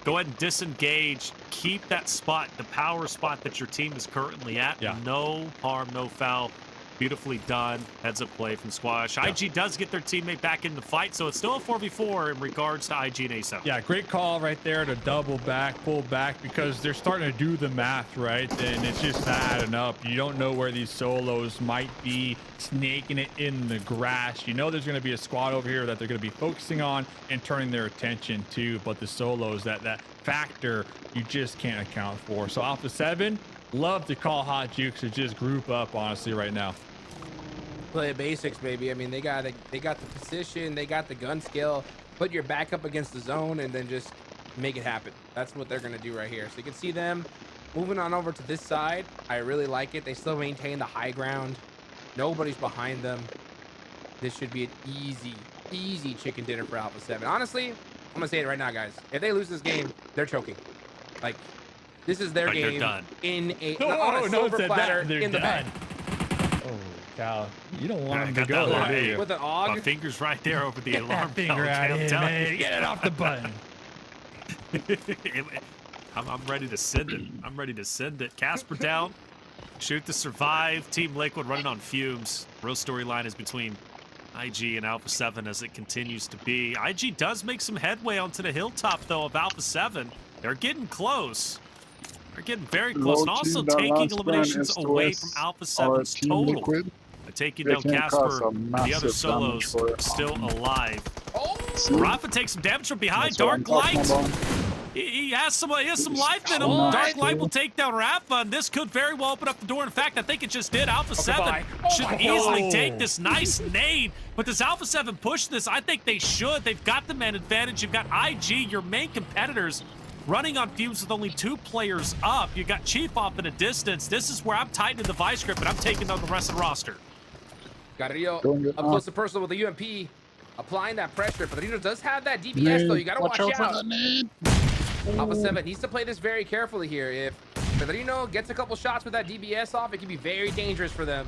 go ahead and disengage. Keep that spot, the power spot that your team is currently at. Yeah. No harm, no foul. Beautifully done. Heads up play from Squash. IG does get their teammate back in the fight, so it's still a 4v4 in regards to IG and ASO. Yeah, great call right there to double back, pull back, because they're starting to do the math, right? And it's just adding up. You don't know where these solos might be snaking it in the grass. You know there's going to be a squad over here that they're going to be focusing on and turning their attention to, but the solos, that factor, you just can't account for. So Alpha 7, love to call Hot Jukes to just group up, honestly, right now. Play basics, baby. I mean, they got the position, they got the gun skill. Put your back up against the zone and then just make it happen. That's what they're gonna do right here. So you can see them moving on over to this side. I really like it. They still maintain the high ground. Nobody's behind them. This should be an easy chicken dinner for Alpha 7. Honestly, I'm gonna say it right now, guys. If they lose this game, they're choking. Like, this is their game in on a silver platter in the bag. Cal, you don't want him to go there, do you? With an AUG. My finger's right there over the alarm bell. Finger out of here, man. Get it off the button. I'm ready to send it. I'm ready to send it. Casper down. Shoot to survive. Team Liquid running on fumes. Real storyline is between IG and Alpha 7 as it continues to be. IG does make some headway onto the hilltop, though, of Alpha 7. They're getting close. They're getting very close, and also taking eliminations away from Alpha 7's total. Taking down Casper, the other solos still alive. Rafa takes some damage from behind. Dark Light. He has some life in him. Dark Light will take down Rafa, and this could very well open up the door. In fact, I think it just did. Alpha 7 should easily take this nice nade. But does Alpha 7 push this? I think they should. They've got the man advantage. You've got IG, your main competitors, running on fumes with only 2 players up. You got Chief off in a distance. This is where I'm tightening the vice grip, and I'm taking down the rest of the roster. Gario up close and personal with the UMP, applying that pressure. Pedrino does have that DPS, though. You got to watch out. Alpha 7 needs to play this very carefully here. If Pedrino gets a couple shots with that DBS off, it can be very dangerous for them.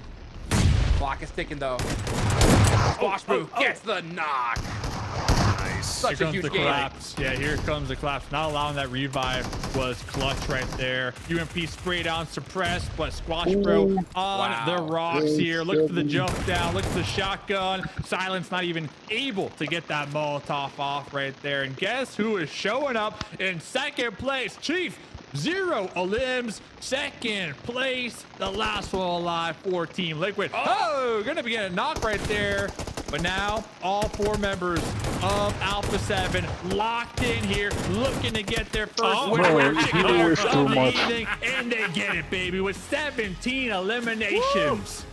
Clock is ticking, though. Squash move gets the knock. Such Here a comes huge the game. collapse. Yeah, here comes the collapse. Not allowing that revive was clutch right there. UMP spray down, suppressed, but Squash Bro on the rocks here. Look for the jump down. Look for the shotgun. Silence not even able to get that Molotov off right there. And guess who is showing up in second place? Chief. 0 elims, second place, the last one alive for Team Liquid. Oh, gonna be getting a knock right there. But now all 4 members of Alpha 7 locked in here, looking to get their first win of the evening, and they get it, baby, with 17 eliminations.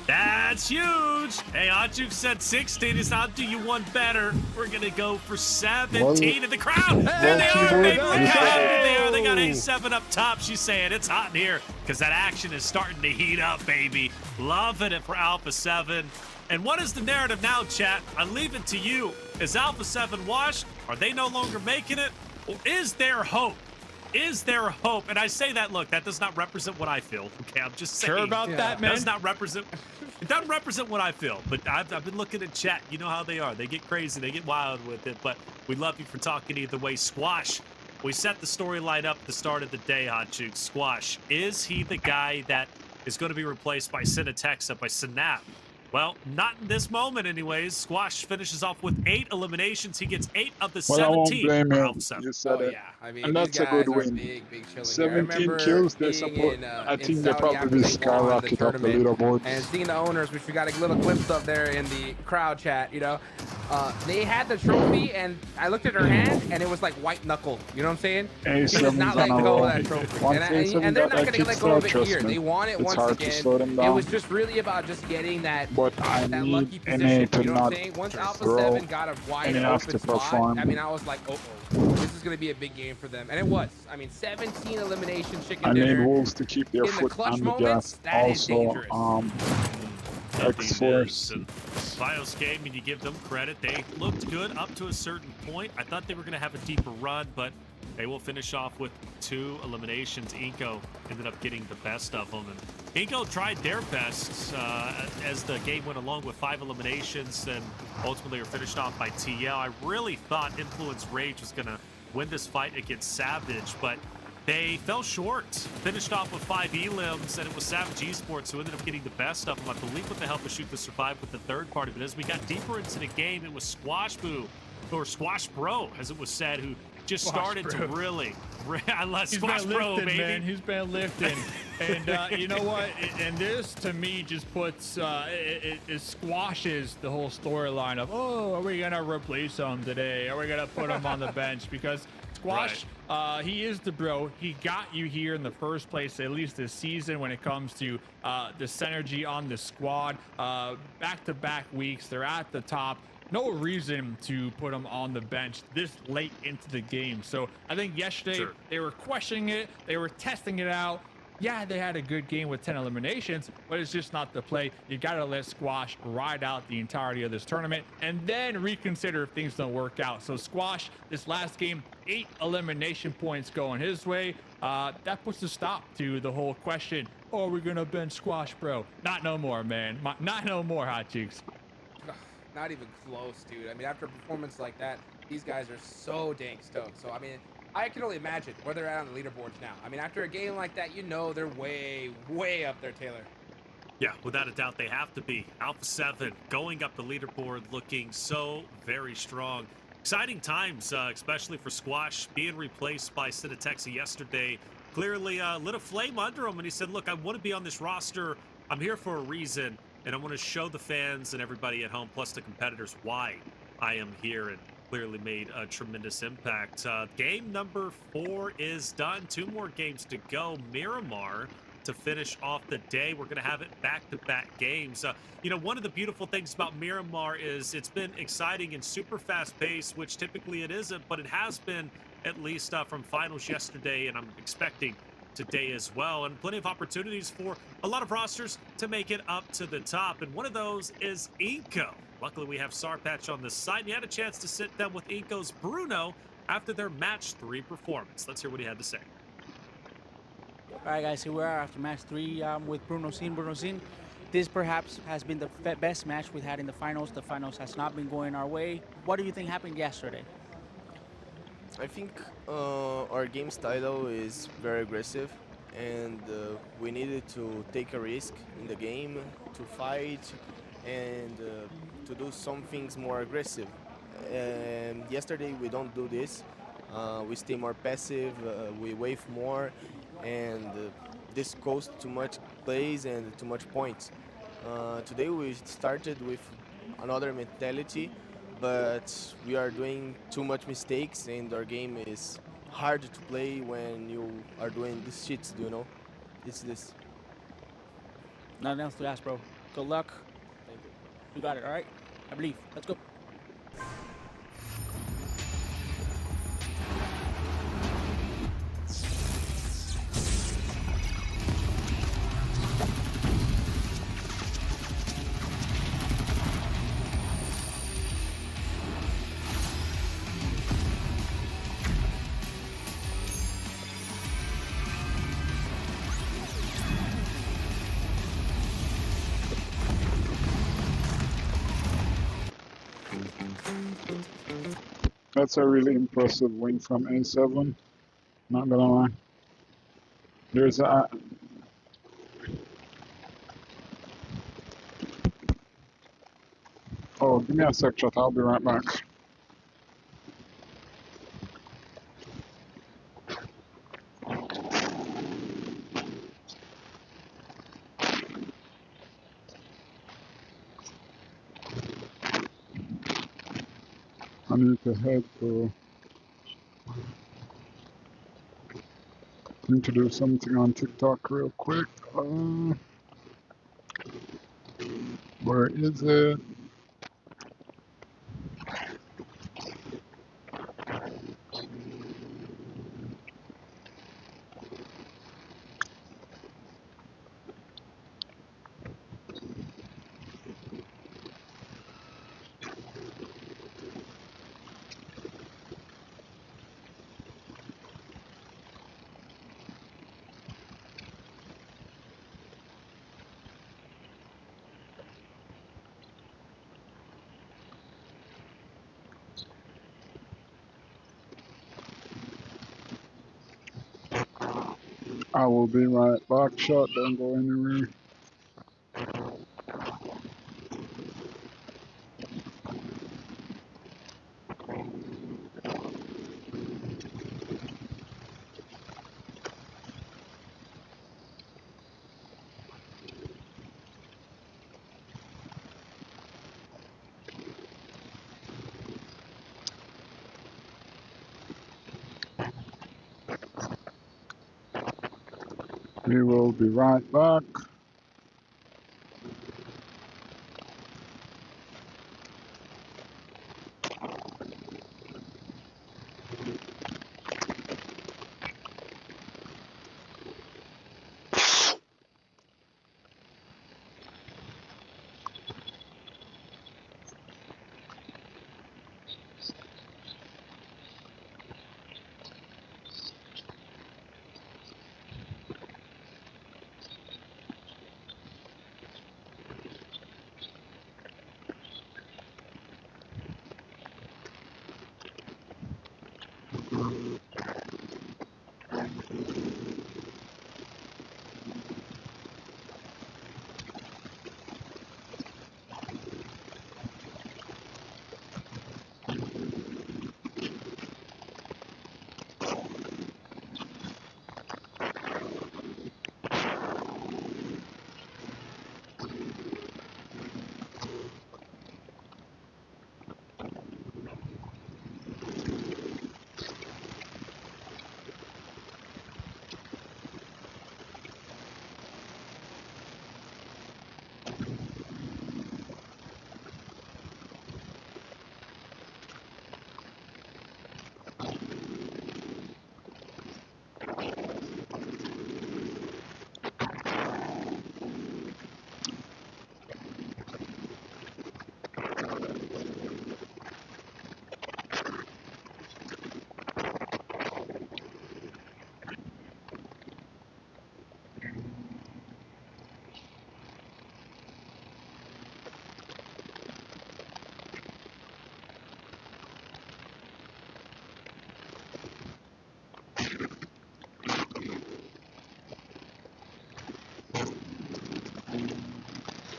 That's huge. Hey, Ajuk said 16 is not do you one better. We're going to go for 17 in the crowd. There they are, baby. Look how happy they are. They got A7 up top. She's saying it's hot in here because that action is starting to heat up, baby. Loving it for Alpha 7. And what is the narrative now, chat? I leave it to you. Is Alpha 7 washed? Are they no longer making it? Or is there hope? Is there hope? And I say that, look, that does not represent what I feel. Okay, I'm just saying. Sure about that, man? Does not represent. It doesn't represent what I feel, but I've been looking at chat. You know how they are. They get crazy. They get wild with it, but we love you for talking either way. Squash, we set the storyline up at the start of the day, Hot Juke. Squash, is he the guy that is going to be replaced by Cinetexa, by Synap? Well, not in this moment anyways. Squash finishes off with 8 eliminations. He gets 8 of the 17. I won't blame him. You You said it. Yeah, I mean, And that's a good win. 17 kills, they support. I think they probably skyrocket up the leaderboard. And seeing the owners, which we got a little glimpse of there in the crowd chat, you know, they had the trophy, and I looked at her hand, and it was like white knuckle. You know what I'm saying? She does not let go of that trophy. And they're not going to let go of it here. They want it once again. It was just really about just getting that lucky position. You know what I'm saying? Once Alpha 7 got a wide open spot, I mean, I was like, this is going to be a big game for them. And it was. I mean, 17 elimination chicken dinner. I need Wolves to keep their foot on the gas. Also, X-Force. Bios game, and you give them credit. They looked good up to a certain point. I thought they were going to have a deeper run, but they will finish off with 2 eliminations. Inko ended up getting the best of them. And Inko tried their best as the game went along with 5 eliminations, and ultimately were finished off by TL. I really thought Influence Rage was going to win this fight against Savage, but they fell short. Finished off with 5 elims, and it was Savage Esports who ended up getting the best of them, I believe, with the help of Shoot to Survive with the third part of it. As we got deeper into the game, it was Squash Boo, or Squash Bro, as it was said, who just started to really I love Squash Bro, baby. Man. He's been lifting. And you know what? And this, to me, just puts, it squashes the whole storyline of, oh, are we going to replace him today? Are we going to put him on the bench? Because Squash, he is the bro. He got you here in the first place, at least this season, when it comes to the synergy on the squad. Back-to-back weeks, they're at the top. No reason to put him on the bench this late into the game. So I think yesterday they were questioning it. They were testing it out. Yeah, they had a good game with 10 eliminations, but it's just not the play. You got to let Squash ride out the entirety of this tournament and then reconsider if things don't work out. So Squash, this last game, 8 elimination points going his way. That puts a stop to the whole question, oh, are we going to bench Squash, bro? Not no more, man. Not no more, Hot Cheeks. Not even close, dude. I mean, after a performance like that, these guys are so dang stoked. So, I mean, I can only imagine where they're at on the leaderboards now. I mean, after a game like that, you know they're way, way up there, Taylor. Yeah, without a doubt, they have to be. Alpha 7 going up the leaderboard, looking so very strong. Exciting times, especially for Squash, being replaced by Sinitexa yesterday. Clearly lit a flame under him, and he said, look, I want to be on this roster. I'm here for a reason. And I want to show the fans and everybody at home, plus the competitors, why I am here, and clearly made a tremendous impact. Game number 4 is done. 2 more games to go. Miramar to finish off the day. We're going to have it back-to-back games. You know, one of the beautiful things about Miramar is it's been exciting and super fast-paced, which typically it isn't, but it has been, at least from finals yesterday, and I'm expecting today as well, and plenty of opportunities for a lot of rosters to make it up to the top, and one of those is Inco. Luckily, we have Sarpatch on this side, and he had a chance to sit down with Inco's Bruno after their match 3 performance. Let's hear what he had to say. All right, guys, here we are after match 3 with Bruno Sin. Bruno Sin, this perhaps has been the best match we've had in the finals. The finals has not been going our way. What do you think happened yesterday? I think our game style is very aggressive, and we needed to take a risk in the game, to fight, and to do some things more aggressive. And yesterday we don't do this. We stay more passive, we wave more, and this costs too much plays and too much points. Today we started with another mentality, but we are doing too much mistakes, and our game is hard to play when you are doing these shits, do you know? It's this. Nothing else to ask, bro. Good luck. Thank you. You got it, all right? I believe. Let's go. That's a really impressive win from A7. Not gonna lie. There's a... Oh, give me a sec, chat. I'll be right back. I need to head to... Need to do something on TikTok real quick. Where is it? I will be right back. Shot, don't go anywhere. We will be right back.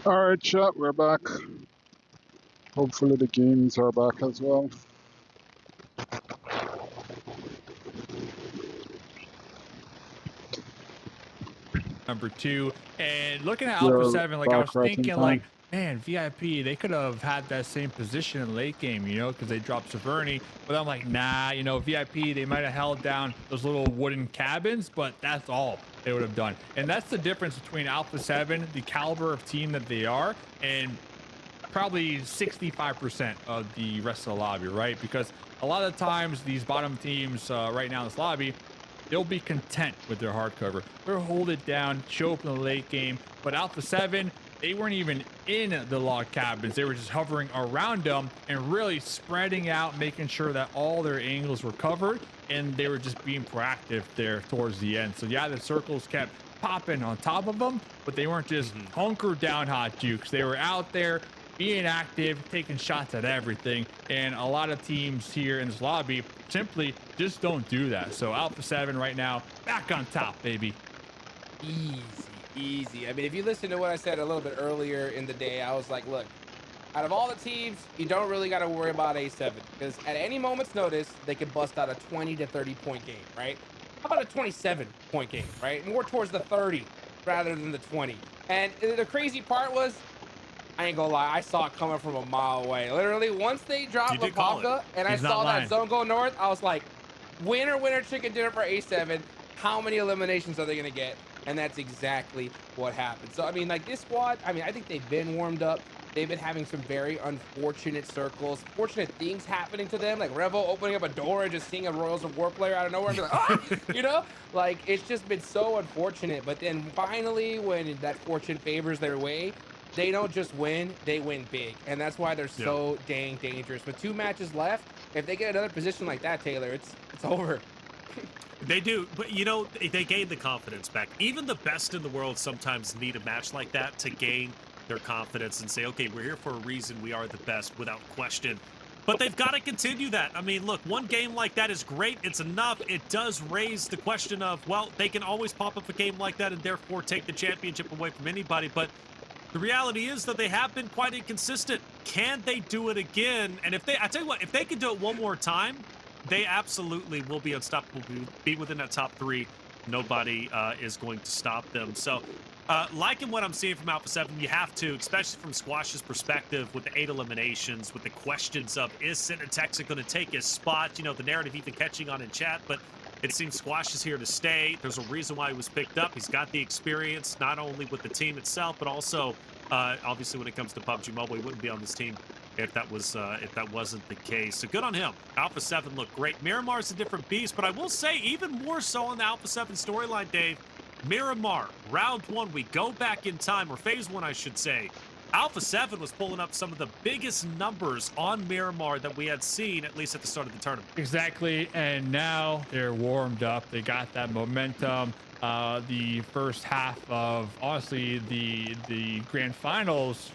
All right, chat, we're back. Hopefully the games are back as well. Number 2, and looking at We're Alpha 7, like I was back right in thinking, time. like, man, VIP, they could have had that same position in late game, you know, because they dropped Severny. But I'm like, nah, you know, VIP, they might have held down those little wooden cabins, but that's all they would have done. And that's the difference between Alpha 7, the caliber of team that they are, and probably 65% of the rest of the lobby, right? Because a lot of times these bottom teams right now in this lobby, they'll be content with their hardcover. They'll hold it down, show up in the late game. But Alpha 7, they weren't even in the log cabins. They were just hovering around them and really spreading out, making sure that all their angles were covered. And they were just being proactive there towards the end. So yeah, the circles kept popping on top of them, but they weren't just hunkered down hot jukes. They were out there being active, taking shots at everything, and a lot of teams here in this lobby simply just don't do that. So Alpha 7 right now, back on top, baby. Easy. I mean, if you listen to what I said a little bit earlier in the day, I was like, look, out of all the teams, you don't really got to worry about A7, because at any moment's notice, they could bust out a 20 to 30 point game, right? How about a 27 point game, right? More towards the 30 rather than the 20. And the crazy part was, I ain't gonna lie, I saw it coming from a mile away. Literally, once they dropped Lapaka and I saw that zone go north, I was like, winner, chicken dinner for A7. How many eliminations are they gonna get? And that's exactly what happened. So, I mean, like this squad, I mean, I think they've been warmed up. They've been having some very unfortunate circles, fortunate things happening to them, like Revo opening up a door and just seeing a Royals of War player out of nowhere and be like, ah! You know? Like, it's just been so unfortunate. But then finally, when that fortune favors their way, they don't just win, they win big. And that's why they're so dang dangerous. With 2 matches left, if they get another position like that, Taylor, it's over. They do, but you know, they gain the confidence back. Even the best in the world sometimes need a match like that to gain their confidence and say, okay, we're here for a reason, we are the best without question. But they've got to continue that. I mean, look, one game like that is great. It's enough. It does raise the question of, well, they can always pop up a game like that and therefore take the championship away from anybody. But the reality is that they have been quite inconsistent. Can they do it again? And I tell you what, if they can do it one more time, they absolutely will be unstoppable, be within that top 3. Nobody is going to stop them. So liking what I'm seeing from Alpha 7, you have to, especially from Squash's perspective, with the 8 eliminations, with the questions of, is Syntatexa going to take his spot? You know, the narrative even catching on in chat, but it seems Squash is here to stay. There's a reason why he was picked up. He's got the experience, not only with the team itself, but also, obviously, when it comes to PUBG Mobile, he wouldn't be on this team if that wasn't the case. So good on him. Alpha 7 looked great. Miramar's a different beast, but I will say even more so on the Alpha 7 storyline, Dave. Miramar, round 1, we go back in time, or phase 1, I should say. Alpha 7 was pulling up some of the biggest numbers on Miramar that we had seen, at least at the start of the tournament. Exactly, and now they're warmed up. They got that momentum. The first half of, honestly, the grand finals,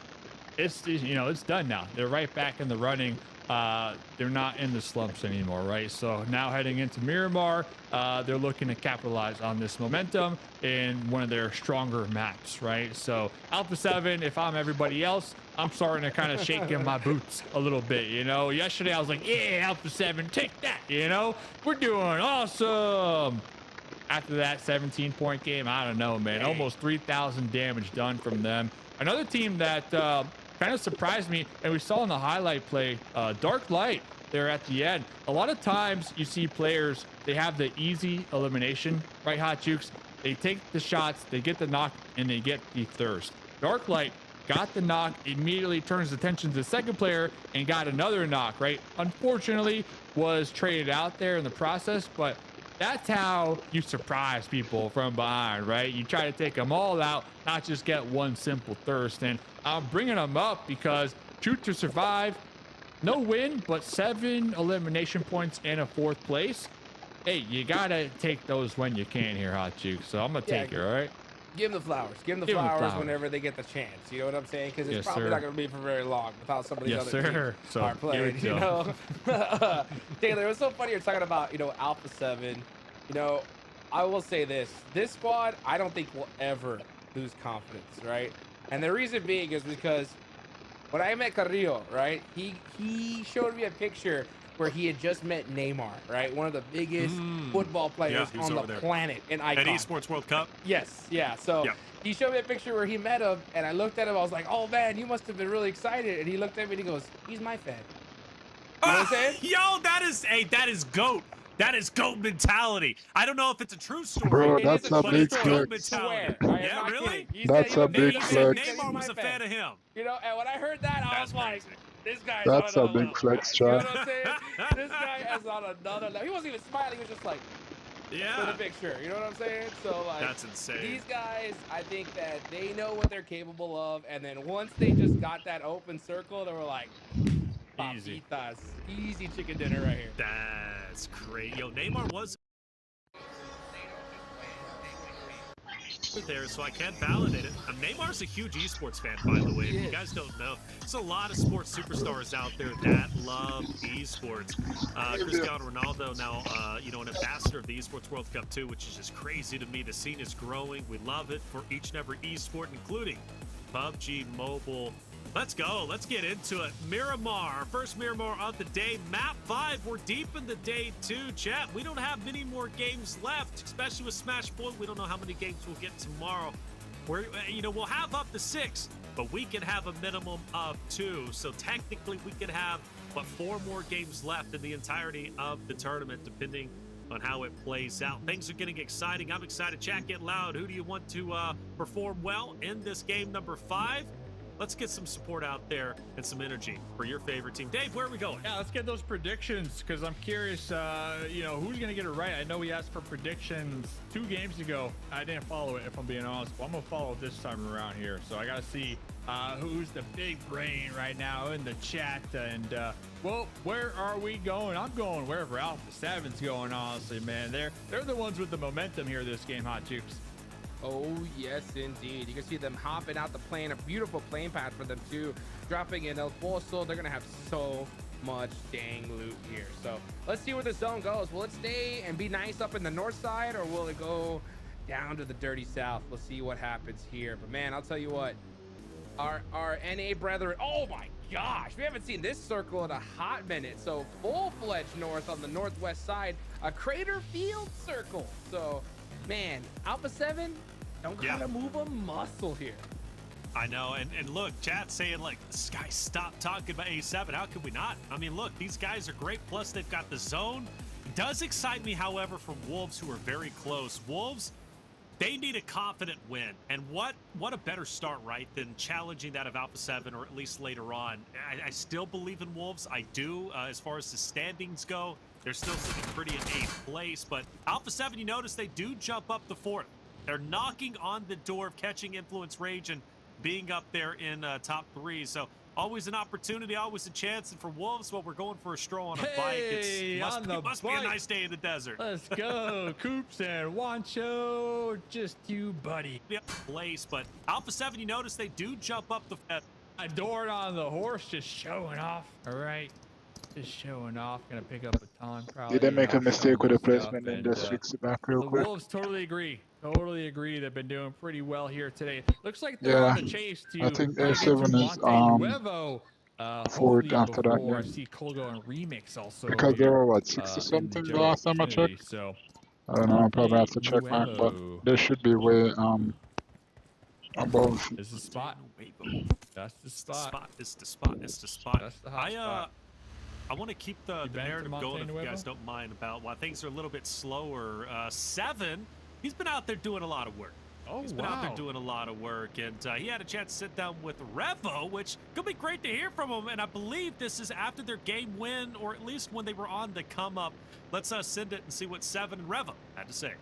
it's done now. They're right back in the running. They're not in the slumps anymore, right? So now heading into Miramar, they're looking to capitalize on this momentum in one of their stronger maps, right? So Alpha 7, if I'm everybody else, I'm starting to kind of shake in my boots a little bit, you know? Yesterday I was like, yeah, Alpha 7, take that, you know? We're doing awesome. After that 17-point game, I don't know, man. Almost 3,000 damage done from them. Another team that kind of surprised me, and we saw in the highlight play, Dark Light there at the end. A lot of times you see players, they have the easy elimination, right, Hot Jukes? They take the shots, they get the knock, and they get the thirst. Dark Light got the knock, immediately turns attention to the second player and got another knock, right? Unfortunately, was traded out there in the process, but that's how you surprise people from behind, right? You try to take them all out, not just get one simple thirst. And I'm bringing them up because Shoot to Survive, no win, but 7 elimination points in a 4th place. Hey, you gotta take those when you can here, Hot Juke. So I'm gonna take it, all right? Give them the flowers. Give them the flowers whenever they get the chance. You know what I'm saying? Because it's probably not going to be for very long without some of these other teams are playing. You know, Taylor, it was so funny you're talking about, you know, Alpha 7. You know, I will say this squad, I don't think will ever lose confidence, right? And the reason being is because when I met Carrillo, right, he showed me a picture where he had just met Neymar, right? One of the biggest football players on the planet in Icon. At Esports World Cup? Yes, yeah. So he showed me a picture where he met him, and I looked at him, I was like, oh man, you must have been really excited. And he looked at me and he goes, he's my fan. You know what I'm saying? Yo, that is GOAT. That is GOAT mentality. I don't know if it's a true story. Bro, that's a big flex. Yeah, really? That's a big flex. Neymar was a fan of him. You know, and when I heard that, I was like, this guy's That's on a big level. flex, You know chat. what I'm saying? This guy is on another level. He wasn't even smiling. He was just like, for the picture. You know what I'm saying? So, like, that's insane. These guys, I think that they know what they're capable of. And then once they just got that open circle, they were like, easy. Easy chicken dinner right here. That's great. Yo, Neymar was there, so I can't validate it. Neymar's a huge esports fan, by the way. If you guys don't know, there's a lot of sports superstars out there that love esports. Cristiano Ronaldo now, you know, an ambassador of the Esports World Cup too, which is just crazy to me. The scene is growing. We love it for each and every esport, including PUBG Mobile. Let's go. Let's get into it. Miramar, first Miramar of the day. Map 5. We're deep into day 2. Chat, we don't have many more games left, especially with Smash Point. We don't know how many games we'll get tomorrow. We'll have up to 6, but we can have a minimum of 2. So technically, we could have, 4 more games left in the entirety of the tournament, depending on how it plays out. Things are getting exciting. I'm excited. Chat, get loud. Who do you want to perform well in this game number 5? Let's get some support out there and some energy for your favorite team. Dave, where are we going? Yeah, let's get those predictions because I'm curious, who's going to get it right. I know we asked for predictions 2 games ago. I didn't follow it, if I'm being honest, but I'm going to follow it this time around here. So I got to see who's the big brain right now in the chat. And, where are we going? I'm going wherever Alpha 7's going, honestly, man. They're the ones with the momentum here this game, Hot Jukes. Oh, yes, indeed. You can see them hopping out the plane. A beautiful plane pad for them, too. Dropping in El Pozo. They're going to have so much dang loot here. So let's see where the zone goes. Will it stay and be nice up in the north side, or will it go down to the dirty south? Let's see what happens here. But man, I'll tell you what, our NA brethren, oh my gosh, we haven't seen this circle in a hot minute. So full-fledged north on the northwest side, a crater field circle. So man, Alpha 7 don't gotta move a muscle here. I know, and look, chat's saying like, this guy, stop talking about A7. How could we not? I mean, look, these guys are great. Plus, they've got the zone. It does excite me, however, for Wolves, who are very close. Wolves, they need a confident win. And what a better start, right, than challenging that of Alpha 7, or at least later on. I still believe in Wolves. I do. As far as the standings go, they're still sitting pretty in 8th place. But Alpha 7, you notice they do jump up the 4th. They're knocking on the door of catching Influence Rage and being up there in top 3. So always an opportunity, always a chance. And for Wolves, well, we're going for a stroll on a bike. It must be a nice day in the desert. Let's go. Coops and Wancho, just you, buddy. Place, but Alpha 7, you notice they do jump up the Adored on the horse, just showing off. All right, just showing off. Gonna pick up a ton. Probably. Did they make a mistake with the placement and just fix it back real quick? The Wolves totally agree. Totally agree. They've been doing pretty well here today. Looks like they're on the chase to. I think A7 is fourth after that. I see Colgo and Remix also. Because they were what, 60 something the last time I checked. So I don't know. I'll probably have to check mine, but they should be way above. This is the spot. That's the spot. It's the spot. It's the spot. That's the hot spot. I want to keep the narrative going, if you guys don't mind, about why things are a little bit slower. 7, he's been out there doing a lot of work. He's been out there doing a lot of work, and he had a chance to sit down with Revo, which could be great to hear from him. And I believe this is after their game win, or at least when they were on the come up. Let's send it and see what 7 and Revo had to say.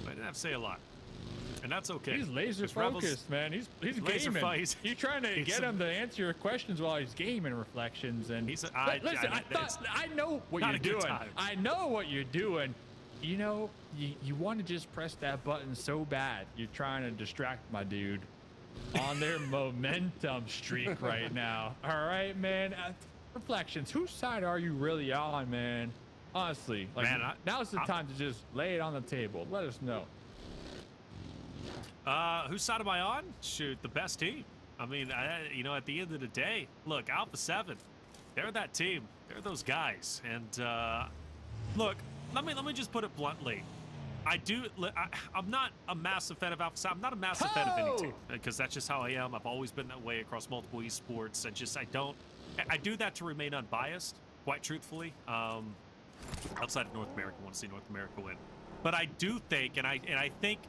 I didn't have to say a lot. And that's okay. He's laser focused, man. He's gaming. You're trying to get him to answer your questions while he's gaming Reflections. And listen, I know what you're doing. I know what you're doing. You know, you want to just press that button so bad. You're trying to distract my dude on their momentum streak right now. All right, man. Reflections, whose side are you really on, man? Honestly, like, man, now's the time to just lay it on the table. Let us know. Whose side am I on? Shoot, the best team. I mean, you know, at the end of the day, look, Alpha 7, they're that team. They're those guys. And look, let me just put it bluntly. I'm not a massive fan of Alpha 7. I'm not a massive fan of any team, because that's just how I am. I've always been that way across multiple esports. I do that to remain unbiased, quite truthfully. Outside of North America, I want to see North America win. But I do think, and I think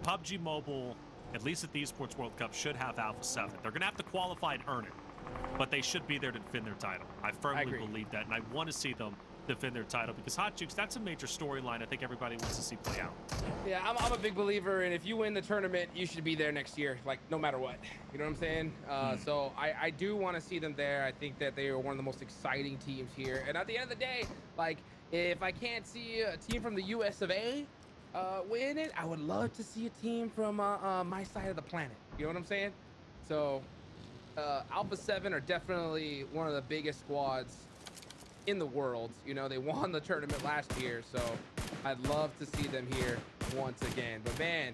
PUBG Mobile, at least at the Esports World Cup, should have Alpha 7. They're going to have to qualify and earn it, but they should be there to defend their title. I firmly believe that, and I want to see them defend their title, because Hot Jukes, that's a major storyline I think everybody wants to see play out. Yeah, I'm a big believer, and if you win the tournament, you should be there next year, like, no matter what. You know what I'm saying? So I do want to see them there. I think that they are one of the most exciting teams here. And at the end of the day, like, if I can't see a team from the US of A win it, I would love to see a team from my side of the planet. You know what I'm saying? So Alpha 7 are definitely one of the biggest squads in the world. You know, they won the tournament last year, so I'd love to see them here once again. But man,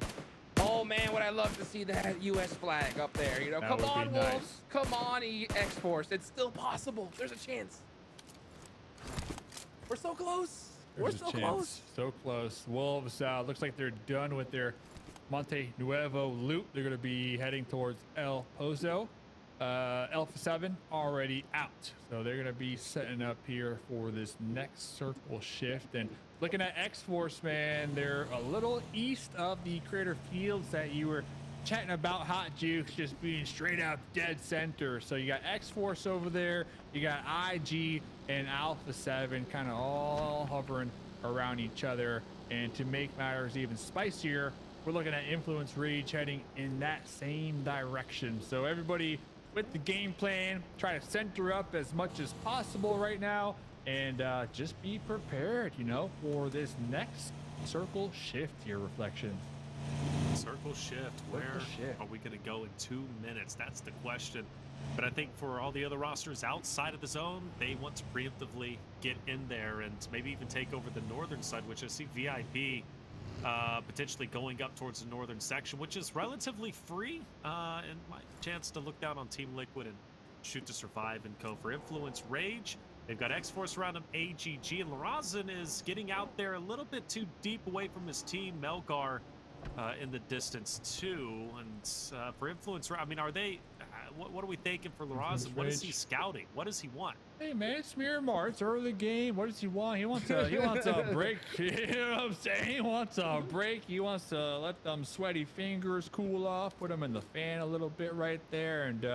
oh man, would I love to see that US flag up there. You know, come on, Wolves. Come on, X-Force. It's still possible. There's a chance. We're so close. We're so close. So close. Wolves, looks like they're done with their Monte Nuevo loop. They're going to be heading towards El Pozo. Alpha 7 already out, so they're going to be setting up here for this next circle shift. And looking at X-Force, man, they're a little east of the crater fields that you were chatting about. Hot Jukes just being straight up dead center. So you got X-Force over there, you got IG and Alpha 7 kind of all hovering around each other. And to make matters even spicier, we're looking at Influence Rage heading in that same direction. So everybody with the game plan, try to center up as much as possible right now, and just be prepared, you know, for this next circle shift here, Reflection. Circle shift. Where are we going to go in 2 minutes? That's the question. But I think for all the other rosters outside of the zone, they want to preemptively get in there and maybe even take over the northern side, which I see VIP potentially going up towards the northern section, which is relatively free. And my chance to look down on Team Liquid and shoot to survive and go for influence. Rage, they've got X-Force around him, AGG, and Larazan is getting out there a little bit too deep away from his team. Melgar in the distance too. And for influence, I mean, are they... What are we thinking for Larazan? What is he scouting? What does he want? Hey man, it's Miramar. It's early game. What does he want? He wants a break. You know what I'm saying? He wants a break. He wants to let them sweaty fingers cool off. Put them in the fan a little bit right there, and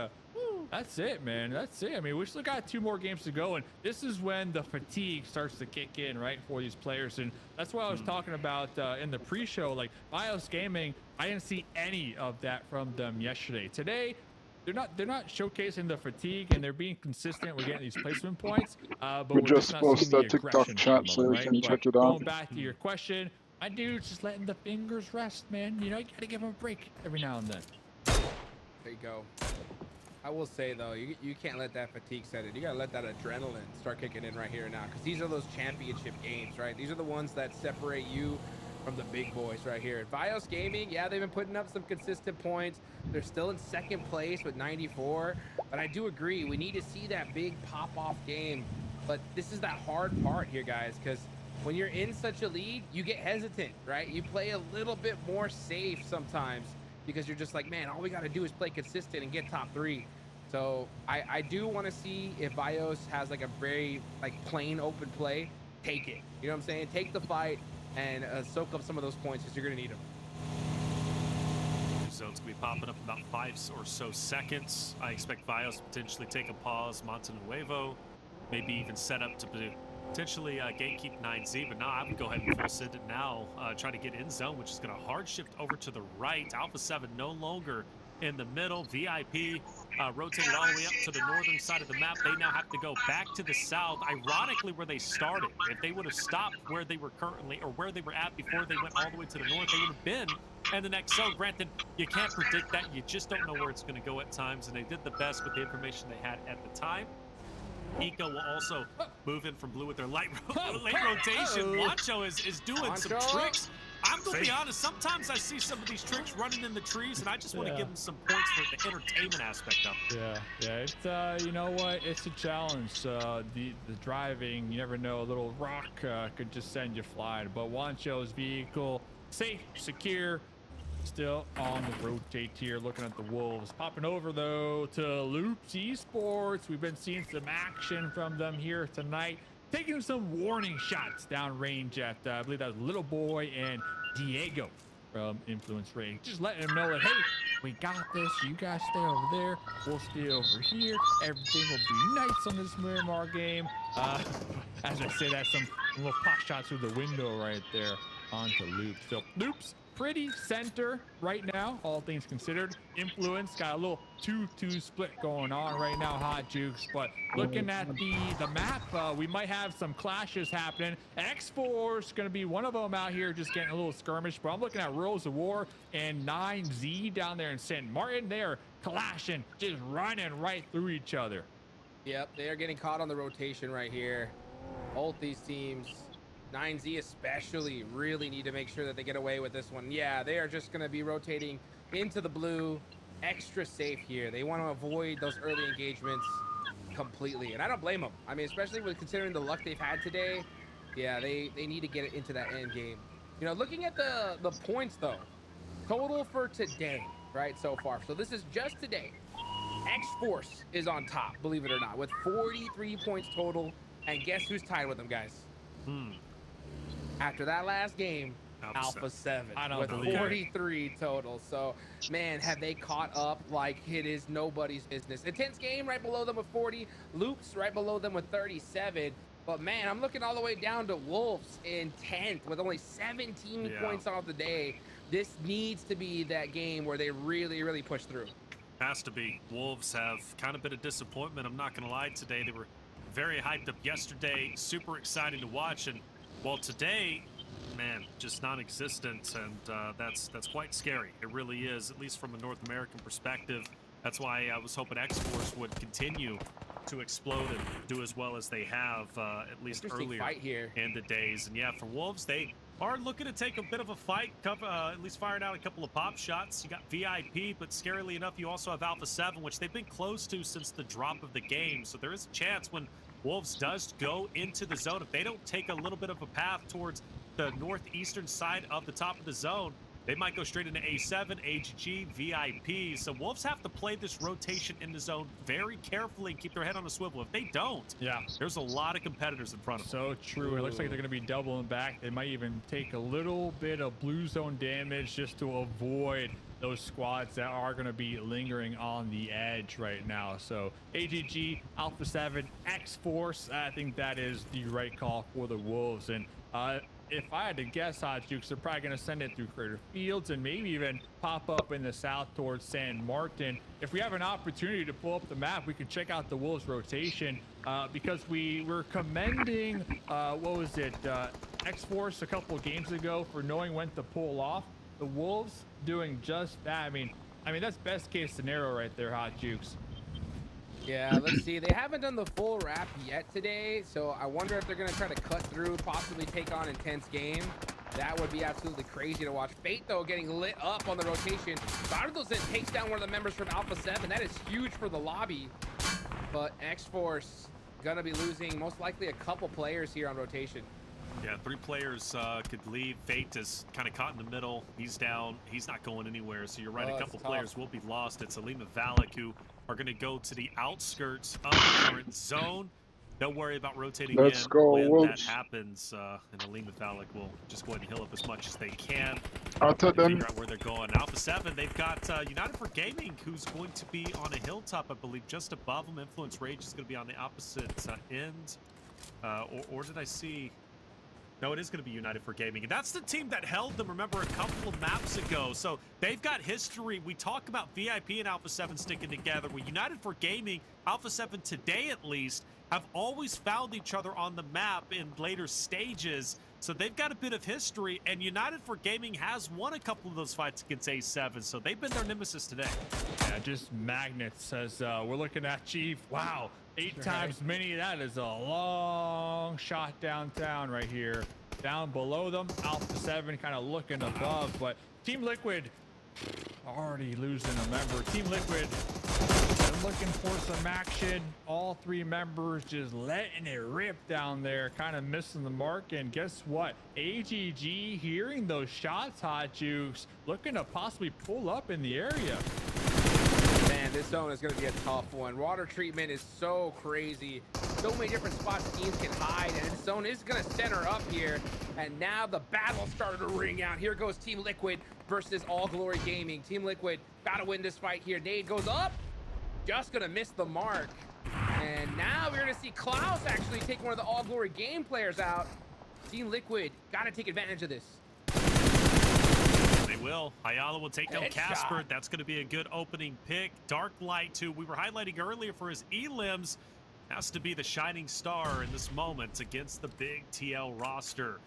that's it, man. That's it. I mean, we still got 2 more games to go, and this is when the fatigue starts to kick in, right, for these players. And that's what I was talking about in the pre-show. Like BIOS Gaming, I didn't see any of that from them yesterday. Today, they're not showcasing the fatigue, and they're being consistent. We're getting these placement points, but We we're just not posted seeing a the TikTok aggression chat from so them, you right? can But check it out. going back to your question, my dude's just letting the fingers rest, man. You know, you gotta give them a break every now and then. There you go. I will say though, you can't let that fatigue set in. You gotta let that adrenaline start kicking in right here and now, because these are those championship games, right? These are the ones that separate you from the big boys right here. BIOS Gaming, yeah, they've been putting up some consistent points. They're still in 2nd place with 94, but I do agree, we need to see that big pop-off game. But this is that hard part here, guys, because when you're in such a lead, you get hesitant, right? You play a little bit more safe sometimes because you're just like, man, all we got to do is play consistent and get top 3. So I do want to see if BIOS has like a very like plain open play, take it. You know what I'm saying? Take the fight and soak up some of those points because you're going to need them. Zone's going to be popping up in about 5 or so seconds. I expect BIOS to potentially take a pause. Montenuevo maybe even set up to potentially gatekeep 9Z, but now I would go ahead and full send it now. Try to get in zone, which is going to hard shift over to the right. Alpha 7 no longer in the middle. VIP rotated all the way up to the northern side of the map. They now have to go back to the south, ironically where they started. If they would have stopped where they were currently, or where they were at before they went all the way to the north, they would have been in the next zone. Granted, you can't predict that. You just don't know where it's going to go at times, and they did the best with the information they had at the time. Eco will also move in from blue with their late rotation. Wancho is doing some tricks. I'm going to be honest, sometimes I see some of these tricks running in the trees, and I just want to give them some points for the entertainment aspect of it. Yeah, it's, you know what, it's a challenge. The driving, you never know, a little rock could just send you flying. But Wancho's vehicle, safe, secure, still on the rotate here, looking at the Wolves. Popping over, though, to Loops Esports. We've been seeing some action from them here tonight. Taking some warning shots downrange at, I believe that was Little Boy and Diego from Influence Rage. Just letting them know that, hey, we got this. You guys stay over there. We'll stay over here. Everything will be nice on this Miramar game. As I say that, some little pop shots through the window right there onto Loops. So Loops, pretty center right now, all things considered. Influence got a little 2-2 split going on right now, Hot Jukes. But looking at the map, we might have some clashes happening. X-Force gonna be one of them out here just getting a little skirmish. But I'm looking at Rose of War and 9Z down there in St. Martin. They are clashing, just running right through each other. Yep, they are getting caught on the rotation right here. Both these teams, 9Z especially, really need to make sure that they get away with this one. Yeah, they are just going to be rotating into the blue, extra safe here. They want to avoid those early engagements completely, and I don't blame them. I mean, especially with considering the luck they've had today. Yeah, they need to get it into that end game. You know, looking at the points though, total for today, right, so far. So this is just today. X-Force is on top, believe it or not, with 43 points total. And guess who's tied with them, guys? After that last game, Alpha 7 with 43 total. So, man, have they caught up like it is nobody's business. Intense game right below them with 40. Loops right below them with 37. But, man, I'm looking all the way down to Wolves in 10th with only 17 points off the day. This needs to be that game where they really, really push through. Has to be. Wolves have kind of been a disappointment. I'm not going to lie today. They were very hyped up yesterday, super exciting to watch. And well, today man, just non-existent, and that's quite scary. It really is, at least from a North American perspective. That's why I was hoping X-Force would continue to explode and do as well as they have, at least earlier fight here in the days. And yeah, for Wolves, they are looking to take a bit of a fight, at least firing out a couple of pop shots. You got VIP, but scarily enough, you also have Alpha 7, which they've been close to since the drop of the game. So there is a chance when Wolves does go into the zone, if they don't take a little bit of a path towards the northeastern side of the top of the zone, they might go straight into A7, AGG, VIP. So Wolves have to play this rotation in the zone very carefully and keep their head on a swivel. If they don't, there's a lot of competitors in front of them. So true. It looks like they're going to be doubling back. They might even take a little bit of blue zone damage just to avoid those squads that are going to be lingering on the edge right now. So AGG, Alpha 7, X-Force, I think that is the right call for the Wolves. And if I had to guess, Hot Jukes, they're probably going to send it through Crater Fields and maybe even pop up in the south towards San Martin. If we have an opportunity to pull up the map, we can check out the Wolves rotation because we were commending, X-Force a couple of games ago for knowing when to pull off. The Wolves doing just that. I mean, that's best case scenario right there, Hot Jukes. Yeah, let's see. They haven't done the full wrap yet today, so I wonder if they're going to try to cut through, possibly take on Intense Game. That would be absolutely crazy to watch. Fate, though, getting lit up on the rotation. Bardos then takes down one of the members from Alpha 7. That is huge for the lobby. But X-Force going to be losing most likely a couple players here on rotation. Yeah, 3 players could leave. Fate is kind of caught in the middle. He's down. He's not going anywhere. So you're right. A couple players will be lost. It's Alima Valak who are going to go to the outskirts of the current zone. Don't worry about rotating when that happens. And Alima Valak will just go ahead and heal up as much as they can. I'll tell them. Figure out where they're going. Alpha 7, they've got United for Gaming, who's going to be on a hilltop, I believe, just above them. Influence Rage is going to be on the opposite end. Or did I see... No, it is going to be United for Gaming. And that's the team that held them, remember, a couple of maps ago. So they've got history. We talk about VIP and Alpha 7 sticking together. With United for Gaming, Alpha 7 today at least, have always found each other on the map in later stages. So they've got a bit of history. And United for Gaming has won a couple of those fights against A7. So they've been their nemesis today. Yeah, just magnets as we're looking at Chief. Wow. 8 times many. That is a long shot downtown right here. Down below them, Alpha 7 kind of looking above, but Team Liquid already losing a member. Team Liquid looking for some action. All 3 members just letting it rip down there, kind of missing the mark. And guess what? AGG hearing those shots, Hot Jukes, looking to possibly pull up in the area. Man, this zone is going to be a tough one. Water treatment is so crazy. So many different spots teams can hide, and this zone is going to center up here. And now the battle started to ring out. Here goes Team Liquid versus All Glory Gaming. Team Liquid got to win this fight here. Nade goes up, just going to miss the mark. And now we're going to see Klaus actually take one of the All Glory Game players out. Team Liquid got to take advantage of this. They will. Ayala will take down Casper. That's going to be a good opening pick. Dark Light, who we were highlighting earlier for his elims, has to be the shining star in this moment against the big TL roster.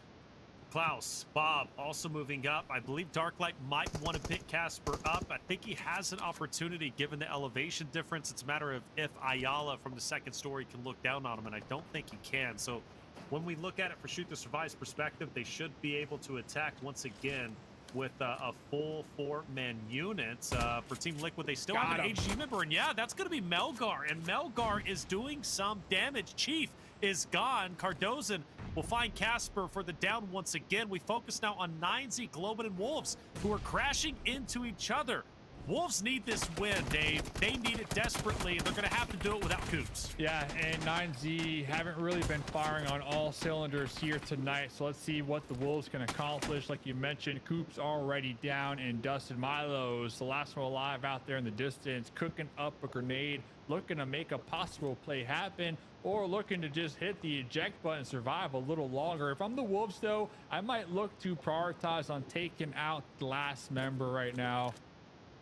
Klaus, Bob also moving up. I believe Darklight might want to pick Casper up. I think he has an opportunity given the elevation difference. It's a matter of if Ayala from the second story can look down on him, and I don't think he can. So when we look at it for Shoot to Survive's perspective, they should be able to attack once again with a full 4-man unit. For Team Liquid, they still have an HG member, and yeah, that's going to be Melgar, and Melgar is doing some damage. Chief is gone. Cardozan will find Casper for the down once again. We focus now on 9Z, Globin, and Wolves, who are crashing into each other. Wolves need this win, Dave. They need it desperately, and they're going to have to do it without Coops. Yeah, and 9Z haven't really been firing on all cylinders here tonight, so let's see what the Wolves can accomplish. Like you mentioned, Coops already down, and Dustin Milo's the last one alive out there in the distance, cooking up a grenade, looking to make a possible play happen, or looking to just hit the eject button and survive a little longer. If I'm the Wolves, though, I might look to prioritize on taking out the last member right now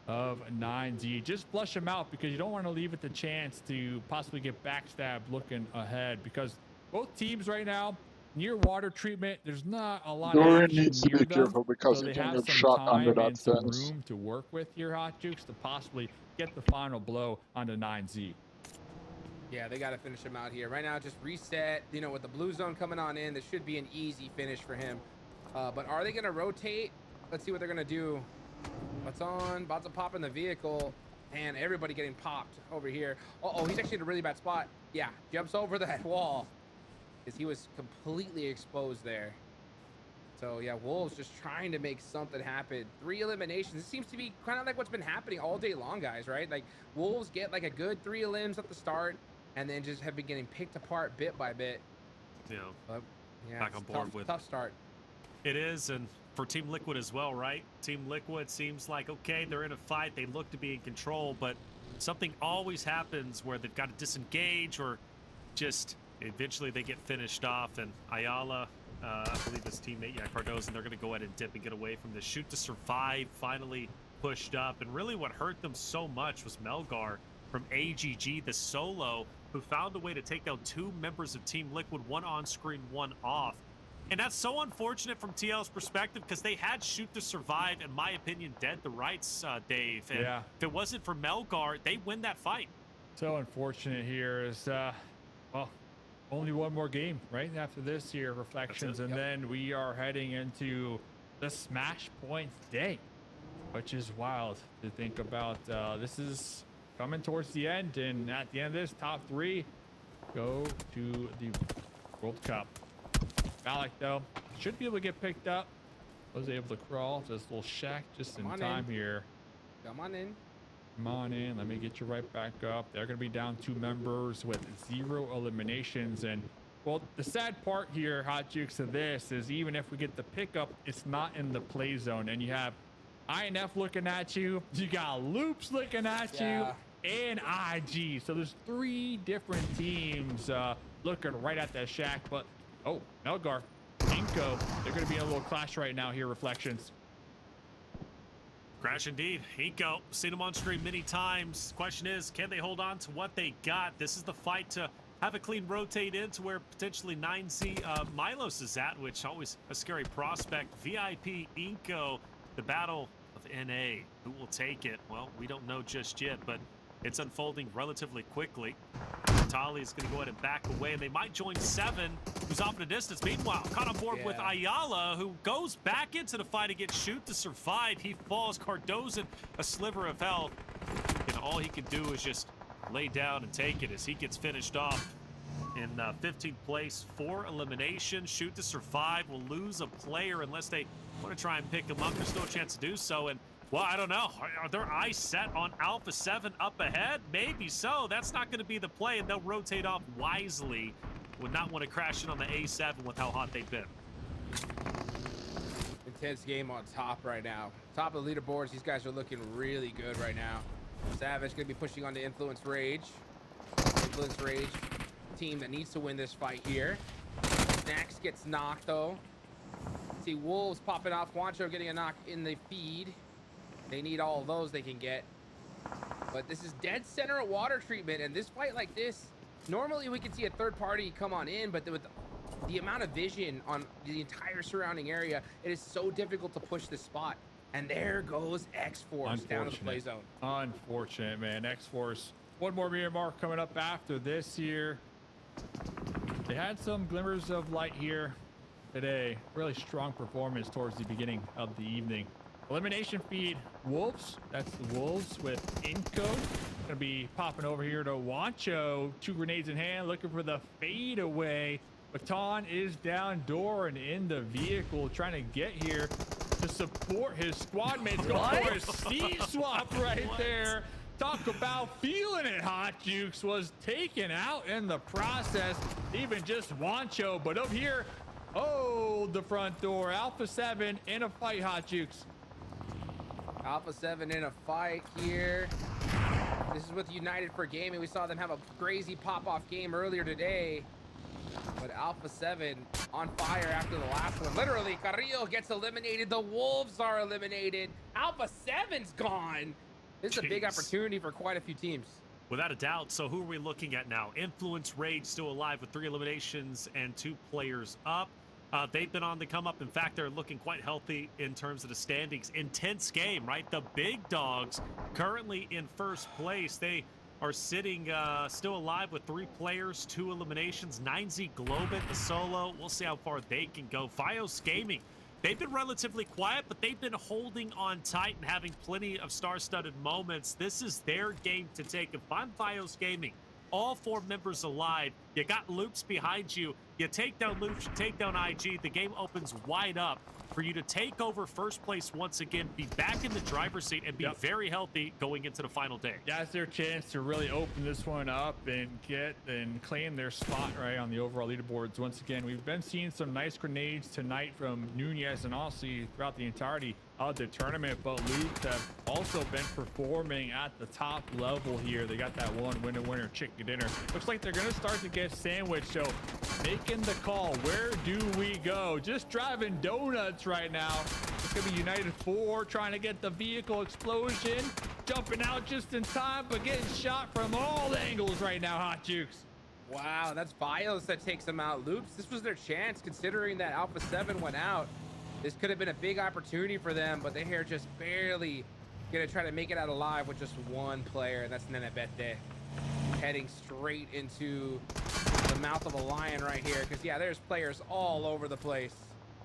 of 9Z. Just flush them out because you don't want to leave it the chance to possibly get backstabbed looking ahead, because both teams right now near water treatment, there's not a lot of Dorian action needs to near be them, careful because so he they can have get some shot under time that and some fence. room to work with here, Hot Jukes, to possibly get the final blow on the 9Z. Yeah, they got to finish him out here. Right now, just reset. You know, with the blue zone coming on in, this should be an easy finish for him. But are they going to rotate? Let's see what they're going to do. What's on? About to pop in the vehicle. And everybody getting popped over here. Uh-oh, he's actually in a really bad spot. Yeah, jumps over that wall. Because he was completely exposed there. So, yeah, Wolves just trying to make something happen. 3 eliminations. This seems to be kind of like what's been happening all day long, guys, right? Like, Wolves get like a good 3 elims at the start. And then just have been getting picked apart bit by bit. Yeah. But, yeah, Back on board with tough start. It is, and for Team Liquid as well, right? Team Liquid seems like, okay, they're in a fight. They look to be in control, but something always happens where they've got to disengage or just eventually they get finished off. And Ayala, I believe his teammate, Cardozo, they're going to go ahead and dip and get away from the shoot to survive, finally pushed up. And really what hurt them so much was Melgar from AGG, the solo, who found a way to take down 2 members of Team Liquid, one on screen, one off. And that's so unfortunate from TL's perspective because they had shoot to survive, in my opinion, dead the rights, Dave. And yeah. If it wasn't for Melgar, they win that fight. So unfortunate here is, well, only one more game right after this here, Reflections, and then we are heading into the Smash Points day, which is wild to think about. This is coming towards the end, and at the end of this, top 3 go to the World Cup. Valak, though, should be able to get picked up. Was able to crawl to this little shack just in time here. Come on in. Come on in. Let me get you right back up. They're going to be down 2 members with 0 eliminations. And, well, the sad part here, Hot Jukes, of this is even if we get the pickup, it's not in the play zone. And you have INF looking at you. You got Loops looking at you. And IG. So there's 3 different teams looking right at that shack. But, oh, Melgar, Inko, they're going to be in a little clash right now here, Reflections. Crash indeed. Inko, seen him on screen many times. Question is, can they hold on to what they got? This is the fight to have a clean rotate into where potentially 9C Milos is at, which always a scary prospect. VIP, Inko, the battle of NA. Who will take it? Well, we don't know just yet, but it's unfolding relatively quickly. Tali is going to go ahead and back away, and they might join 7, who's off in the distance. Meanwhile, caught on board with Ayala, who goes back into the fight against Shoot to survive. He falls. Cardozo, a sliver of health, and all he can do is just lay down and take it as he gets finished off in 15th place. 4 eliminations. Shoot to survive will lose a player unless they want to try and pick him up. There's no chance to do so, and well, I don't know. Are their eyes set on Alpha 7 up ahead? Maybe so. That's not going to be the play, and they'll rotate off wisely. Would not want to crash in on the A7 with how hot they've been. Intense game on top right now. Top of the leaderboards. These guys are looking really good right now. Savage going to be pushing on to Influence Rage. Influence Rage, team that needs to win this fight here. Snax gets knocked, though. See Wolves popping off. Juancho getting a knock in the feed. They need all of those they can get. But this is dead center at water treatment, and this fight like this, normally we could see a third party come on in, but with the amount of vision on the entire surrounding area, it is so difficult to push this spot. And there goes X-Force down to the play zone. Unfortunate, man. X-Force, one more mirror mark coming up after this here. They had some glimmers of light here today. Really strong performance towards the beginning of the evening. Elimination feed, Wolves. That's the Wolves with Inko. Gonna be popping over here to Juancho. 2 grenades in hand, looking for the fadeaway. Baton is down door and in the vehicle, trying to get here to support his squad mates. Going for a seat swap right there. Talk about feeling it, Hot Jukes was taken out in the process. Even just Juancho, but up here, oh, the front door. Alpha 7 in a fight, Hot Jukes. Alpha 7 in a fight here. This is with United for Gaming. We saw them have a crazy pop-off game earlier today. But Alpha 7 on fire after the last one. Literally, Carrillo gets eliminated. The Wolves are eliminated. Alpha 7's gone. This is a big opportunity for quite a few teams. Without a doubt. So who are we looking at now? Influence Rage still alive with 3 eliminations and 2 players up. They've been on the come up. In fact, they're looking quite healthy in terms of the standings. Intense game, right? The big dogs currently in first place. They are sitting still alive with 3 players, 2 eliminations. 9Z Globit, the solo. We'll see how far they can go. Vios Gaming, they've been relatively quiet, but they've been holding on tight and having plenty of star-studded moments. This is their game to take. If I'm Vios Gaming, all 4 members alive, you got Loops behind you, you take down Loops, you take down IG, the game opens wide up for you to take over first place once again, be back in the driver's seat, and be very healthy going into the final day. That's their chance to really open this one up and get and claim their spot right on the overall leaderboards. Once again, we've been seeing some nice grenades tonight from Nunez and honestly throughout the entirety of the tournament, but Loops have also been performing at the top level here. They got that one winner chicken dinner. Looks like they're gonna start to get sandwiched, so making the call, where do we go? Just driving donuts right now. It's gonna be United 4 trying to get the vehicle explosion, jumping out just in time, but getting shot from all angles right now, Hot Jukes. Wow, that's Vios that takes them out. Loops, this was their chance considering that Alpha 7 went out. This could have been a big opportunity for them, but they're here just barely gonna try to make it out alive with just 1 player, and that's Nenebete, heading straight into the mouth of a lion right here. Because yeah, there's players all over the place,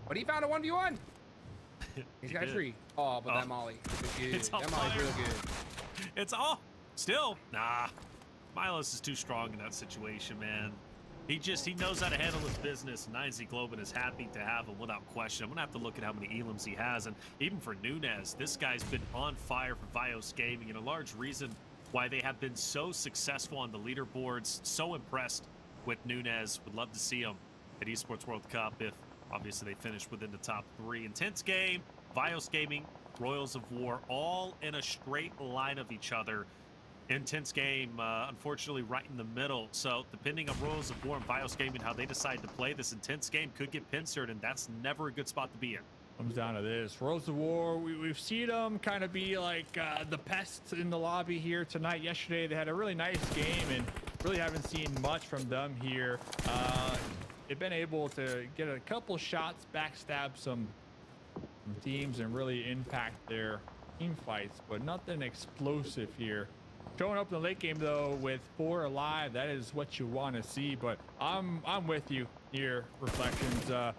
but he found a 1v1. He's got a tree. Oh, but that molly is good. That molly's real good. It's all still Milos is too strong in that situation, man. He knows how to handle his business. 9Z Globin is happy to have him without question. I'm gonna have to look at how many elims he has, and even for Nunez, this guy's been on fire for Vios Gaming, and a large reason why they have been so successful on the leaderboards. So impressed with Nunez. Would love to see him at Esports World Cup if obviously they finish within the top 3. Intense game, Vios Gaming, Royals of War, all in a straight line of each other. Intense game, unfortunately, right in the middle. So depending on Royals of War and Vios Gaming, how they decide to play, this intense game could get pincered, and that's never a good spot to be in. Comes down to this. Royals of War, we've seen them kind of be like the pests in the lobby here tonight. Yesterday, they had a really nice game, and really haven't seen much from them here. They've been able to get a couple shots, backstab some teams, and really impact their team fights, but nothing explosive here. Showing up in the late game though with 4 alive, that is what you want to see. But I'm with you here, Reflections.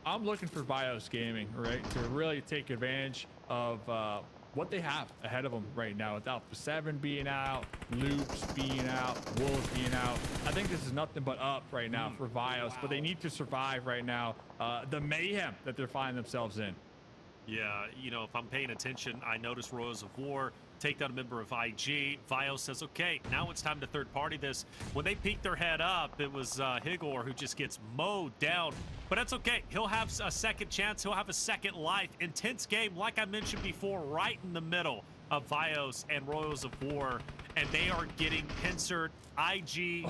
I'm looking for Vios Gaming, right, to really take advantage of what they have ahead of them right now, with Alpha 7 being out, Loops being out, Wolves being out. I think this is nothing but up right now for Vios, but they need to survive right now, the mayhem that they're finding themselves in. Yeah, you know, if I'm paying attention, I notice Royals of War take down a member of IG. Vios says, okay, now it's time to third party this. When they peek their head up, it was Higor who just gets mowed down. But that's okay. He'll have a second chance. He'll have a second life. Intense game, like I mentioned before, right in the middle of Vios and Royals of War. And they are getting pincered. IG,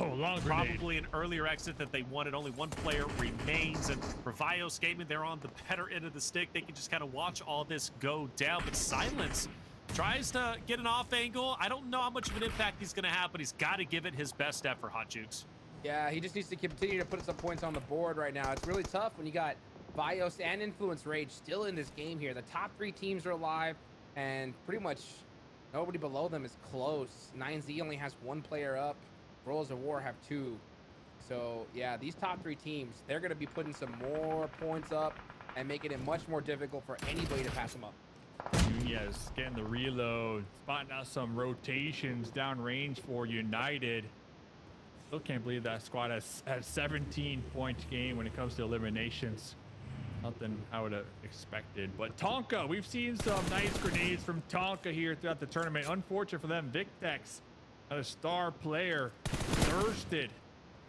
probably an earlier exit that they wanted. Only 1 player remains. And for Vios Gaming, they're on the better end of the stick. They can just kind of watch all this go down. But Silence tries to get an off angle. I don't know how much of an impact he's going to have, but he's got to give it his best effort, Hot Jukes. Yeah, he just needs to continue to put some points on the board right now. It's really tough when you got Vios and Influence Rage still in this game here. The top 3 teams are alive, and pretty much nobody below them is close. 9Z only has 1 player up. Royals of War have 2. So, yeah, these top 3 teams, they're going to be putting some more points up and making it much more difficult for anybody to pass them up. Nunez getting the reload, spotting out some rotations downrange for United. Still can't believe that squad has 17-point game when it comes to eliminations. Nothing I would have expected. But Tonka, we've seen some nice grenades from Tonka here throughout the tournament. Unfortunate for them, Victex, a star player, thirsted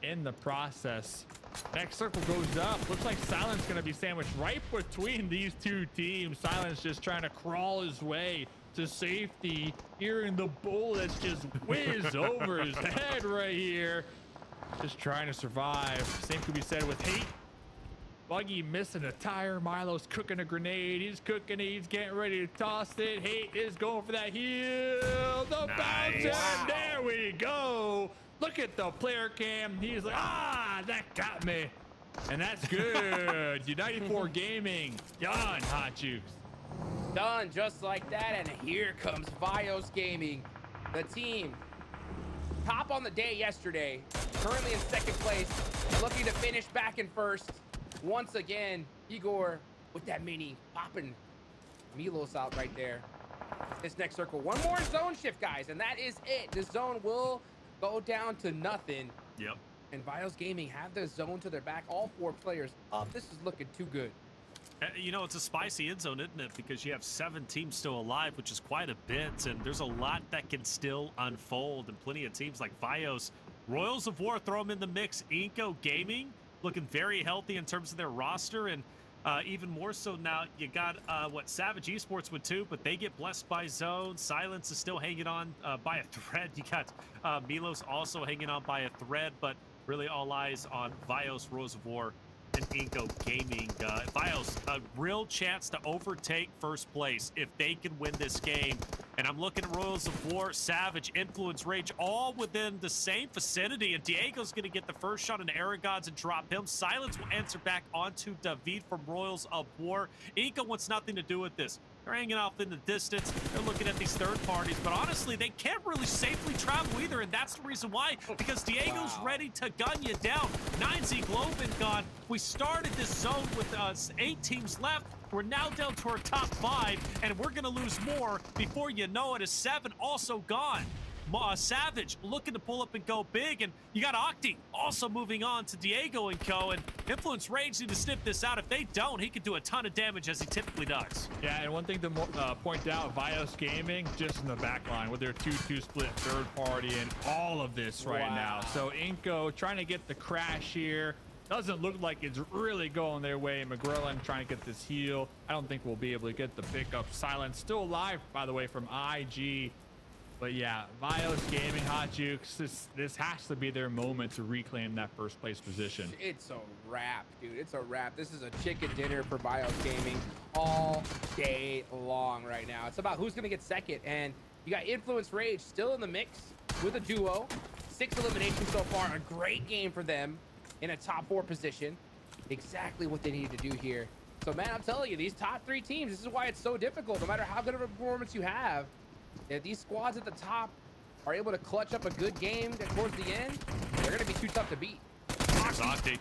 in the process. Next circle goes up. Looks like Silence going to be sandwiched right between these 2 teams. Silence just trying to crawl his way to safety. Hearing the bullets just whiz over his head right here. Just trying to survive. Same could be said with Hate. Buggy missing a tire. Milo's cooking a grenade. He's cooking it. He's getting ready to toss it. Hate is going for that heel. The bounce, and there we go. Look at the player cam. He's like, that got me. And that's good. United4 Gaming. Done, Hot Juice. Done just like that. And here comes Vios Gaming, the team top on the day yesterday, currently in second place, looking to finish back in first. Once again, Igor with that mini popping Milos out right there. This next circle, one more zone shift, guys, and that is it. The zone will go down to nothing. Yep. And Vios Gaming have the zone to their back. All 4 players up. This is looking too good. You know, it's a spicy end zone, isn't it? Because you have 7 teams still alive, which is quite a bit, and there's a lot that can still unfold, and plenty of teams like Vios. Royals of War, throw them in the mix. Inco Gaming, looking very healthy in terms of their roster, and even more so now, you got, Savage Esports would too, but they get blessed by zone. Silence is still hanging on by a thread. You got Milos also hanging on by a thread, but really all eyes on Vios, Royals of War, and Inco Gaming. Vios, a real chance to overtake first place if they can win this game. And I'm looking at Royals of War, Savage, Influence, Rage, all within the same vicinity. And Diego's going to get the first shot on Aragons and drop him. Silence will answer back onto David from Royals of War. Inco wants nothing to do with this. They're hanging off in the distance. They're looking at these third parties, but honestly, they can't really safely travel either, and that's the reason why, because Diego's ready to gun you down. 9Z Globin gone. We started this zone with 8 teams left. We're now down to our top 5, and we're going to lose more before you know it. As 7 also gone. Savage looking to pull up and go big, and you got Octi also moving on to Diego and co, and Influence Rage need to sniff this out. If they don't, he could do a ton of damage as he typically does. Yeah, and one thing to point out, Vios Gaming just in the back line with their 2-2 split third party and all of this right now. So Inco trying to get the crash here. Doesn't look like it's really going their way. McGrillen trying to get this heal. I don't think we'll be able to get the pickup. Silence still alive, by the way, from IG. But yeah, Vios Gaming, Hot Jukes, this has to be their moment to reclaim that first place position. It's a wrap, dude. It's a wrap. This is a chicken dinner for Vios Gaming all day long right now. It's about who's going to get second. And you got Influence Rage still in the mix with a duo. 6 eliminations so far. A great game for them in a top 4 position. Exactly what they needed to do here. So, man, I'm telling you, these top 3 teams, this is why it's so difficult. No matter how good of a performance you have, if these squads at the top are able to clutch up a good game towards the end, they're going to be too tough to beat. There's Octi.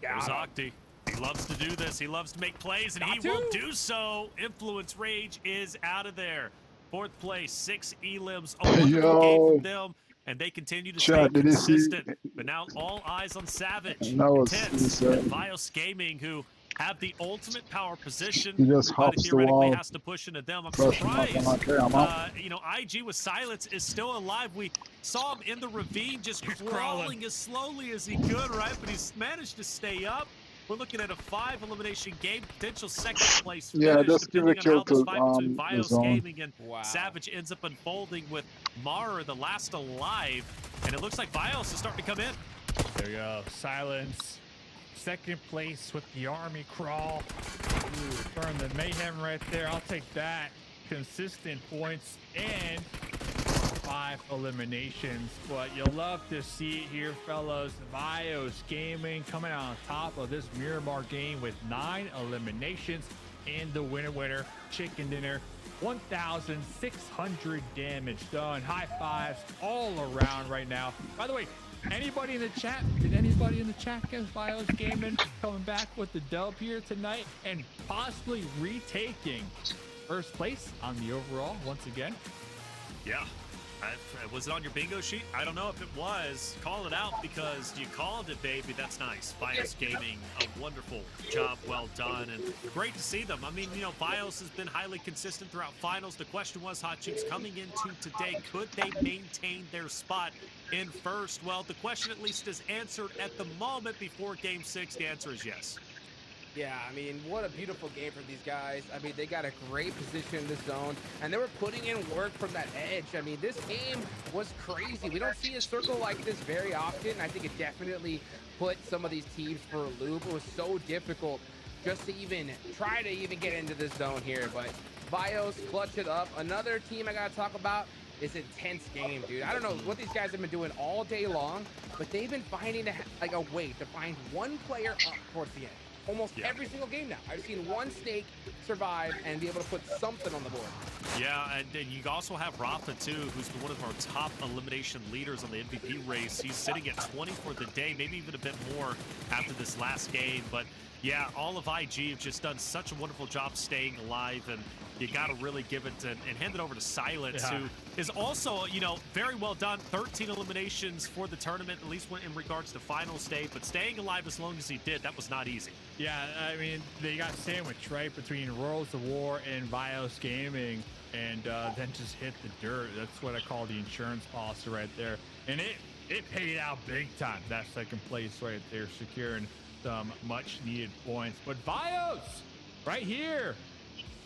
There's Octi. He loves to do this. He loves to make plays, and he will do so. Influence Rage is out of there. 4th place, 6 elims. A wonderful game from them, and they continue to stay consistent. But now all eyes on Savage. Intense. Vios Gaming, who have the ultimate power position, but theoretically has to push into them. I'm surprised. You know, IG with Silence is still alive. We saw him in the ravine just crawling as slowly as he could, right? But he's managed to stay up. We're looking at a 5 elimination game, potential second place finish, yeah, just give a kill to between Vios Gaming and Savage ends up unfolding with Mara, the last alive. And it looks like Vios is starting to come in. There you go. Silence. Second place with the army crawl. Ooh, throwing the mayhem right there. I'll take that. Consistent points and 5 eliminations. But you'll love to see it here, fellas. Vios Gaming coming out on top of this Miramar game with 9 eliminations and the winner chicken dinner. 1,600 damage done. High fives all around right now. By the way, anybody in the chat? Did anybody in the chat get Vios Gaming coming back with the dub here tonight and possibly retaking first place on the overall once again? Yeah. Was it on your bingo sheet? I don't know if it was. Call it out because you called it, baby. That's nice. Vios Gaming, a wonderful job, well done, and great to see them. I mean, you know, Vios has been highly consistent throughout finals. The question was, Hot Chicks, coming into today, could they maintain their spot in first? Well, the question at least is answered at the moment before Game 6. The answer is yes. Yeah, I mean, what a beautiful game for these guys. I mean, they got a great position in the zone, and they were putting in work from that edge. I mean, this game was crazy. We don't see a circle like this very often. I think it definitely put some of these teams for a loop. It was so difficult just to even try to even get into this zone here, but Bios clutch it up. Another team I gotta talk about is Intense Game, dude. I don't know what these guys have been doing all day long, but they've been finding like a way to find one player up towards the end. Almost every single game now. I've seen one snake survive and be able to put something on the board. Yeah, and you also have Rafa, too, who's been one of our top elimination leaders on the MVP race. He's sitting at 20 for the day, maybe even a bit more after this last game. But, yeah, all of IG have just done such a wonderful job staying alive, and you got to really give it and hand it over to Silence, who is also, you know, very well done. 13 eliminations for the tournament, at least in regards to final state, but staying alive as long as he did, that was not easy. Yeah, I mean, they got sandwiched, right, between Worlds of War and Bios Gaming, and then just hit the dirt. That's what I call the insurance policy right there. And it paid out big time, that second place right there, securing some much needed points. But Bios, right here,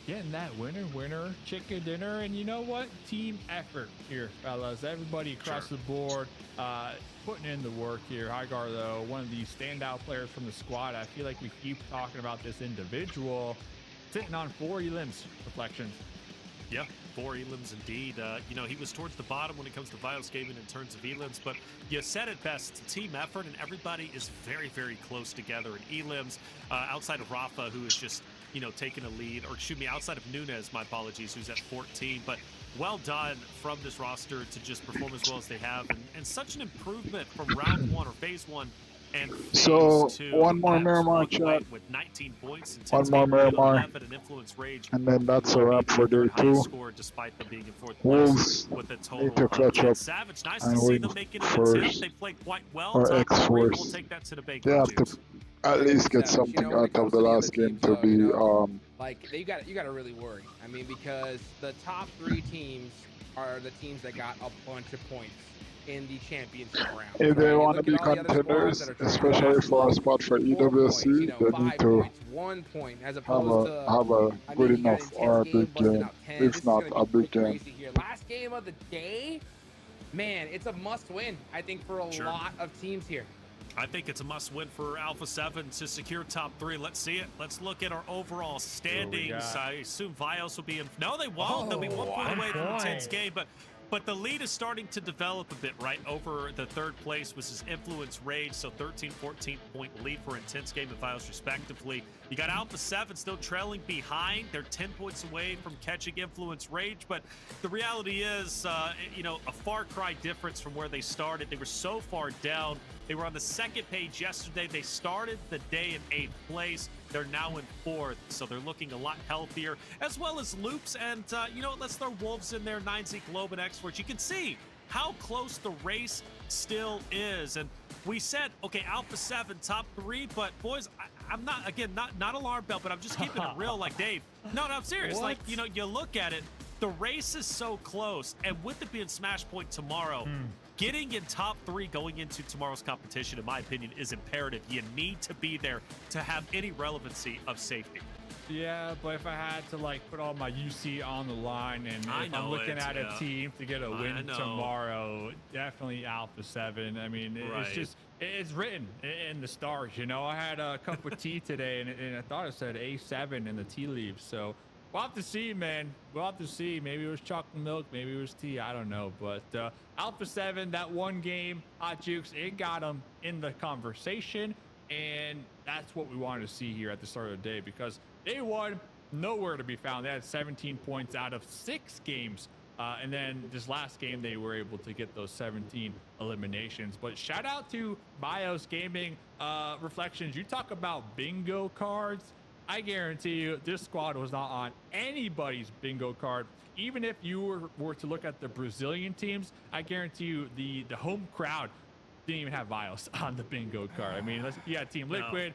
getting that winner chicken dinner. And you know what, team effort here, fellas. Everybody across the board putting in the work here. GYRO, one of the standout players from the squad. I feel like we keep talking about this individual sitting on 4 elims. Reflections. Yeah, 4 elims indeed. You know, he was towards the bottom when it comes to Bios Gaming in terms of elims, but you said it best. It's a team effort, and everybody is very, very close together in elims. Outside of Rafa, who is just, you know, taking a lead, or excuse me, outside of Nunez, my apologies, who's at 14. But well done from this roster to just perform as well as they have, and such an improvement from round 1 or phase 1 and So phase 2. one more Miramar chat. With 19 points and One more Miramar. and Influence Rage. And then that's a wrap for day 2. Score despite them being in 4th place Wolves with a total need to clutch up Savage. Nice and to see win them making an first, attempt. They played quite well. or Top 3, X-Force. we'll take that to the bank. They have to at least get something out of the last game to be like you got to really worry. I mean, because the top 3 teams are the teams that got a bunch of points in the championship round. if they want to be contenders, especially for a spot for EWC, they need to 1 point as have opposed a good enough or a big game, if not a big game. Last game of the day, man, it's a must-win. I think for a lot of teams here. I think it's a must-win for Alpha 7 to secure top 3. Let's see it. Let's look at our overall standings. I assume Vios will be in. No, they won't. They'll be 1 point away from the 10th game, but the lead is starting to develop a bit, right? Over the 3rd place, which is Influence Rage, so 13, 14 point lead for Intense Game and Vios respectively. You got Alpha 7 still trailing behind. They're 10 points away from catching Influence Rage, but the reality is, you know, a far cry difference from where they started. They were so far down. They were on the 2nd page yesterday. They started the day in 8th place. They're now in 4th, so they're looking a lot healthier, as well as Loops. And, you know, let's throw Wolves in there, 9Z Globe and X-Force. You can see how close the race still is. And we said, okay, Alpha 7, top 3, but boys, I'm not, again, not alarm bell, but I'm just keeping it real like Dave. No, I'm serious. What? Like, you know, you look at it, the race is so close, and with it being Smash Point tomorrow, getting in top 3 going into tomorrow's competition, in my opinion, is imperative. You need to be there to have any relevancy of safety. Yeah, but if I had to like put all my UC on the line, and if I'm looking at a team to get a win tomorrow, definitely Alpha 7. I mean, it's just, it's written in the stars, you know. I had a cup of tea today, and I thought it said A7 in the tea leaves, so we'll have to see, man. We'll have to see. Maybe it was chocolate milk, maybe it was tea, I don't know. But Alpha 7, that one game, Hot Jukes, it got them in the conversation, and that's what we wanted to see here at the start of the day, because day 1, nowhere to be found. They had 17 points out of 6 games. And then this last game, they were able to get those 17 eliminations. But shout out to Bios Gaming. Reflections, you talk about bingo cards. I guarantee you this squad was not on anybody's bingo card. Even if you were to look at the Brazilian teams, I guarantee you the home crowd didn't even have Bios on the bingo card. I mean, you had Team Liquid,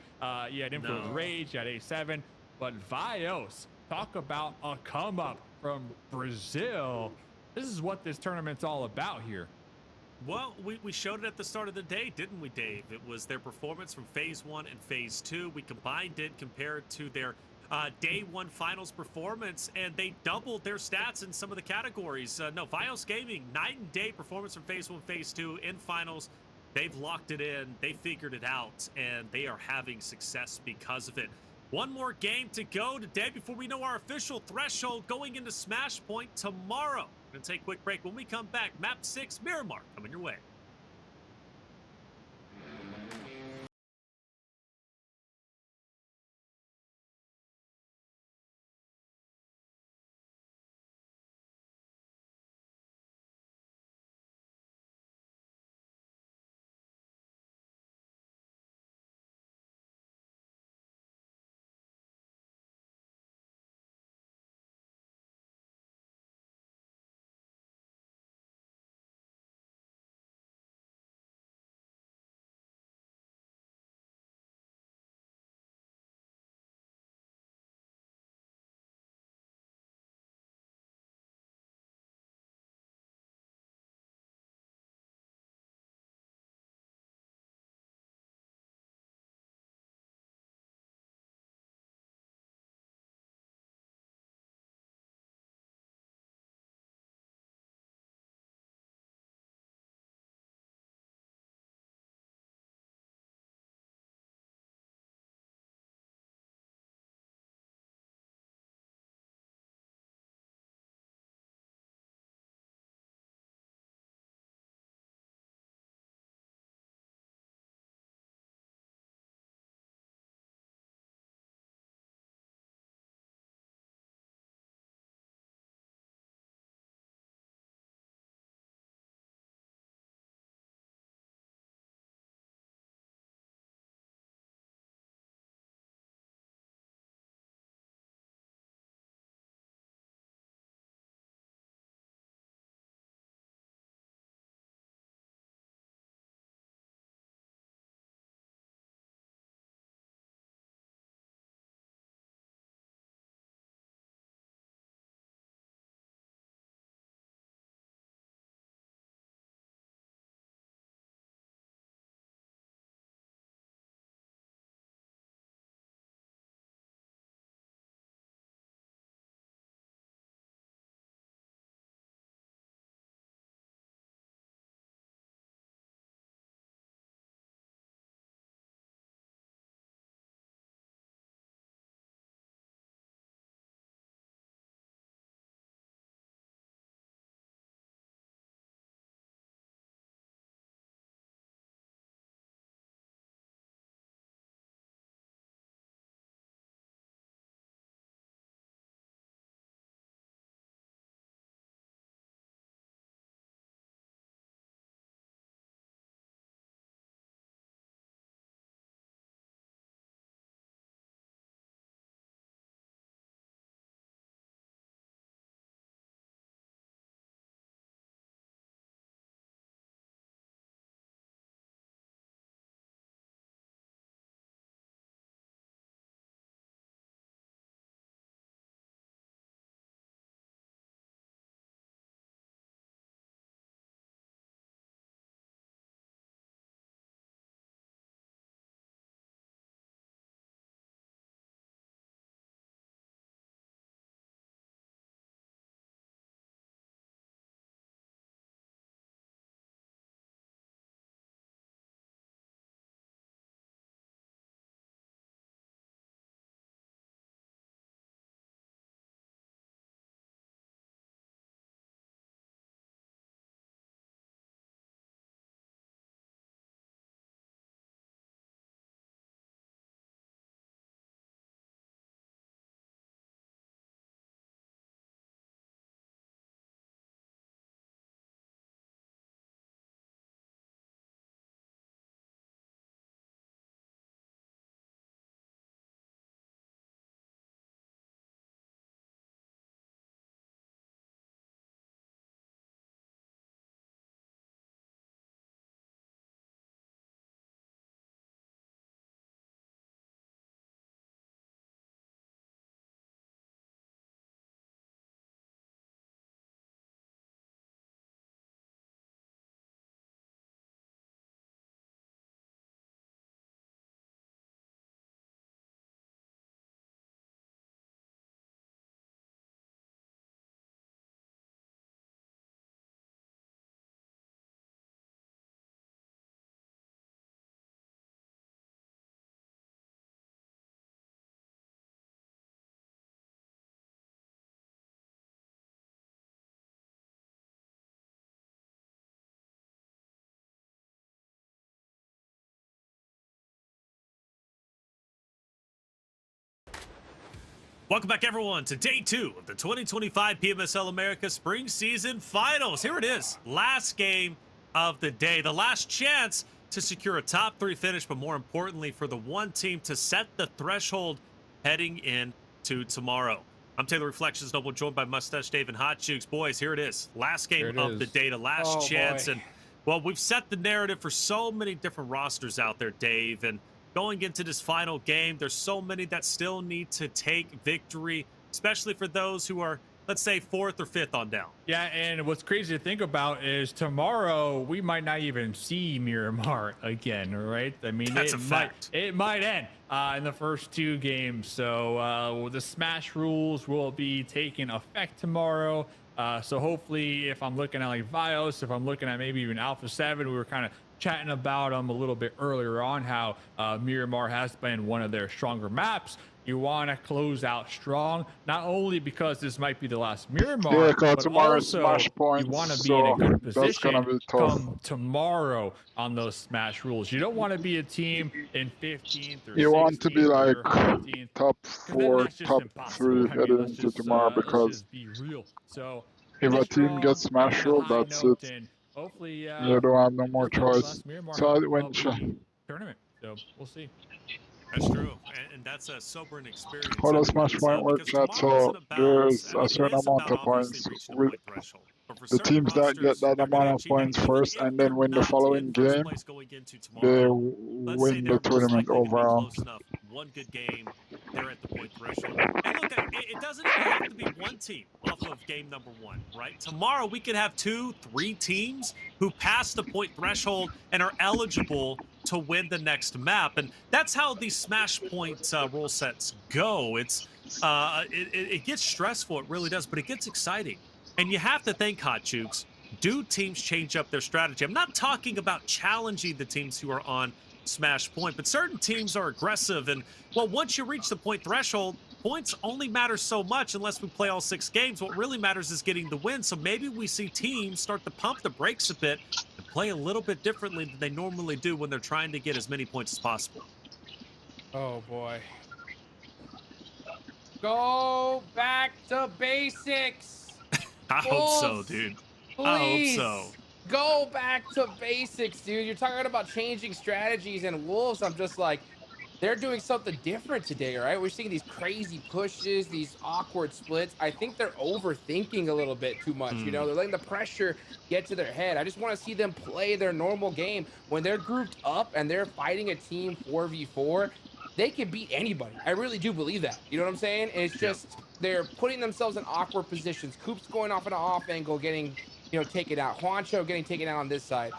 you had Influence Rage, you had A7, but Bios, talk about a come up from Brazil. This is what this tournament's all about here. Well, we showed it at the start of the day, didn't we, Dave? It was their performance from Phase 1 and Phase 2. We combined it, compared to their Day 1 Finals performance, and they doubled their stats in some of the categories. No, Vios Gaming, night and day performance from Phase 1, Phase 2 in Finals. They've locked it in, they figured it out, and they are having success because of it. One more game to go today before we know our official threshold going into Smash Point tomorrow. We're going to take a quick break. When we come back, Map 6, Miramar, coming your way. Welcome back, everyone, to day 2 of the 2025 PMSL America Spring Season Finals. Here it is, last game of the day, the last chance to secure a top 3 finish, but more importantly, for the one team to set the threshold heading into tomorrow. I'm Taylor Reflections Noble, joined by Mustache Dave and Hot Jukes. Boys, here it is, last game of the day, the last chance. Boy. And well, we've set the narrative for so many different rosters out there, Dave, and going into this final game, there's so many that still need to take victory, especially for those who are, let's say, 4th or 5th on down. Yeah, and what's crazy to think about is tomorrow we might not even see Miramar again, right? I mean, That's a fact. It might end in the first 2 games. So the Smash rules will be taking effect tomorrow. So hopefully, if I'm looking at like Vios, if I'm looking at maybe even Alpha 7, we were kind of chatting about them a little bit earlier on, how Miramar has been one of their stronger maps. You want to close out strong, not only because this might be the last Miramar, but also Smash points, you want to be so in a good that's position gonna be tough. come tomorrow on those Smash rules. You don't want to be a team in 15th or 16th. You want to be like or 15th, top 4, that's just top impossible. 3 I mean, heading let's into just, tomorrow, let's because just be real. So if a team gets Smash rule, high that's note, it. and hopefully You don't have no more choice. So it went. Tournament. So we'll see. That's true, and that's a sobering experience. How the Smash point works, that's all. There's a certain amount of points. The teams that get that amount of points first and then win the following game, they win the tournament overall. One good game, they're at the point threshold. And look, it doesn't even have to be one team off of game number 1, right? Tomorrow we could have 2, 3 teams who pass the point threshold and are eligible to win the next map, and that's how these Smash Point rule sets go. It gets stressful, it really does, but it gets exciting. And you have to think, Hot Jukes, do teams change up their strategy? I'm not talking about challenging the teams who are on Smash Point, but certain teams are aggressive, and well, once you reach the point threshold, points only matter so much unless we play all 6 games. What really matters is getting the win. So maybe we see teams start to pump the brakes a bit and play a little bit differently than they normally do when they're trying to get as many points as possible. Oh boy. Go back to basics. I hope so, dude. Please. I hope so. Go back to basics, dude. You're talking about changing strategies, and Wolves, I'm just like, they're doing something different today, right? We're seeing these crazy pushes, these awkward splits. I think they're overthinking a little bit too much, you know? They're letting the pressure get to their head. I just want to see them play their normal game. When they're grouped up and they're fighting a team 4v4, they can beat anybody. I really do believe that. You know what I'm saying? It's just they're putting themselves in awkward positions. Coop's going off an off angle, getting, you know, taken out. Juancho getting taken out on this side.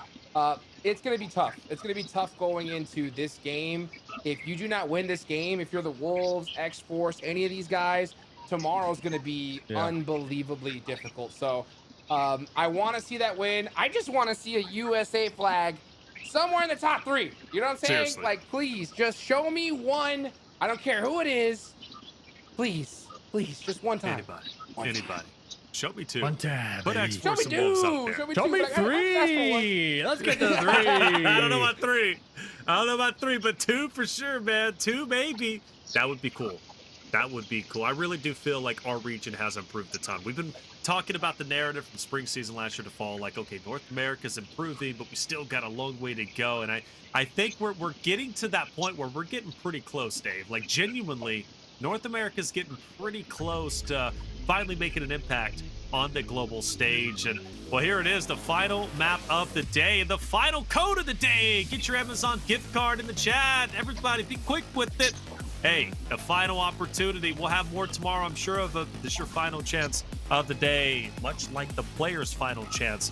It's going to be tough. It's going to be tough going into this game. If you do not win this game, if you're the Wolves, X-Force, any of these guys, tomorrow's going to be unbelievably difficult. So I want to see that win. I just want to see a USA flag somewhere in the top 3. You know what I'm saying? Seriously. Like, please, just show me one. I don't care who it is. Please, please, just one time. Anybody. Show me 2. One time. Put baby. X-Force and Wolves up there. Show me 3. Let's get to 3. I don't know about 3. I don't know about 3, but 2 for sure, man. 2 maybe. That would be cool. That would be cool. I really do feel like our region has improved a ton. We've been talking about the narrative from spring season last year to fall, like, okay, North America's improving, but we still got a long way to go. And I think we're getting to that point where we're getting pretty close, Dave. Like, genuinely, North America's getting pretty close to finally making an impact on the global stage. And well, here it is, the final map of the day and the final code of the day. Get your Amazon gift card in the chat. Everybody, be quick with it. Hey, the final opportunity. We'll have more tomorrow, I'm sure of. This is your final chance of the day, much like the player's final chance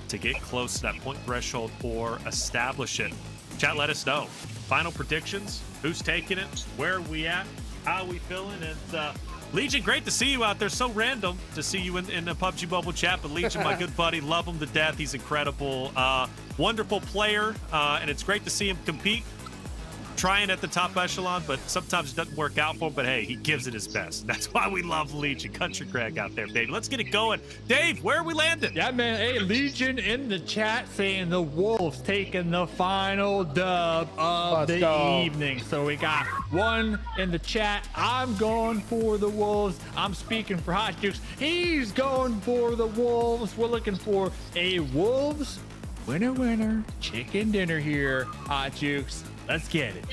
to get close to that point threshold or establish it. Chat, let us know. Final predictions, who's taking it, where are we at, how are we feeling? And Legion, great to see you out there. So random to see you in the PUBG Bubble chat, but Legion, my good buddy, love him to death. He's incredible. Wonderful player, and it's great to see him compete. trying at the top echelon, but sometimes it doesn't work out for him. But hey, he gives it his best. That's why we love Legion. Country Craig out there, baby. Let's get it going. Dave, where are we landing? Yeah, man. Hey, Legion in the chat saying the Wolves taking the final dub of evening. So we got one in the chat. I'm going for the Wolves. I'm speaking for Hot Jukes. He's going for the Wolves. We're looking for a Wolves winner chicken dinner here, Hot Jukes. Let's get it.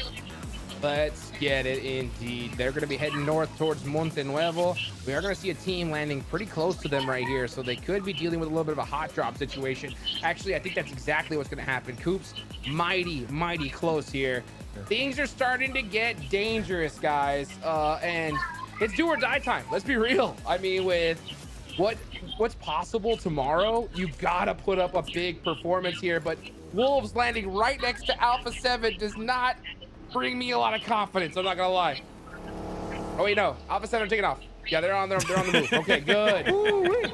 Let's get it indeed. They're going to be heading north towards Monte Nuevo. We are going to see a team landing pretty close to them right here, so they could be dealing with a little bit of a hot drop situation. Actually, I think that's exactly what's going to happen. Coops, mighty close here. Things are starting to get dangerous, guys, and it's do or die time. Let's be real. I mean, with what's possible tomorrow, you gotta put up a big performance here, but Wolves landing right next to Alpha 7 does not bring me a lot of confidence. I'm not gonna lie. Oh wait, no, Alpha 7 are taking off. Yeah, they're on the move. Okay, good.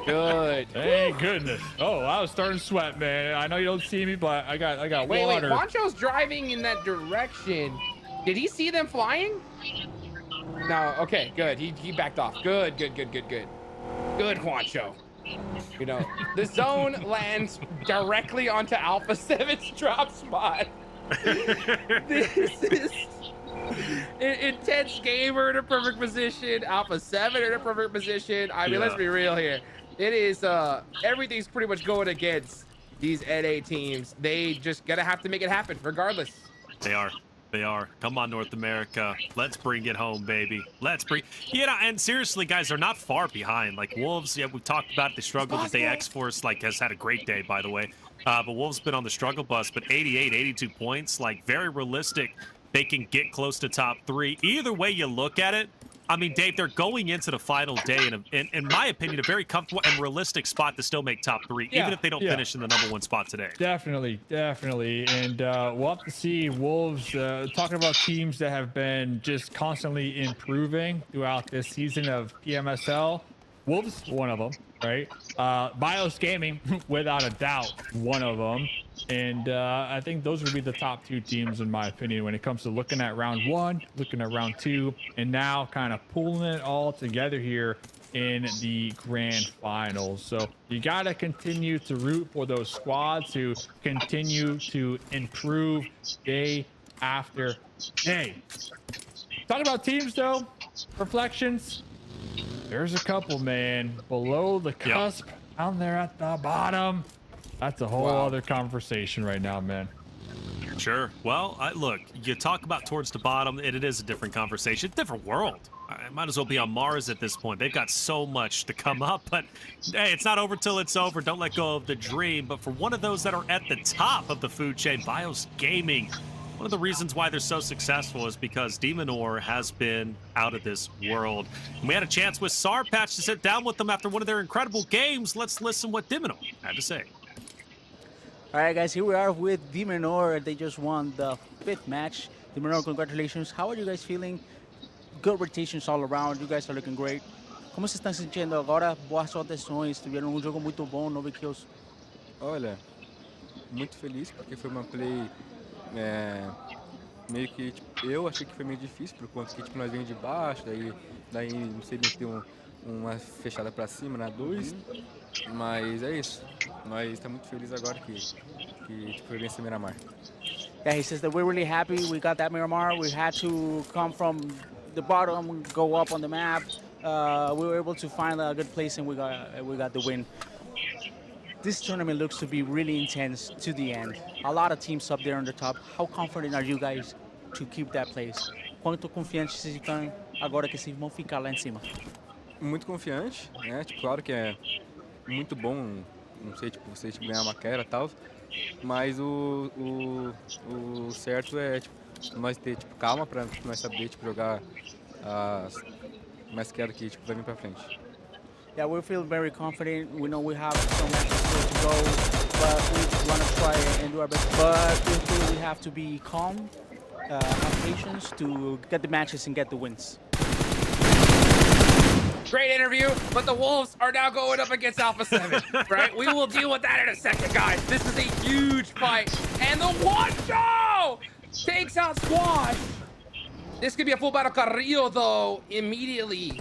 Good. Thank goodness. Oh, I was starting to sweat, man. I know you don't see me, but I got water. Wait, Poncho's driving in that direction. Did he see them flying? No, okay, good. He backed off. Good. Good, Juancho. You know, the zone lands directly onto Alpha 7's drop spot. This is intense gamer in a perfect position. Alpha 7 in a perfect position. I mean, let's be real here. It is everything's pretty much going against these NA teams. They just gotta have to make it happen regardless. They are. Come on, North America. Let's bring it home, baby. Let's bring. And seriously, guys, they're not far behind. Like Wolves, yeah, we've talked about the struggle today. X-Force has had a great day, by the way. But Wolves been on the struggle bus. But 88, 82 points, very realistic. They can get close to top 3. Either way you look at it, I mean, Dave, they're going into the final day in my opinion, a very comfortable and realistic spot to still make top 3, even if they don't finish in the #1 spot today. Definitely. And we'll have to see. Wolves, talking about teams that have been just constantly improving throughout this season of PMSL. Wolves, one of them, right? BIOS Gaming, without a doubt, one of them. And I think those would be the top 2 teams, in my opinion, when it comes to looking at round 1, looking at round 2, and now kind of pulling it all together here in the grand finals. So you got to continue to root for those squads to continue to improve day after day. Talking about teams, though, reflections. There's a couple, man, below the cusp, down there at the bottom. That's a whole other conversation right now, man. Sure. Well, look, you talk about towards the bottom, and it is a different conversation, different world. I might as well be on Mars at this point. They've got so much to come up, but hey, it's not over till it's over. Don't let go of the dream. But for one of those that are at the top of the food chain, BIOS Gaming, one of the reasons why they're so successful is because Demonor has been out of this world. And we had a chance with Sarpatch to sit down with them after one of their incredible games. Let's listen what Demonor had to say. All right, guys, here we are with Demonor. They just won the 5th match. Demonor, congratulations. How are you guys feeling? Good rotations all around. You guys are looking great. Como se estão sentindo agora? Boas rotações. Tiveram jogo muito bom, 9 kills. Olha, muito feliz porque foi uma play meio que eu achei que foi meio difícil por conta que nós vimos de baixo, daí não sei meter uma fechada para cima na 2, mas é isso. Nós estamos muito felizes agora que foi vencer Miramar. Yeah, he says that we're really happy we got that Miramar. We had to come from the bottom, go up on the map. We were able to find a good place and we got the win. This tournament looks to be really intense to the end. A lot of teams up there on the top. How confident are you guys to keep that place? Quanto confiantes vocês estão agora que vocês vão ficar lá em cima? Muito confiante, né? Claro que é muito bom, não sei, vocês ganhar uma queda e tal, mas o certo é nós ter calma para nós saber jogar mais queda que vai vir para frente. Yeah, we feel very confident. We know we have some matches still to go, but we want to try and do our best. But we feel we have to be calm, have patience to get the matches and get the wins. Great interview, but the Wolves are now going up against Alpha 7, right? We will deal with that in a second, guys. This is a huge fight. And the one show! Takes out Squash. This could be a full battle Carrillo, though, immediately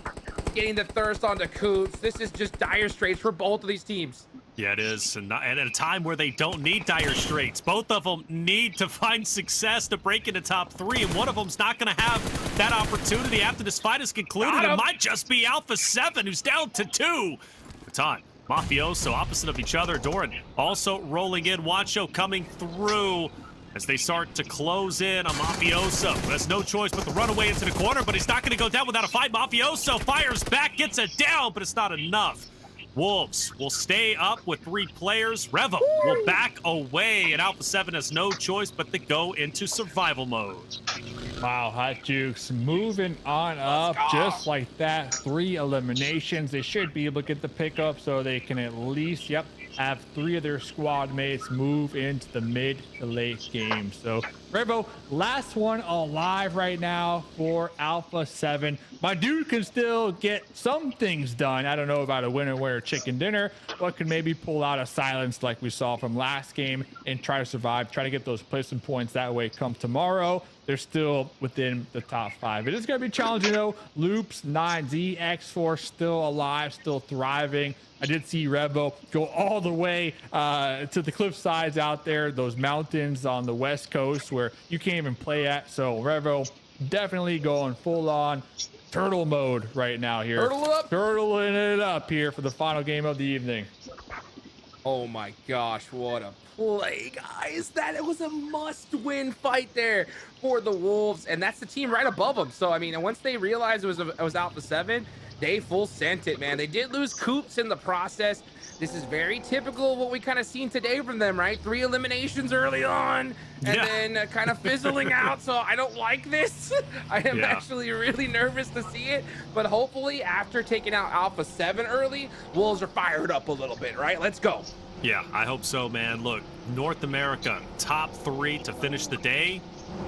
getting the thirst onto Coops. This is just dire straits for both of these teams. Yeah, it is. And at a time where they don't need dire straits. Both of them need to find success to break into top 3, and one of them's not going to have that opportunity after this fight is concluded. It might just be Alpha 7, who's down to 2. Baton, Mafioso, opposite of each other. Doran also rolling in. Wancho coming through as they start to close in on Mafioso. Has no choice but to run away into the corner, but he's not going to go down without a fight. Mafioso fires back, gets it down, but it's not enough. Wolves will stay up with 3 players. Revo will back away, and Alpha 7 has no choice but to go into survival mode. Wow, Hot Jukes moving on up just like that. 3 eliminations. They should be able to get the pickup so they can at least, have 3 of their squad mates move into the mid to late game. So Revo, last one alive right now for Alpha 7. My dude can still get some things done. I don't know about a winner wear chicken dinner, but could maybe pull out a silence like we saw from last game and try to survive, try to get those placement points. That way come tomorrow, they're still within the top 5. It is going to be challenging though. Loops, 9Z, X-Force still alive, still thriving. I did see Revo go all the way to the cliff sides out there, those mountains on the west coast where you can't even play at. So Revo definitely going full on turtle mode right now here. Turtle up. Turtling it up here for the final game of the evening. Oh my gosh, what a play, guys. That it was a must-win fight there for the Wolves, and that's the team right above them. So, I mean, once they realized it was Alpha 7, they full sent it, man. They did lose Coops in the process. This is very typical of what we kind of seen today from them, right? 3 eliminations early on, and then kind of fizzling out. So I don't like this. I am actually really nervous to see it. But hopefully, after taking out Alpha 7 early, Wolves are fired up a little bit, right? Let's go. Yeah, I hope so, man. Look, North America, top 3 to finish the day.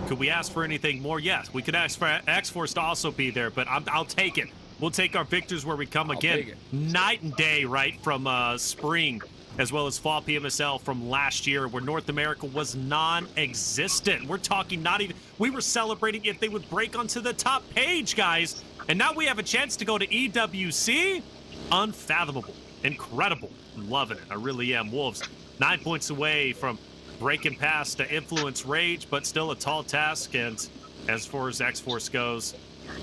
Could we ask for anything more? Yes, we could ask for X-Force to also be there, but I'll take it. We'll take our victors where we come again. Night and day, right, from spring as well as fall PMSL from last year, where North America was non-existent. We're talking not even, we were celebrating if they would break onto the top page, guys. And now we have a chance to go to EWC. Unfathomable. Incredible. I'm loving it. I really am. Wolves, 9 points away from breaking past the Influence Rage, but still a tall task. And as far as X-Force goes,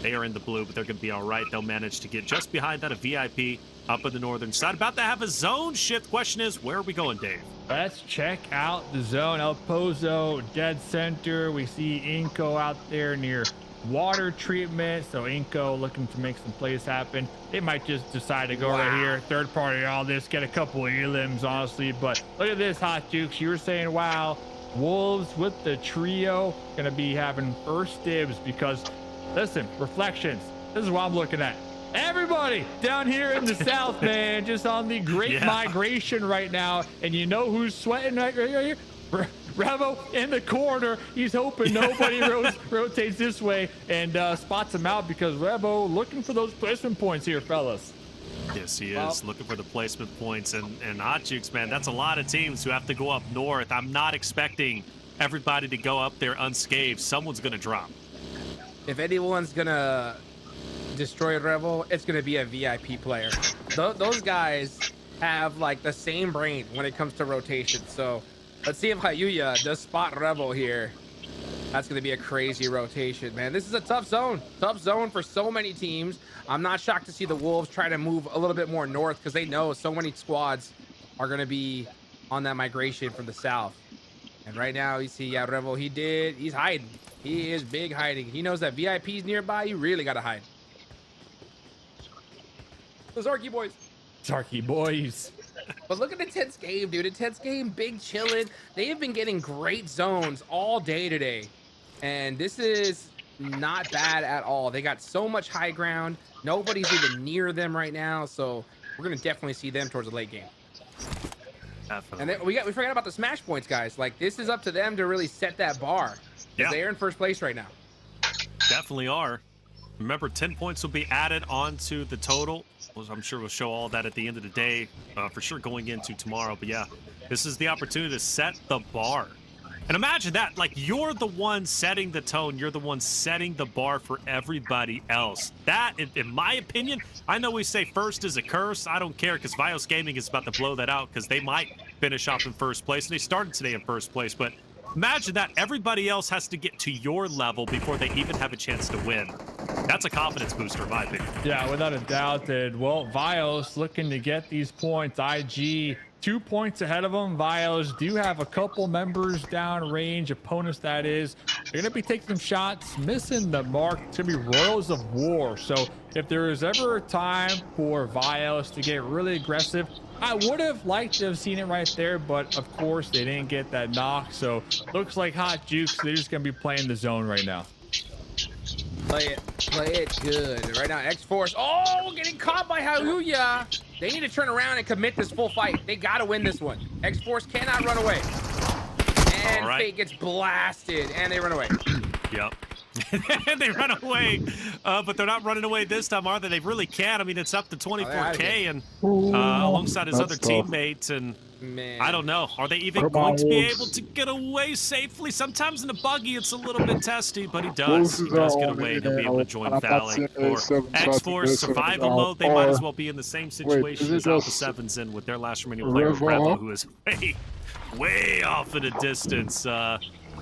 they are in the blue, but they're going to be all right. They'll manage to get just behind that, a VIP up in the northern side. About to have a zone shift. Question is, where are we going, Dave? Let's check out the zone. El Pozo, dead center. We see Inco out there near water treatment. So Inco looking to make some plays happen. They might just decide to go right here. Third party, all this, get a couple of elims, honestly. But look at this, Hot Jukes. You were saying, wow, Wolves with the trio going to be having first dibs because, listen, reflections. This is what I'm looking at. Everybody down here in the south, man, just on the great migration right now. And you know who's sweating right here? Revo in the corner. He's hoping nobody rotates this way and spots him out, because Revo looking for those placement points here, fellas. Yes, he is looking for the placement points. And Hot Jukes, man, that's a lot of teams who have to go up north. I'm not expecting everybody to go up there unscathed. Someone's going to drop. If anyone's going to destroy Revo, it's going to be a VIP player. Those guys have like the same brain when it comes to rotation. So let's see if Hayuya does spot Revo here. That's going to be a crazy rotation, man. This is a tough zone for so many teams. I'm not shocked to see the Wolves try to move a little bit more north, because they know so many squads are going to be on that migration from the south. And right now you see, Revo, he's hiding. He is big hiding. He knows that VIP's nearby. You really got to hide. The Zarky boys. Zarky boys. But look at the intense game, dude. Intense game, big chilling. They have been getting great zones all day today. And this is not bad at all. They got so much high ground. Nobody's even near them right now. So we're going to definitely see them towards the late game. Definitely. And then we forgot about the smash points, guys. Like, this is up to them to really set that bar. Yeah. They're in first place right now. Definitely are. Remember, 10 points will be added onto the total. I'm sure we'll show all that at the end of the day, for sure going into tomorrow. But yeah, this is the opportunity to set the bar And imagine that, like, you're the one setting the tone. You're the one setting the bar for everybody else. That, in my opinion, I know we say first is a curse. I don't care, because Vios Gaming is about to blow that out, because they might finish off in first place. And they started today in first place. But imagine that everybody else has to get to your level before they even have a chance to win. That's a confidence booster, in my opinion. Yeah, without a doubt. And, well, Vios looking to get these points. IG 2 points ahead of them. Vios do have a couple members down range, opponents that is. They're going to be taking some shots, missing the mark. It's going to be Royals of War. So if there is ever a time for Vios to get really aggressive, I would have liked to have seen it right there, but of course they didn't get that knock. So looks like Hot Jukes, they're just going to be playing the zone right now. Play it good. Right now, X-Force. Oh, getting caught by Hallelujah. They need to turn around and commit this full fight. They got to win this one. X-Force cannot run away. And Fate gets blasted, and they run away. Yep. And they run away, but they're not running away this time, are they? They really can. I mean, it's up to 24K and alongside his other teammates, and man, I don't know. Are they even going to be able to get away safely? Sometimes in the buggy, it's a little bit testy, but he does. He does get away, and he'll be able to join Phallic. Or X-Force survival mode, they might as well be in the same situation as Alpha 7's in with their last remaining player, Revo, who is way off in the distance.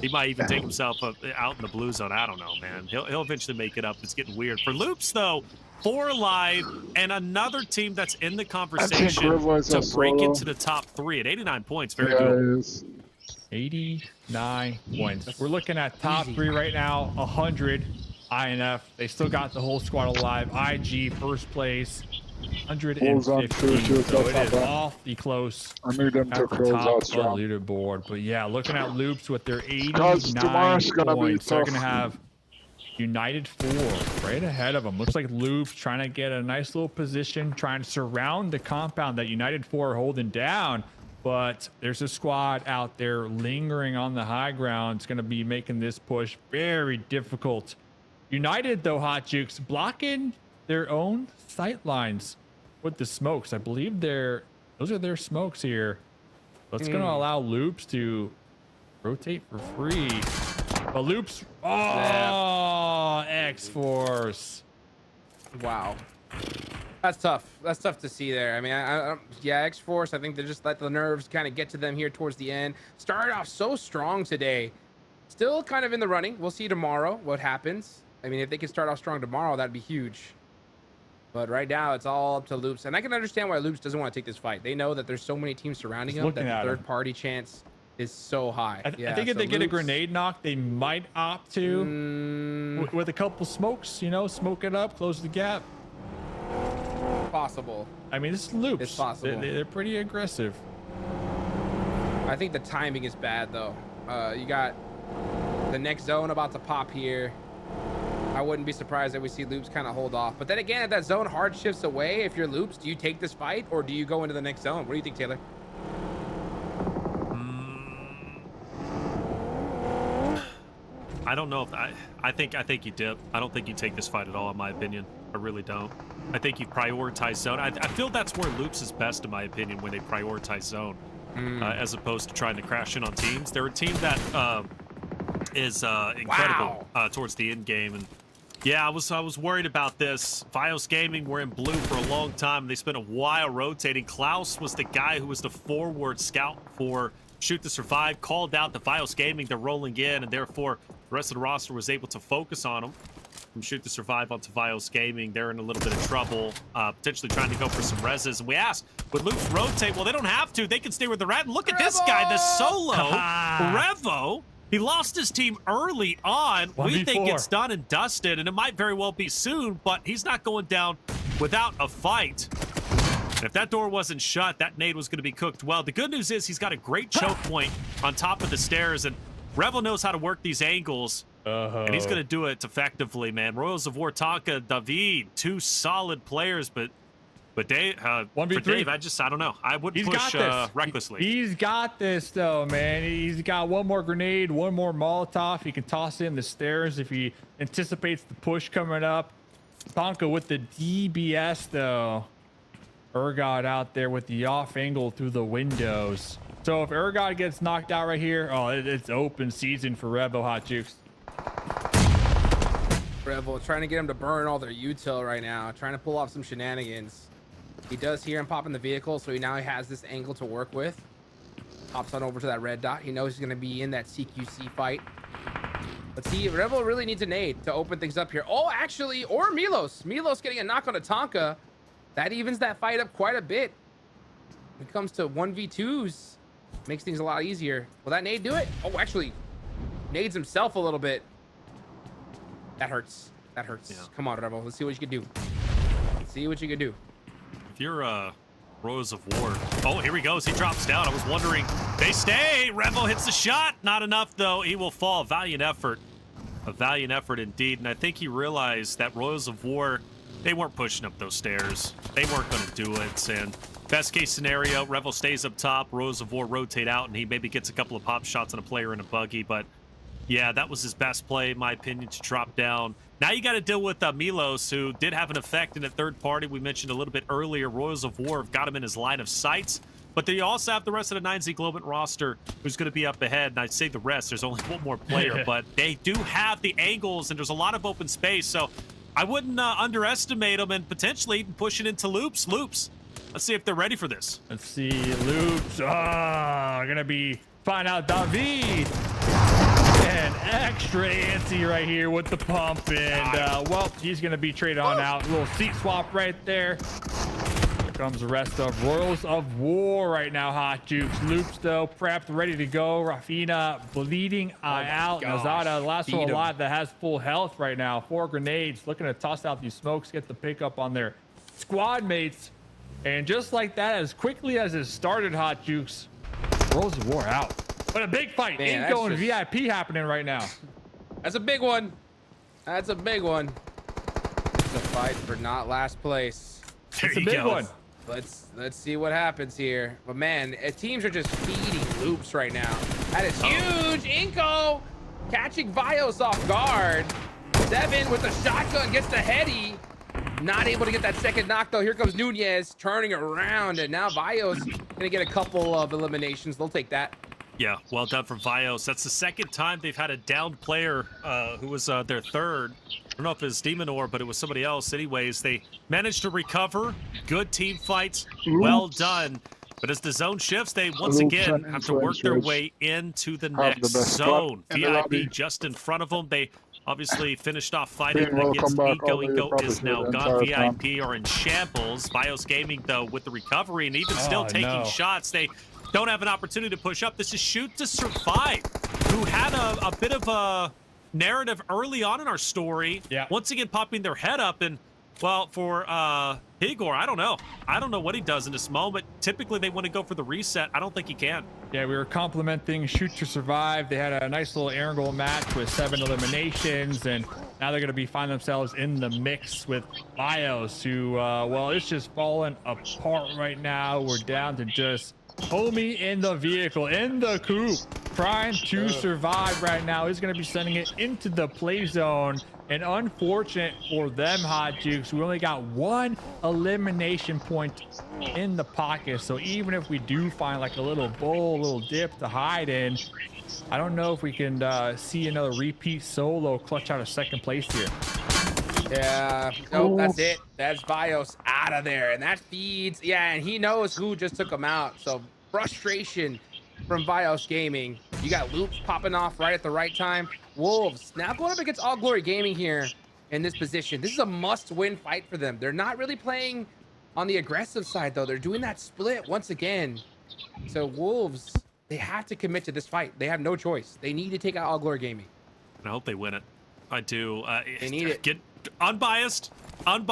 He might even take himself out in the blue zone. I don't know, man. He'll eventually make it up. It's getting weird. For Loops, though, 4 alive and another team that's in the conversation to break into the top 3 at 89 points. Very good. 89 points. We're looking at top 3 right now. 100 INF. They still got the whole squad alive. IG first place. 150. So it is awfully close. I need them to close out strong. Leaderboard. But yeah, looking at Loops with their 89 points, they're going to have United 4 right ahead of them. Looks like Loops trying to get a nice little position, trying to surround the compound that United 4 are holding down. But there's a squad out there lingering on the high ground. It's going to be making this push very difficult. United, though, Hot Jukes, blocking their own sight lines with the smokes. I believe those are their smokes here. That's going to allow Loops to rotate for free. But Loops, X-Force. Wow. That's tough. That's tough to see there. I mean, yeah, X-Force, I think they just let the nerves kind of get to them here towards the end. Started off so strong today. Still kind of in the running. We'll see tomorrow what happens. I mean, if they can start off strong tomorrow, that'd be huge. But right now, it's all up to Loops. And I can understand why Loops doesn't want to take this fight. They know that there's so many teams surrounding them that the third-party chance is so high. I think if they get a grenade knock, they might opt to, with a couple smokes, you know, smoke it up, close the gap. Possible. I mean, this is Loops. It's possible. They're pretty aggressive. I think the timing is bad, though. You got the next zone about to pop here. I wouldn't be surprised that we see Loops kind of hold off. But then again, if that zone hard shifts away, if you're Loops, do you take this fight or do you go into the next zone? What do you think, Taylor? I don't know if I think you dip. I don't think you take this fight at all, in my opinion. I really don't. I think you prioritize zone. I feel that's where Loops is best, in my opinion, when they prioritize zone, as opposed to trying to crash in on teams. They're a team that is incredible towards the end game, and yeah, I was worried about this. Vios Gaming were in blue for a long time. They spent a while rotating. Klaus was the guy who was the forward scout for Shoot to Survive, called out the Vios Gaming. They're rolling in, and therefore the rest of the roster was able to focus on them. From Shoot to Survive onto Vios Gaming, they're in a little bit of trouble, potentially trying to go for some reses. And we asked, would Loops rotate? Well, they don't have to. They can stay where they're at. And look at this guy, the solo, Revo. He lost his team early on. 1v4. We think it's done and dusted, and it might very well be soon, but he's not going down without a fight. If that door wasn't shut, that nade was going to be cooked well. The good news is he's got a great choke point on top of the stairs, and Revel knows how to work these angles, and he's going to do it effectively, man. Royals of War, Tonka, David, 2 solid players, but Dave, 1v3. for Dave, I don't know. I wouldn't push recklessly. He's got this, though, man. He's got one more grenade, one more Molotov. He can toss in the stairs if he anticipates the push coming up. Tonka with the DBS, though. Urgot out there with the off angle through the windows. So if Ergon gets knocked out right here, oh, it's open season for Revo Hot Jukes. Revo trying to get him to burn all their util right now, trying to pull off some shenanigans. He does hear him pop in the vehicle, so he now has this angle to work with. Hops on over to that red dot. He knows he's going to be in that CQC fight. Let's see. Revo really needs a nade to open things up here. Oh, actually, or Milos. Milos getting a knock on a Tonka. That evens that fight up quite a bit. When it comes to 1v2s, makes things a lot easier. Will that nade do it? Oh, actually, nades himself a little bit. That hurts. That hurts. Yeah. Come on, Revo. Let's see what you can do. Let's see what you can do. If you're Rose of War. Oh, here he goes. He drops down. I was wondering. They stay. Revo hits the shot. Not enough, though. He will fall. Valiant effort. A valiant effort indeed. And I think he realized that Rose of War, they weren't pushing up those stairs. They weren't going to do it. And best case scenario, Revo stays up top. Rose of War rotate out, and he maybe gets a couple of pop shots on a player in a buggy. But yeah, that was his best play, in my opinion, to drop down. Now you got to deal with Milos, who did have an effect in the third party. We mentioned a little bit earlier, Rose of War have got him in his line of sights. But they also have the rest of the 9Z Globant roster who's going to be up ahead. And I'd say the rest, there's only one more player. But they do have the angles, and there's a lot of open space. So I wouldn't underestimate them and potentially even push it into loops. Loops. Let's see if they're ready for this. Let's see. Loops. Going to be find out David. And extra antsy right here with the pump. And, well, he's going to be traded on out. A little seat swap right there. Here comes the rest of Royals of War right now, Hot Jukes. Loops, though, prepped, ready to go. Rafina bleeding out. Nazada, the last one alive that has full health right now. 4 grenades, looking to toss out these smokes, get the pickup on their squad mates. And just like that, as quickly as it started, Hot Jukes, Royals of War out. But a big fight, Inco and VIP happening right now. That's a big one. That's a big one. It's a fight for not last place. It's a big one. Let's see what happens here. But man, teams are just feeding loops right now. That is huge. Inco catching Vios off guard. 7 with the shotgun gets the heady. Not able to get that second knock though. Here comes Nunez turning around, and now Vios gonna get a couple of eliminations. They'll take that. Yeah, well done from Vios. That's the second time they've had a downed player who was their third. I don't know if it was Demon Or, but it was somebody else. Anyways, they managed to recover. Good team fights. Well done. But as the zone shifts, they once again have to work their way into the next zone. VIP just in front of them. They obviously finished off fighting against Eco. Eco is now gone. VIP are in shambles. Bios Gaming, though, with the recovery and even still taking shots, they don't have an opportunity to push up. This is Shoot to Survive, who had a bit of a narrative early on in our story. Yeah. Once again, popping their head up. And, well, for Igor, I don't know. I don't know what he does in this moment. Typically, they want to go for the reset. I don't think he can. Yeah, we were complimenting Shoot to Survive. They had a nice little Aaron goal match with 7 eliminations, and now they're going to be finding themselves in the mix with Bios, who, well, it's just falling apart right now. We're down to just homie in the vehicle, in the coupe, trying to survive right now. He's going to be sending it into the play zone. And unfortunate for them, Hot Jukes, we only got 1 elimination point in the pocket. So even if we do find like a little bowl, a little dip to hide in, I don't know if we can see another repeat solo clutch out of second place here. Yeah, nope, that's it. That's Bios out of there. And that feeds, yeah, and he knows who just took him out. So frustration from Bios Gaming. You got loops popping off right at the right time. Wolves now going up against All Glory Gaming here in this position. This is a must-win fight for them. They're not really playing on the aggressive side, though. They're doing that split once again. So Wolves, they have to commit to this fight. They have no choice. They need to take out All Glory Gaming. I hope they win it. I do. They need it. Get unbiased, but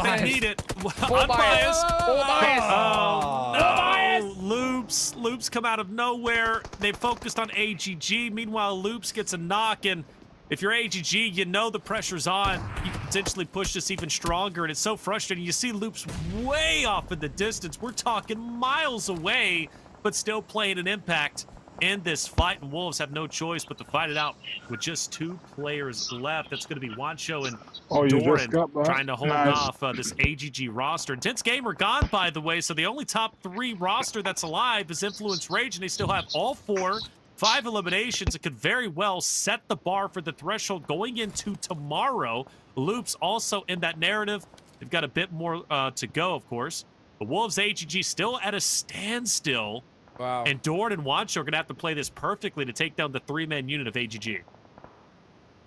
they need it. Full bias. Full bias. Oh, no. Full bias. Loops come out of nowhere. They focused on AGG. Meanwhile, Loops gets a knock, and if you're AGG, you know the pressure's on. You can potentially push this even stronger, and it's so frustrating. You see Loops way off in the distance. We're talking miles away, but still playing an impact. in this fight, and Wolves have no choice but to fight it out with just 2 players left. That's going to be Wancho and Oh, you just Doran got back? trying to hold Nice. off this AGG roster. Intense Gamer gone, by the way, so the only top 3 roster that's alive is Influence Rage, and they still have all 5 eliminations. It could very well set the bar for the threshold going into tomorrow. Loops also in that narrative. They've got a bit more to go, of course. The Wolves AGG still at a standstill. Wow. And Doran and Wancho are going to have to play this perfectly to take down the 3-man unit of AGG.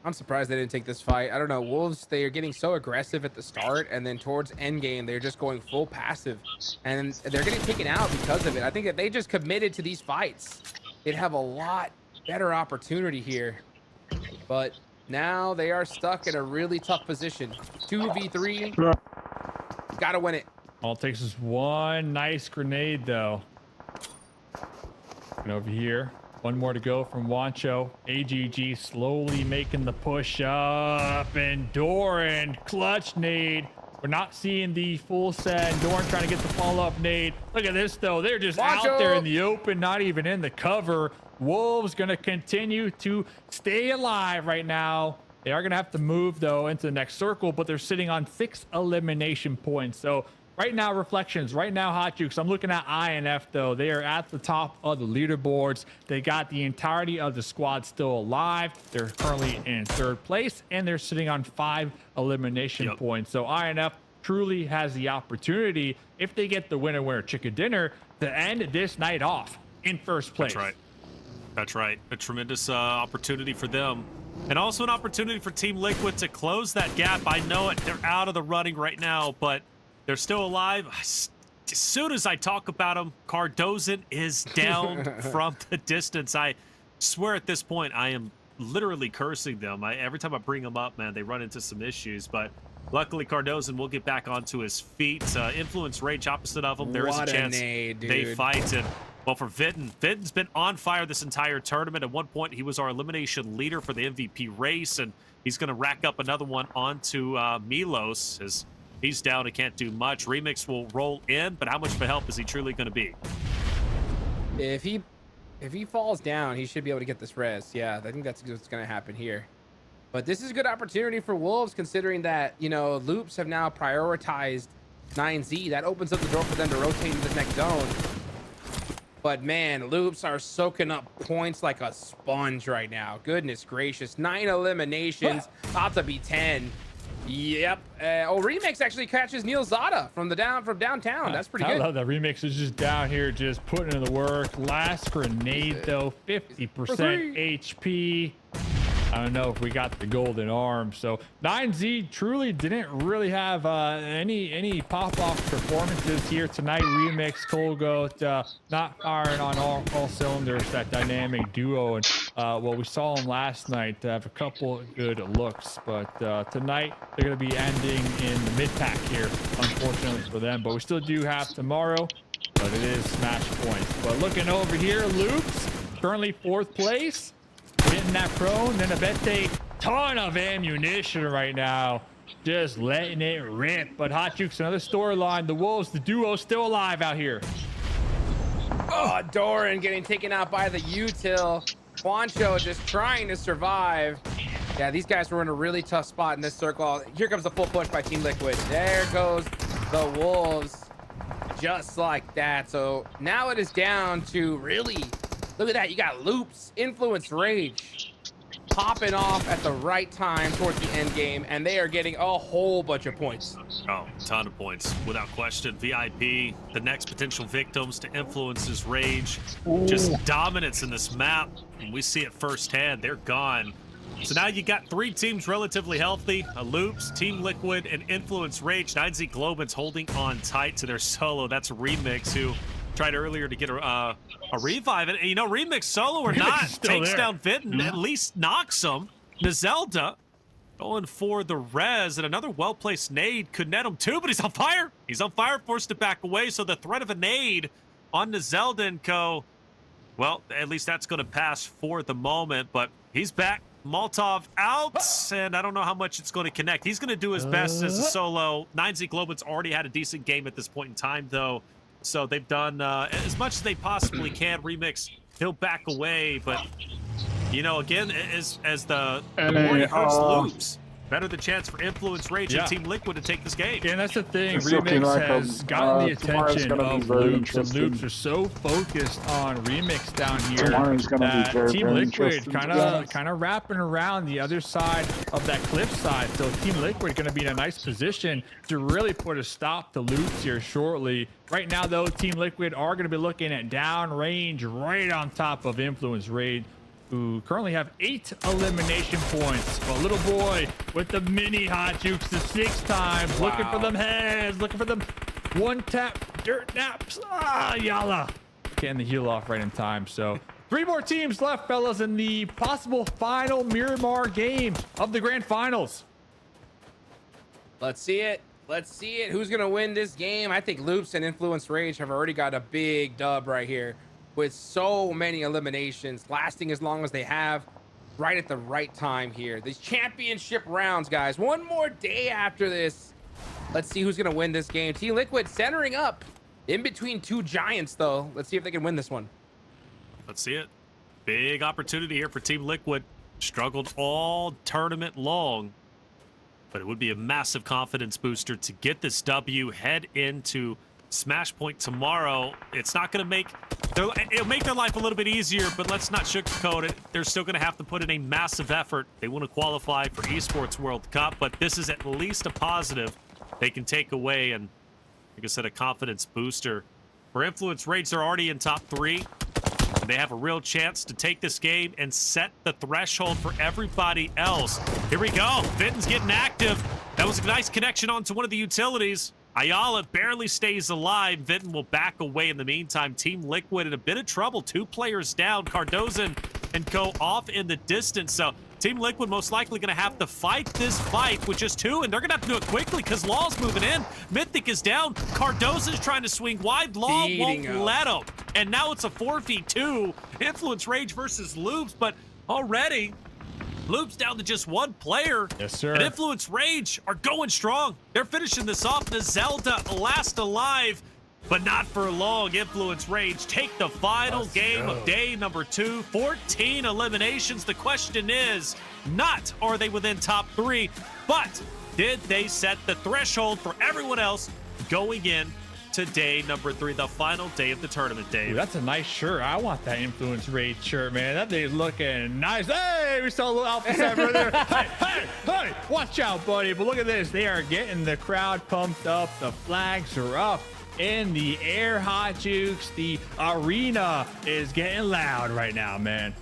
I'm surprised they didn't take this fight. I don't know. Wolves, they are getting so aggressive at the start, and then towards endgame, they're just going full passive. And they're getting taken out because of it. I think that they just committed to these fights, they'd have a lot better opportunity here. But now they are stuck in a really tough position. 2v3. Gotta win it. All it takes is one nice grenade, though. And over here, one more to go from Wancho. AGG slowly making the push up, and Doran, clutch nade. We're not seeing the full send. Doran trying to get the follow-up nade. Look at this, though. They're just out there in the open, not even in the cover. Wolves going to continue to stay alive right now. They are going to have to move, though, into the next circle, but they're sitting on 6 elimination points. So right now, Reflections, right now, Hot Jukes, I'm looking at INF, though. They are at the top of the leaderboards. They got the entirety of the squad still alive. They're currently in 3rd place, and they're sitting on 5 elimination points. So INF truly has the opportunity, if they get the winner chicken dinner, to end this night off in 1st place. That's right. That's right. A tremendous opportunity for them. And also an opportunity for Team Liquid to close that gap. I know it. They're out of the running right now, but they're still alive. As soon as I talk about them, Cardozan is down from the distance. I swear at this point, I am literally cursing them. Every time I bring them up, man, they run into some issues. But luckily, Cardozan will get back onto his feet. Influence Rage opposite of him. There is a chance they fight. And well, for Vitten's been on fire this entire tournament. At one point, he was our elimination leader for the MVP race, and he's going to rack up another one onto Milos as he's down and can't do much. Remix will roll in, but how much of a help is he truly going to be? If he falls down, he should be able to get this res. Yeah, I think that's what's going to happen here. But this is a good opportunity for Wolves, considering that, you know, Loops have now prioritized 9Z. That opens up the door for them to rotate into the next zone. But man, Loops are soaking up points like a sponge right now. Goodness gracious. 9 eliminations, about to be 10. Yep. Remix actually catches Neil Zada from downtown. That's pretty good. I love that. Remix is just down here, just putting in the work. Last grenade, though, 50% HP. I don't know if we got the golden arm. So 9Z truly didn't really have any pop-off performances here tonight. Remix, Colgoat, not firing on all cylinders, that dynamic duo. And well, we saw them last night have a couple good looks, but tonight they're going to be ending in the mid-pack here, unfortunately for them. But we still do have tomorrow, but it is smash points. But looking over here, Loops, currently 4th place. Getting that prone, then a ton of ammunition right now. Just letting it rip. But Hot Jukes, another storyline. The Wolves, the duo, still alive out here. Oh, Doran getting taken out by the util. Wancho just trying to survive. Yeah, these guys were in a really tough spot in this circle. Here comes the full push by Team Liquid. There goes the Wolves. Just like that. So now it is down to really... Look at that. You got Loops, Influence Rage popping off at the right time towards the end game, and they are getting a whole bunch of points. Oh, a ton of points, without question. VIP, the next potential victims to Influence's Rage. Ooh. Just dominance in this map. And we see it firsthand. They're gone. So now you got 3 teams relatively healthy. Loops, Team Liquid, and Influence Rage. 9Z Globin's holding on tight to their solo. That's Remix, who tried earlier to get a revive. And you know, Remix solo or not, takes down Vitten, at least knocks him. Nazelda going for the res, and another well-placed nade could net him too, but he's on fire. He's on fire, forced to back away, so the threat of a nade on Nazelda and co, well, at least that's going to pass for the moment, but he's back. Molotov out, and I don't know how much it's going to connect. He's going to do his best as a solo. 9Z Globin's already had a decent game at this point in time, though. So they've done as much as they possibly can. Remix he'll back away. But, you know, again, as the And more he hurts uh, Loops, better the chance for Influence Rage and Team Liquid to take this game. And that's the thing, It's looking Remix like has gotten the tomorrow's attention gonna be of very Loops, and interesting. Loops are so focused on Remix down here Tomorrow's gonna be that very, Team very Liquid interesting, to be kind honest. of wrapping around the other side of that cliff side. So Team Liquid going to be in a nice position to really put a stop to Loops here shortly. Right now, though, Team Liquid are going to be looking at downrange right on top of Influence Rage, who currently have 8 elimination points. But little boy with the mini hot jukes the 6 times, looking for them heads, looking for them one tap dirt naps. Ah, Yala getting the heal off right in time. So 3 more teams left, fellas, in the possible final Miramar game of the grand finals. Let's see it. Let's see it. Who's gonna win this game? I think Loops and Influence Rage have already got a big dub right here, with so many eliminations lasting as long as they have, right at the right time here. These championship rounds, guys. One more day after this. Let's see who's gonna win this game. Team Liquid centering up in between 2 giants, though. Let's see if they can win this one. Let's see it. Big opportunity here for Team Liquid. Struggled all tournament long, but it would be a massive confidence booster to get this W, head into Smash Point tomorrow. It's not going to make it'll make their life a little bit easier, but let's not sugarcoat it. They're still going to have to put in a massive effort. They want to qualify for Esports World Cup, but this is at least a positive they can take away, and like I said, a confidence booster. For Influence Rage, they're already in top 3. And they have a real chance to take this game and set the threshold for everybody else. Here we go. Vinton's getting active. That was a nice connection onto one of the utilities. Ayala barely stays alive. Vinton will back away in the meantime. Team Liquid in a bit of trouble. 2 players down. Cardozo and Co off in the distance. So Team Liquid most likely going to have to fight this fight with just 2, and they're going to have to do it quickly because Law's moving in. Mythic is down. Cardozo's trying to swing wide. Law won't let him. And now it's a 4v2. Influence Rage versus Loops, but already Loops down to just 1 player. Yes, sir. And Influence Rage are going strong. They're finishing this off. The Zelda last alive, but not for long. Influence Rage take the final game of day number 2. 14 eliminations. The question is, not are they within top 3, but did they set the threshold for everyone else going in to day number 3, the final day of the tournament, Dave? Ooh, that's a nice shirt. I want that Influence Rage shirt, man. That thing's looking nice. Hey, we saw a little Alpha 7 right there. Hey, watch out, buddy. But look at this. They are getting the crowd pumped up. The flags are up in the air, hot jukes. The arena is getting loud right now, man.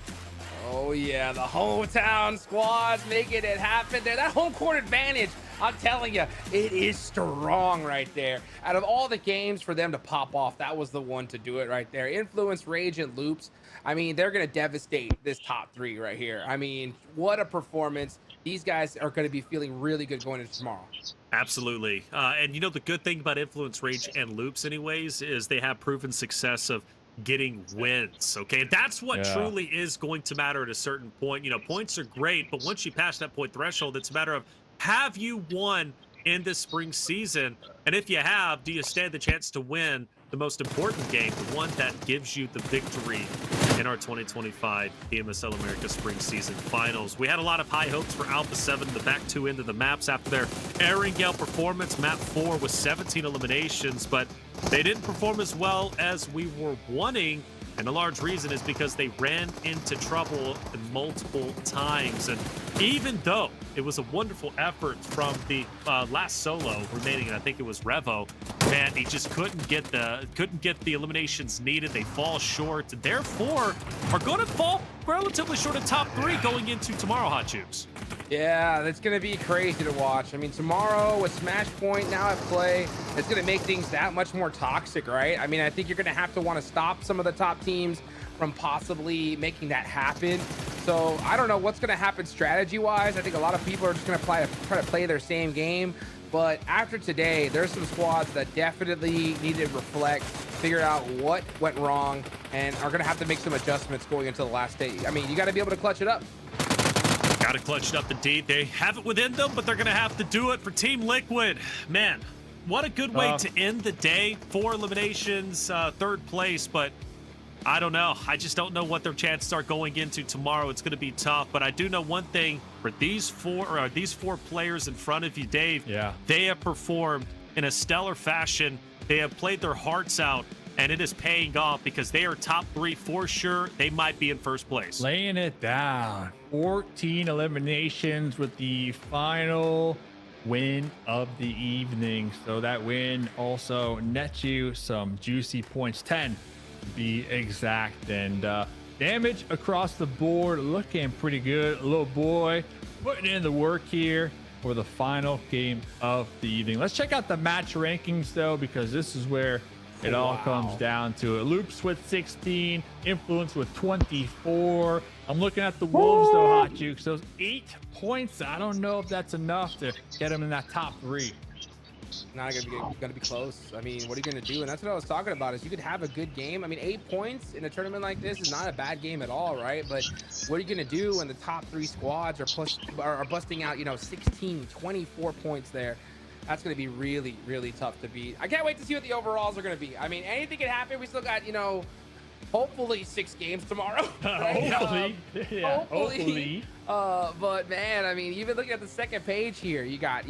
Oh, yeah. The hometown squads making it happen there. That home court advantage, I'm telling you, it is strong right there. Out of all the games for them to pop off, that was the one to do it right there. Influence, Rage, and Loops. I mean, they're going to devastate this top 3 right here. I mean, what a performance. These guys are going to be feeling really good going into tomorrow. Absolutely. And you know, the good thing about Influence Rage and Loops anyways is they have proven success of getting wins. Okay, that's what truly is going to matter at a certain point. You know, points are great, but once you pass that point threshold, it's a matter of, have you won in this spring season? And if you have, do you stand the chance to win the most important game, the one that gives you the victory in our 2025 PMSL America Spring Season Finals? We had a lot of high hopes for Alpha 7, the back 2 into the maps after their Erangel performance. Map 4 with 17 eliminations, but they didn't perform as well as we were wanting. And a large reason is because they ran into trouble multiple times. And even though it was a wonderful effort from the last solo remaining, and I think it was Revo, man, he just couldn't get the eliminations needed. They fall short, and therefore are going to fall relatively short of top 3 going into tomorrow, Hot Jukes. Yeah, that's going to be crazy to watch. I mean, tomorrow with Smash Point now at play, it's going to make things that much more toxic, right? I mean, I think you're going to have to want to stop some of the top teams from possibly making that happen. So I don't know what's going to happen strategy-wise. I think a lot of people are just going to try to play their same game. But after today, there's some squads that definitely need to reflect, figure out what went wrong, and are going to have to make some adjustments going into the last day. I mean, you got to be able to clutch it up. Got to clutch it up indeed. They have it within them, but they're going to have to do it for Team Liquid. Man, what a good way to end the day. 4 eliminations, 3rd place, but I don't know. I just don't know what their chances are going into tomorrow. It's going to be tough, but I do know one thing for these four players in front of you, Dave. Yeah. They have performed in a stellar fashion. They have played their hearts out, and it is paying off because they are top 3 for sure. They might be in first place. Laying it down. 14 eliminations with the final win of the evening. So that win also nets you some juicy points, 10 to be exact. And damage across the board looking pretty good. Little boy putting in the work here for the final game of the evening. Let's check out the match rankings though, because this is where it all comes down to it. Loops with 16, Influence with 24. I'm looking at the Wolves though, Hot Jukes. Those 8 points, I don't know if that's enough to get them in that top 3. Not gonna be close. I mean, what are you gonna do? And that's what I was talking about. Is you could have a good game. I mean, 8 points in a tournament like this is not a bad game at all, right? But what are you gonna do when the top 3 squads are busting out, 16, 24 points there? That's gonna be really, really tough to beat. I can't wait to see what the overalls are gonna be. I mean, anything can happen. We still got, hopefully 6 games tomorrow. Right? Hopefully. But man, I mean, even looking at the second page here, you got,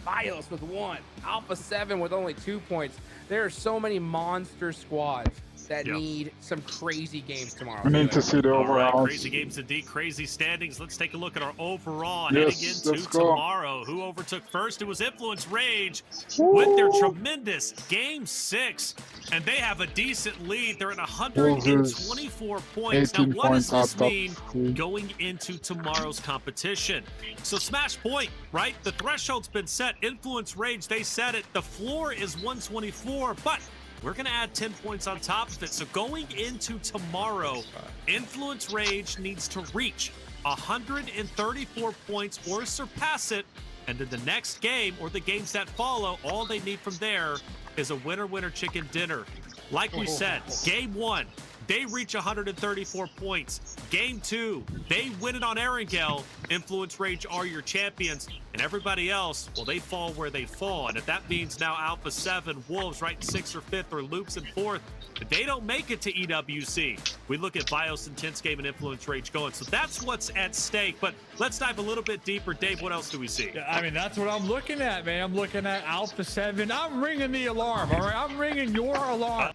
BIOS with 1, Alpha 7 with only 2 points. There are so many monster squads that need some crazy games tomorrow. We need to see the overalls. Right, crazy games indeed, crazy standings. Let's take a look at our overall heading into tomorrow. Who overtook first? It was Influence Rage with their tremendous Game 6, and they have a decent lead. They're at 124 points. Now, what does this mean going into tomorrow's competition? So Smash Point, right? The threshold's been set. Influence Rage, they set it. The floor is 124, but we're going to add 10 points on top of it. So going into tomorrow, Influence Rage needs to reach 134 points or surpass it. And in the next game or the games that follow, all they need from there is a winner-winner chicken dinner. Like we said, game 1, they reach 134 points. Game 2, they win it on Erangel. Influence Rage are your champions. And everybody else, well, they fall where they fall. And if that means now Alpha 7, Wolves right in 6th or 5th, or Loops in 4th, if they don't make it to EWC, we look at BIOS Intense Game and Influence Rage going. So that's what's at stake. But let's dive a little bit deeper. Dave, what else do we see? Yeah, I mean, that's what I'm looking at, man. I'm looking at Alpha 7. I'm ringing the alarm, all right? I'm ringing your alarm.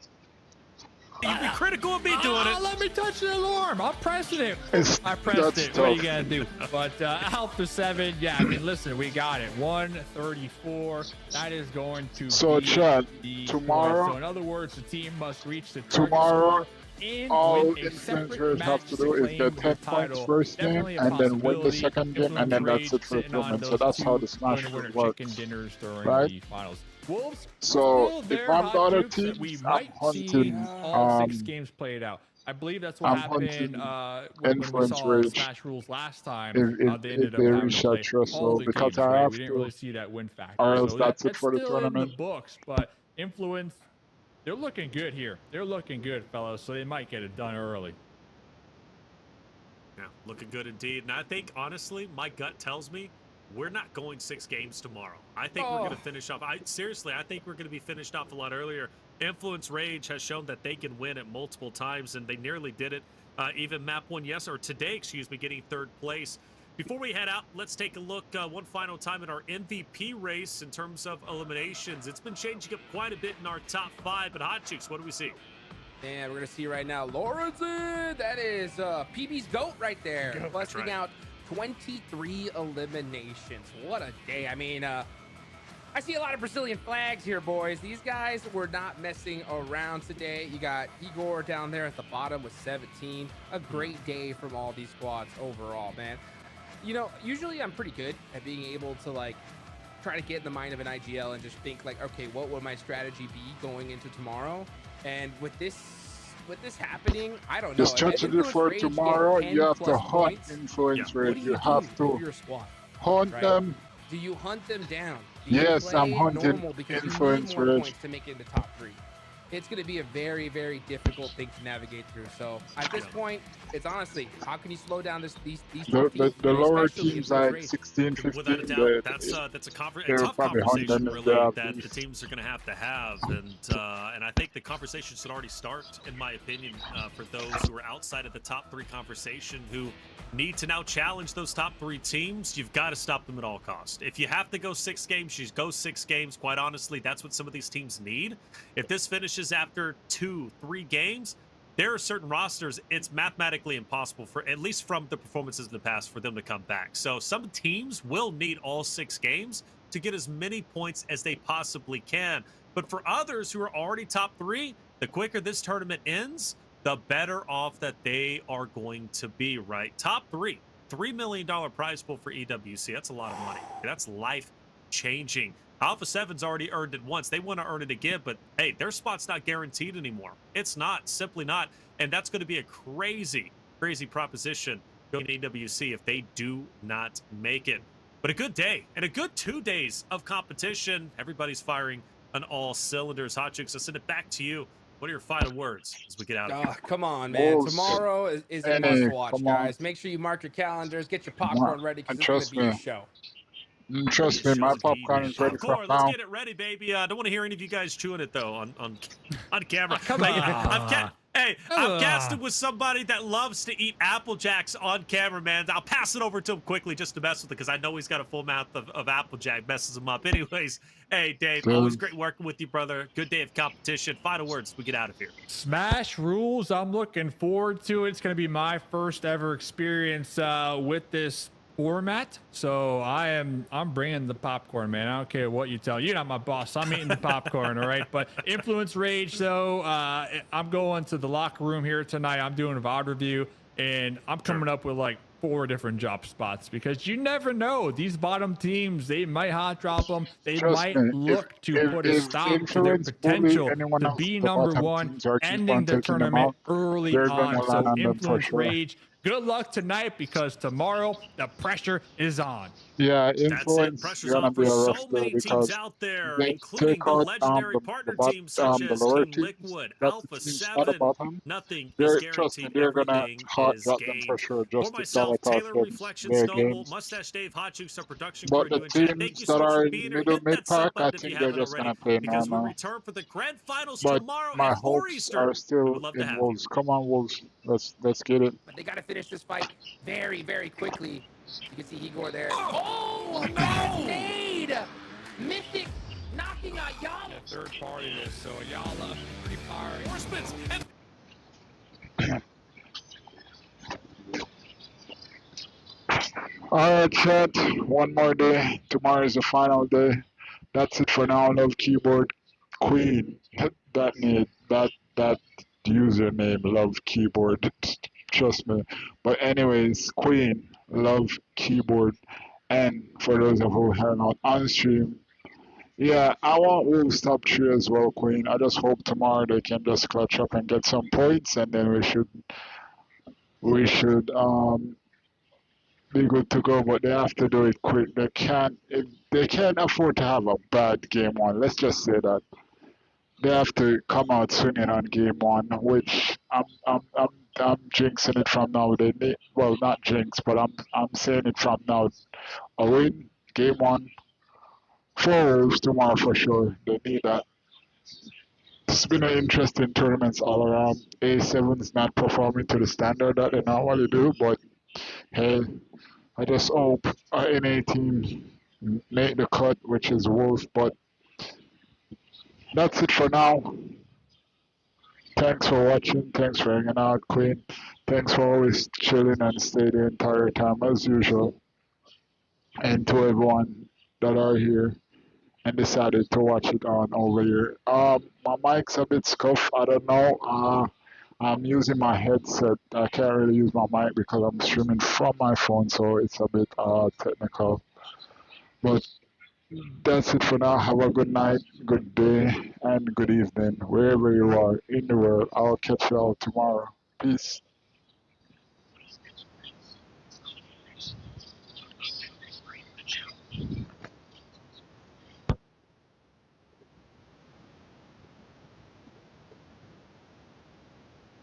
You'd be critical of me doing it. Let me touch the alarm. I'm pressing it. I pressed it. What are you going to do? But Alpha 7, yeah, I mean, listen, we got it. 134. That is going to so, be Chad, the tomorrow. So, in other words, the team must reach the tomorrow. All win influencers have to do is get 10 points first game and then win the second game, and then that's it for tournament. So that's how the Smash will work, right? Wolves, so if I'm the other team, I'm hunting. All 6 games played out. I believe that's what happened when we saw Smash Rules last time. If they ended they up reach that threshold, because I have we to. didn't really see that win factor. Or else so that's it for the still tournament. in the books, but Influence, they're looking good here. They're looking good, fellas. So they might get it done early. Yeah, looking good indeed. And I think, honestly, my gut tells me we're not going 6 games tomorrow. I think we're going to finish off. Seriously, I think we're going to be finished off a lot earlier. Influence Rage has shown that they can win it multiple times, and they nearly did it. Even map 1 today, excuse me, getting 3rd place. Before we head out, let's take a look one final time at our MVP race in terms of eliminations. It's been changing up quite a bit in our top 5, but Hot Chicks, what do we see? And we're going to see right now, Lorenzen, that is PB's GOAT right there, busting out 23 eliminations. What a day. I mean, I see a lot of Brazilian flags here, boys. These guys were not messing around today. You got Igor down there at the bottom with 17. A great day from all these squads overall, man. Usually I'm pretty good at being able to, like, try to get in the mind of an IGL and just think, like, okay, what would my strategy be going into tomorrow? And with this happening, I don't know. The strategy for tomorrow, you have to hunt Influence Rage. You have to hunt them. Do you hunt them down? Yes, I'm hunting Influence Rage to make it in the top 3. it's going to be a very, very difficult thing to navigate through. So at this point, it's honestly, how can you slow down these top teams? The lower Especially teams influence like rage. 16, Without a 15, doubt, that's a they'll tough probably hunt them conversation if they really have that the these. teams are going to have, and I think the conversation should already start, in my opinion, for those who are outside of the top 3 conversation who need to now challenge those top 3 teams. You've got to stop them at all costs. If you have to go 6 games, you go 6 games. Quite honestly, that's what some of these teams need. If this finishes after 2, 3 games, there are certain rosters, it's mathematically impossible, for at least from the performances in the past, for them to come back. So some teams will need all 6 games to get as many points as they possibly can. But for others who are already top 3, the quicker this tournament ends, the better off that they are going to be, right? Top 3, $3 million prize pool for EWC. That's a lot of money. That's life-changing. Alpha 7's already earned it once. They want to earn it again, but hey, their spot's not guaranteed anymore. It's not, simply not. And that's going to be a crazy, crazy proposition going to EWC if they do not make it. But a good day and a good 2 days of competition. Everybody's firing on all cylinders. Hot Chicks, I'll send it back to you. What are your final words as we get out of here? Come on, man. Tomorrow is a must-watch, guys. Make sure you mark your calendars, get your popcorn ready, because it's going to be a show. Trust me, my popcorn is ready for now. Let's get it ready, baby. I don't want to hear any of you guys chewing it, though, on camera. Come on. I've casted with somebody that loves to eat Apple Jacks on camera, man. I'll pass it over to him quickly just to mess with it, because I know he's got a full mouth of Apple Jack. Messes him up. Anyways, hey, Dave, always great working with you, brother. Good day of competition. Final words, we get out of here. Smash rules. I'm looking forward to it. It's going to be my first ever experience with this format, so I'm bringing the popcorn, man. I don't care what you tell. You're not my boss. I'm eating the popcorn, all right? But Influence Rage, though, I'm going to the locker room here tonight. I'm doing a VOD review, and I'm coming up with like 4 different drop spots, because you never know. These bottom teams, they might hot drop them. They might look to put a stop to their potential to be number 1, ending the tournament early on. So Influence Rage, good luck tonight, because tomorrow the pressure is on. Yeah, Influence Pressure's on for so many teams out there, including the legendary partner teams such as Team Liquid, Alpha 7. Nothing is guaranteed. Everything is gained. For myself, Taylor, Reflections, Noble, Mustache Dave, Hot Juice, our production crew, and you and thank you so much for being here. Hit that sub button if you haven't already, because we return for the grand finals tomorrow my at 4 hopes Eastern. are still in Wolves. Come on, Wolves. Let's get it. But they got to finish this fight very, very quickly. You can see Igor there. Oh, no! Nade! Mythic knocking out y'all. Third party this, so y'all pretty fiery. Horsemen's Alright, chat. One more day. Tomorrow is the final day. That's it for now. Love Keyboard Queen. That username, Love Keyboard. Trust me. But anyways, Queen, Love Keyboard. And for those of you who are not on stream, yeah, I want Wolves top 3 as well, Queen. I just hope tomorrow they can just clutch up and get some points, and then we should be good to go. But they have to do it quick. They can't afford to have a bad game 1. Let's just say that they have to come out swinging on game 1, which I'm jinxing it from now. They need, well, not jinx, but I'm saying it from now. A win, game 1, 4 Wolves tomorrow for sure. They need that. It's been an interesting tournaments all around. A7's not performing to the standard that they normally do, but hey, I just hope our NA team make the cut, which is Wolves. But that's it for now. Thanks for watching. Thanks for hanging out, Queen. Thanks for always chilling and staying the entire time as usual. And to everyone that are here and decided to watch it on over here. My mic's a bit scuffed. I don't know. I'm using my headset. I can't really use my mic because I'm streaming from my phone, so it's a bit technical. But that's it for now. Have a good night, good day, and good evening, wherever you are in the world. I'll catch you all tomorrow. Peace.